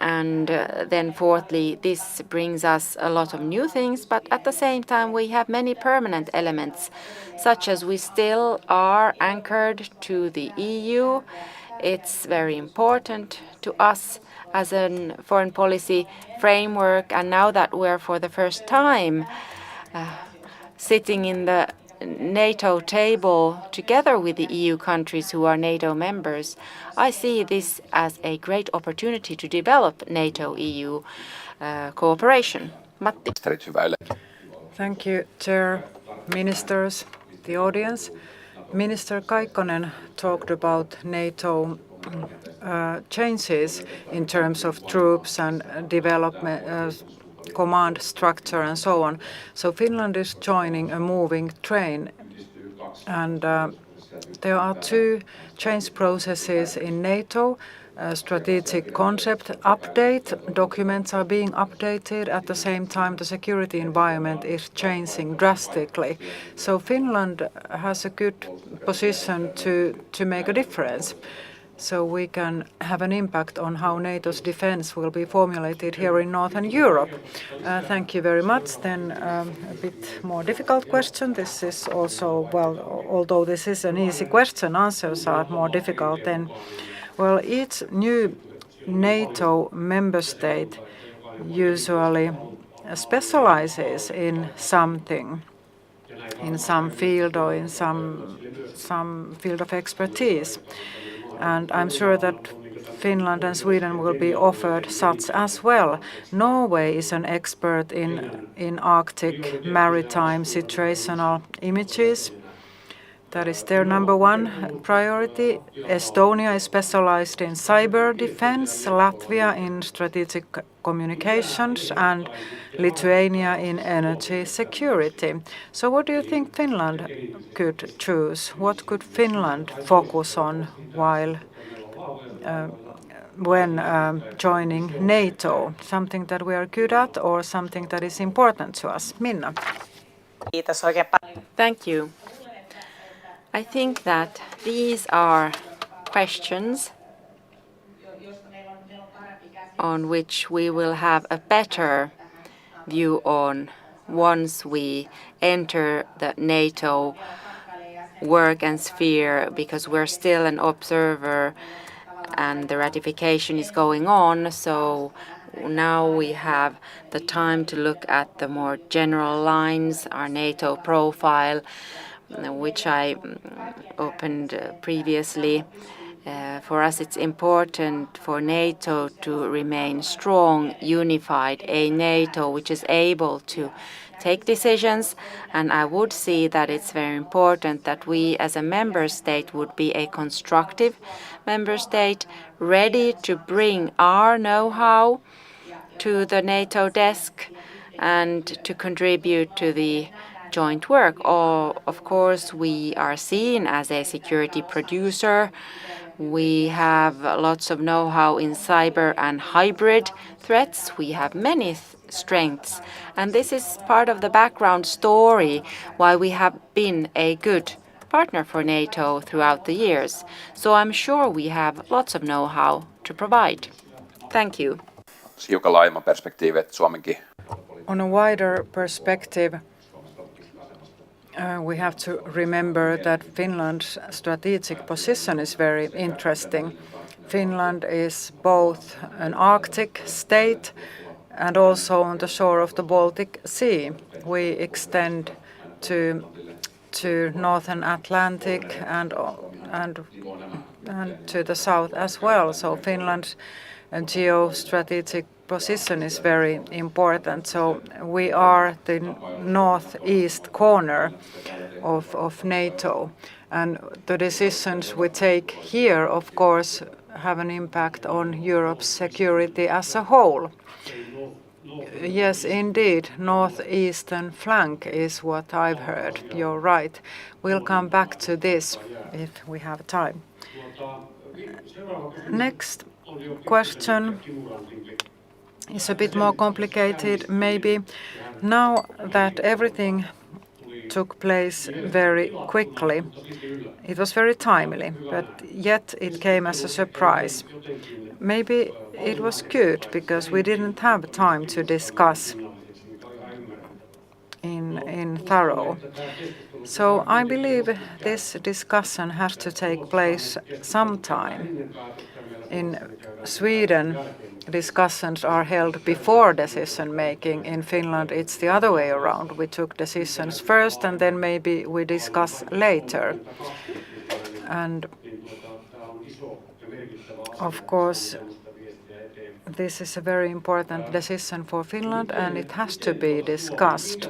And then fourthly, this brings us a lot of new things, but at the same time we have many permanent elements, such as we still are anchored to the EU. It's very important to us as a foreign policy framework, and now that we're for the first time sitting in the NATO table together with the EU countries who are NATO members, I see this as a great opportunity to develop NATO-EU cooperation. Matti. Thank you, Chair, Ministers, the audience. Minister Kaikkonen talked about NATO changes in terms of troops and development, command structure and so on. So Finland is joining a moving train, and there are two change processes in NATO. Strategic concept update. Documents are being updated. At the same time, the security environment is changing drastically. So Finland has a good position to make a difference. So we can have an impact on how NATO's defense will be formulated here in Northern Europe. Thank you very much. Then a bit more difficult question. This is also, well, although this is an easy question, answers are more difficult then. Well, each new NATO member state usually specializes in something, in some field or in some field of expertise. And I'm sure that Finland and Sweden will be offered such as well. Norway is an expert in Arctic maritime situational images. That is their number one priority. Estonia is specialized in cyber defense, Latvia in strategic communications, and Lithuania in energy security. So what do you think Finland could choose? What could Finland focus on when joining NATO? Something that we are good at or something that is important to us? Minna. Thank you. I think that these are questions on which we will have a better view on once we enter the NATO work and sphere, because we're still an observer and the ratification is going on. So now we have the time to look at the more general lines, our NATO profile, which I opened previously. For us, it's important for NATO to remain strong, unified, a NATO which is able to take decisions. And I would see that it's very important that we as a member state would be a constructive member state, ready to bring our know-how to the NATO desk and to contribute to the joint work. Or, of course, we are seen as a security producer. We have lots of know-how in cyber and hybrid threats. We have many strengths. And this is part of the background story why we have been a good partner for NATO throughout the years. So I'm sure we have lots of know-how to provide. Thank you. Hiukan laajemman perspektiivi, että Suomenkin. On a wider perspective, we have to remember that Finland's strategic position is very interesting. Finland is both an Arctic state and also on the shore of the Baltic Sea. We extend to Northern Atlantic and to the south as well. So Finland's geostrategic position is very important. So we are the northeast corner of NATO, and the decisions we take here, of course, have an impact on Europe's security as a whole. Yes, indeed, northeastern flank is what I've heard. You're right. We'll come back to this if we have time. Next question is a bit more complicated, maybe. Now that everything took place very quickly, it was very timely, but yet it came as a surprise. Maybe it was good because we didn't have time to discuss in thorough. So I believe this discussion has to take place sometime. In Sweden, discussions are held before decision making. In Finland, it's the other way around. We took decisions first and then maybe we discuss later. And of course, this is a very important decision for Finland and it has to be discussed.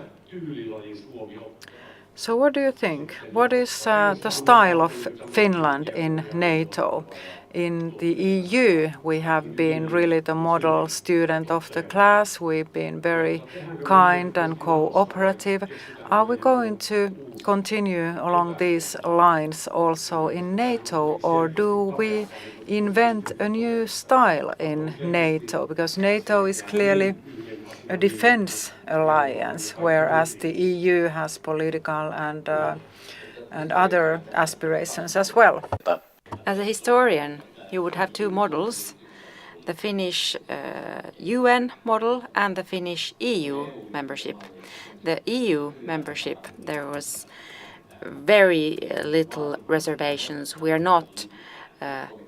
So what do you think? What is the style of Finland in NATO? In the EU, we have been really the model student of the class. We've been very kind and cooperative. Are we going to continue along these lines also in NATO, or do we invent a new style in NATO? Because NATO is clearly a defense alliance, whereas the EU has political and other aspirations as well. As a historian, you would have two models, the Finnish UN model and the Finnish EU membership. The EU membership, there was very little reservations. We are not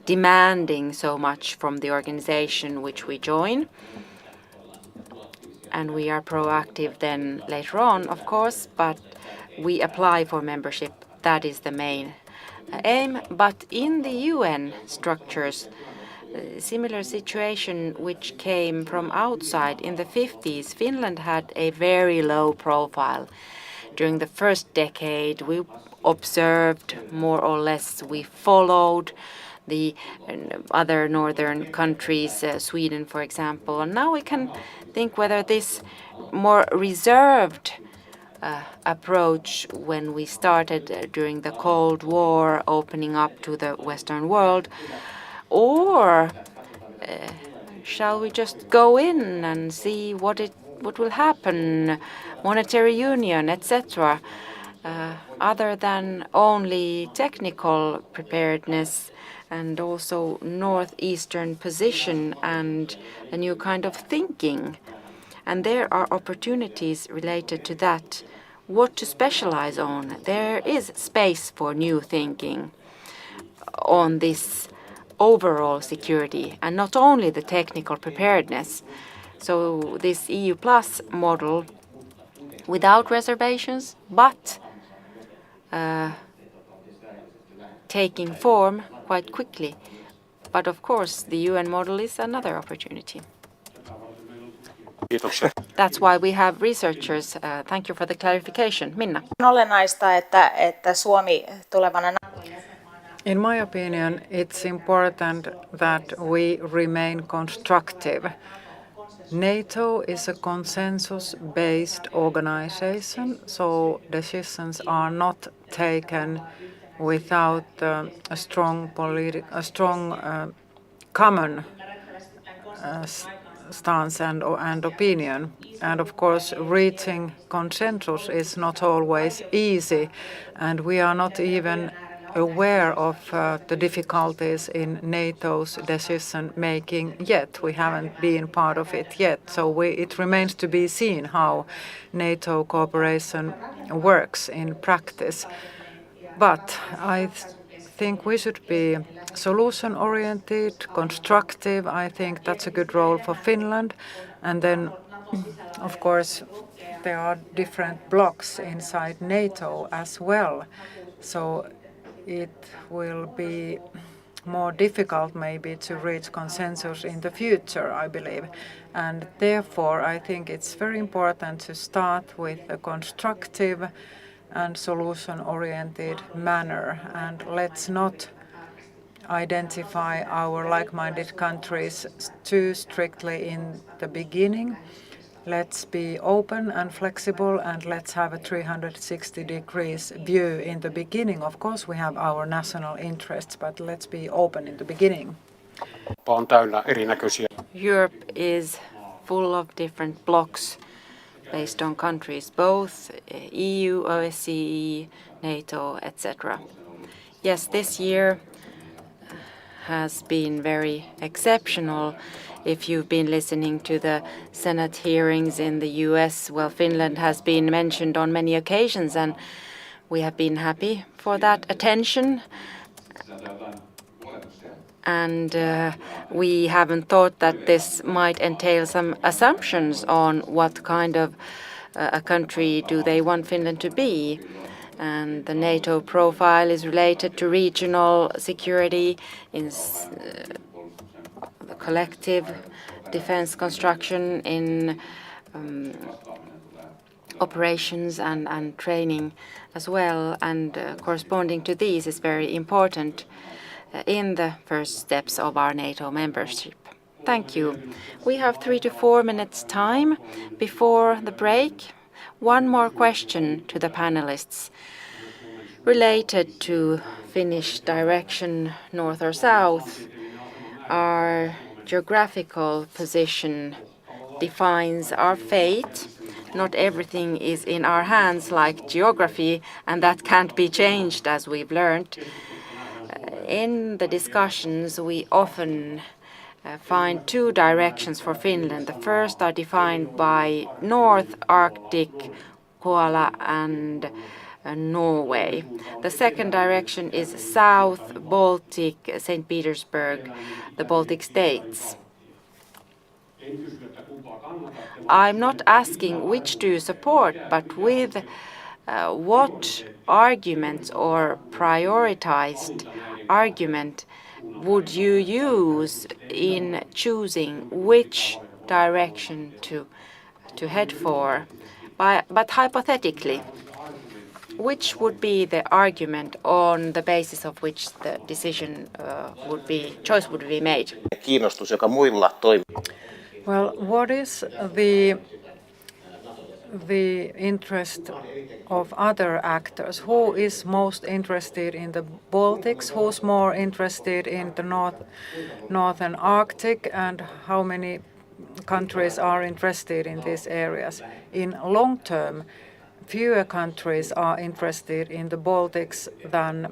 demanding so much from the organization which we join. And we are proactive then later on, of course, but we apply for membership. That is the main aim. But in the UN structures, similar situation which came from outside in the 50s, Finland had a very low profile. During the first decade, we observed more or less, we followed the other northern countries, Sweden, for example. And now we can think whether this more reserved approach when we started during the Cold War, opening up to the Western world, or shall we just go in and see what will happen, monetary union, etc., other than only technical preparedness and also northeastern position and a new kind of thinking. And there are opportunities related to that, what to specialize on. There is space for new thinking on this overall security and not only the technical preparedness. So this EU Plus model without reservations, but taking form quite quickly. But of course, the UN model is another opportunity. That's why we have researchers. Thank you for the clarification. Minna. On olennaista, että Suomi tulevana In my opinion, it's important that we remain constructive. NATO is a consensus-based organization, so decisions are not taken without a strong common stance and opinion. And of course, reaching consensus is not always easy, and we are not even aware of the difficulties in NATO's decision making yet. We haven't been part of it yet, so it remains to be seen how NATO cooperation works in practice. But I think we should be solution-oriented, constructive. I think that's a good role for Finland. And then, of course, there are different blocks inside NATO as well. So it will be more difficult maybe to reach consensus in the future, I believe. And therefore, I think it's very important to start with a constructive and solution-oriented manner. And let's not identify our like-minded countries too strictly in the beginning. Let's be open and flexible, and let's have a 360 degrees view in the beginning. Of course, we have our national interests, but let's be open in the beginning. On täynnä erinäköisiä. Europe is full of different blocks based on countries, both EU, OSCE, NATO, etc. Yes, this year has been very exceptional. If you've been listening to the Senate hearings in the US, well, Finland has been mentioned on many occasions, and we have been happy for that attention. And we haven't thought that this might entail some assumptions on what kind of a country do they want Finland to be. And the NATO profile is related to regional security, in the collective defense construction, in operations and training as well. And corresponding to these is very important in the first steps of our NATO membership. Thank you. We have 3 to 4 minutes time before the break. One more question to the panelists related to Finnish direction, north or south. Our geographical position defines our fate. Not everything is in our hands like geography, and that can't be changed, as we've learned. In the discussions, we often find 2 directions for Finland. The first are defined by North Arctic, Koala, and Norway. The second direction is South Baltic, St. Petersburg, the Baltic states. I'm not asking which do you support, but with what arguments or prioritized argument would you use in choosing which direction to head for? But hypothetically, which would be the argument on the basis of which the choice would be made? Kiinnostus, joka muilla toimii. Well, what is the interest of other actors? Who is most interested in the Baltics? Who's more interested in the Northern Arctic? And how many countries are interested in these areas? In long term, fewer countries are interested in the Baltics than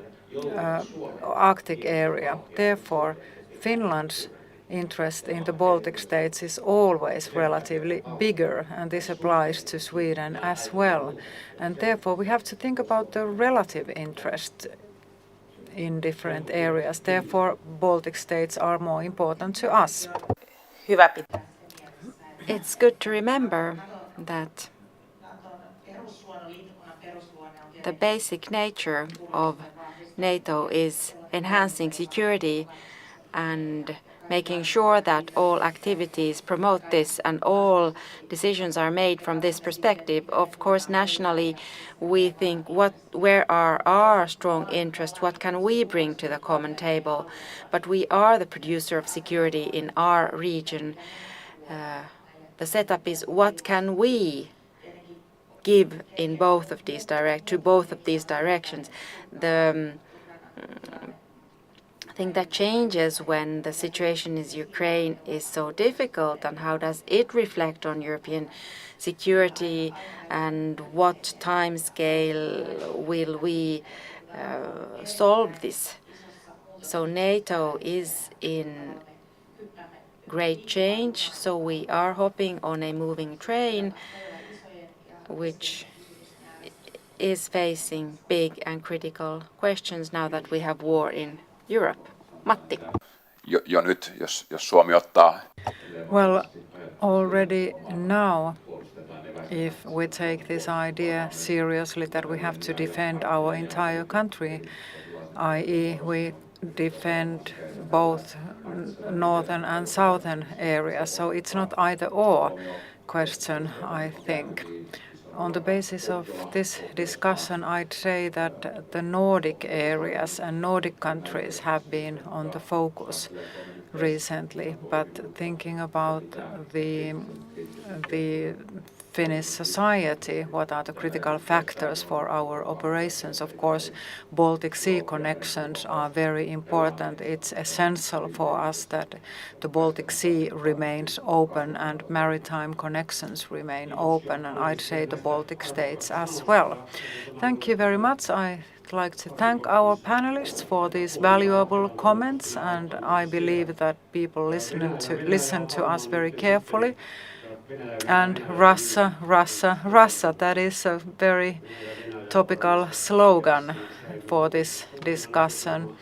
Arctic area. Therefore, Finland's interest in the Baltic states is always relatively bigger, and this applies to Sweden as well. And therefore, we have to think about the relative interest in different areas. Therefore, Baltic states are more important to us. Hyvä pitää. It's good to remember that the basic nature of NATO is enhancing security and making sure that all activities promote this and all decisions are made from this perspective. Of course, nationally, we think where are our strong interests, what can we bring to the common table? But we are the producer of security in our region. The setup is what can we give in both of these directions. The thing that changes when the situation in Ukraine is so difficult, and how does it reflect on European security, and what time scale will we solve this? So NATO is in great change, so we are hopping on a moving train which is facing big and critical questions now that we have war in Europe. Matti. Jo nyt, jos Suomi ottaa. Well, already now, if we take this idea seriously that we have to defend our entire country, i.e. we defend both northern and southern areas, so it's not either or question, I think. On the basis of this discussion, I'd say that the Nordic areas and Nordic countries have been on the focus recently, but thinking about the Finnish society, what are the critical factors for our operations? Of course, Baltic Sea connections are very important. It's essential for us that the Baltic Sea remains open and maritime connections remain open, and I'd say the Baltic states as well. Thank you very much. I'd like to thank our panelists for these valuable comments, and I believe that people listen to us very carefully. And Russia, Russia, Russia, that is a very topical slogan for this discussion.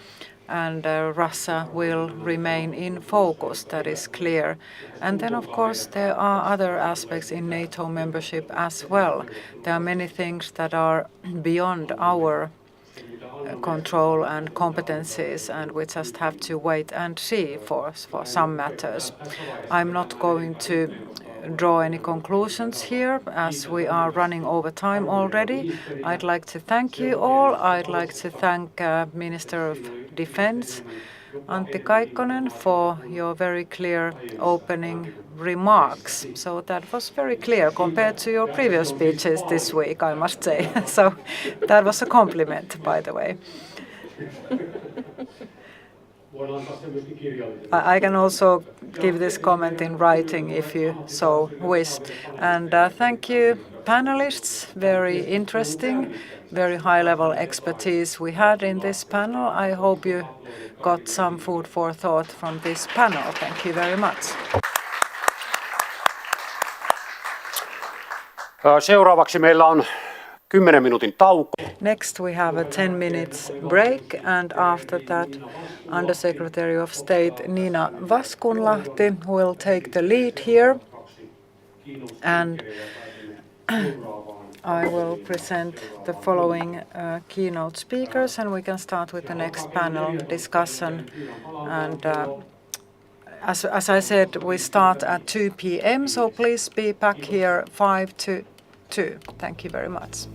And Russia will remain in focus, that is clear. And then, of course, there are other aspects in NATO membership as well. There are many things that are beyond our control and competencies, and we just have to wait and see for some matters. I'm not going to draw any conclusions here as we are running over time already. I'd like to thank you all. I'd like to thank Minister of Defense Antti Kaikkonen for your very clear opening remarks. So that was very clear compared to your previous speeches this week, I must say. So that was a compliment, by the way. I can also give this comment in writing if you so wish. And thank you, panelists. Very interesting, very high-level expertise we had in this panel. I hope you got some food for thought from this panel. Thank you very much. Seuraavaksi meillä on 10 minuutin tauko. Next we have a 10 minutes break, and after that Undersecretary of State Nina Vaskunlahti will take the lead here, and I will present the following keynote speakers, and we can start with the next panel discussion. And as I said, we start at 2 p.m., so please be back here 5 to 2. Thank you very much.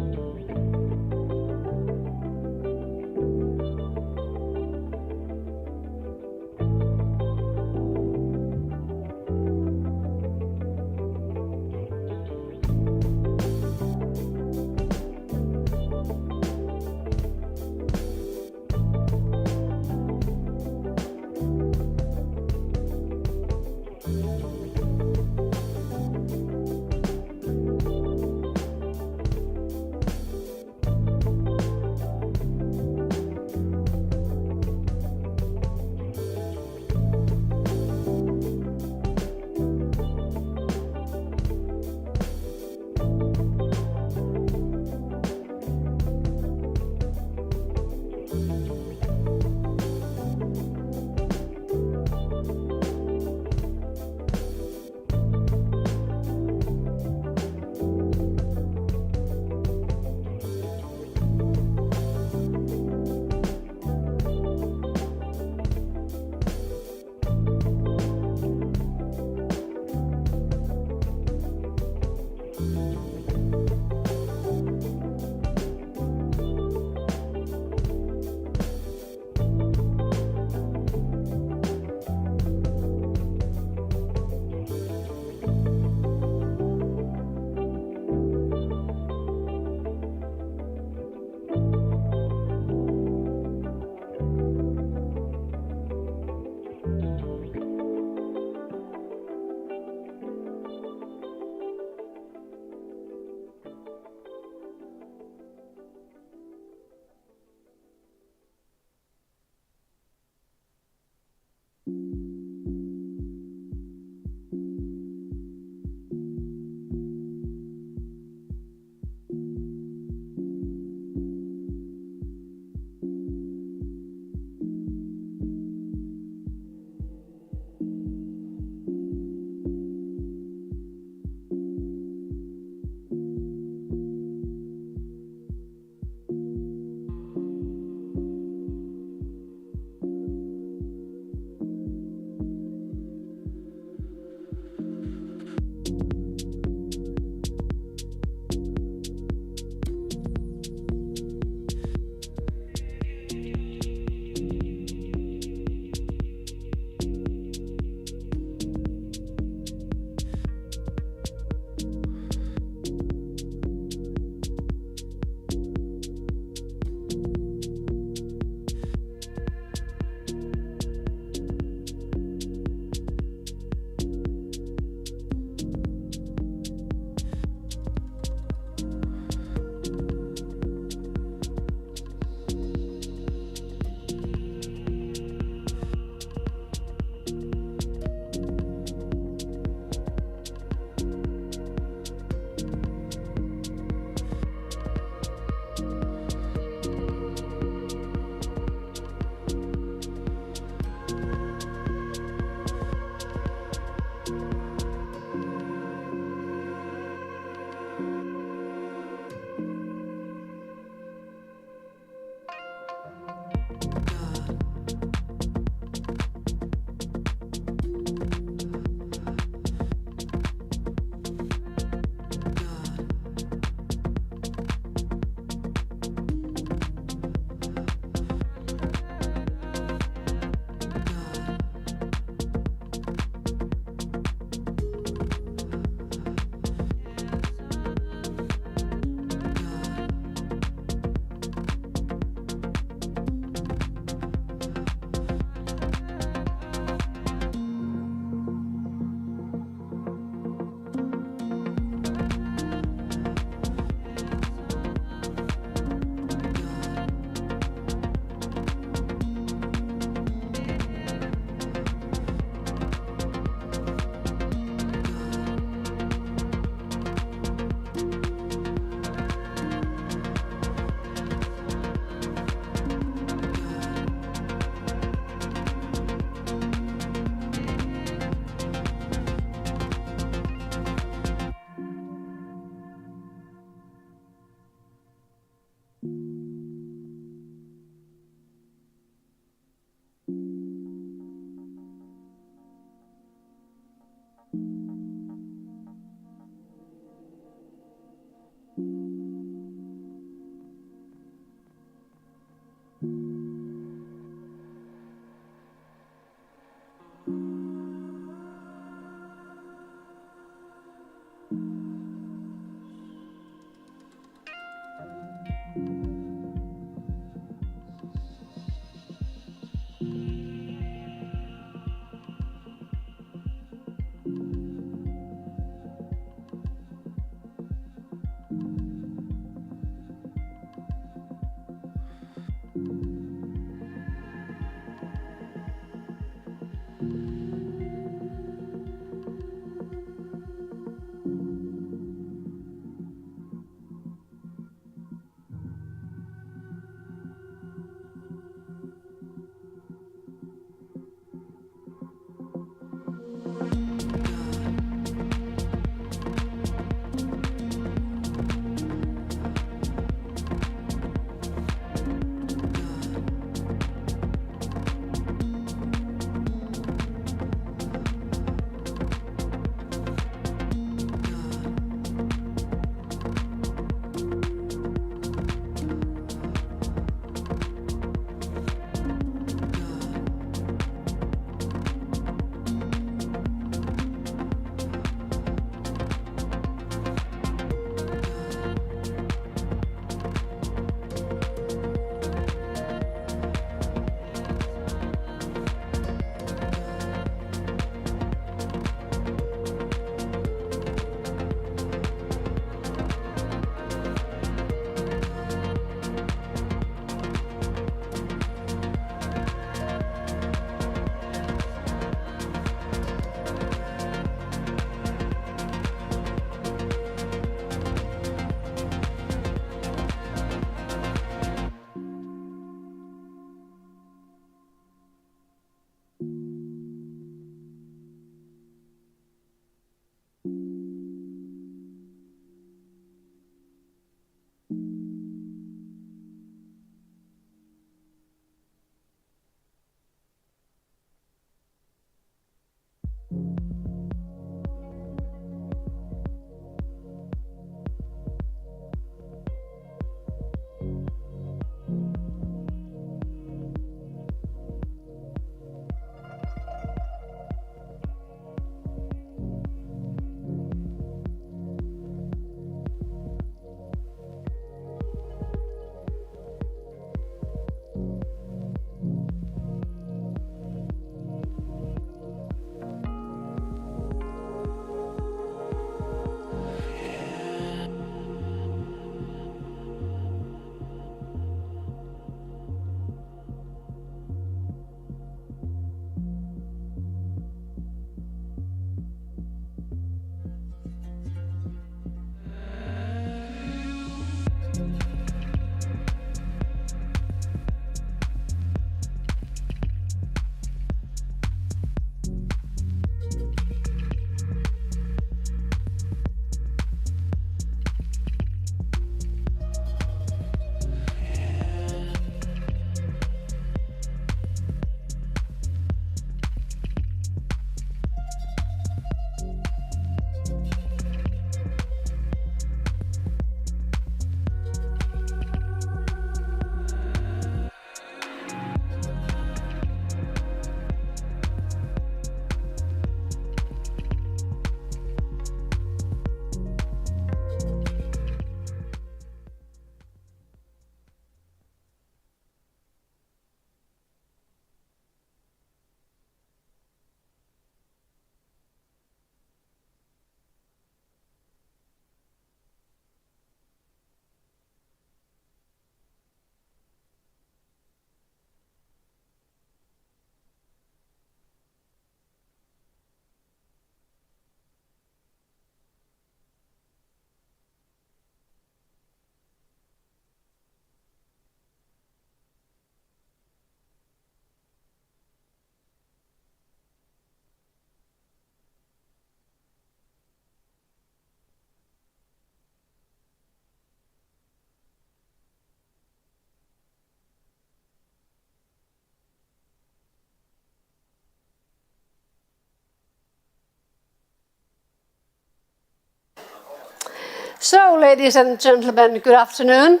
So, ladies and gentlemen, good afternoon.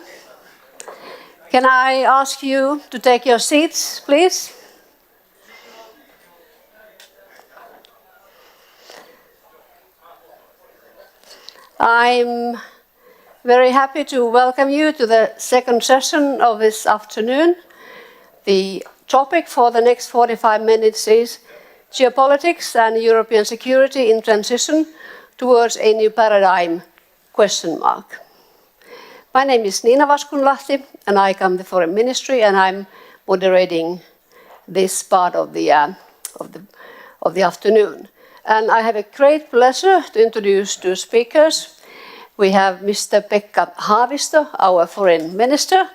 Can I ask you to take your seats, please? I'm very happy to welcome you to the second session of this afternoon. The topic for the next 45 minutes is geopolitics and European security in transition towards a new paradigm, ? My name is Niina Vaskunlahti and I come from the Foreign Ministry and I'm moderating this part of the afternoon. And I have a great pleasure to introduce two speakers. We have Mr. Pekka Haavisto, our Foreign Minister.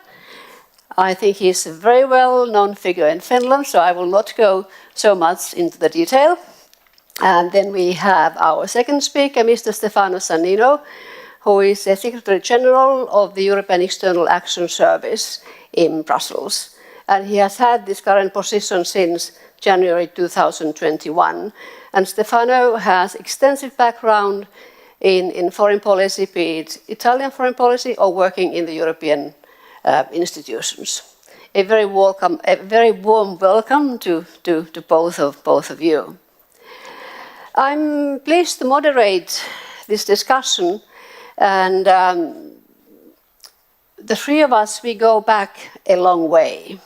I think he's a very well-known figure in Finland, so I will not go so much into the detail. And then we have our second speaker, Mr. Stefano Sannino, who is the Secretary General of the European External Action Service in Brussels. And he has had this current position since January 2021. And Stefano has extensive background in foreign policy, be it Italian foreign policy or working in the European institutions. A very warm welcome to both of you. I'm pleased to moderate this discussion, and the three of us, we go back a long way.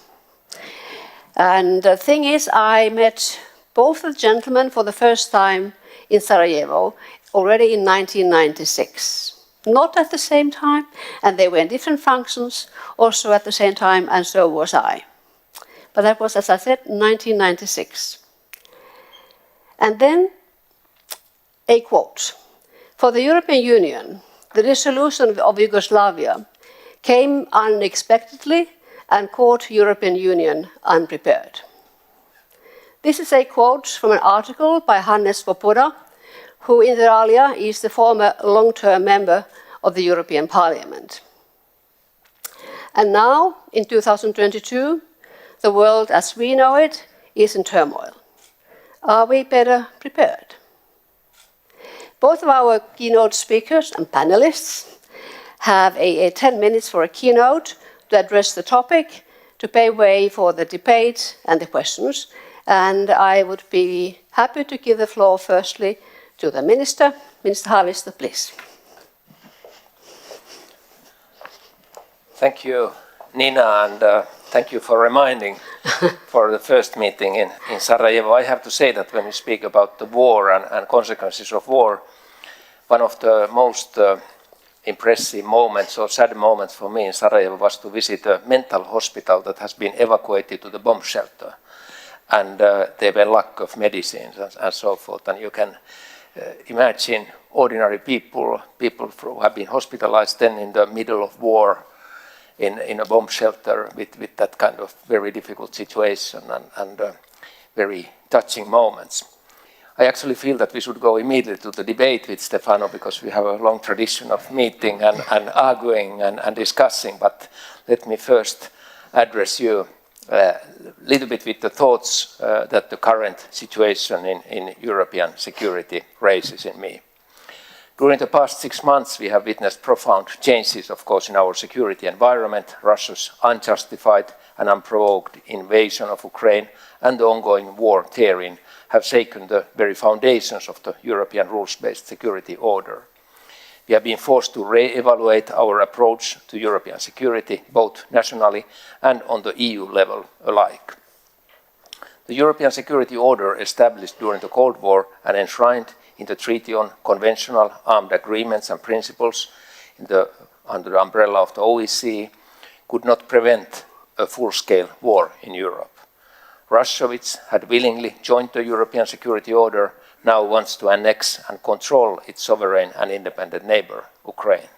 And the thing is, I met both the gentlemen for the first time in Sarajevo already in 1996. Not at the same time, and they were in different functions also at the same time, and so was I. But that was, as I said, 1996. And then a quote. For the European Union, the dissolution of Yugoslavia came unexpectedly and caught European Union unprepared. This is a quote from an article by Hannes Svoboda, who inter alia is the former long-term member of the European Parliament. And now, in 2022, the world as we know it is in turmoil. Are we better prepared? Both of our keynote speakers and panelists have 10 minutes for a keynote to address the topic, to pave way for the debate and the questions. And I would be happy to give the floor firstly to the Minister. Minister Haavisto, please. Thank you, Nina, and thank you for reminding for the first meeting in Sarajevo. I have to say that when we speak about the war and consequences of war, one of the most impressive moments or sad moments for me in Sarajevo was to visit a mental hospital that has been evacuated to the bomb shelter. And there were lack of medicines and so forth. And you can imagine ordinary people who have been hospitalized then in the middle of war in a bomb shelter with that kind of very difficult situation and very touching moments. I actually feel that we should go immediately to the debate with Stefano because we have a long tradition of meeting and arguing and discussing. But let me first address you a little bit with the thoughts that the current situation in European security raises in me. During the past 6 months, we have witnessed profound changes, of course, in our security environment. Russia's unjustified and unprovoked invasion of Ukraine and the ongoing war therein have shaken the very foundations of the European rules-based security order. We have been forced to re-evaluate our approach to European security, both nationally and on the EU level alike. The European security order established during the Cold War and enshrined in the Treaty on Conventional Armed Agreements and Principles under the umbrella of the OSCE could not prevent a full-scale war in Europe. Russia, which had willingly joined the European security order, now wants to annex and control its sovereign and independent neighbor, Ukraine.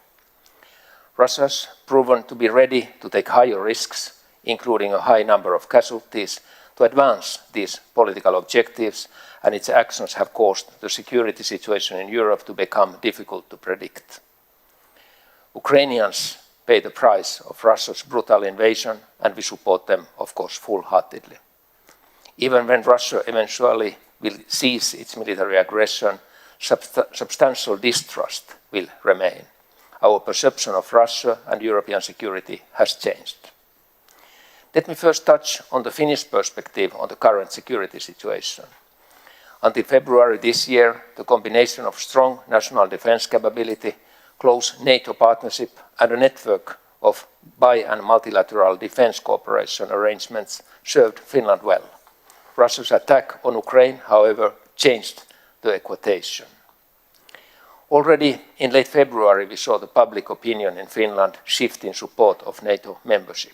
Russia has proven to be ready to take higher risks, including a high number of casualties, to advance these political objectives, and its actions have caused the security situation in Europe to become difficult to predict. Ukrainians pay the price of Russia's brutal invasion, and we support them, of course, full-heartedly. Even when Russia eventually will cease its military aggression, substantial distrust will remain. our perception of Russia and European security has changed. Let me first touch on the Finnish perspective on the current security situation. Until February this year, the combination of strong national defense capability, close NATO partnership, and a network of bi- and multilateral defense cooperation arrangements served Finland well. Russia's attack on Ukraine, however, changed the equation. Already in late February, we saw the public opinion in Finland shift in support of NATO membership.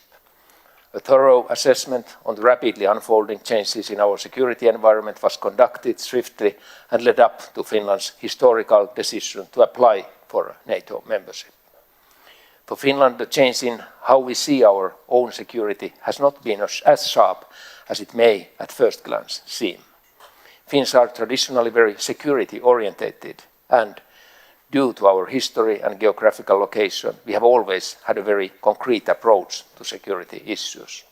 A thorough assessment on the rapidly unfolding changes in our security environment was conducted swiftly and led up to Finland's historical decision to apply for NATO membership. For Finland, the change in how we see our own security has not been as sharp as it may at first glance seem. Finns are traditionally very security-oriented, and due to our history and geographical location, we have always had a very concrete approach to security issues.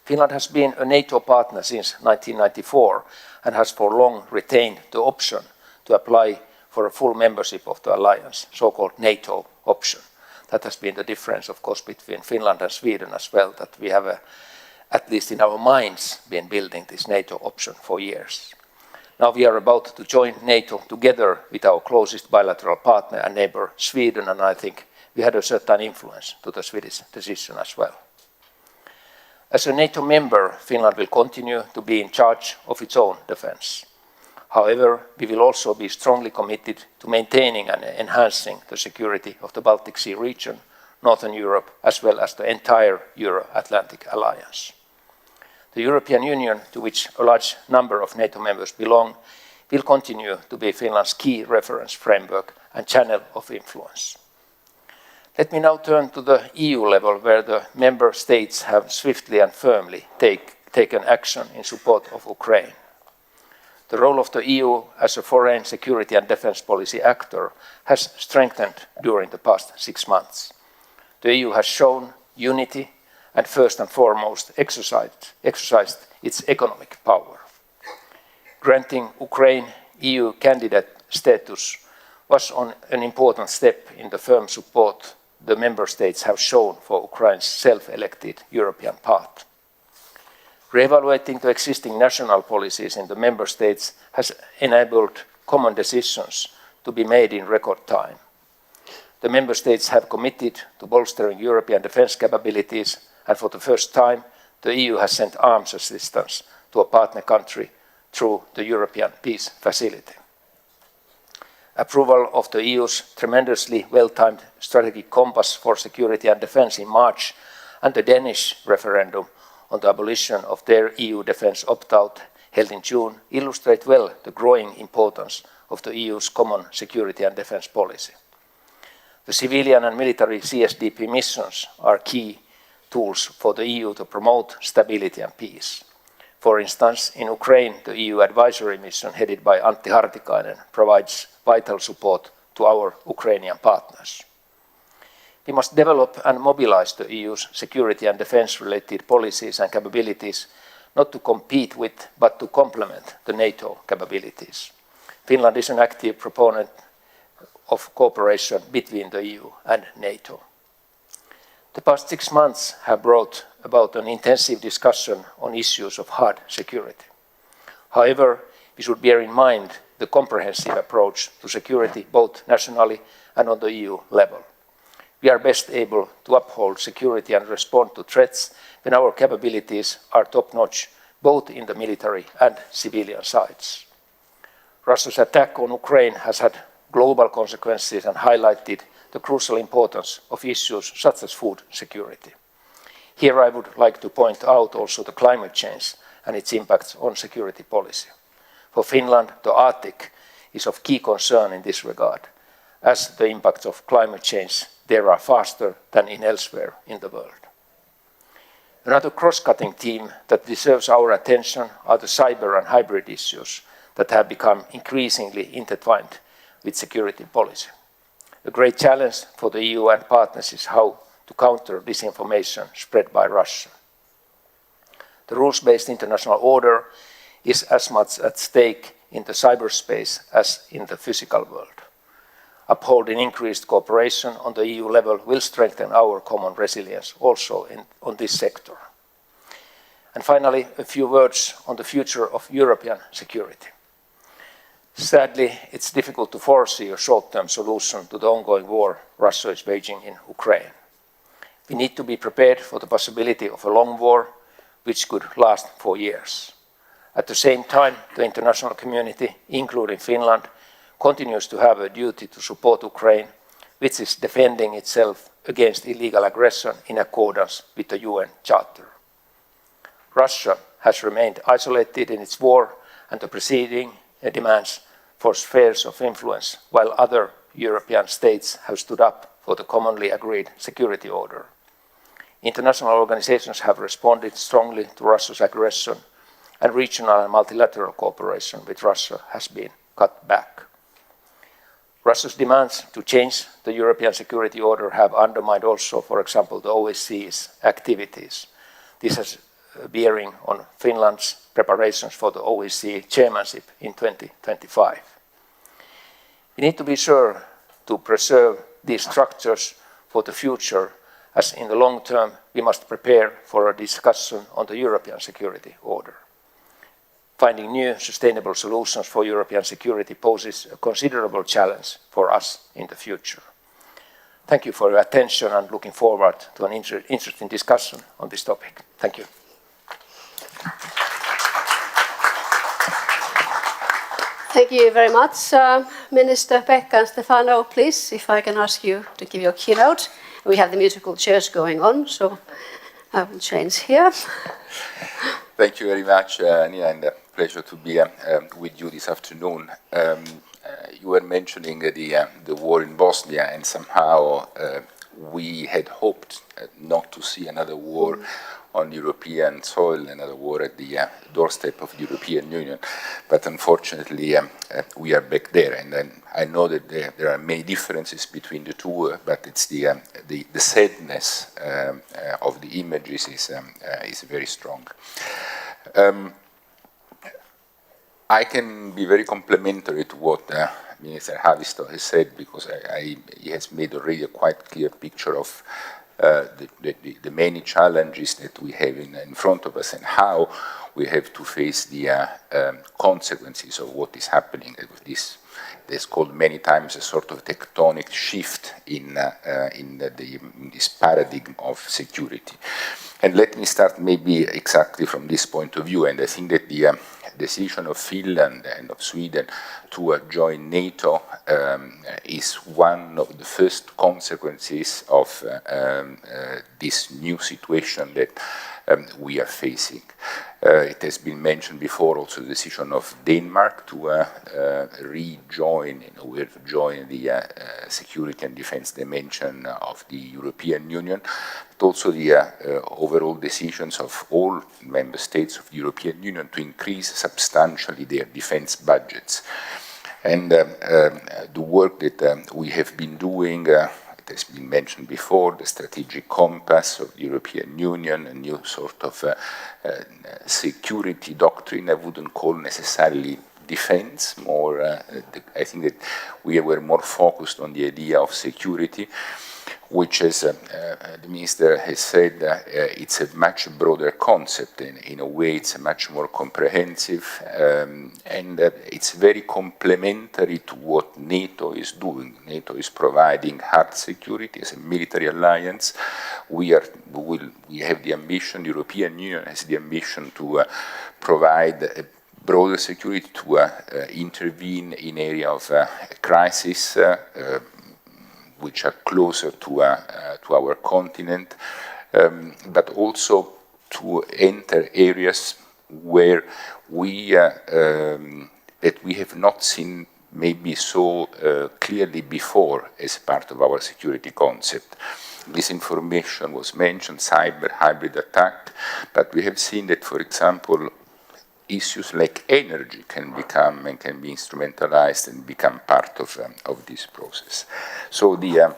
Finland has been a NATO partner since 1994 and has for long retained the option to apply for a full membership of the alliance, so-called NATO option. That has been the difference, of course, between Finland and Sweden as well, that we have, at least in our minds, been building this NATO option for years. Now we are about to join NATO together with our closest bilateral partner and neighbor, Sweden, and I think we had a certain influence to the Swedish decision as well. As a NATO member, Finland will continue to be in charge of its own defense. However, we will also be strongly committed to maintaining and enhancing the security of the Baltic Sea region, Northern Europe, as well as the entire Euro-Atlantic alliance. The European Union, to which a large number of NATO members belong, will continue to be Finland's key reference framework and channel of influence. Let me now turn to the EU level, where the member states have swiftly and firmly taken action in support of Ukraine. The role of the EU as a foreign security and defense policy actor has strengthened during the past 6 months. The EU has shown unity and first and foremost exercised its economic power. Granting Ukraine EU candidate status was an important step in the firm support the member states have shown for Ukraine's self-elected European path. Re-evaluating the existing national policies in the member states has enabled common decisions to be made in record time. The member states have committed to bolstering European defense capabilities, and for the first time, the EU has sent arms assistance to a partner country through the European Peace Facility. Approval of the EU's tremendously well-timed strategic compass for security and defense in March and the Danish referendum on the abolition of their EU defense opt-out held in June illustrate well the growing importance of the EU's common security and defense policy. The civilian and military CSDP missions are key tools for the EU to promote stability and peace. For instance, in Ukraine, the EU advisory mission headed by Antti Hartikainen provides vital support to our Ukrainian partners. We must develop and mobilize the EU's security and defense-related policies and capabilities, not to compete with, but to complement the NATO capabilities. Finland is an active proponent of cooperation between the EU and NATO. The past 6 months have brought about an intensive discussion on issues of hard security. However, we should bear in mind the comprehensive approach to security both nationally and on the EU level. We are best able to uphold security and respond to threats when our capabilities are top-notch, both in the military and civilian sides. Russia's attack on Ukraine has had global consequences and highlighted the crucial importance of issues such as food security. Here I would like to point out also the climate change and its impacts on security policy. For Finland, the Arctic is of key concern in this regard, as the impacts of climate change there are faster than elsewhere in the world. Another cross-cutting theme that deserves our attention are the cyber and hybrid issues that have become increasingly intertwined with security policy. A great challenge for the EU and partners is how to counter disinformation spread by Russia. The rules-based international order is as much at stake in the cyberspace as in the physical world. Upholding increased cooperation on the EU level will strengthen our common resilience also on this sector. And finally, a few words on the future of European security. Sadly, it's difficult to foresee a short-term solution to the ongoing war Russia is waging in Ukraine. We need to be prepared for the possibility of a long war, which could last for years. At the same time, the international community, including Finland, continues to have a duty to support Ukraine, which is defending itself against illegal aggression in accordance with the UN Charter. Russia has remained isolated in its war, and the preceding demands for spheres of influence, while other European states have stood up for the commonly agreed security order. International organizations have responded strongly to Russia's aggression, and regional and multilateral cooperation with Russia has been cut back. Russia's demands to change the European security order have undermined also, for example, the OSCE's activities. This has a bearing on Finland's preparations for the OSCE chairmanship in 2025. We need to be sure to preserve these structures for the future, as in the long term we must prepare for a discussion on the European security order. Finding new sustainable solutions for European security poses a considerable challenge for us in the future. Thank you for your attention and looking forward to an interesting discussion on this topic. Thank you. Thank you very much, Minister Pekka and Stefano. Please, if I can ask you to give your keynote. We have the musical chairs going on, so I will change here. Thank you very much, Nina, and a pleasure to be with you this afternoon. You were mentioning the war in Bosnia, and somehow we had hoped not to see another war on European soil, another war at the doorstep of the European Union. But unfortunately, we are back there. And I know that there are many differences between the two, but it's the sadness of the images is very strong. I can be very complimentary to what Minister Haavisto has said, because he has made already a quite clear picture of the many challenges that we have in front of us and how we have to face the consequences of what is happening. This called many times a sort of tectonic shift in this paradigm of security. And let me start maybe exactly from this point of view. And I think that the decision of Finland and of Sweden to join NATO is one of the first consequences of this new situation that we are facing. It has been mentioned before also the decision of Denmark to rejoin, join the security and defense dimension of the European Union, but also the overall decisions of all member states of the European Union to increase substantially their defense budgets. And the work that we have been doing, it has been mentioned before, the strategic compass of the European Union, a new sort of security doctrine. I wouldn't call necessarily defense, more, I think that we were more focused on the idea of security, which, as the Minister has said, it's a much broader concept. In a way, it's a much more comprehensive, and it's very complementary to what NATO is doing. NATO is providing hard security as a military alliance. We have the ambition, the European Union has the ambition to provide a broader security, to intervene in area of crisis, which are closer to our continent, but also to enter areas where that we have not seen maybe so clearly before as part of our security concept. Disinformation was mentioned, cyber, hybrid attack, but we have seen that, for example, issues like energy can become and can be instrumentalized and become part of this process. So the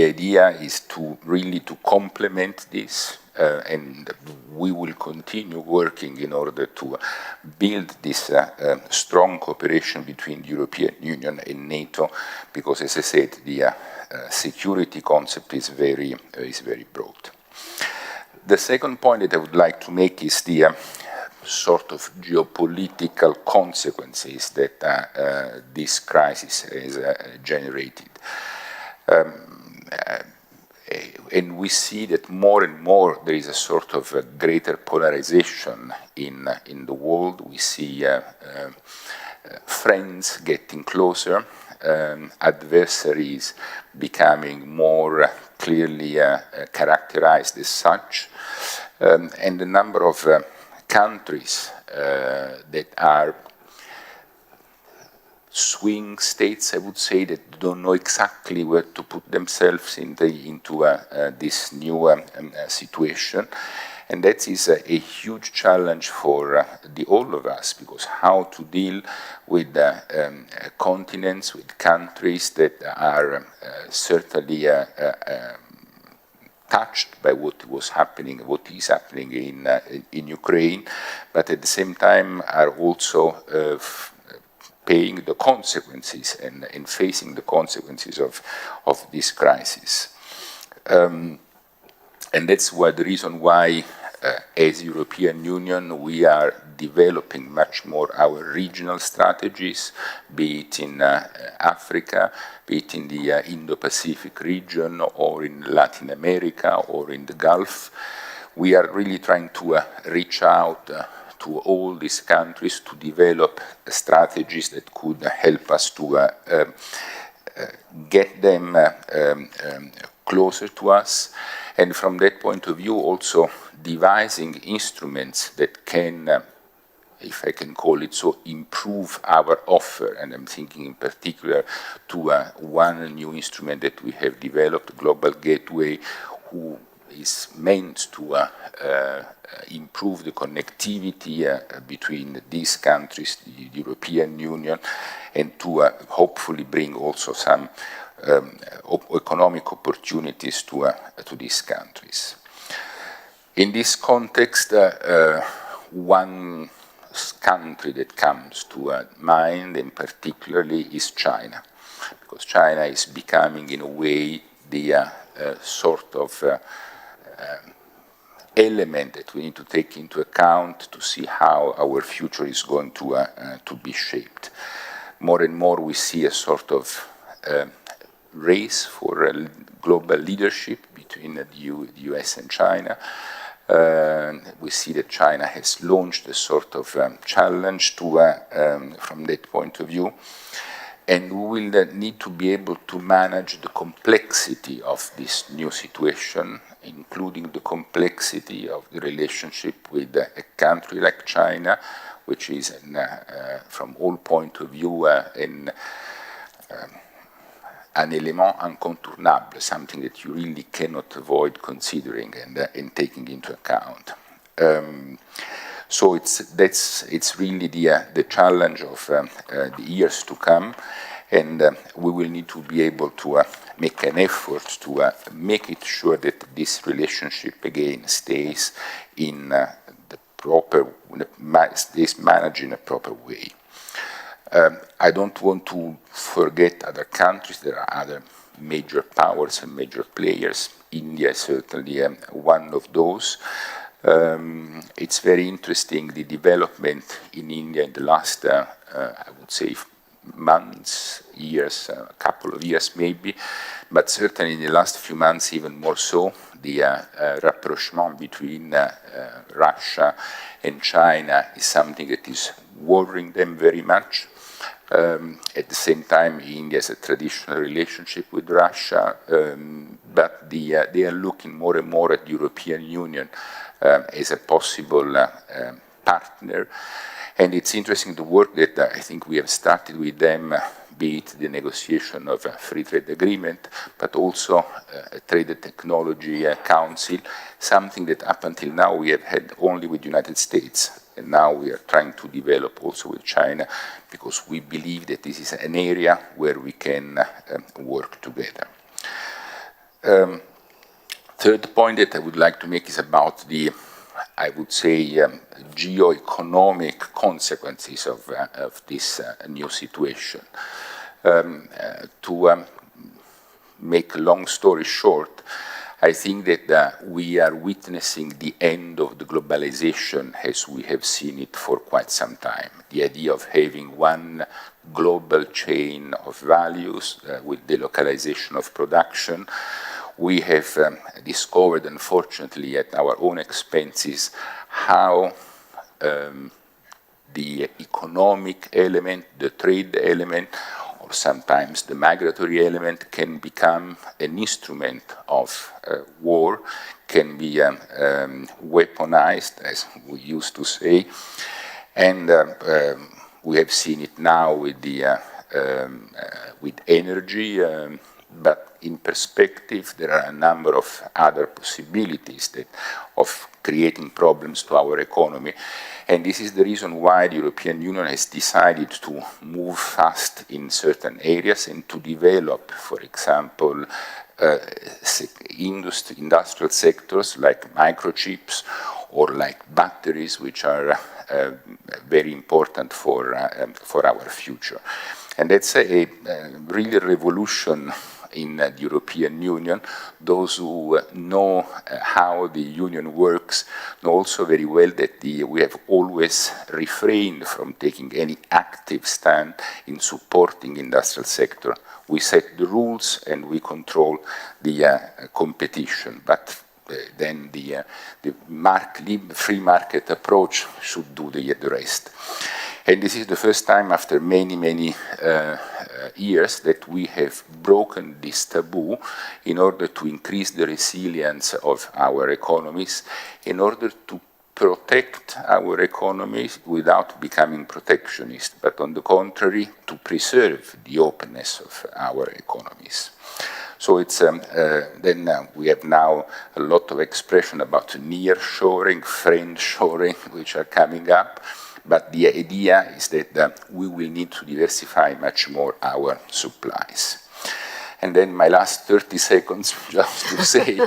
idea is to really to complement this, and we will continue working in order to build this strong cooperation between the European Union and NATO, because, as I said, the security concept is very broad. The second point that I would like to make is the sort of geopolitical consequences that this crisis has generated. And we see that more and more there is a sort of a greater polarization in the world. We see friends getting closer, adversaries becoming more clearly characterized as such, and the number of countries that are swing states, I would say, that don't know exactly where to put themselves into this new situation. And that is a huge challenge for all of us, because how to deal with continents, with countries that are certainly touched by what is happening in Ukraine, but at the same time are also paying the consequences and facing the consequences of this crisis. And that's the reason why, as European Union, we are developing much more our regional strategies, be it in Africa, be it in the Indo-Pacific region, or in Latin America, or in the Gulf. We are really trying to reach out to all these countries to develop strategies that could help us to get them closer to us, and from that point of view also devising instruments that can, if I can call it so, improve our offer. And I'm thinking in particular to one new instrument that we have developed, Global Gateway, who is meant to improve the connectivity between these countries, the European Union, and to hopefully bring also some economic opportunities to these countries. In this context, one country that comes to mind in particularly is China, because China is becoming in a way the sort of element that we need to take into account to see how our future is going to be shaped. More and more we see a sort of race for global leadership between the US and China. We see that China has launched a sort of challenge from that point of view. And we will need to be able to manage the complexity of this new situation, including the complexity of the relationship with a country like China, which is, from all points of view, an element incontournable, something that you really cannot avoid considering and taking into account. So it's really the challenge of the years to come, and we will need to be able to make an effort to make it sure that this relationship again stays in the proper, stays managed in a proper way. I don't want to forget other countries. There are other major powers and major players. India is certainly one of those. It's very interesting, the development in India in the last, I would say, months, years, a couple of years maybe, but certainly in the last few months even more so, the rapprochement between Russia and China is something that is worrying them very much. At the same time, India has a traditional relationship with Russia, but they are looking more and more at the European Union as a possible partner. And it's interesting the work that I think we have started with them, be it the negotiation of a free trade agreement, but also a trade and technology council, something that up until now we have had only with the United States. And now we are trying to develop also with China, because we believe that this is an area where we can work together. Third point that I would like to make is about the, I would say, geo-economic consequences of this new situation. To make a long story short, I think that we are witnessing the end of the globalization as we have seen it for quite some time. The idea of having one global chain of values with the localization of production. We have discovered, unfortunately, at our own expenses, how the economic element, the trade element, or sometimes the migratory element can become an instrument of war, can be weaponized, as we used to say, and we have seen it now with the with energy, but in perspective there are a number of other possibilities of creating problems to our economy. And this is the reason why the European Union has decided to move fast in certain areas and to develop, for example, industrial sectors like microchips or like batteries, which are very important for our future. And that's a really revolution in the European Union. Those who know how the Union works know also very well that we have always refrained from taking any active stand in supporting the industrial sector. We set the rules and we control the competition, but then the free market approach should do the rest. And this is the first time after many, many years that we have broken this taboo in order to increase the resilience of our economies, in order to protect our economies without becoming protectionist, but on the contrary, to preserve the openness of our economies. So it's then we have now a lot of expression about near-shoring, friend-shoring, which are coming up. But the idea is that we will need to diversify much more our supplies. And then my last 30 seconds just to say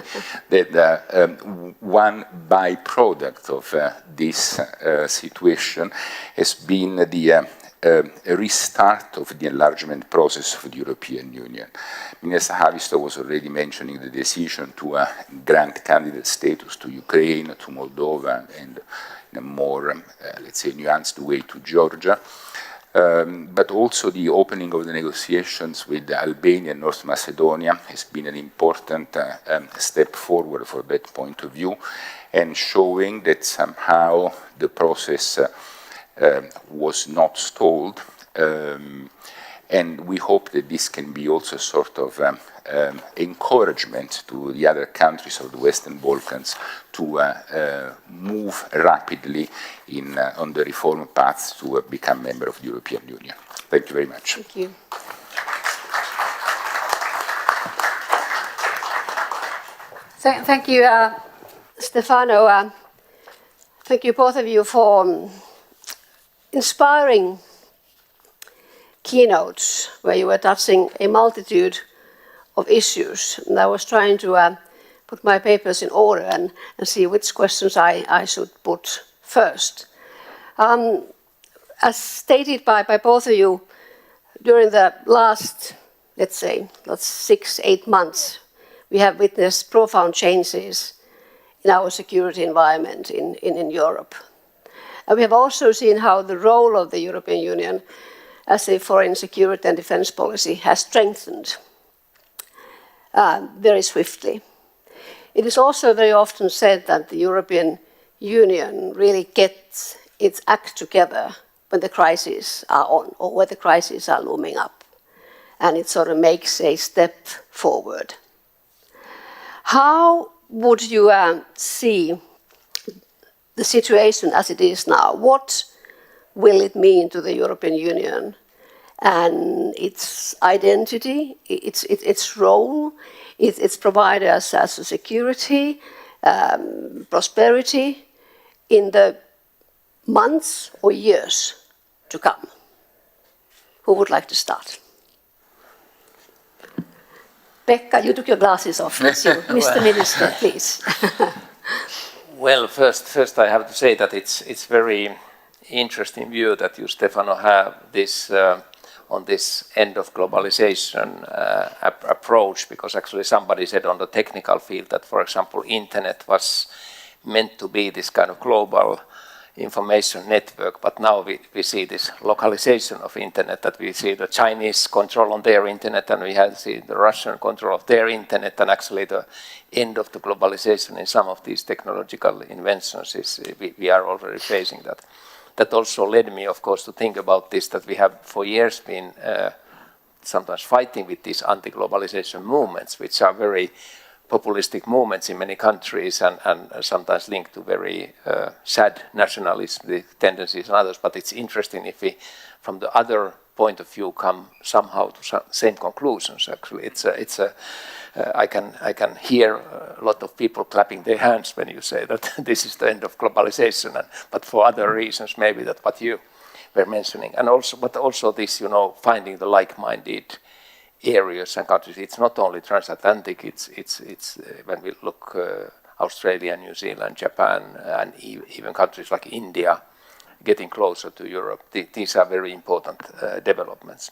that one byproduct of this situation has been the restart of the enlargement process of the European Union. Minister Haavisto was already mentioning the decision to grant candidate status to Ukraine, to Moldova, and in a more, let's say, nuanced way to Georgia. But also the opening of the negotiations with Albania and North Macedonia has been an important step forward for that point of view, and showing that somehow the process was not stalled. And we hope that this can be also a sort of encouragement to the other countries of the Western Balkans to move rapidly on the reform path to become member of the European Union. Thank you very much. Thank you. Thank you, Stefano. Thank you, both of you, for inspiring keynotes where you were touching a multitude of issues. And I was trying to put my papers in order and see which questions I should put first. As stated by both of you, during the last, let's say, 6-8 months, we have witnessed profound changes in our security environment in Europe. And we have also seen how the role of the European Union as a foreign security and defense policy has strengthened very swiftly. It is also very often said that the European Union really gets its act together when the crises are on or when the crises are looming up, and it sort of makes a step forward. How would you see the situation as it is now? What will it mean to the European Union and its identity, its role, its providers as a security, prosperity in the months or years to come? Who would like to start? Pekka, you took your glasses off. It's you. Mr. Minister, please. Well, first I have to say that it's very interesting view that you, Stefano, have this on this end of globalization approach, because actually somebody said on the technical field that, for example, internet was meant to be this kind of global information network, but now we see this localization of internet, that we see the Chinese control on their internet and we have seen the Russian control of their internet, and actually the end of the globalization in some of these technological inventions is we are already facing that. That also led me, of course, to think about this, that we have for years been sometimes fighting with these anti-globalization movements, which are very populistic movements in many countries and sometimes linked to very sad nationalistic tendencies and others. But it's interesting if we, from the other point of view, come somehow to same conclusions. Actually, I can hear a lot of people clapping their hands when you say that this is the end of globalization, but for other reasons, maybe that what you were mentioning, and also, but also this, finding the like-minded areas and countries. It's not only transatlantic. It's when we look Australia, New Zealand, Japan, and even countries like India getting closer to Europe. These are very important developments.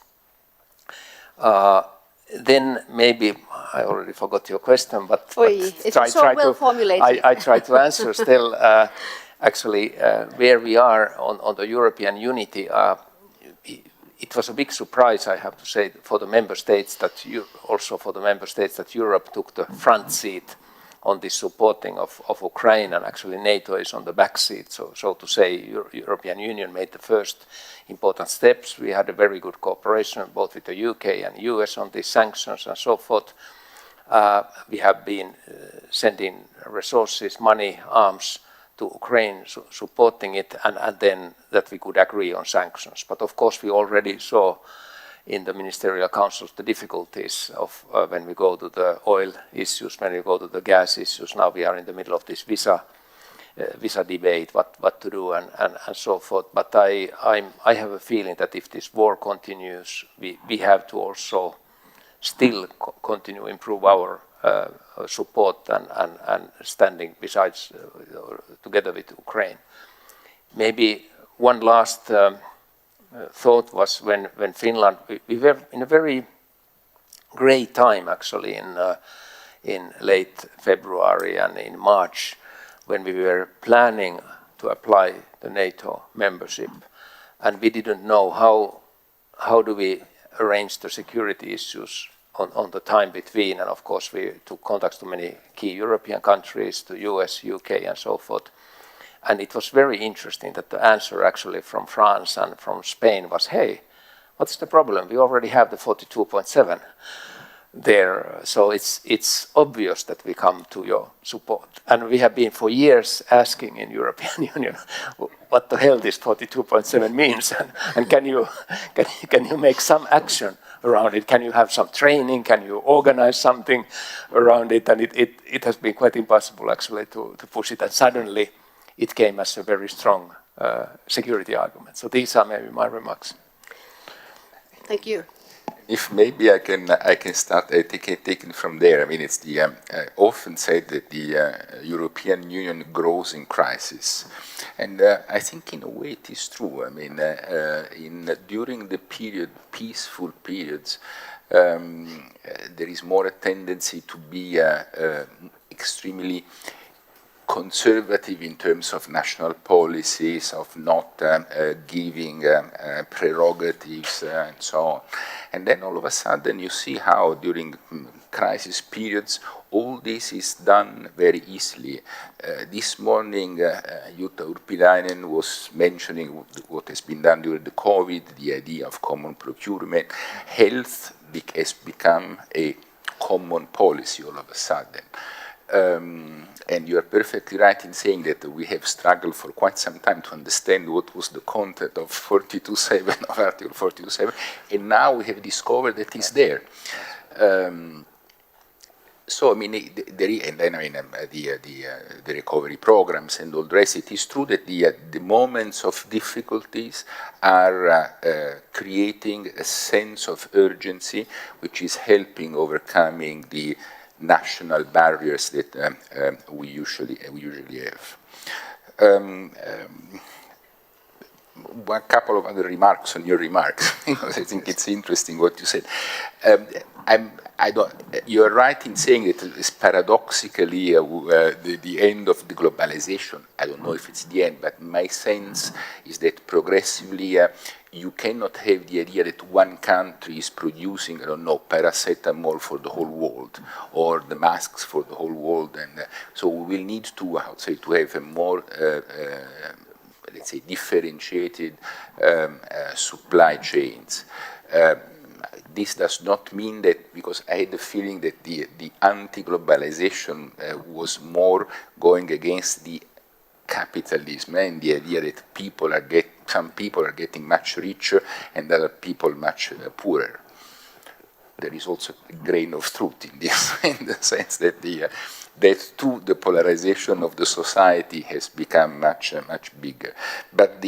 Then maybe I already forgot your question, but it's so well formulated. I try to answer still. Actually, where we are on the European unity. It was a big surprise, I have to say, for the member states that Europe took the front seat on this supporting of Ukraine, and actually NATO is on the back seat. So to say, European Union made the first important steps. We had a very good cooperation both with the UK and US on these sanctions and so forth. We have been sending resources, money, arms to Ukraine, supporting it, and then that we could agree on sanctions. But of course, we already saw in the ministerial councils the difficulties of when we go to the oil issues, when we go to the gas issues. Now we are in the middle of this visa debate, what to do and so forth. But I have a feeling that if this war continues, we have to also still continue improve our support and standing besides together with Ukraine. Maybe one last thought was when Finland, we were in a very great time actually in late February and in March, when we were planning to apply the NATO membership, and we didn't know how do we arrange the security issues on the time between, and of course we took contacts to many key European countries, to US, UK and so forth. And it was very interesting that the answer actually from France and from Spain was, hey, what's the problem? We already have the 42.7 there. So it's obvious that we come to your support. And we have been for years asking in European Union what the hell this 42.7 means, and can you make some action around it? Can you have some training? Can you organize something around it? And it has been quite impossible actually to push it. And suddenly it came as a very strong security argument. So these are maybe my remarks. Thank you. If maybe I can start taking from there. I mean, it's I often say that the European Union grows in crisis, and I think in a way it is true. I mean, during the peaceful periods, there is more a tendency to be extremely conservative in terms of national policies, of not giving prerogatives and so on. And then all of a sudden you see how during crisis periods all this is done very easily. This morning Jutta Urpilainen was mentioning what has been done during the COVID, the idea of common procurement. Health has become a common policy all of a sudden. And you are perfectly right in saying that we have struggled for quite some time to understand what was the content of 42.7, of Article 42.7, and now we have discovered that it's there. So I mean, the recovery programs and all the rest. It is true that the moments of difficulties are creating a sense of urgency, which is helping overcoming the national barriers that we usually have. One couple of other remarks on your remarks, because I think it's interesting what you said. You're right in saying that it's paradoxically the end of the globalization. I don't know if it's the end, but my sense is that progressively you cannot have the idea that one country is producing, I don't know, paracetamol for the whole world or the masks for the whole world, and so we will need to, I would say, to have a more let's say, differentiated supply chains. This does not mean that, because I had the feeling that the anti-globalization was more going against the capitalism and the idea that some people are getting much richer and other people much poorer. There is also a grain of truth in this, in the sense that that too, the polarization of the society has become much bigger. But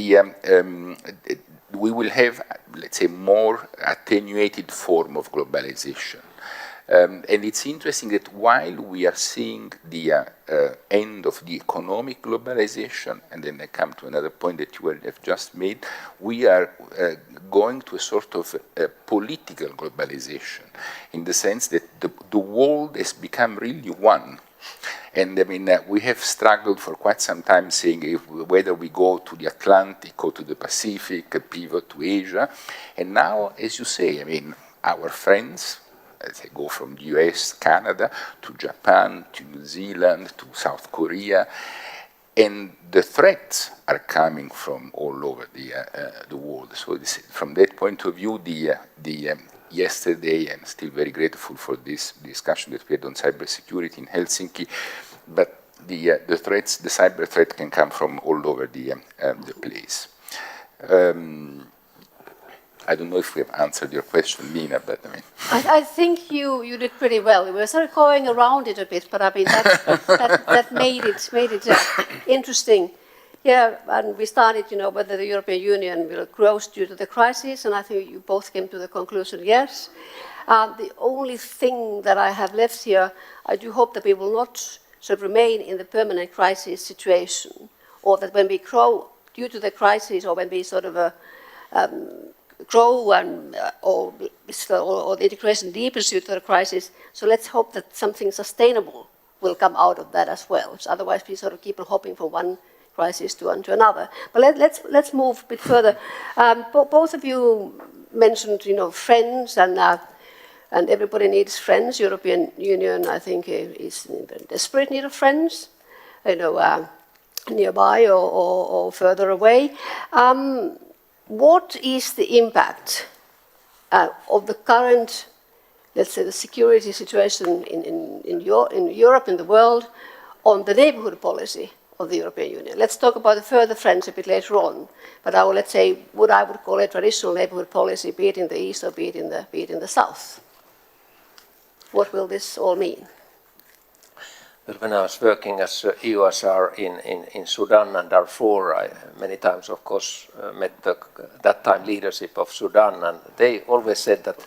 we will have, let's say, more attenuated form of globalization. And it's interesting that while we are seeing the end of the economic globalization, and then I come to another point that you have just made, we are going to a sort of political globalization, in the sense that the world has become really one. And I mean, we have struggled for quite some time saying whether we go to the Atlantic or to the Pacific, pivot to Asia. And now, as you say, I mean, our friends, they go from the US, Canada, to Japan, to New Zealand, to South Korea, and the threats are coming from all over the world. So from that point of view, yesterday, I'm still very grateful for this discussion that we had on cybersecurity in Helsinki, but the cyber threat can come from all over the place. I don't know if we have answered your question, Nina, but I mean... I think you did pretty well. We were sort of going around it a bit, but I mean, that made it interesting. Yeah, and we started, whether the European Union will grow due to the crisis, and I think you both came to the conclusion, yes. The only thing that I have left here, I do hope that we will not sort of remain in the permanent crisis situation, or that when we grow due to the crisis, or when we sort of grow and or the integration deepens due to the crisis. So let's hope that something sustainable will come out of that as well. So otherwise, we sort of keep on hopping from one crisis to another. But let's move a bit further. Both of you mentioned, friends, and everybody needs friends. European Union, I think, is in desperate need of friends. Nearby or further away. What is the impact of the current, let's say, the security situation in Europe, in the world, on the neighborhood policy of the European Union? Let's talk about the further friends a bit later on. But let's say, what I would call a traditional neighborhood policy, be it in the east or be it in the south. What will this all mean? Well, when I was working as EUSR in Sudan and Darfur, I many times, of course, met that time leadership of Sudan, and they always said that,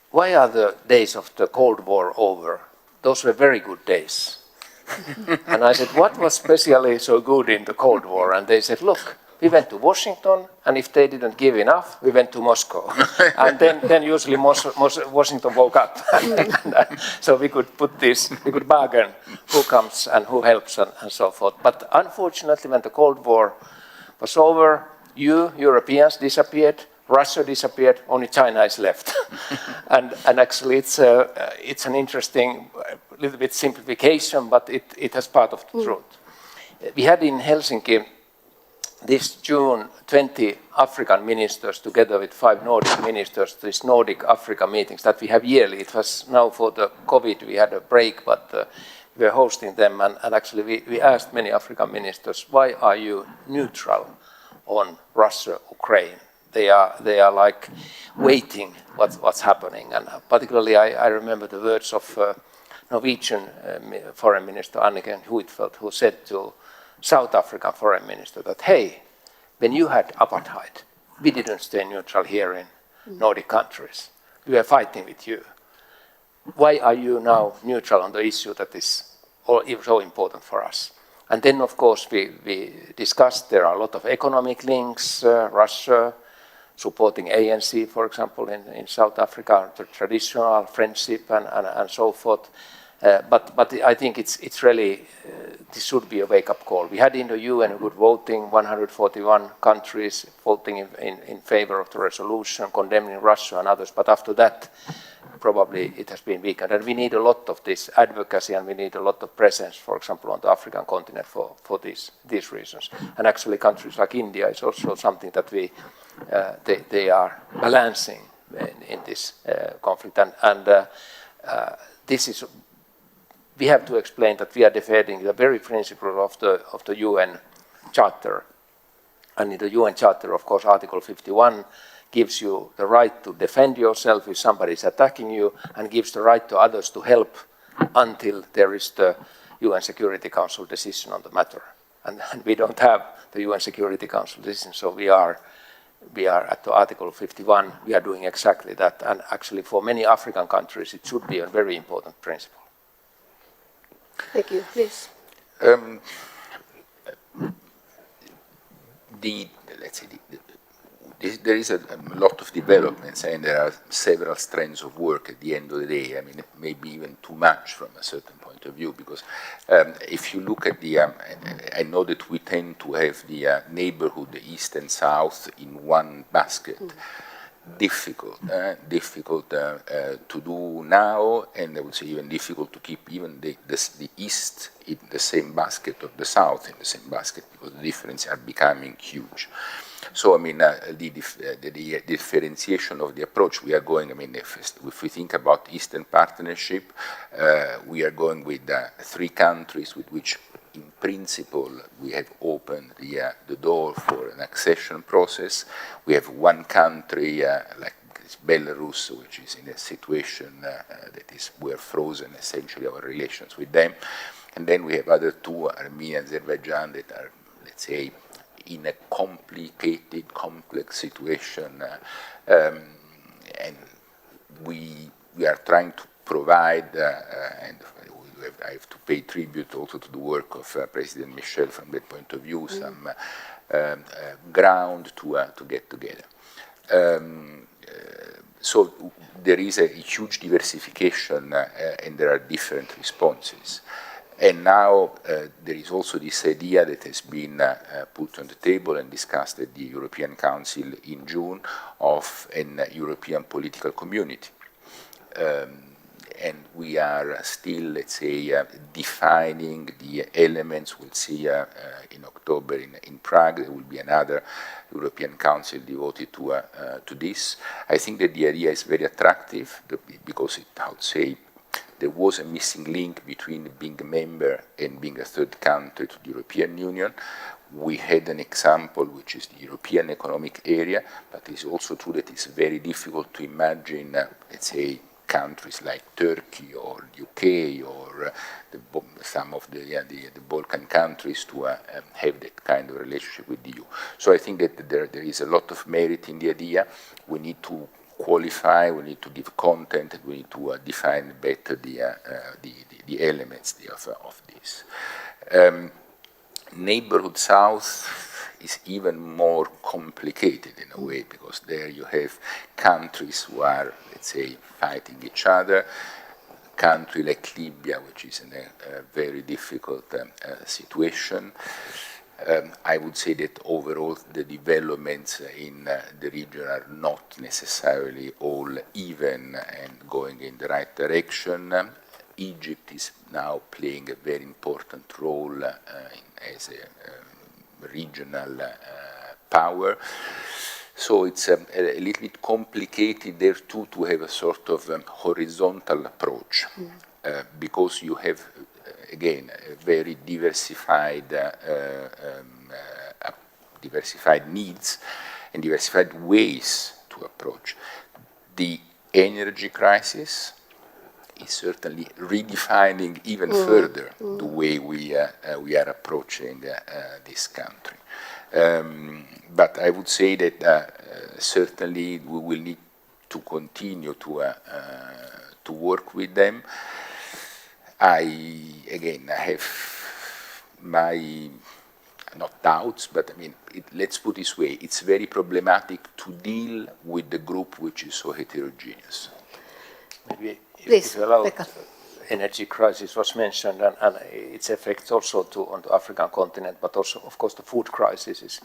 why are the days of the Cold War over? Those were very good days. And I said, what was specially so good in the Cold War? And they said, look, we went to Washington, and if they didn't give enough, we went to Moscow. And then usually Washington woke up. So we could we could bargain who comes and who helps and so forth. But unfortunately, when the Cold War was over, Europeans disappeared, Russia disappeared, only China is left. and actually it's an interesting, little bit simplification, but it has part of the truth. We had in Helsinki this June 20 African ministers together with 5 Nordic ministers, these Nordic Africa meetings that we have yearly. It was now for the COVID, we had a break, but we were hosting them, and actually we asked many African ministers, why are you neutral on Russia, Ukraine? they are like waiting what's happening. And particularly I remember the words of Norwegian Foreign Minister Anniken Huitfeldt, who said to South African Foreign Minister that, hey, when you had apartheid, we didn't stay neutral here in Nordic countries. We were fighting with you. Why are you now neutral on the issue that is so important for us? And then, of course, we discussed there are a lot of economic links, Russia supporting ANC, for example, in South Africa, the traditional friendship and so forth. But I think it's really, this should be a wake-up call. We had in the UN a good voting, 141 countries voting in favor of the resolution, condemning Russia and others, but after that, probably it has been weakened. And we need a lot of this advocacy and we need a lot of presence, for example, on the African continent for these reasons. And actually countries like India is also something that they are balancing in this conflict. And this is, we have to explain that we are defending the very principle of the UN Charter. And in the UN Charter, of course, Article 51 gives you the right to defend yourself if somebody is attacking you, and gives the right to others to help until there is the UN Security Council decision on the matter. And we don't have the UN Security Council decision, so we are at the Article 51. We are doing exactly that, and actually for many African countries it should be a very important principle. Thank you. Please. There is a lot of developments, and there are several strands of work at the end of the day. I mean, maybe even too much from a certain point of view, because if you look at the, I know that we tend to have the neighborhood, the east and south, in one basket. Difficult to do now, and I would say even difficult to keep even the east in the same basket or the south in the same basket, because the differences are becoming huge. So, I mean, the differentiation of the approach we are going, I mean, if we think about Eastern Partnership, we are going with 3 countries with which, in principle, we have opened the door for an accession process. We have 1 country, like Belarus, which is in a situation that is, we're frozen, essentially, our relations with them. And then we have other 2, Armenia and Azerbaijan, that are, let's say, in a complicated, complex situation, and we are trying to provide, and I have to pay tribute also to the work of President Michel from that point of view, some ground to get together. So there is a huge diversification, and there are different responses. And now there is also this idea that has been put on the table and discussed at the European Council in June of an European political community. And we are still, let's say, defining the elements. We'll see in October in Prague, there will be another European Council devoted to this. I think that the idea is very attractive because it, I would say, there was a missing link between being a member and being a third country to the European Union. We had an example, which is the European Economic Area, but it's also true that it's very difficult to imagine, let's say, countries like Turkey or UK or some of the Balkan countries to have that kind of relationship with the EU. So I think that there is a lot of merit in the idea. We need to qualify, we need to give content, and we need to define better the elements of this. Neighborhood South is even more complicated in a way, because there you have countries who are, let's say, fighting each other. A country like Libya, which is in a very difficult situation. I would say that overall the developments in the region are not necessarily all even and going in the right direction. Egypt is now playing a very important role as a regional power. So it's a little bit complicated there too to have a sort of horizontal approach, because you have, again, a very diversified needs, and diversified ways to approach. The energy crisis is certainly redefining even further the way we are approaching this country. But I would say that certainly we will need to continue to work with them. I have my not doubts, but I mean, let's put it this way: it's very problematic to deal with the group which is so heterogeneous. Maybe Please, if you allow, Pekka. energy crisis was mentioned and its effects also on the African continent, but also, of course, the food crisis is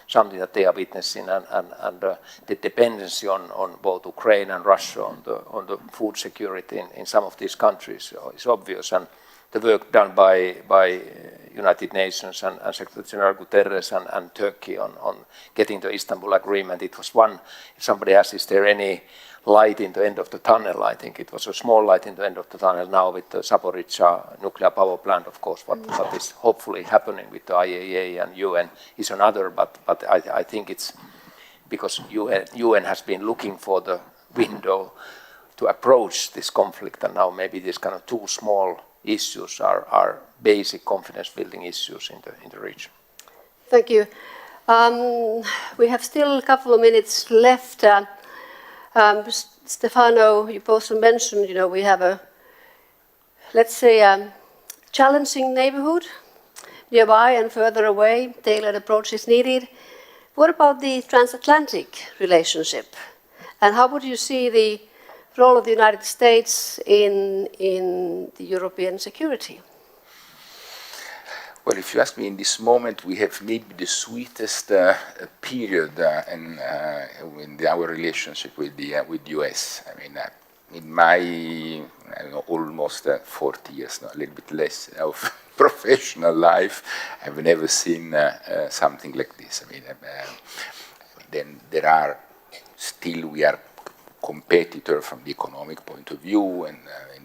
something that they are witnessing, and the dependency on both Ukraine and Russia on the food security in some of these countries is obvious. And the work done by United Nations and Secretary General Guterres and Turkey on getting the Istanbul Agreement, it was one. If somebody asked, is there any light in the end of the tunnel? I think it was a small light in the end of the tunnel now with the Zaporizhzhia nuclear power plant, of course. What is hopefully happening with the IAEA and UN is another, but I think it's because UN has been looking for the window to approach this conflict, and now maybe these kind of two small issues are basic confidence building issues in the region. Thank you. We have still a couple of minutes left. Stefano, you also mentioned, we have a, let's say, challenging neighborhood nearby and further away. Tailored approach is needed. What about the transatlantic relationship? And how would you see the role of the United States in the European security? Well, if you ask me, in this moment, we have maybe the sweetest period in our relationship with the US. I mean, in my almost 40 years, now, a little bit less of professional life, I've never seen something like this. I mean, then there are still, we are competitor from the economic point of view, and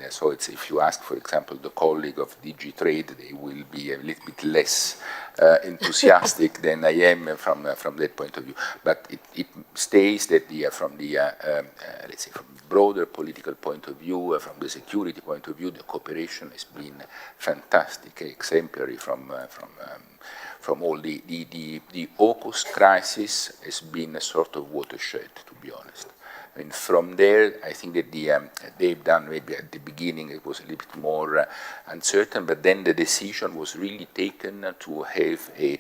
so it's, if you ask, for example, the colleague of DG Trade, they will be a little bit less enthusiastic than I am from that point of view. But it stays that from the let's say, from broader political point of view, from the security point of view, the cooperation has been fantastic, exemplary from all the AUKUS crisis has been a sort of watershed, to be honest. And from there, I think that they've done, maybe at the beginning it was a little bit more uncertain, but then the decision was really taken to have a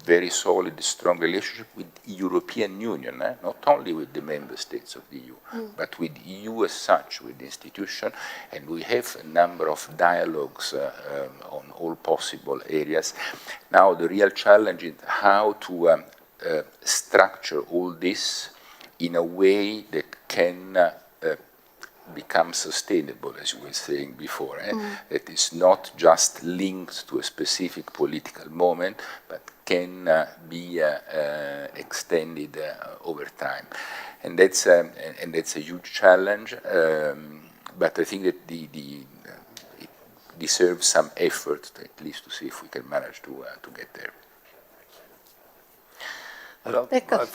very solid, strong relationship with the European Union, not only with the member states of the EU, but with the EU as such, with the institution, and we have a number of dialogues on all possible areas. Now, the real challenge is how to structure all this in a way that can become sustainable, as you were saying before. That is not just linked to a specific political moment, but can be extended over time. And that's a huge challenge, but I think that it deserves some effort, at least to see if we can manage to get there. Pekka,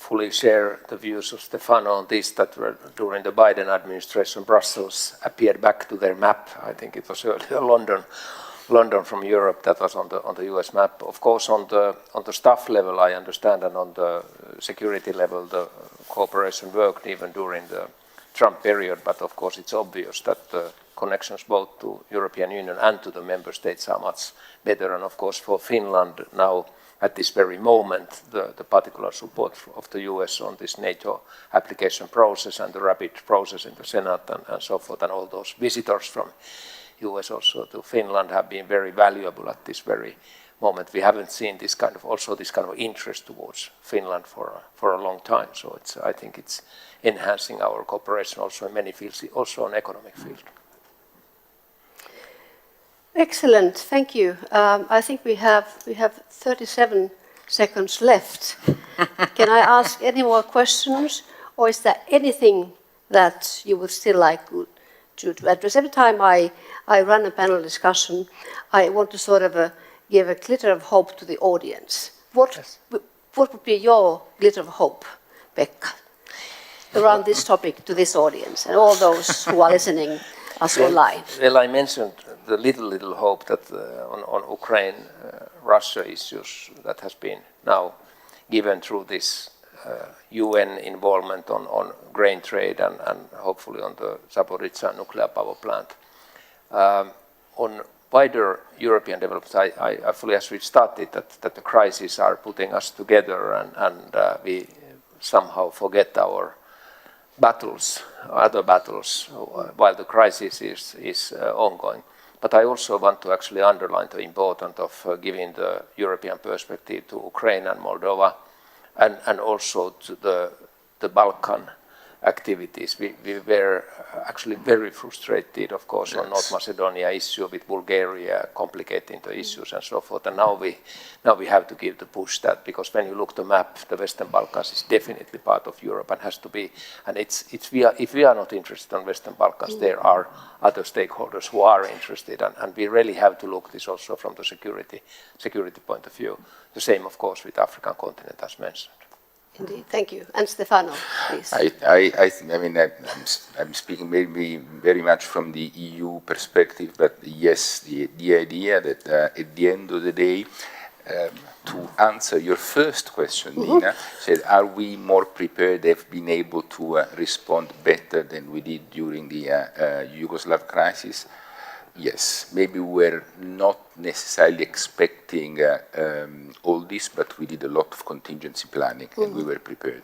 fully share the views of Stefano on this, that were during the Biden administration, Brussels appeared back to their map. I think it was earlier London from Europe that was on the US map. Of course, on the staff level, I understand, and on the security level, the cooperation worked even during the Trump period. But of course, it's obvious that the connections both to European Union and to the member states are much better. And of course, for Finland now, at this very moment, the particular support of the US on this NATO application process and the rapid process in the Senate and so forth, and all those visitors from US also to Finland have been very valuable at this very moment. We haven't seen this kind of interest towards Finland for a long time. So I think it's enhancing our cooperation also in many fields, also on economic field. Excellent, thank you. I think we have 37 seconds left. Can I ask any more questions, or is there anything that you would still like to address? Every time I run a panel discussion, I want to sort of give a glitter of hope to the audience. what would be your glitter of hope, Pekka, around this topic to this audience and all those who are listening us online? Well, I mentioned the little hope that on Ukraine-Russia issues that has been now given through this UN involvement on grain trade and hopefully on the Zaporizhzhia nuclear power plant. On wider European development, I fully as we started that the crises are putting us together and we somehow forget our battles, other battles, while the crisis is ongoing. But I also want to actually underline the importance of giving the European perspective to Ukraine and Moldova and also to the Balkan activities. We were actually very frustrated, of course, on North Macedonia issue with Bulgaria complicating the issues and so forth. And now we have to give the push that, because when you look at the map, the Western Balkans is definitely part of Europe and has to be. And if we are not interested in Western Balkans, there are other stakeholders who are interested, and we really have to look this also from the security point of view. The same, of course, with African continent, as mentioned. Indeed, thank you. And Stefano, please. I mean, I'm speaking maybe very much from the EU perspective, but yes, the idea that at the end of the day, to answer your first question, Nina, said, are we more prepared, have been able to respond better than we did during the Yugoslav crisis? Yes, maybe we were not necessarily expecting all this, but we did a lot of contingency planning and we were prepared.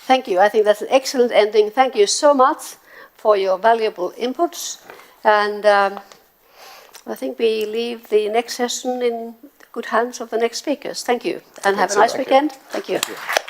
Thank you. I think that's an excellent ending. Thank you so much for your valuable inputs. And I think we leave the next session in the good hands of the next speakers. Thank you. And have a nice weekend. Thank you. Thank you.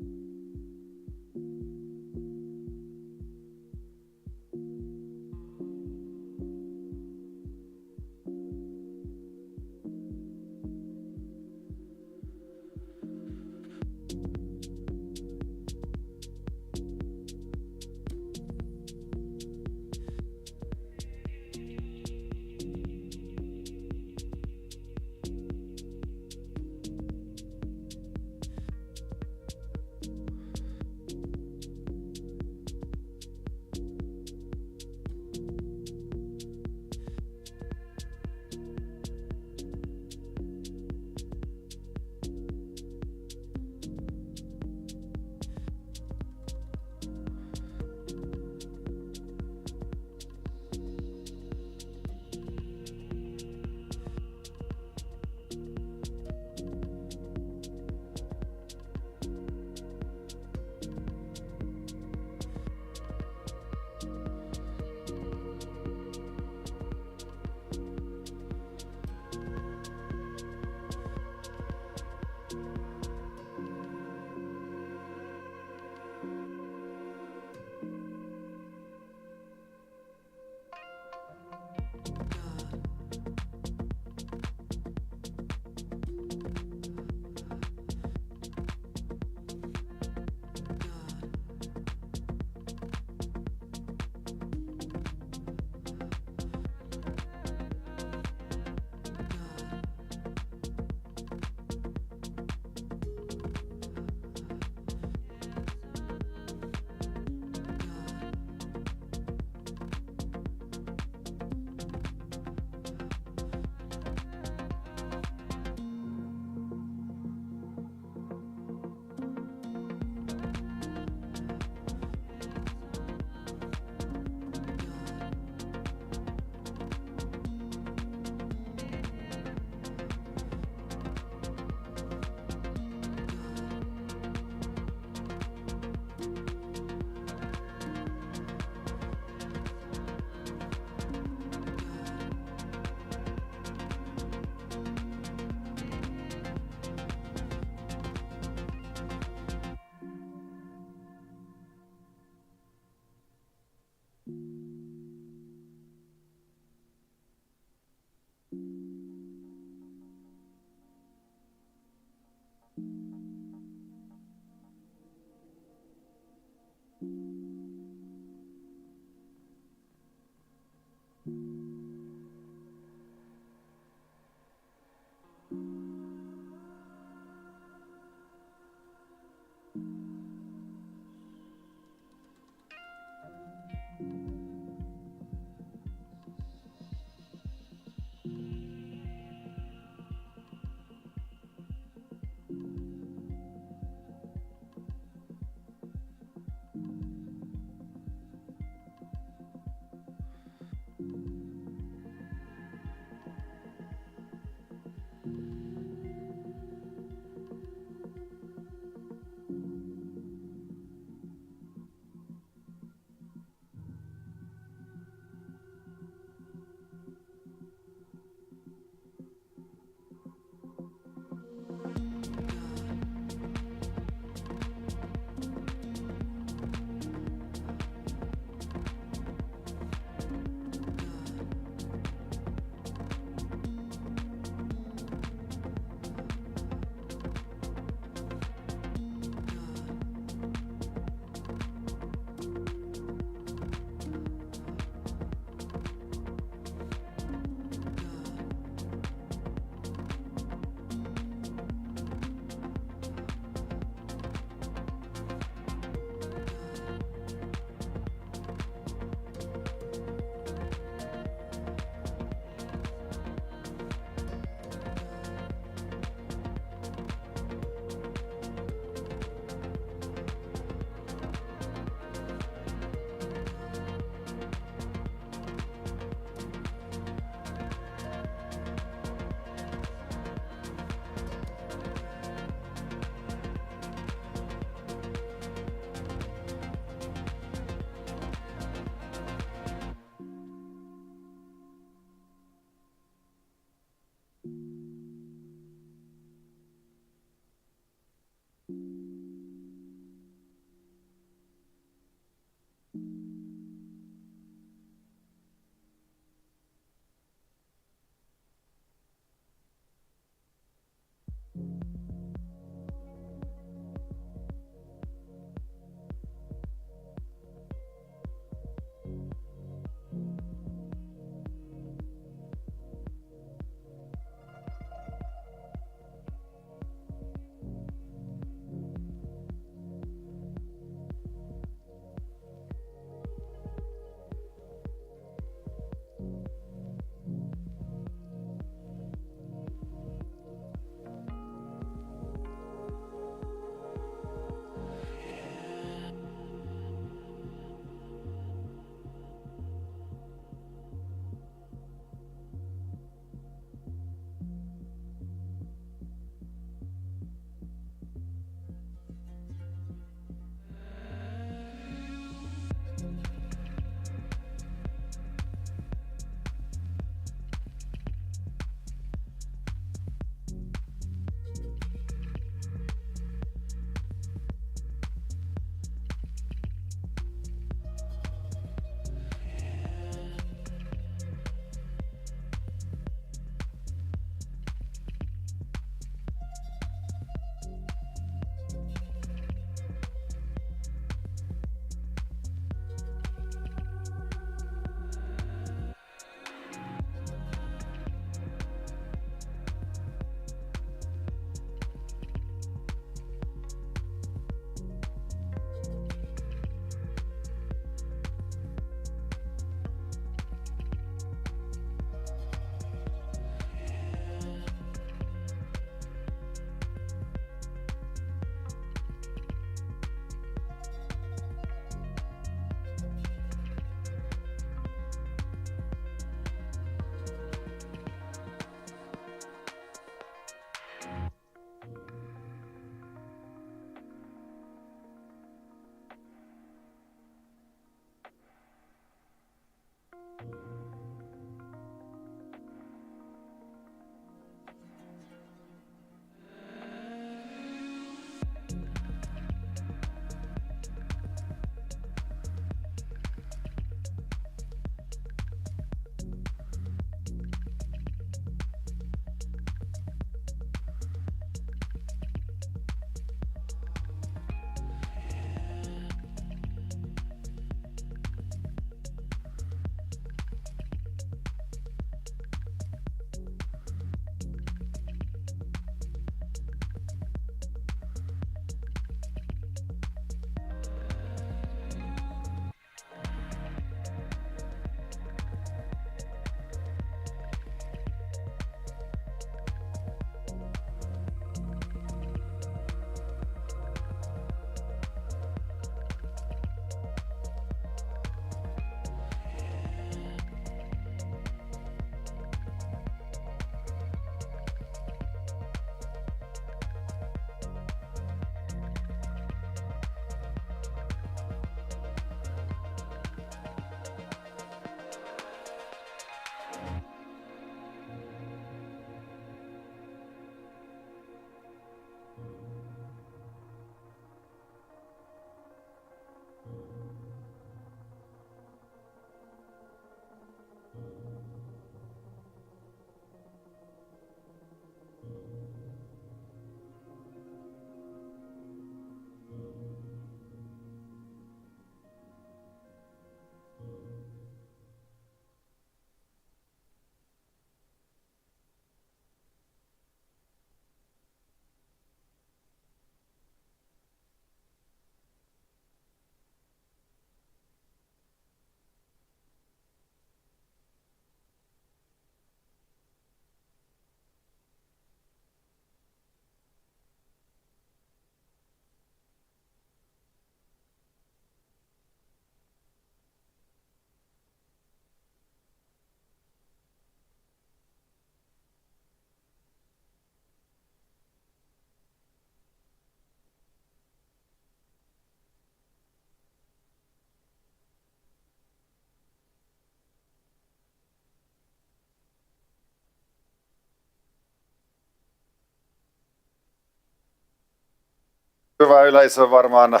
Hyvä yleisö, varmaan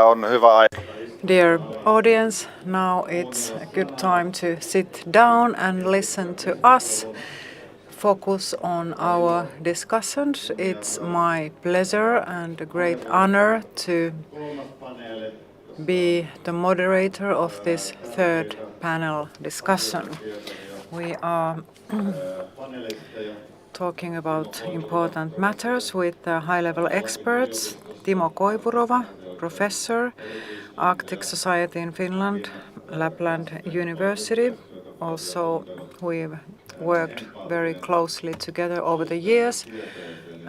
on hyvä aika. Dear audience, now it's a good time to sit down and listen to us, focus on our discussions. It's my pleasure and a great honor to be the moderator of this third panel discussion. We are talking about important matters with high-level experts. Timo Koivurova, professor, Arctic Society in Finland, Lapland University. Also, we've worked very closely together over the years,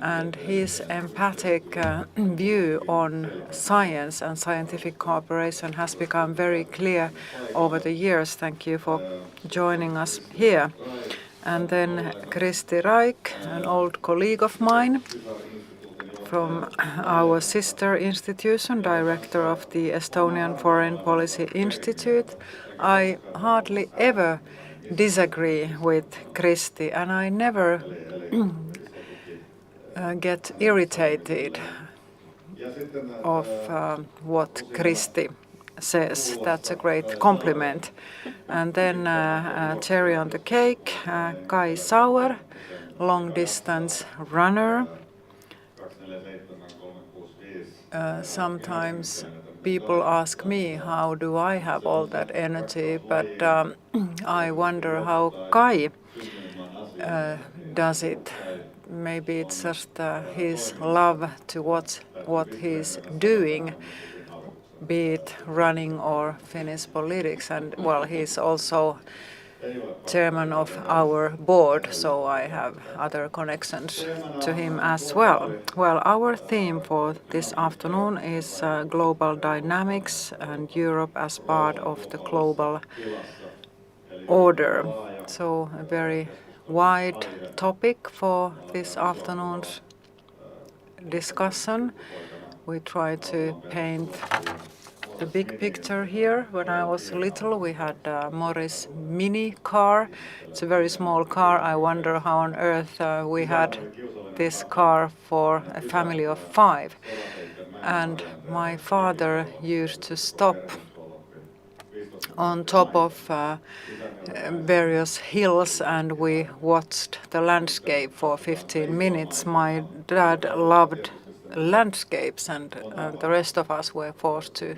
and his empathic view on science and scientific cooperation has become very clear over the years. Thank you for joining us here. And then Kristi Raik, an old colleague of mine from our sister institution, director of the Estonian Foreign Policy Institute. I hardly ever disagree with Kristi, and I never get irritated of what Kristi says. That's a great compliment. And then cherry on the cake, Kai Sauer, long-distance runner. Sometimes people ask me how do I have all that energy, but I wonder how Kai does it. Maybe it's just his love to what he's doing, be it running or Finnish politics. And well, he's also chairman of our board, so I have other connections to him as well. Well, our theme for this afternoon is global dynamics and Europe as part of the global order. So a very wide topic for this afternoon's discussion. We try to paint the big picture here. When I was little, we had Morris mini car. It's a very small car. I wonder how on earth we had this car for a family of 5. And my father used to stop on top of various hills, and we watched the landscape for 15 minutes. My dad loved landscapes, and the rest of us were forced to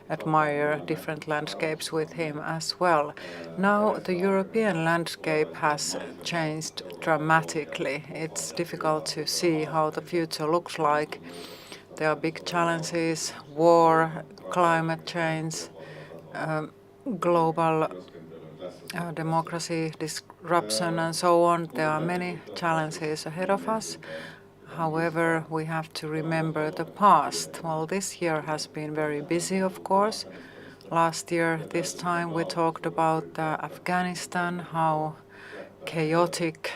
admire different landscapes with him as well. Now the European landscape has changed dramatically. It's difficult to see how the future looks like. There are big challenges: war, climate change, global democracy disruption, and so on. There are many challenges ahead of us. However, we have to remember the past. Well, this year has been very busy, of course. Last year, this time, we talked about Afghanistan, how chaotic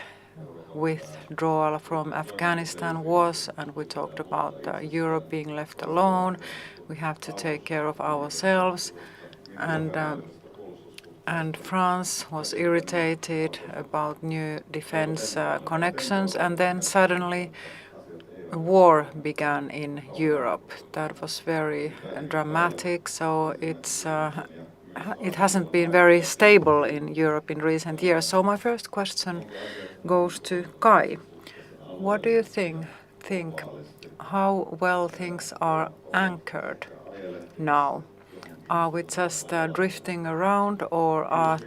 withdrawal from Afghanistan was, and we talked about Europe being left alone. We have to take care of ourselves. And France was irritated about new defense connections, and then suddenly a war began in Europe. That was very dramatic, so it hasn't been very stable in Europe in recent years. So my first question goes to Kai. What do you think how well things are anchored now? Are we just drifting around, or are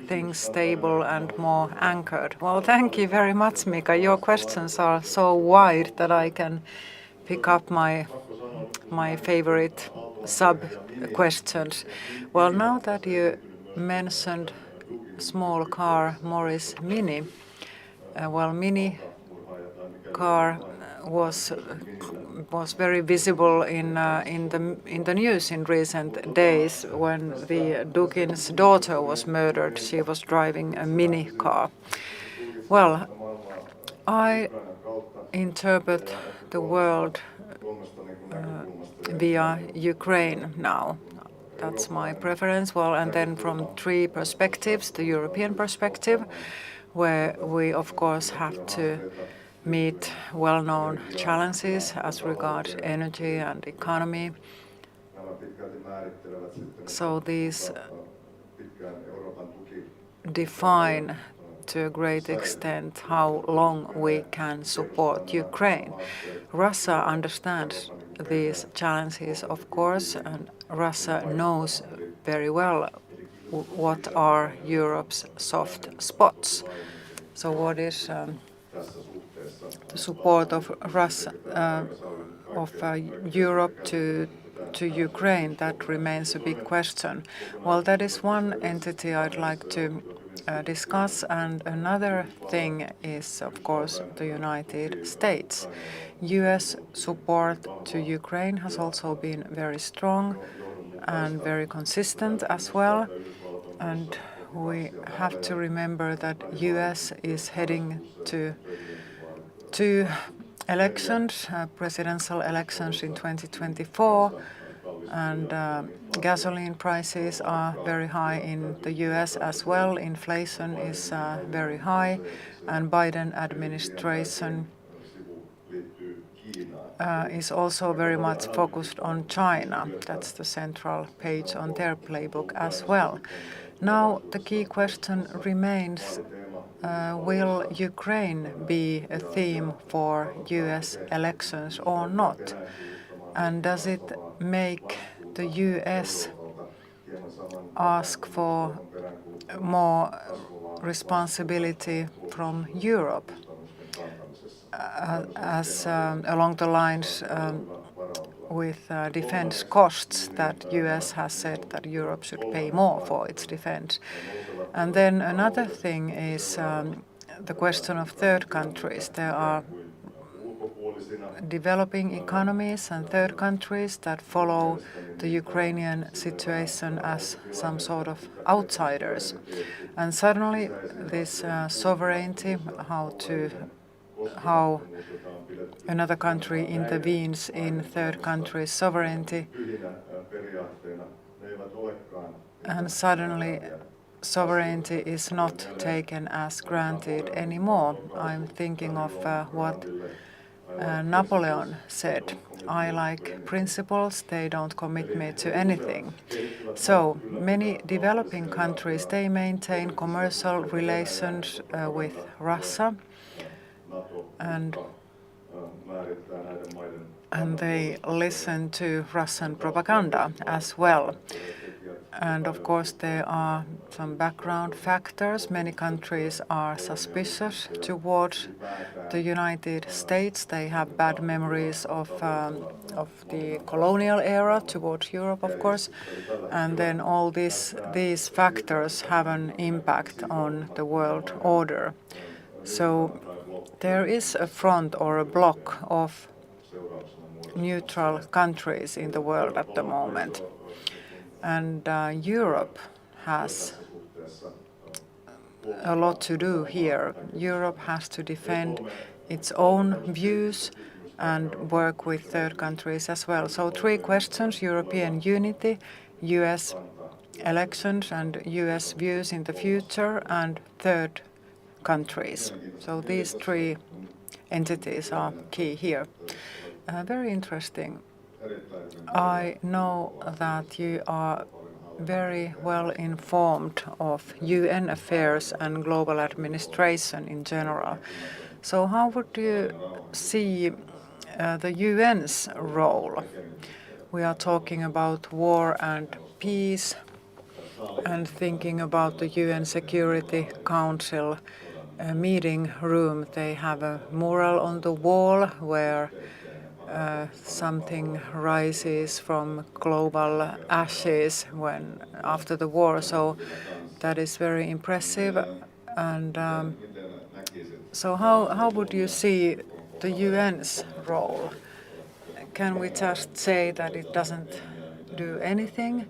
things stable and more anchored? Well, thank you very much, Mika. Your questions are so wide that I can pick up my favorite sub-questions. Well, now that you mentioned small car, Morris Mini, Mini car was very visible in the news in recent days when the Dugin's daughter was murdered. She was driving a mini car. Well, I interpret the world via Ukraine now. That's my preference. Well, and then from 3 perspectives: the European perspective, where we of course have to meet well-known challenges as regards energy and economy. So these define to a great extent how long we can support Ukraine. Russia understands these challenges, of course, and Russia knows very well what are Europe's soft spots. So what is the support of Russia, Europe to Ukraine? That remains a big question. Well, that is one entity I'd like to discuss, and another thing is, of course, the United States. U.S. support to Ukraine has also been very strong and very consistent as well, and we have to remember that U.S. is heading to two elections, presidential elections in 2024, and gasoline prices are very high in the US as well. Inflation is very high, and Biden administration is also very much focused on China. That's the central page on their playbook as well. Now the key question remains, will Ukraine be a theme for US elections or not? And does it make the US ask for more responsibility from Europe, as along the lines with defense costs that US has said that Europe should pay more for its defense? And then another thing is the question of third countries. There are developing economies and third countries that follow the Ukrainian situation as some sort of outsiders. And suddenly this sovereignty, how another country intervenes in third country's sovereignty, and suddenly sovereignty is not taken as granted anymore. I'm thinking of what Napoleon said, I like principles, they don't commit me to anything. So many developing countries, they maintain commercial relations with Russia, and they listen to Russian propaganda as well. And of course there are some background factors. Many countries are suspicious towards the United States. They have bad memories of the colonial era towards Europe, of course. And then all these factors have an impact on the world order. So there is a front or a bloc of neutral countries in the world at the moment. And Europe has a lot to do here. Europe has to defend its own views and work with third countries as well. So three questions: European unity, US elections and US views in the future, and third countries. So these three entities are key here. Very interesting. I know that you are very well informed of UN affairs and global administration in general. So how would you see the UN's role? We are talking about war and peace, and thinking about the UN Security Council meeting room. They have a mural on the wall where something rises from global ashes after the war. So that is very impressive. And so how would you see the UN's role? Can we just say that it doesn't do anything?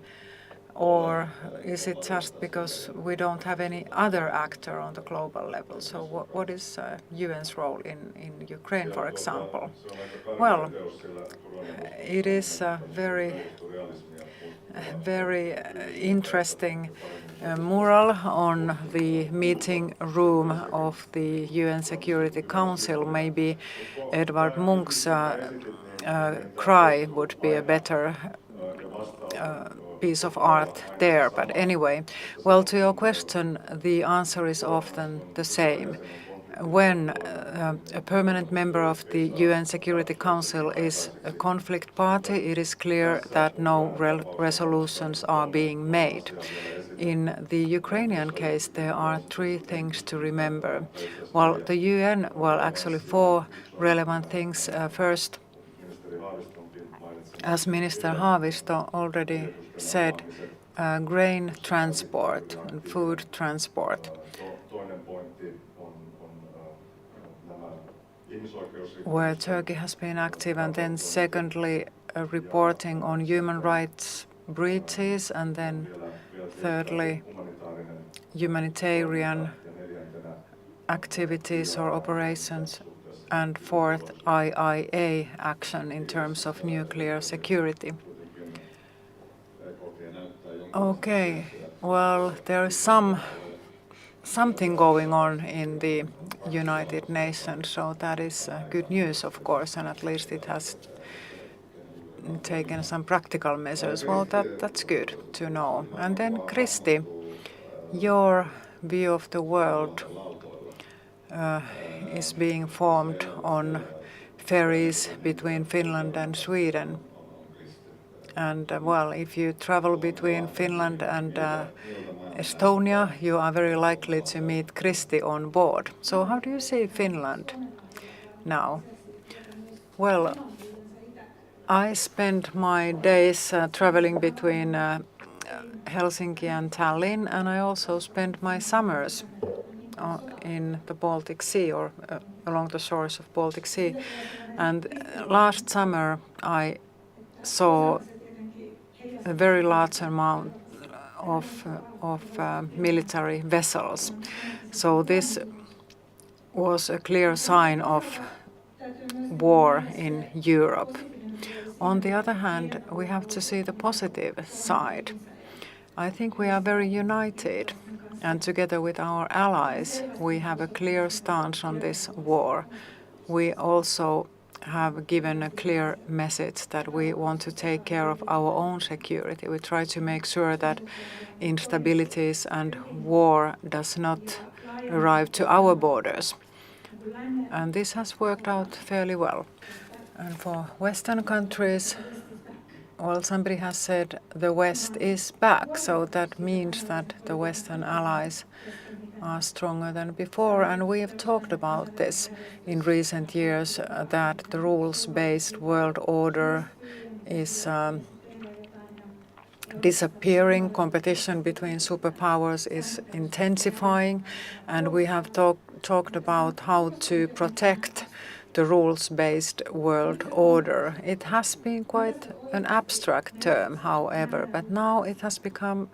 Or is it just because we don't have any other actor on the global level? So what is UN's role in Ukraine, for example? Well, it is a very interesting mural on the meeting room of the UN Security Council. Maybe Edvard Munch's cry would be a better piece of art there. But anyway, well, to your question, the answer is often the same. When a permanent member of the UN Security Council is a conflict party, it is clear that no resolutions are being made. In the Ukrainian case, there are three things to remember. Well, the UN, well, actually four relevant things. First, as Minister Haavisto already said, grain transport and food transport, where Turkey has been active, and then secondly, reporting on human rights breaches, and then thirdly, humanitarian activities or operations, and fourth, IIA action in terms of nuclear security. Okay, well, there is something going on in the United Nations, so that is good news, of course, and at least it has taken some practical measures. Well, that's good to know. And then, Kristi, your view of the world is being formed on ferries between Finland and Sweden. And well, if you travel between Finland and Estonia, you are very likely to meet Kristi on board. So how do you see Finland now? Well, I spend my days traveling between Helsinki and Tallinn, and I also spend my summers in the Baltic Sea or along the shores of Baltic Sea. And last summer I saw a very large amount of military vessels. So this was a clear sign of war in Europe. On the other hand, we have to see the positive side. I think we are very united, and together with our allies, we have a clear stance on this war. We also have given a clear message that we want to take care of our own security. We try to make sure that instabilities and war does not arrive to our borders. And this has worked out fairly well. And for Western countries, well, somebody has said the West is back, so that means that the Western allies are stronger than before. And we have talked about this in recent years, that the rules-based world order is disappearing, competition between superpowers is intensifying, and we have talked about how to protect the rules-based world order. It has been quite an abstract term, however, but now it has become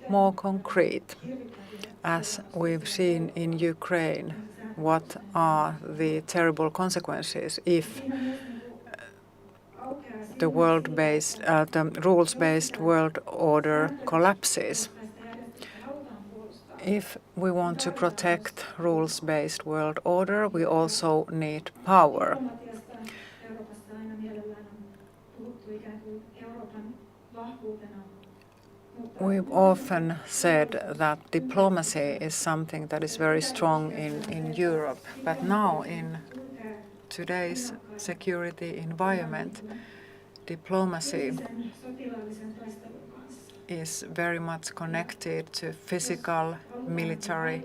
more concrete. As we've seen in Ukraine, what are the terrible consequences if the rules-based world order collapses? If we want to protect rules-based world order, we also need power. We've often said that diplomacy is something that is very strong in Europe, but now in today's security environment, diplomacy is very much connected to physical military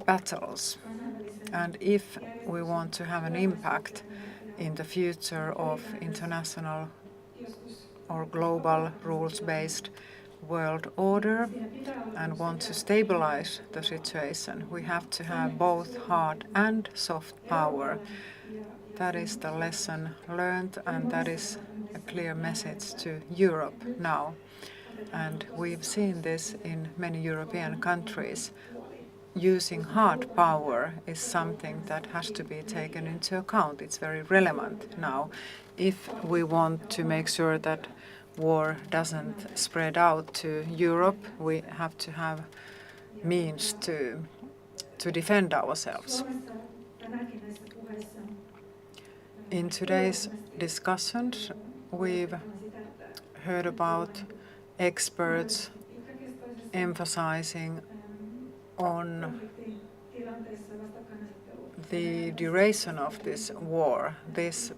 battles. And if we want to have an impact in the future of international or global rules-based world order and want to stabilize the situation, we have to have both hard and soft power. That is the lesson learned, and that is a clear message to Europe now. And we've seen this in many European countries. Using hard power is something that has to be taken into account. It's very relevant now if we want to make sure that war doesn't spread out to Europe, we have to have means to defend ourselves. In today's discussions, we've heard about experts emphasizing on the duration of this war. This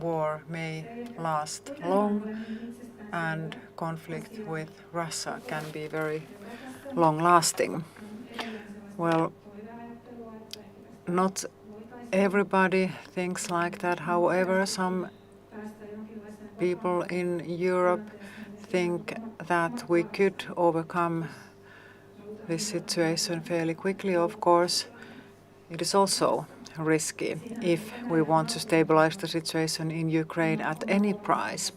war may last long, and conflict with Russia can be very long-lasting. Well, not everybody thinks like that. However, some people in Europe think that we could overcome this situation fairly quickly. Of course, it is also risky if we want to stabilize the situation in Ukraine at any price.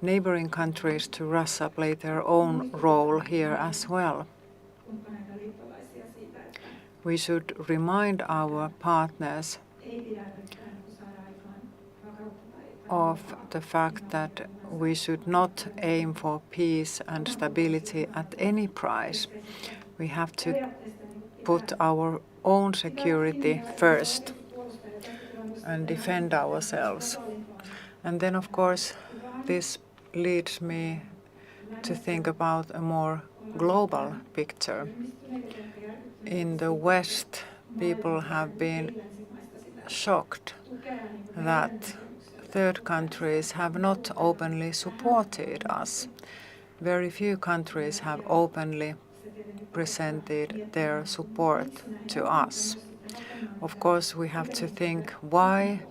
Neighboring countries to Russia play their own role here as well. We should remind our partners of the fact that we should not aim for peace and stability at any price. We have to put our own security first and defend ourselves. And then, of course, this leads me to think about a more global picture. In the West, people have been shocked that third countries have not openly supported us. Very few countries have openly presented their support to us. Of course, we have to think why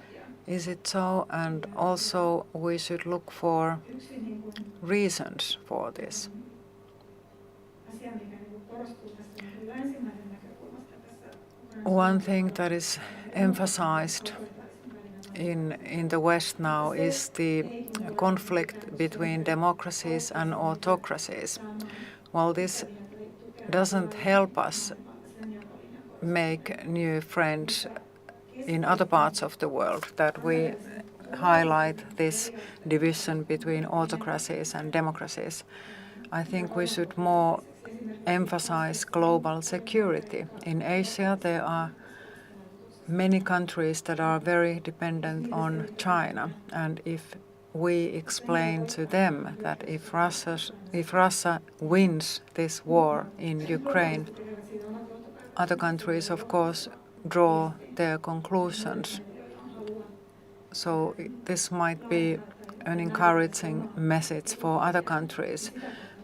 is it so, and also we should look for reasons for this. One thing that is emphasized in the West now is the conflict between democracies and autocracies. Well, this doesn't help us make new friends in other parts of the world, that we highlight this division between autocracies and democracies. I think we should more emphasize global security. In Asia, there are many countries that are very dependent on China, and if we explain to them that if Russia wins this war in Ukraine, other countries, of course, draw their conclusions. So this might be an encouraging message for other countries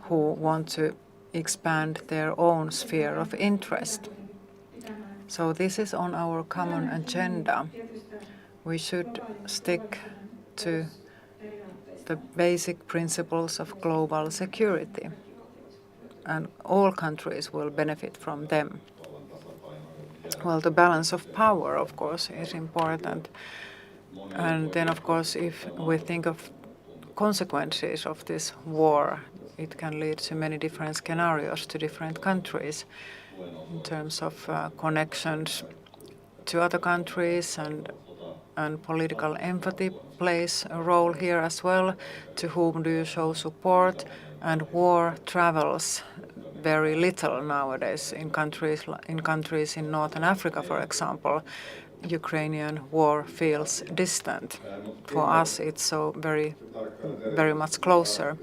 who want to expand their own sphere of interest. So this is on our common agenda. We should stick to the basic principles of global security, and all countries will benefit from them. Well, the balance of power, of course, is important. And then, of course, if we think of consequences of this war, it can lead to many different scenarios to different countries in terms of connections to other countries, and political empathy plays a role here as well. To whom do you show support? And war travels very little nowadays in countries in Northern Africa, for example. Ukrainian war feels distant. For us, it's so very much closer.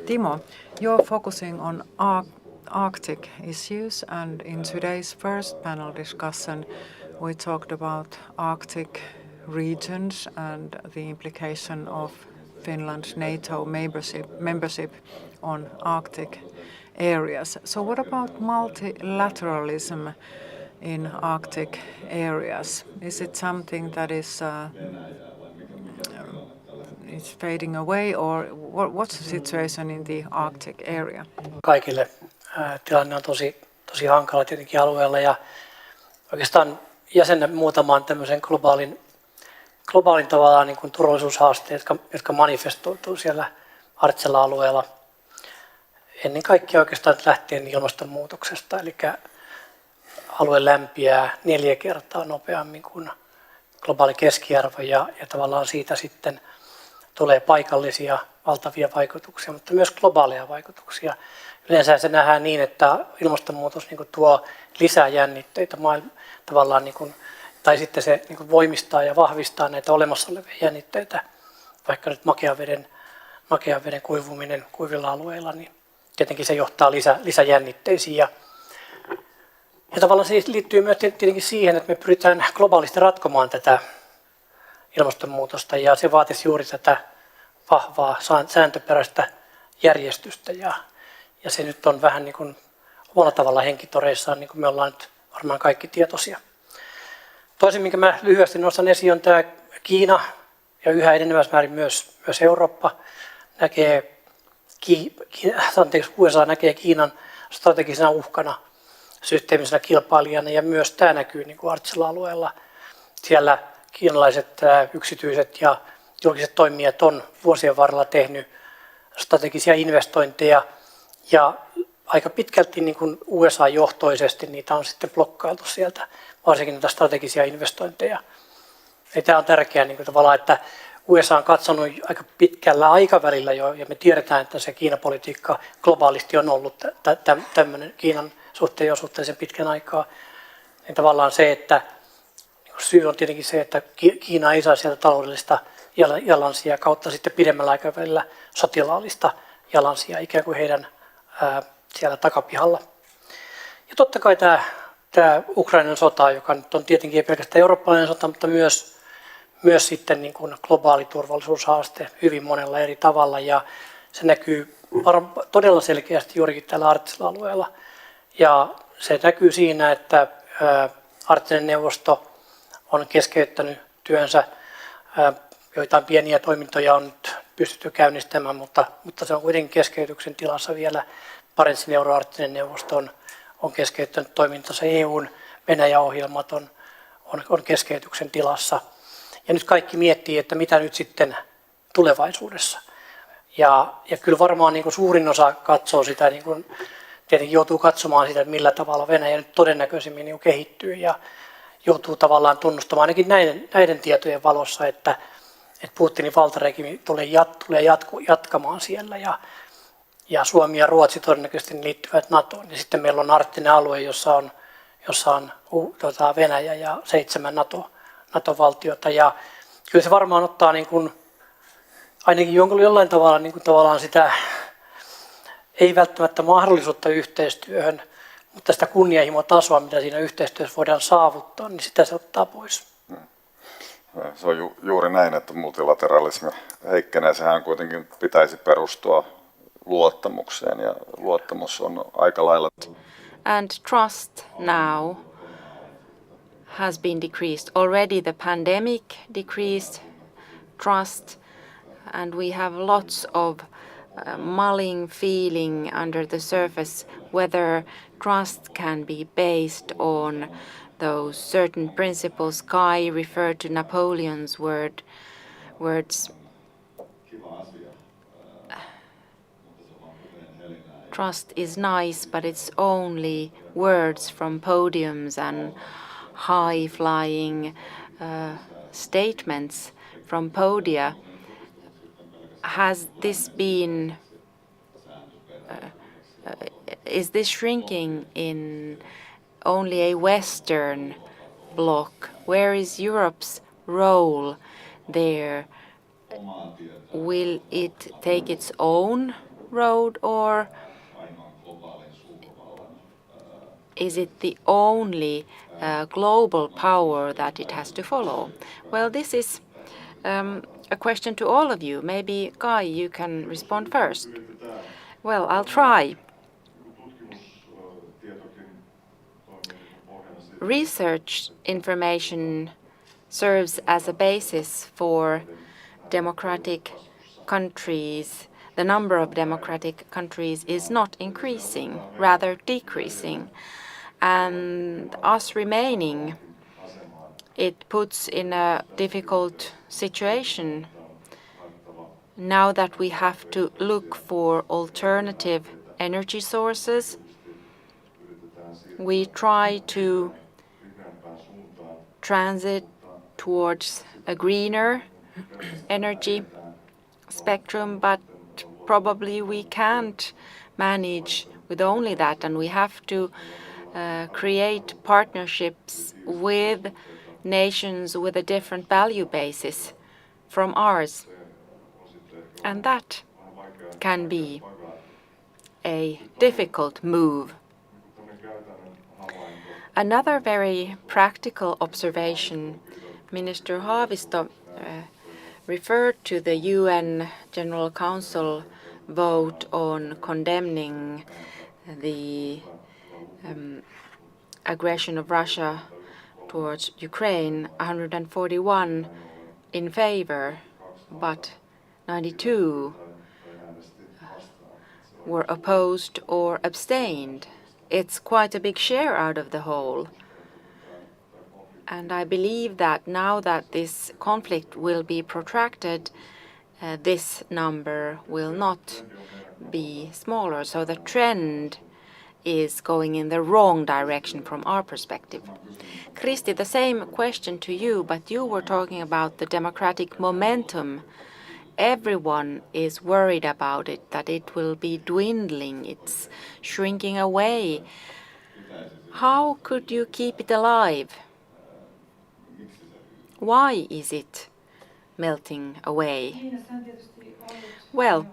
Timo, you're focusing on Arctic issues, and in today's first panel discussion, we talked about Arctic regions and the implication of Finland's NATO membership on Arctic areas. So what about multilateralism in Arctic areas? Is it something that is fading away, or what's the situation in the Arctic area? Kaikille tilanne on tosi hankala tietenkin alueella, ja oikeastaan jäsennä muutamaan tämmöisen globaalin tavallaan niin kuin turvallisuushaasteet, jotka manifestoituu siellä arktisella alueella. Ennen kaikkea oikeastaan lähtien ilmastonmuutoksesta, eli alue lämpiää 4 kertaa nopeammin kuin globaali keskiarvo, ja tavallaan siitä sitten tulee paikallisia valtavia vaikutuksia, mutta myös globaaleja vaikutuksia. Yleensä se nähdään niin, että ilmastonmuutos niin kuin tuo lisää jännitteitä tavallaan, niin kuin, tai sitten se niin kuin voimistaa ja vahvistaa näitä olemassa olevia jännitteitä, vaikka nyt makean veden kuivuminen kuivilla alueilla, niin tietenkin se johtaa lisäjännitteisiin. Ja tavallaan se liittyy myös tietenkin siihen, että me pyritään globaalisti ratkomaan tätä ilmastonmuutosta, ja se vaatisi juuri tätä vahvaa sääntöperäistä järjestystä, ja se nyt on vähän niin kuin omalla tavalla henkitoreissaan, niin kuin me ollaan nyt varmaan kaikki tietoisia. Toisin, minkä mä lyhyesti nostan esiin, on tämä Kiina, ja yhä enenevässä määrin myös Eurooppa USA näkee Kiinan strategisena uhkana, systeemisenä kilpailijana, ja myös tämä näkyy niin kuin arktisella alueella. Siellä kiinalaiset yksityiset ja julkiset toimijat on vuosien varrella tehnyt strategisia investointeja, ja aika pitkälti niin kuin USA-johtoisesti niitä on sitten blokkailtu sieltä, varsinkin näitä strategisia investointeja. Ja tämä on tärkeää niin kuin tavallaan, että USA on katsonut aika pitkällä aikavälillä jo, ja me tiedetään, että se Kiinapolitiikka globaalisti on ollut tämmöinen Kiinan suhteen jo suhteellisen pitkän aikaa. Niin tavallaan se, että syy on tietenkin se, että Kiina ei saa sieltä taloudellista jalansijaa kautta sitten pidemmällä aikavälillä sotilaallista jalansijaa ikään kuin heidän siellä takapihalla. Ja totta kai tämä Ukrainan sota, joka nyt on tietenkin ei pelkästään eurooppalainen sota, mutta myös sitten niin kuin globaali turvallisuushaaste hyvin monella eri tavalla, ja se näkyy todella selkeästi juurikin tällä arktisella alueella. Ja se näkyy siinä, että Arktinen neuvosto on keskeyttänyt työnsä. Joitain pieniä toimintoja on nyt pystytty käynnistämään, mutta se on kuitenkin keskeytyksen tilassa vielä. Barentsin euroarktinen neuvosto on keskeyttänyt toimintansa. EUn Venäjä-ohjelmat on keskeytyksen tilassa. Ja nyt kaikki miettii, että mitä nyt sitten tulevaisuudessa. Ja kyllä varmaan niin kuin suurin osa katsoo sitä, niin kuin, tietenkin joutuu katsomaan sitä, että millä tavalla Venäjä nyt todennäköisemmin niin kehittyy, ja joutuu tavallaan tunnustamaan ainakin näiden tietojen valossa, että Putinin valtaregiimi tulee jatkamaan siellä, ja Suomi ja Ruotsi todennäköisesti liittyvät NATOon. Ja sitten meillä on arktinen alue, jossa on Venäjä ja 7 NATO-valtiota, ja kyllä se varmaan ottaa niin kuin, ainakin jollain tavalla niin kuin tavallaan sitä, ei välttämättä mahdollisuutta yhteistyöhön, mutta sitä kunnianhimotasoa, mitä siinä yhteistyössä voidaan saavuttaa, niin sitä se ottaa pois. Se on juuri näin, että multilateralismi heikkenee. Sehän kuitenkin pitäisi perustua luottamukseen, ja luottamus on aika lailla. And trust now has been decreased. Already the pandemic decreased trust, and we have lots of mulling feeling under the surface whether trust can be based on those certain principles. Guy referred to Napoleon's words. Trust is nice, but it's only words from podiums and high-flying statements from podia. Has this been, is this shrinking in only a Western bloc? Where is Europe's role there? Will it take its own road, or is it the only global power that it has to follow? Well, this is a question to all of you. Maybe, Kai, you can respond first. Well, I'll try. Research information serves as a basis for democratic countries. The number of democratic countries is not increasing, rather decreasing. And us remaining, it puts in a difficult situation now that we have to look for alternative energy sources. We try to transit towards a greener energy spectrum, but probably we can't manage with only that, and we have to create partnerships with nations with a different value basis from ours. And that can be a difficult move. Another very practical observation, Minister Haavisto referred to the UN General Council vote on condemning the aggression of Russia towards Ukraine, 141 in favor, but 92 were opposed or abstained. It's quite a big share out of the whole. And I believe that now that this conflict will be protracted, this number will not be smaller. So the trend is going in the wrong direction from our perspective. Kristi, the same question to you, but you were talking about the democratic momentum. Everyone is worried about it, that it will be dwindling, it's shrinking away. How could you keep it alive? Why is it melting away? Well,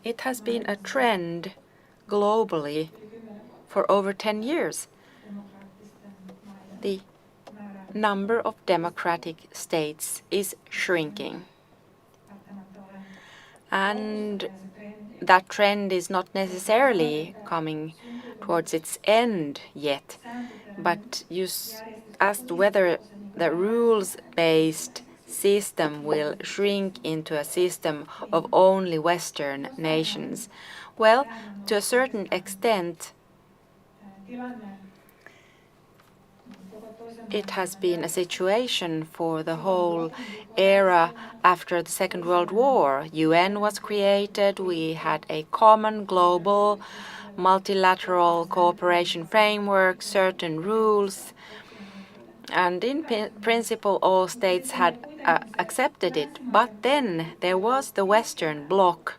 it has been a trend globally for over 10 years. The number of democratic states is shrinking. And that trend is not necessarily coming towards its end yet. But you asked whether the rules-based system will shrink into a system of only Western nations. Well, to a certain extent, it has been a situation for the whole era after the Second World War. UN was created, we had a common global multilateral cooperation framework, certain rules, and in principle all states had accepted it. But then there was the Western Bloc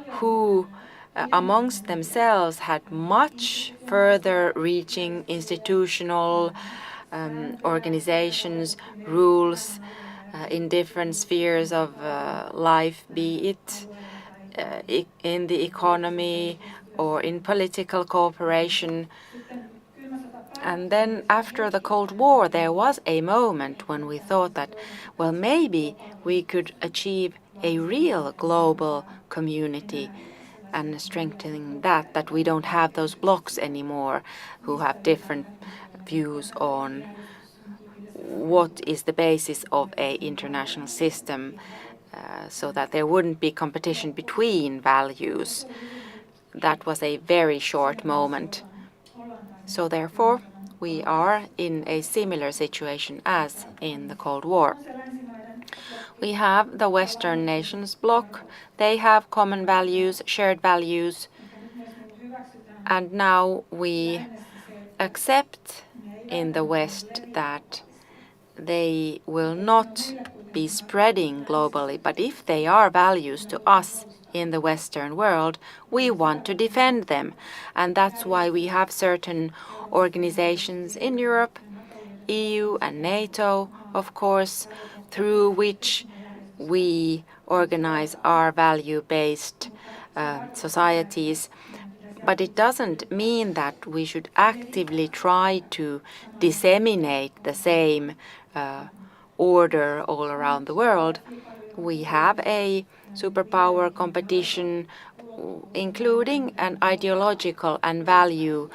who amongst themselves had much further reaching institutional organizations, rules in different spheres of life, be it in the economy or in political cooperation. And then after the Cold War, there was a moment when we thought that, well, maybe we could achieve a real global community and strengthening that we don't have those blocs anymore who have different views on what is the basis of an international system, so that there wouldn't be competition between values. That was a very short moment. So therefore, we are in a similar situation as in the Cold War. We have the Western nations bloc. They have common values, shared values, and now we accept in the West that they will not be spreading globally, but if they are values to us in the Western world, we want to defend them. And that's why we have certain organizations in Europe, EU and NATO, of course, through which we organize our value-based societies. But it doesn't mean that we should actively try to disseminate the same order all around the world. We have a superpower competition, including an ideological and value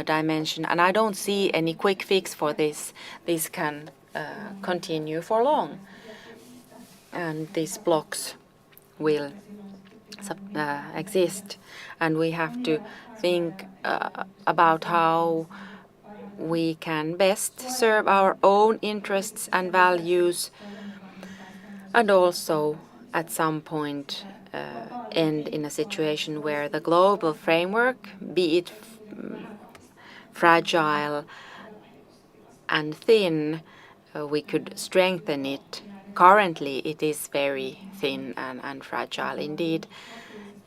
dimension, and I don't see any quick fix for this. This can continue for long, and these blocks will exist, and we have to think about how we can best serve our own interests and values, and also at some point end in a situation where the global framework, be it fragile and thin, we could strengthen it currently it is very thin and fragile indeed.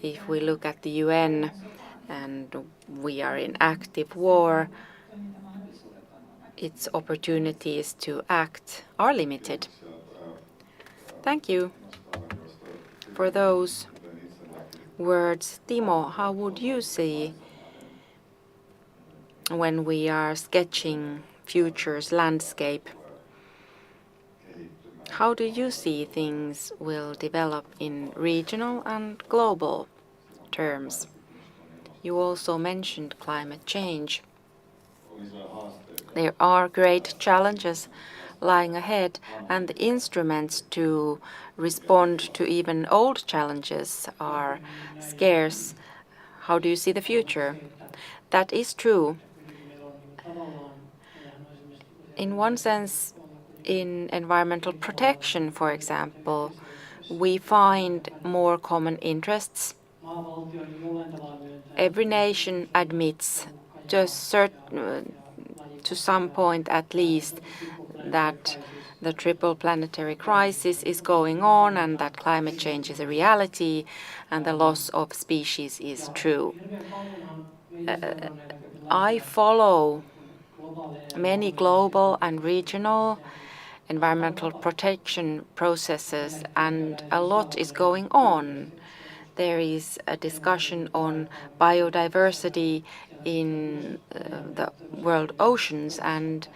If we look at the UN and we are in active war, its opportunities to act are limited. Thank you for those words. Timo, how would you see when we are sketching future's landscape? How do you see things will develop in regional and global terms? You also mentioned climate change. There are great challenges lying ahead, and the instruments to respond to even old challenges are scarce. How do you see the future? That is true. In one sense, in environmental protection, for example, we find more common interests. Every nation admits to some point at least that the triple planetary crisis is going on and that climate change is a reality and the loss of species is true. I follow many global and regional environmental protection processes, and a lot is going on. There is a discussion on biodiversity in the world oceans, and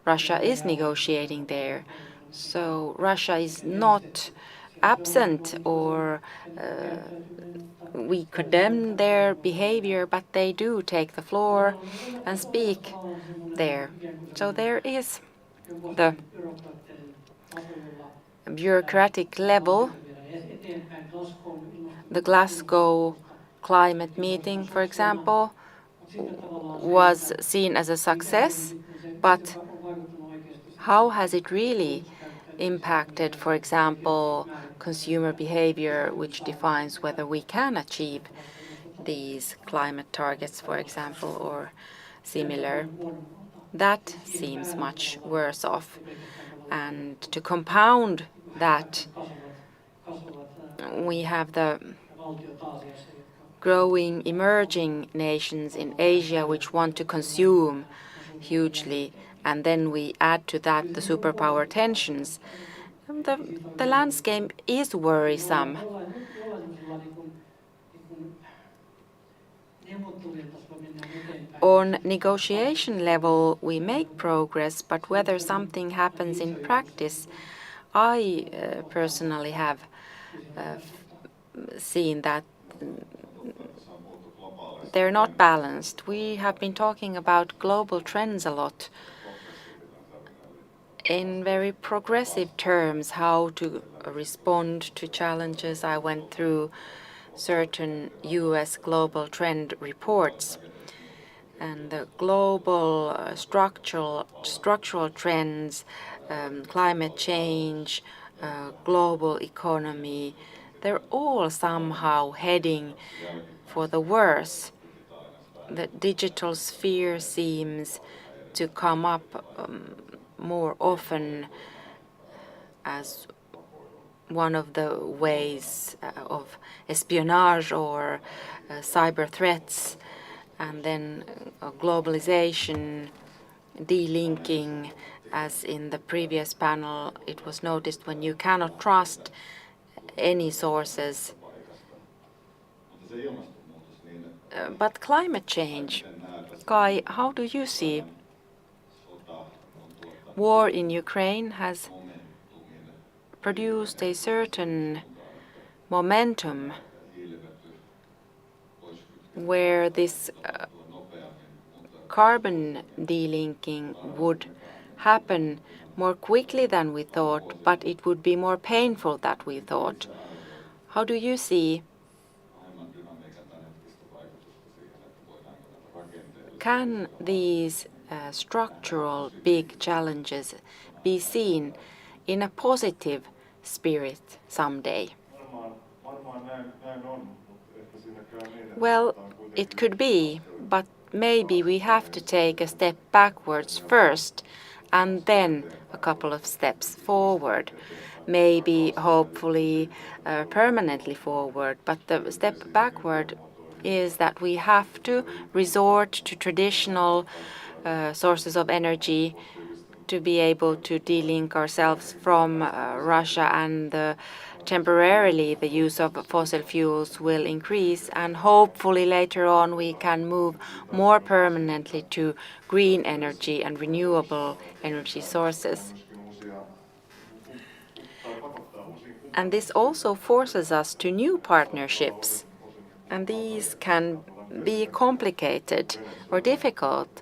Russia is negotiating there. So Russia is not absent, or we condemn their behavior, but they do take the floor and speak there. So there is the bureaucratic level. The Glasgow climate meeting, for example, was seen as a success, but how has it really impacted, for example, consumer behavior, which defines whether we can achieve these climate targets, for example, or similar? That seems much worse off. And to compound that, we have the growing emerging nations in Asia which want to consume hugely, and then we add to that the superpower tensions. The landscape is worrisome. On negotiation level, we make progress, but whether something happens in practice, I personally have seen that they're not balanced. We have been talking about global trends a lot in very progressive terms, how to respond to challenges. I went through certain US global trend reports, and the global structural trends, climate change, global economy, they're all somehow heading for the worse. The digital sphere seems to come up more often as one of the ways of espionage or cyber threats, and then globalization, delinking, as in the previous panel it was noticed, when you cannot trust any sources. But climate change, Kai, how do you see? War in Ukraine has produced a certain momentum where this carbon delinking would happen more quickly than we thought, but it would be more painful than we thought. How do you see? Can these structural big challenges be seen in a positive spirit someday? Well, it could be, but maybe we have to take a step backwards first and then a couple of steps forward. maybe hopefully permanently forward. But the step backward is that we have to resort to traditional sources of energy to be able to de-link ourselves from Russia, and temporarily the use of fossil fuels will increase, and hopefully later on we can move more permanently to green energy and renewable energy sources. And this also forces us to new partnerships, and these can be complicated or difficult.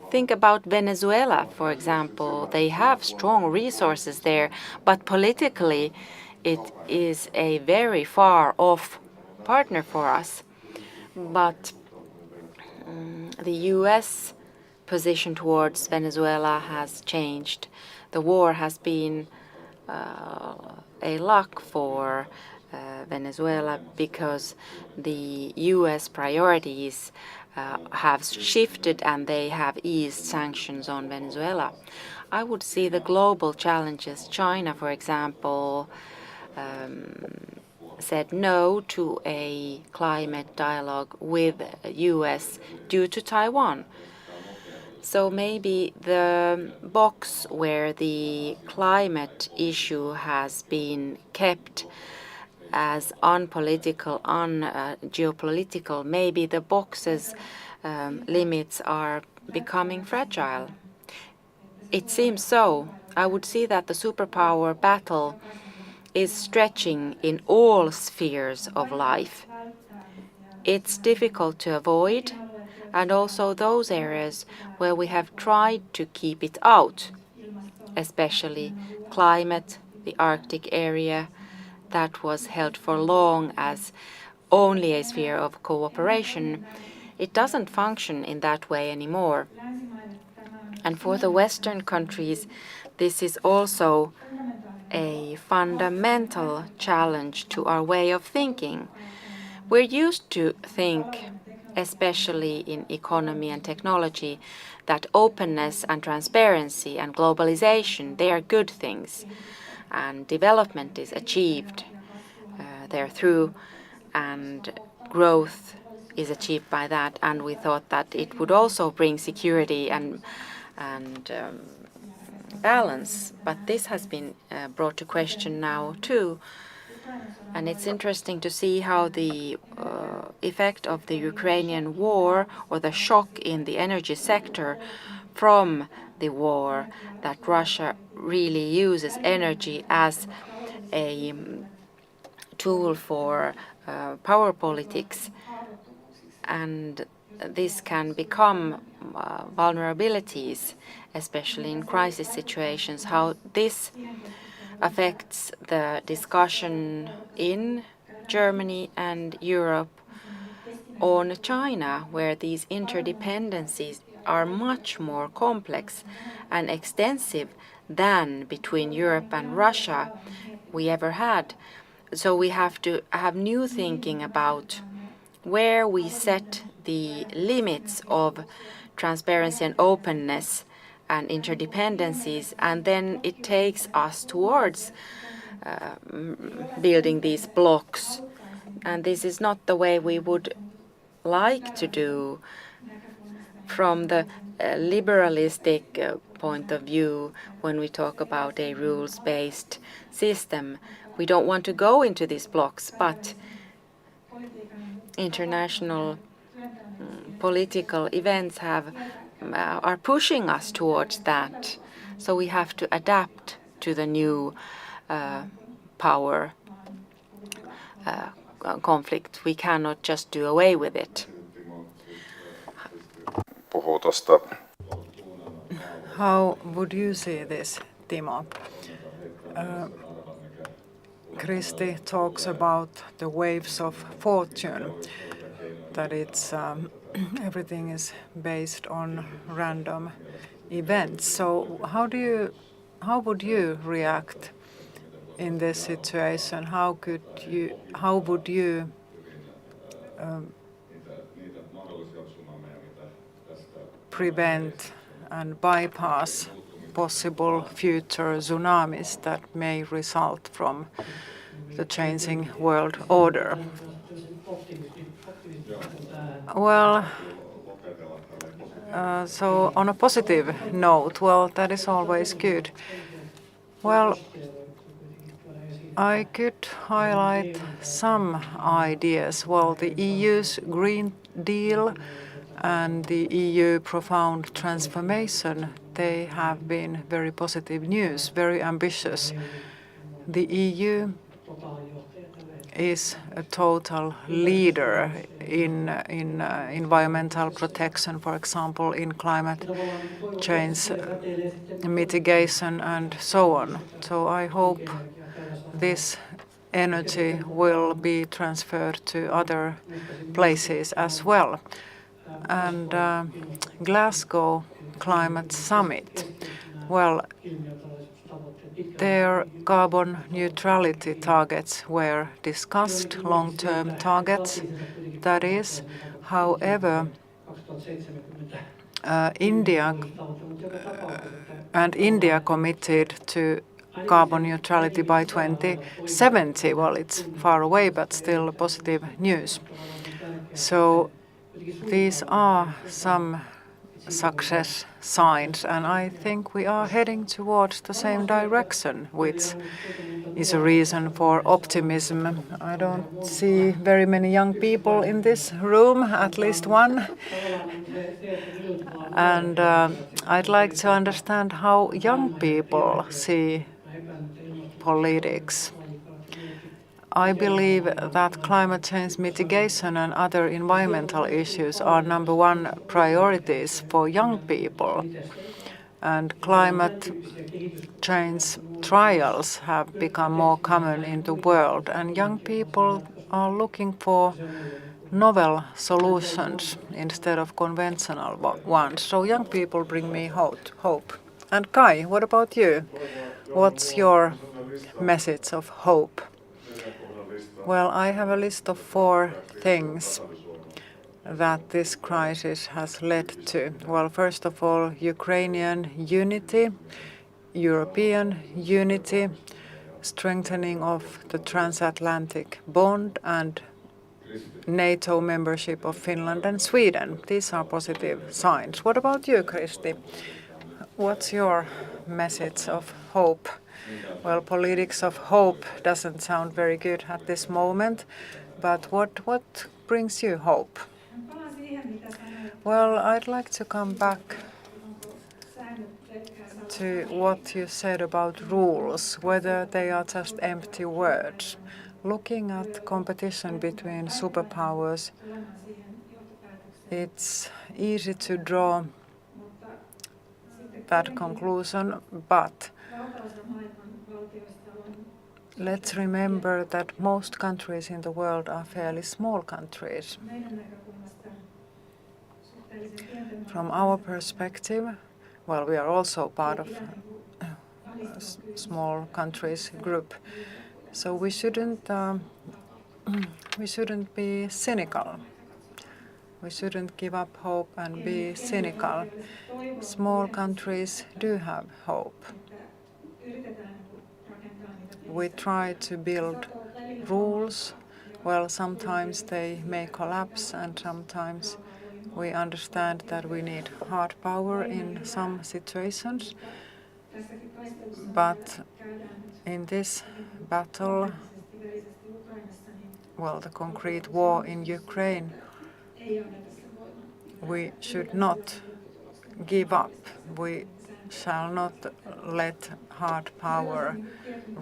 Think about Venezuela, for example. They have strong resources there, but politically it is a very far off partner for us. But the US position towards Venezuela has changed. The war has been a luck for Venezuela because the US priorities have shifted and they have eased sanctions on Venezuela. I would see the global challenges. China, for example, said no to a climate dialogue with US due to Taiwan. So maybe the box where the climate issue has been kept as unpolitical, geopolitical, maybe the box's limits are becoming fragile. It seems so. I would see that the superpower battle is stretching in all spheres of life. It's difficult to avoid, and also those areas where we have tried to keep it out, especially climate, the Arctic area, that was held for long as only a sphere of cooperation. It doesn't function in that way anymore. And for the Western countries, this is also a fundamental challenge to our way of thinking. We're used to think, especially in economy and technology, that openness and transparency and globalization, they are good things, and development is achieved therethrough, and growth is achieved by that. And we thought that it would also bring security and balance, but this has been brought to question now too. And it's interesting to see how the effect of the Ukrainian war, or the shock in the energy sector from the war, that Russia really uses energy as a tool for power politics, and this can become vulnerabilities, especially in crisis situations, how this affects the discussion in Germany and Europe on China, where these interdependencies are much more complex and extensive than between Europe and Russia we ever had. So we have to have new thinking about where we set the limits of transparency and openness and interdependencies, and then it takes us towards building these blocks. And this is not the way we would like to do from the liberalistic point of view. When we talk about a rules-based system, we don't want to go into these blocks, but international political events are pushing us towards that. So we have to adapt to the new power conflict. We cannot just do away with it. Puhuu tuosta. How would you see this, Timo? Christy talks about the waves of fortune, that it's everything is based on random events. So how would you react in this situation? How would you prevent and bypass possible future tsunamis that may result from the changing world order. Well, so on a positive note, well, that is always good. Well, I could highlight some ideas. Well, the EU's Green Deal and the EU profound transformation, they have been very positive news, very ambitious. The EU is a total leader in environmental protection, for example, in climate change mitigation and so on. So I hope this energy will be transferred to other places as well. And Glasgow Climate Summit, well, their carbon neutrality targets were discussed, long-term targets, that is. However, India committed to carbon neutrality by 2070. Well, it's far away, but still positive news. So these are some success signs, and I think we are heading towards the same direction, which is a reason for optimism. I don't see very many young people in this room, at least one. And I'd like to understand how young people see politics. I believe that climate change mitigation and other environmental issues are #1 priorities for young people. And climate change trials have become more common in the world, and young people are looking for novel solutions instead of conventional ones. So young people bring me hope. And Kai, what about you? What's your message of hope? Well, I have a list of 4 things that this crisis has led to. Well, first of all, Ukrainian unity, European unity, strengthening of the transatlantic bond, and NATO membership of Finland and Sweden. These are positive signs. What about you, Kristi? What's your message of hope? Well, politics of hope doesn't sound very good at this moment, but what brings you hope? Well, I'd like to come back to what you said about rules, whether they are just empty words. Looking at competition between superpowers, it's easy to draw that conclusion, but let's remember that most countries in the world are fairly small countries. From our perspective, well, we are also part of a small countries group, so we shouldn't be cynical. We shouldn't give up hope and be cynical. Small countries do have hope. We try to build rules. Well, sometimes they may collapse, and sometimes we understand that we need hard power in some situations. But in this battle, well, the concrete war in Ukraine, we should not give up. We shall not let hard power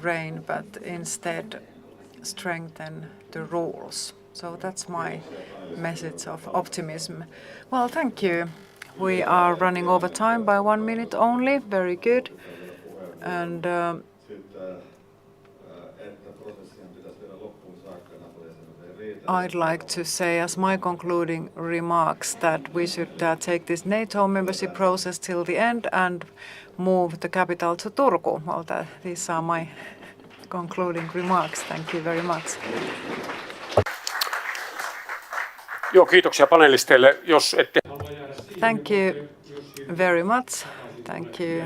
reign, but instead strengthen the rules. So that's my message of optimism. Well, thank you. We are running over time by 1 minute only. Very good. And I'd like to say as my concluding remarks that we should take this NATO membership process till the end and move the capital to Turku. Well, these are my concluding remarks. Thank you very much. Joo, kiitoksia panelisteille. Jos ette... Thank you very much. Thank you,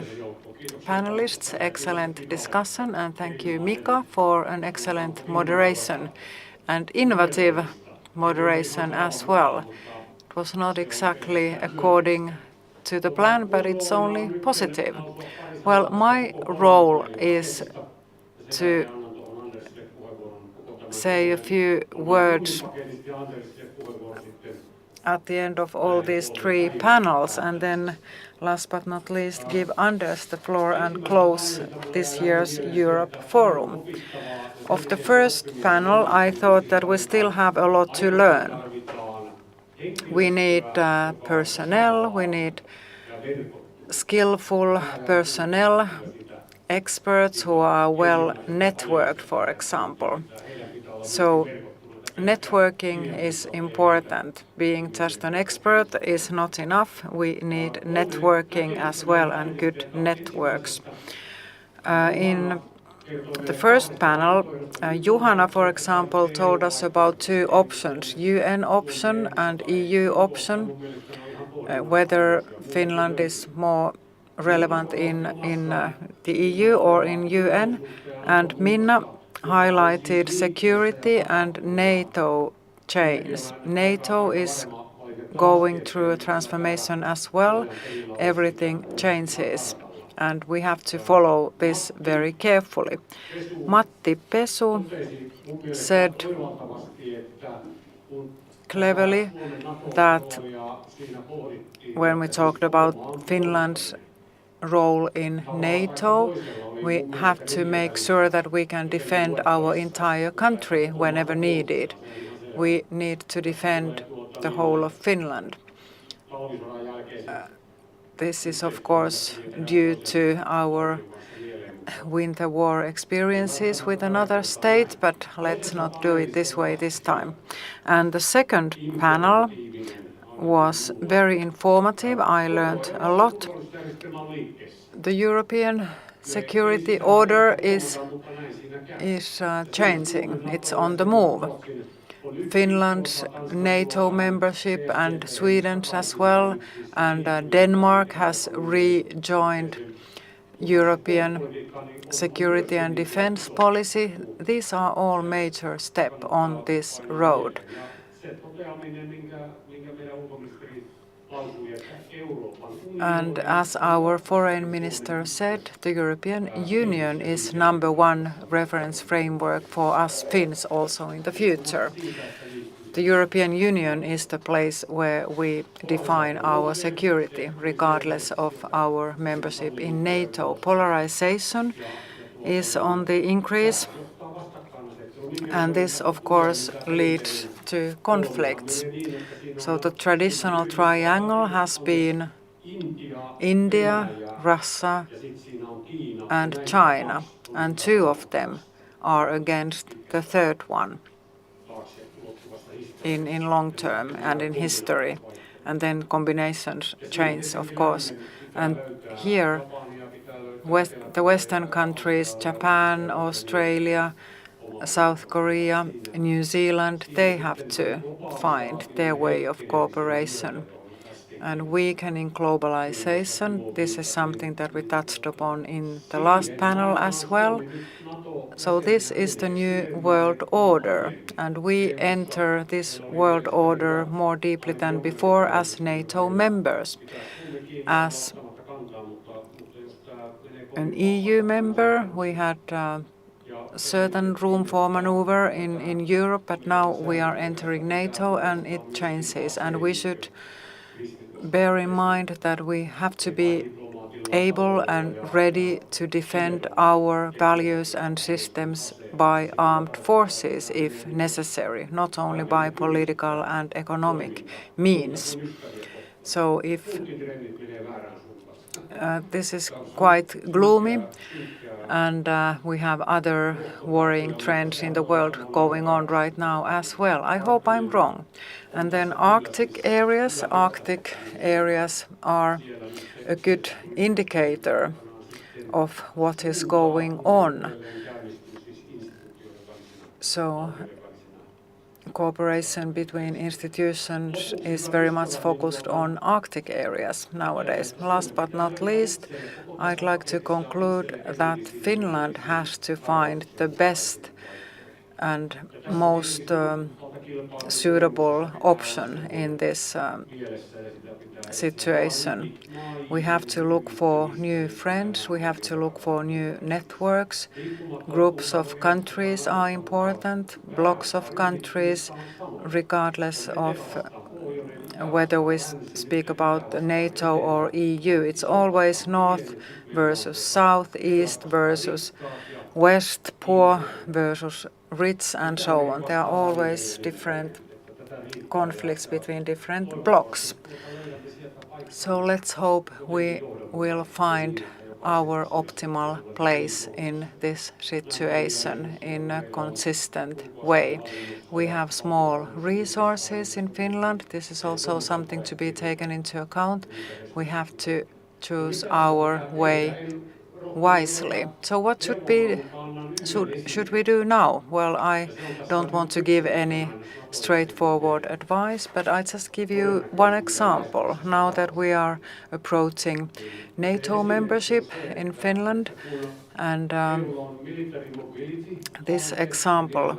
panelists. Excellent discussion, and thank you, Mika, for an excellent moderation and innovative moderation as well. It was not exactly according to the plan, but it's only positive. Well, my role is to say a few words at the end of all these three panels, and then last but not least give Anders the floor and close this year's Eurooppa-forum. Of the first panel, I thought that we still have a lot to learn. We need personnel, we need skillful personnel, experts who are well networked, for example. So networking is important. Being just an expert is not enough. We need networking as well and good networks. In the first panel, Juhana, for example, told us about two options, UN option and EU option, whether Finland is more relevant in the EU or in UN. And Minna highlighted security and NATO chains. NATO is going through a transformation as well. Everything changes, and we have to follow this very carefully. Matti Pesu said cleverly that when we talked about Finland's role in NATO, we have to make sure that we can defend our entire country whenever needed. We need to defend the whole of Finland. This is, of course, due to our winter war experiences with another state, but let's not do it this way this time. And the second panel was very informative. I learned a lot. The European security order is changing. It's on the move. Finland's NATO membership and Sweden's as well, and Denmark has rejoined European security and defense policy. These are all major steps on this road. And as our foreign minister said, the European Union is #1 reference framework for us Finns also in the future. The European Union is the place where we define our security, regardless of our membership in NATO. Polarization is on the increase, and this, of course, leads to conflicts. So the traditional triangle has been India, Russia, and China, and two of them are against the third one in long term and in history. And then combinations change, of course. And here, the Western countries, Japan, Australia, South Korea, New Zealand, they have to find their way of cooperation. And weakening globalization, this is something that we touched upon in the last panel as well. So this is the new world order, and we enter this world order more deeply than before as NATO members. As an EU member, we had certain room for maneuver in Europe, but now we are entering NATO and it changes, and we should bear in mind that we have to be able and ready to defend our values and systems by armed forces if necessary, not only by political and economic means. So if this is quite gloomy, and we have other worrying trends in the world going on right now as well. I hope I'm wrong. And then Arctic areas are a good indicator of what is going on. So cooperation between institutions is very much focused on Arctic areas nowadays. Last but not least, I'd like to conclude that Finland has to find the best and most suitable option in this situation. We have to look for new friends, we have to look for new networks. Groups of countries are important, blocks of countries, regardless of whether we speak about NATO or EU. It's always North versus South, East versus West, poor versus rich, and so on. There are always different conflicts between different blocks. So let's hope we will find our optimal place in this situation in a consistent way. We have small resources in Finland. This is also something to be taken into account. We have to choose our way wisely. So what should we do now? Well, I don't want to give any straightforward advice, but I just give you one example. Now that we are approaching NATO membership in Finland, and this example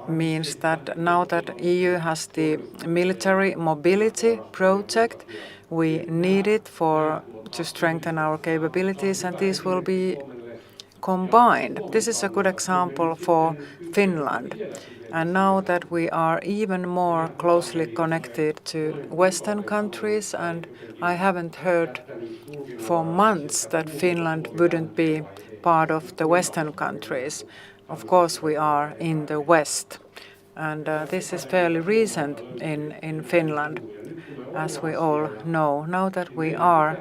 means that now that EU has the military mobility project, we need it to strengthen our capabilities, and these will be combined. This is a good example for Finland. And now that we are even more closely connected to Western countries, and I haven't heard for months that Finland wouldn't be part of the Western countries. Of course, we are in the West. And this is fairly recent in Finland, as we all know. Now that we are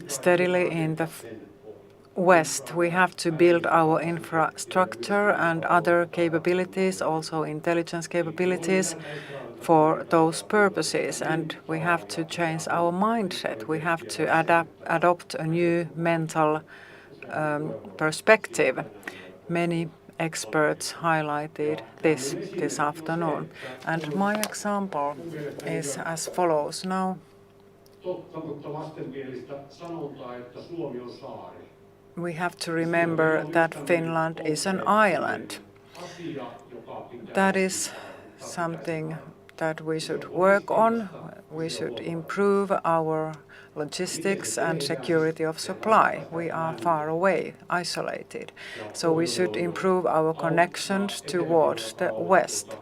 steadily in the West, we have to build our infrastructure and other capabilities, also intelligence capabilities, for those purposes. And we have to change our mindset. We have to adopt a new mental perspective. Many experts highlighted this afternoon. And my example is as follows. Now, we have to remember that Finland is an island. That is something that we should work on. We should improve our logistics and security of supply. We are far away, isolated. So we should improve our connections towards the West.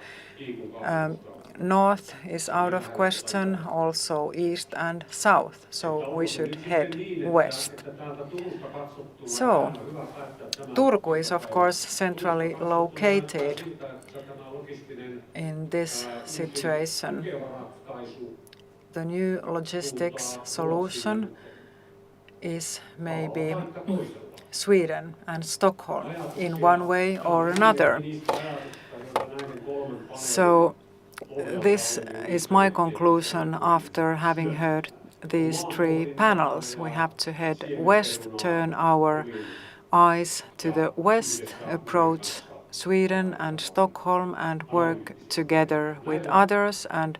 North is out of question, also east and south, so we should head west. So, Turku is of course centrally located in this situation. The new logistics solution is maybe Sweden and Stockholm in one way or another. So, this is my conclusion after having heard these three panels. We have to head west, turn our eyes to the west, approach Sweden and Stockholm, and work together with others and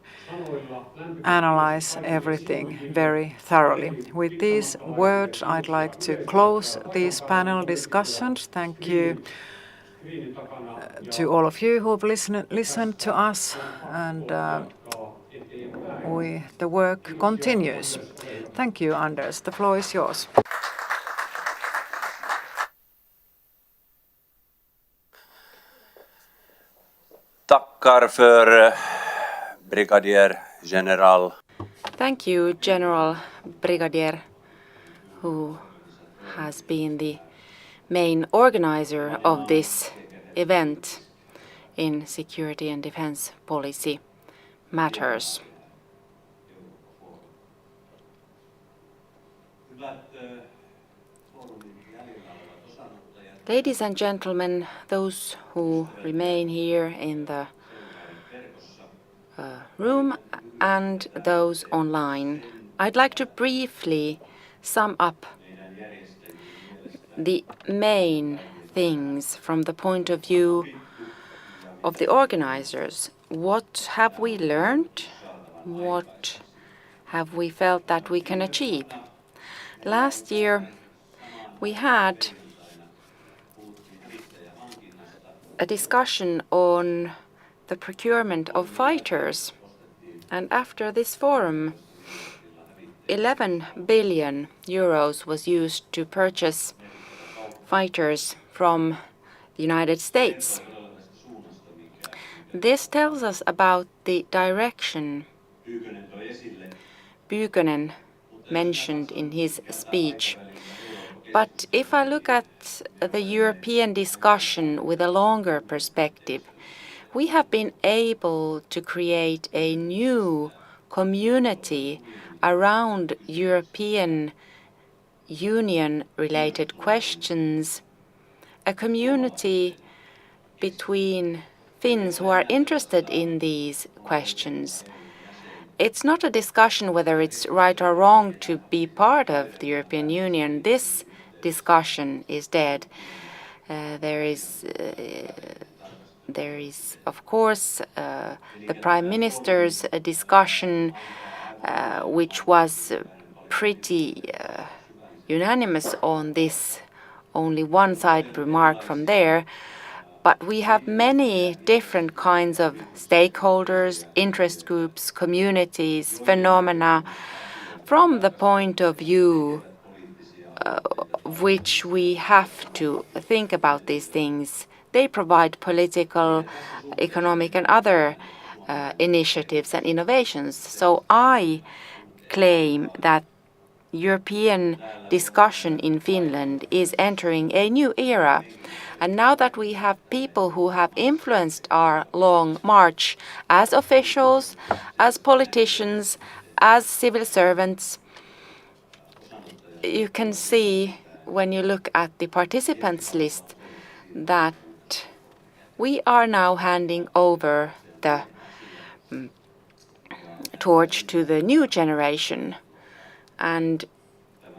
analyze everything very thoroughly. With these words, I'd like to close these panel discussions. Thank you to all of you who have listened to us, and the work continues. Thank you, Anders. The floor is yours. Tackar för brigadier general. Thank you, General Brigadier, who has been the main organizer of this event in security and defense policy matters. Ladies and gentlemen, those who remain here in the room and those online, I'd like to briefly sum up the main things from the point of view of the organizers. What have we learned? What have we felt that we can achieve? Last year we had a discussion on the procurement of fighters, and after this forum 11 billion euros was used to purchase fighters from the United States. This tells us about the direction Buchanan mentioned in his speech. But if I look at the European discussion with a longer perspective, we have been able to create a new community around European Union-related questions, a community between Finns who are interested in these questions. It's not a discussion whether it's right or wrong to be part of the European Union. This discussion is dead. There is, of course, the Prime Minister's discussion, which was pretty unanimous on this. Only one side remark from there. But we have many different kinds of stakeholders, interest groups, communities, phenomena from the point of view which we have to think about these things. They provide political, economic and other initiatives and innovations. So I claim that European discussion in Finland is entering a new era. And now that we have people who have influenced our long march as officials, as politicians, as civil servants, you can see when you look at the participants list that we are now handing over the torch to the new generation. And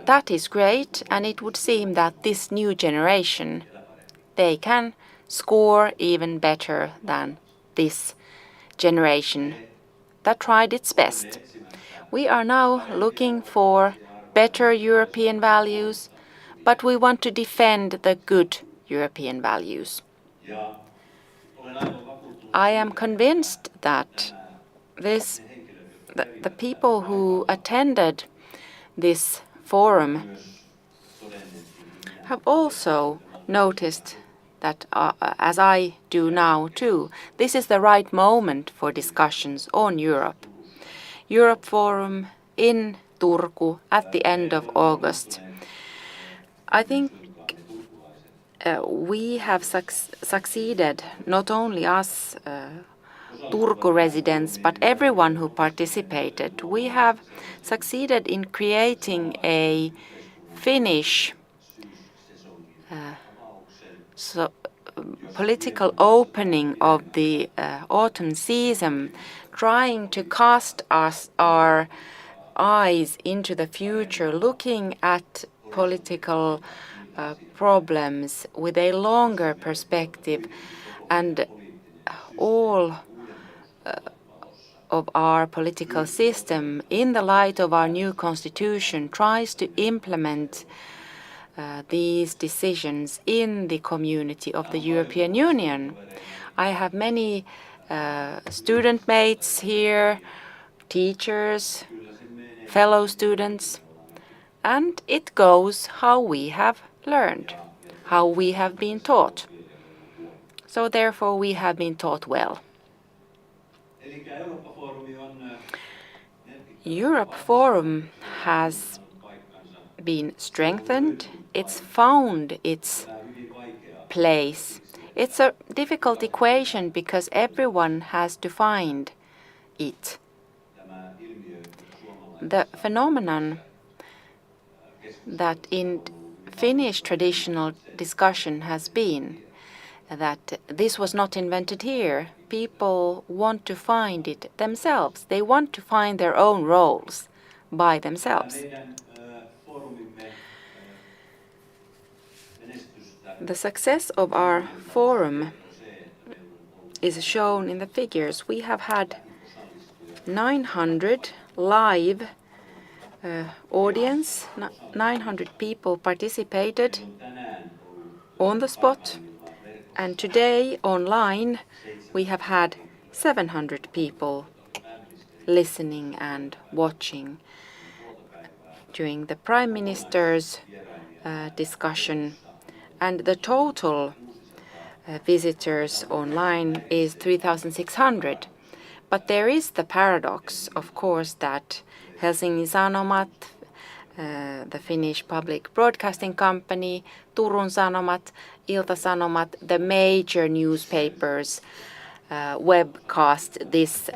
that is great, and it would seem that this new generation, they can score even better than this generation that tried its best. We are now looking for better European values, but we want to defend the good European values. I am convinced that the people who attended this forum have also noticed that, as I do now too, this is the right moment for discussions on Europe. Eurooppa-forum in Turku at the end of August. I think we have succeeded, not only us Turku residents, but everyone who participated. We have succeeded in creating a Finnish political opening of the autumn season, trying to cast our eyes into the future, looking at political problems with a longer perspective, and all of our political system, in the light of our new constitution, tries to implement these decisions in the community of the European Union. I have many student mates here, teachers, fellow students, and it goes how we have learned, how we have been taught. So therefore we have been taught well. Eurooppa-forum has been strengthened. It's found its place. It's a difficult equation because everyone has to find it. The phenomenon that in Finnish traditional discussion has been that this was not invented here. People want to find it themselves. They want to find their own roles by themselves. The success of our forum is shown in the figures. We have had 900 live audience, 900 people participated on the spot, and today online we have had 700 people listening and watching during the Prime Minister's discussion, and the total visitors online is 3,600. But there is the paradox, of course, that Helsingin Sanomat, the Finnish public broadcasting company, Turun Sanomat, Ilta-Sanomat, the major newspapers webcast this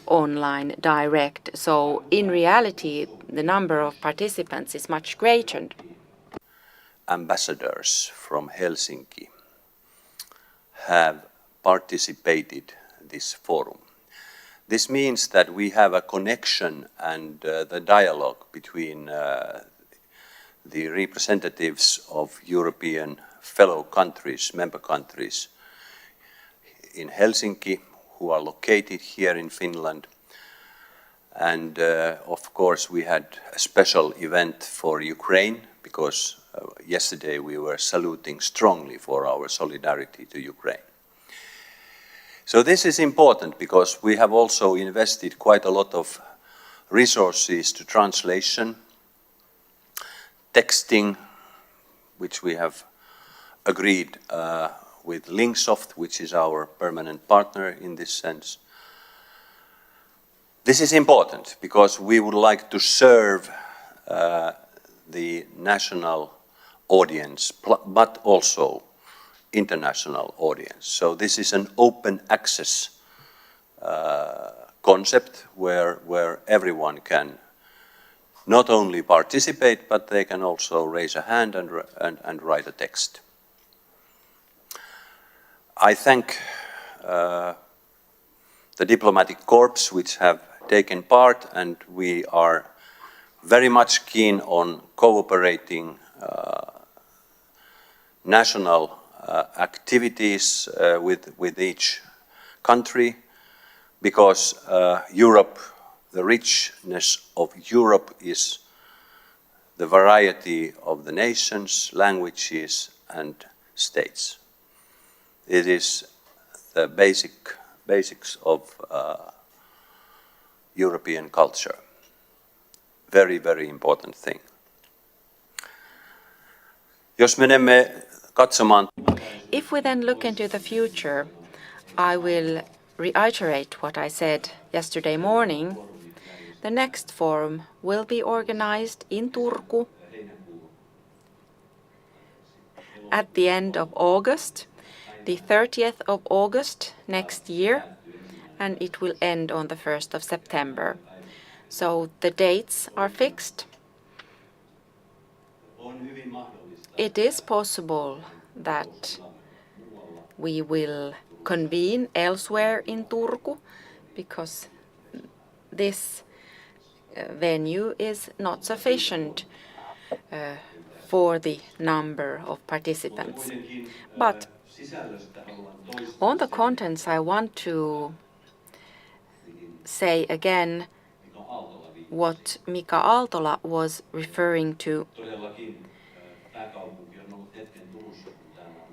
online direct. So in reality, the number of participants is much greater. Ambassadors from Helsinki have participated in this forum. This means that we have a connection and the dialogue between the representatives of European fellow countries, member countries in Helsinki, who are located here in Finland. And of course we had a special event for Ukraine, because yesterday we were saluting strongly for our solidarity to Ukraine. So this is important because we have also invested quite a lot of resources to translation, texting, which we have agreed with Linksoft, which is our permanent partner in this sense. This is important because we would like to serve the national audience, but also international audience. So this is an open access concept where everyone can not only participate, but they can also raise a hand and write a text. I thank the diplomatic corps which have taken part, and we are very much keen on cooperating national activities with each country, because Europe, the richness of Europe is the variety of the nations, languages and states. It is the basics of European culture. Very, very important thing. Jos menemme katsomaan. If we then look into the future, I will reiterate what I said yesterday morning. The next forum will be organized in Turku at the end of August, the 30th of August next year, and it will end on the 1st of September. So the dates are fixed. It is possible that we will convene elsewhere in Turku, because this venue is not sufficient for the number of participants. But on the contents, I want to say again what Mika Aaltola was referring to.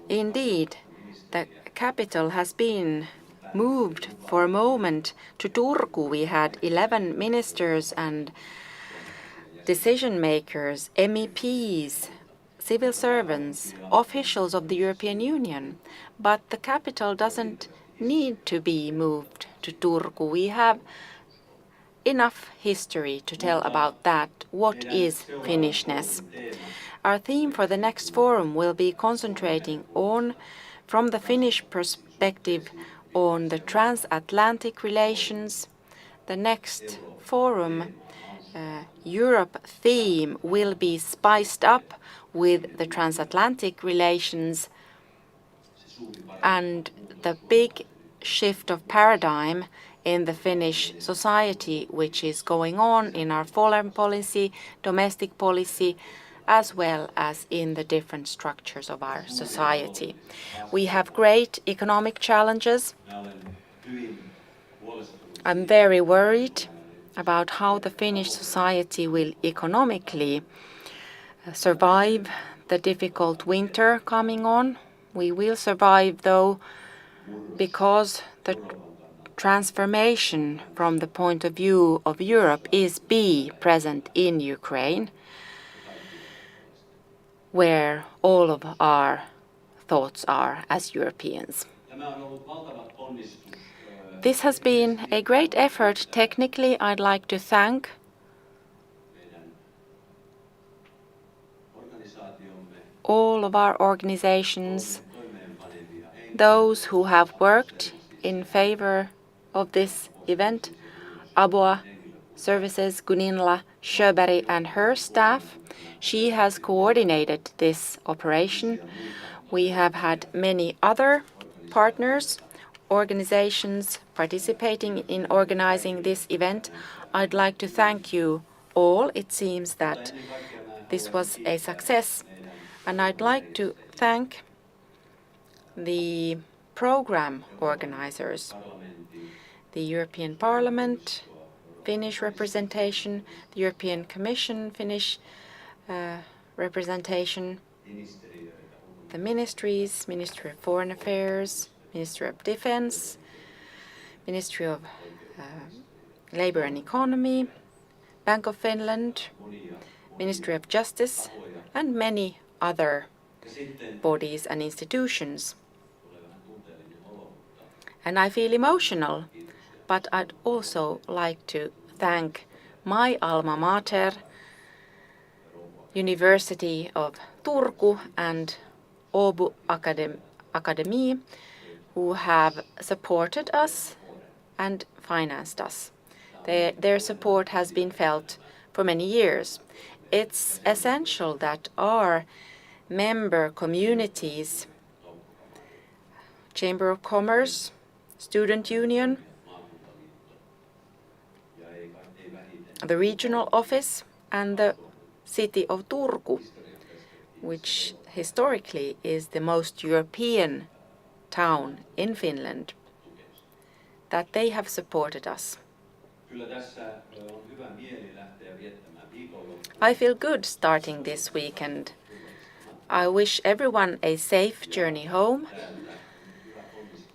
Indeed, the capital has been moved for a moment to Turku. We had 11 ministers and decision makers, MEPs, civil servants, officials of the European Union. But the capital doesn't need to be moved to Turku. We have enough history to tell about that. What is Finnishness? Our theme for the next forum will be concentrating on, from the Finnish perspective, on the transatlantic relations. The next forum, Europe theme, will be spiced up with the transatlantic relations and the big shift of paradigm in the Finnish society, which is going on in our foreign policy, domestic policy, as well as in the different structures of our society. We have great economic challenges. I'm very worried about how the Finnish society will economically survive the difficult winter coming on. We will survive, though, because the transformation from the point of view of Europe is present in Ukraine, where all of our thoughts are as Europeans. This has been a great effort. Technically, I'd like to thank all of our organizations, those who have worked in favor of this event, ABOA Services, Gunilla Sjöberg and her staff. She has coordinated this operation. We have had many other partners, organizations participating in organizing this event. I'd like to thank you all. It seems that this was a success. And I'd like to thank the program organizers, the European Parliament, Finnish representation, the European Commission, Finnish representation, the ministries, Ministry of Foreign Affairs, Ministry of Defense, Ministry of Labour and Economy, Bank of Finland, Ministry of Justice, and many other bodies and institutions. And I feel emotional, but I'd also like to thank my alma mater, University of Turku and Åbo Academy, who have supported us and financed us. Their support has been felt for many years. It's essential that our member communities, Chamber of Commerce, Student Union, the regional office and the city of Turku, which historically is the most European town in Finland, that they have supported us. I feel good starting this weekend. I wish everyone a safe journey home.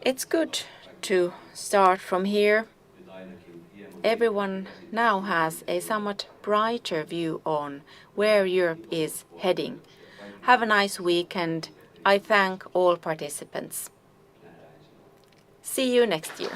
It's good to start from here. Everyone now has a somewhat brighter view on where Europe is heading. Have a nice weekend. I thank all participants. See you next year.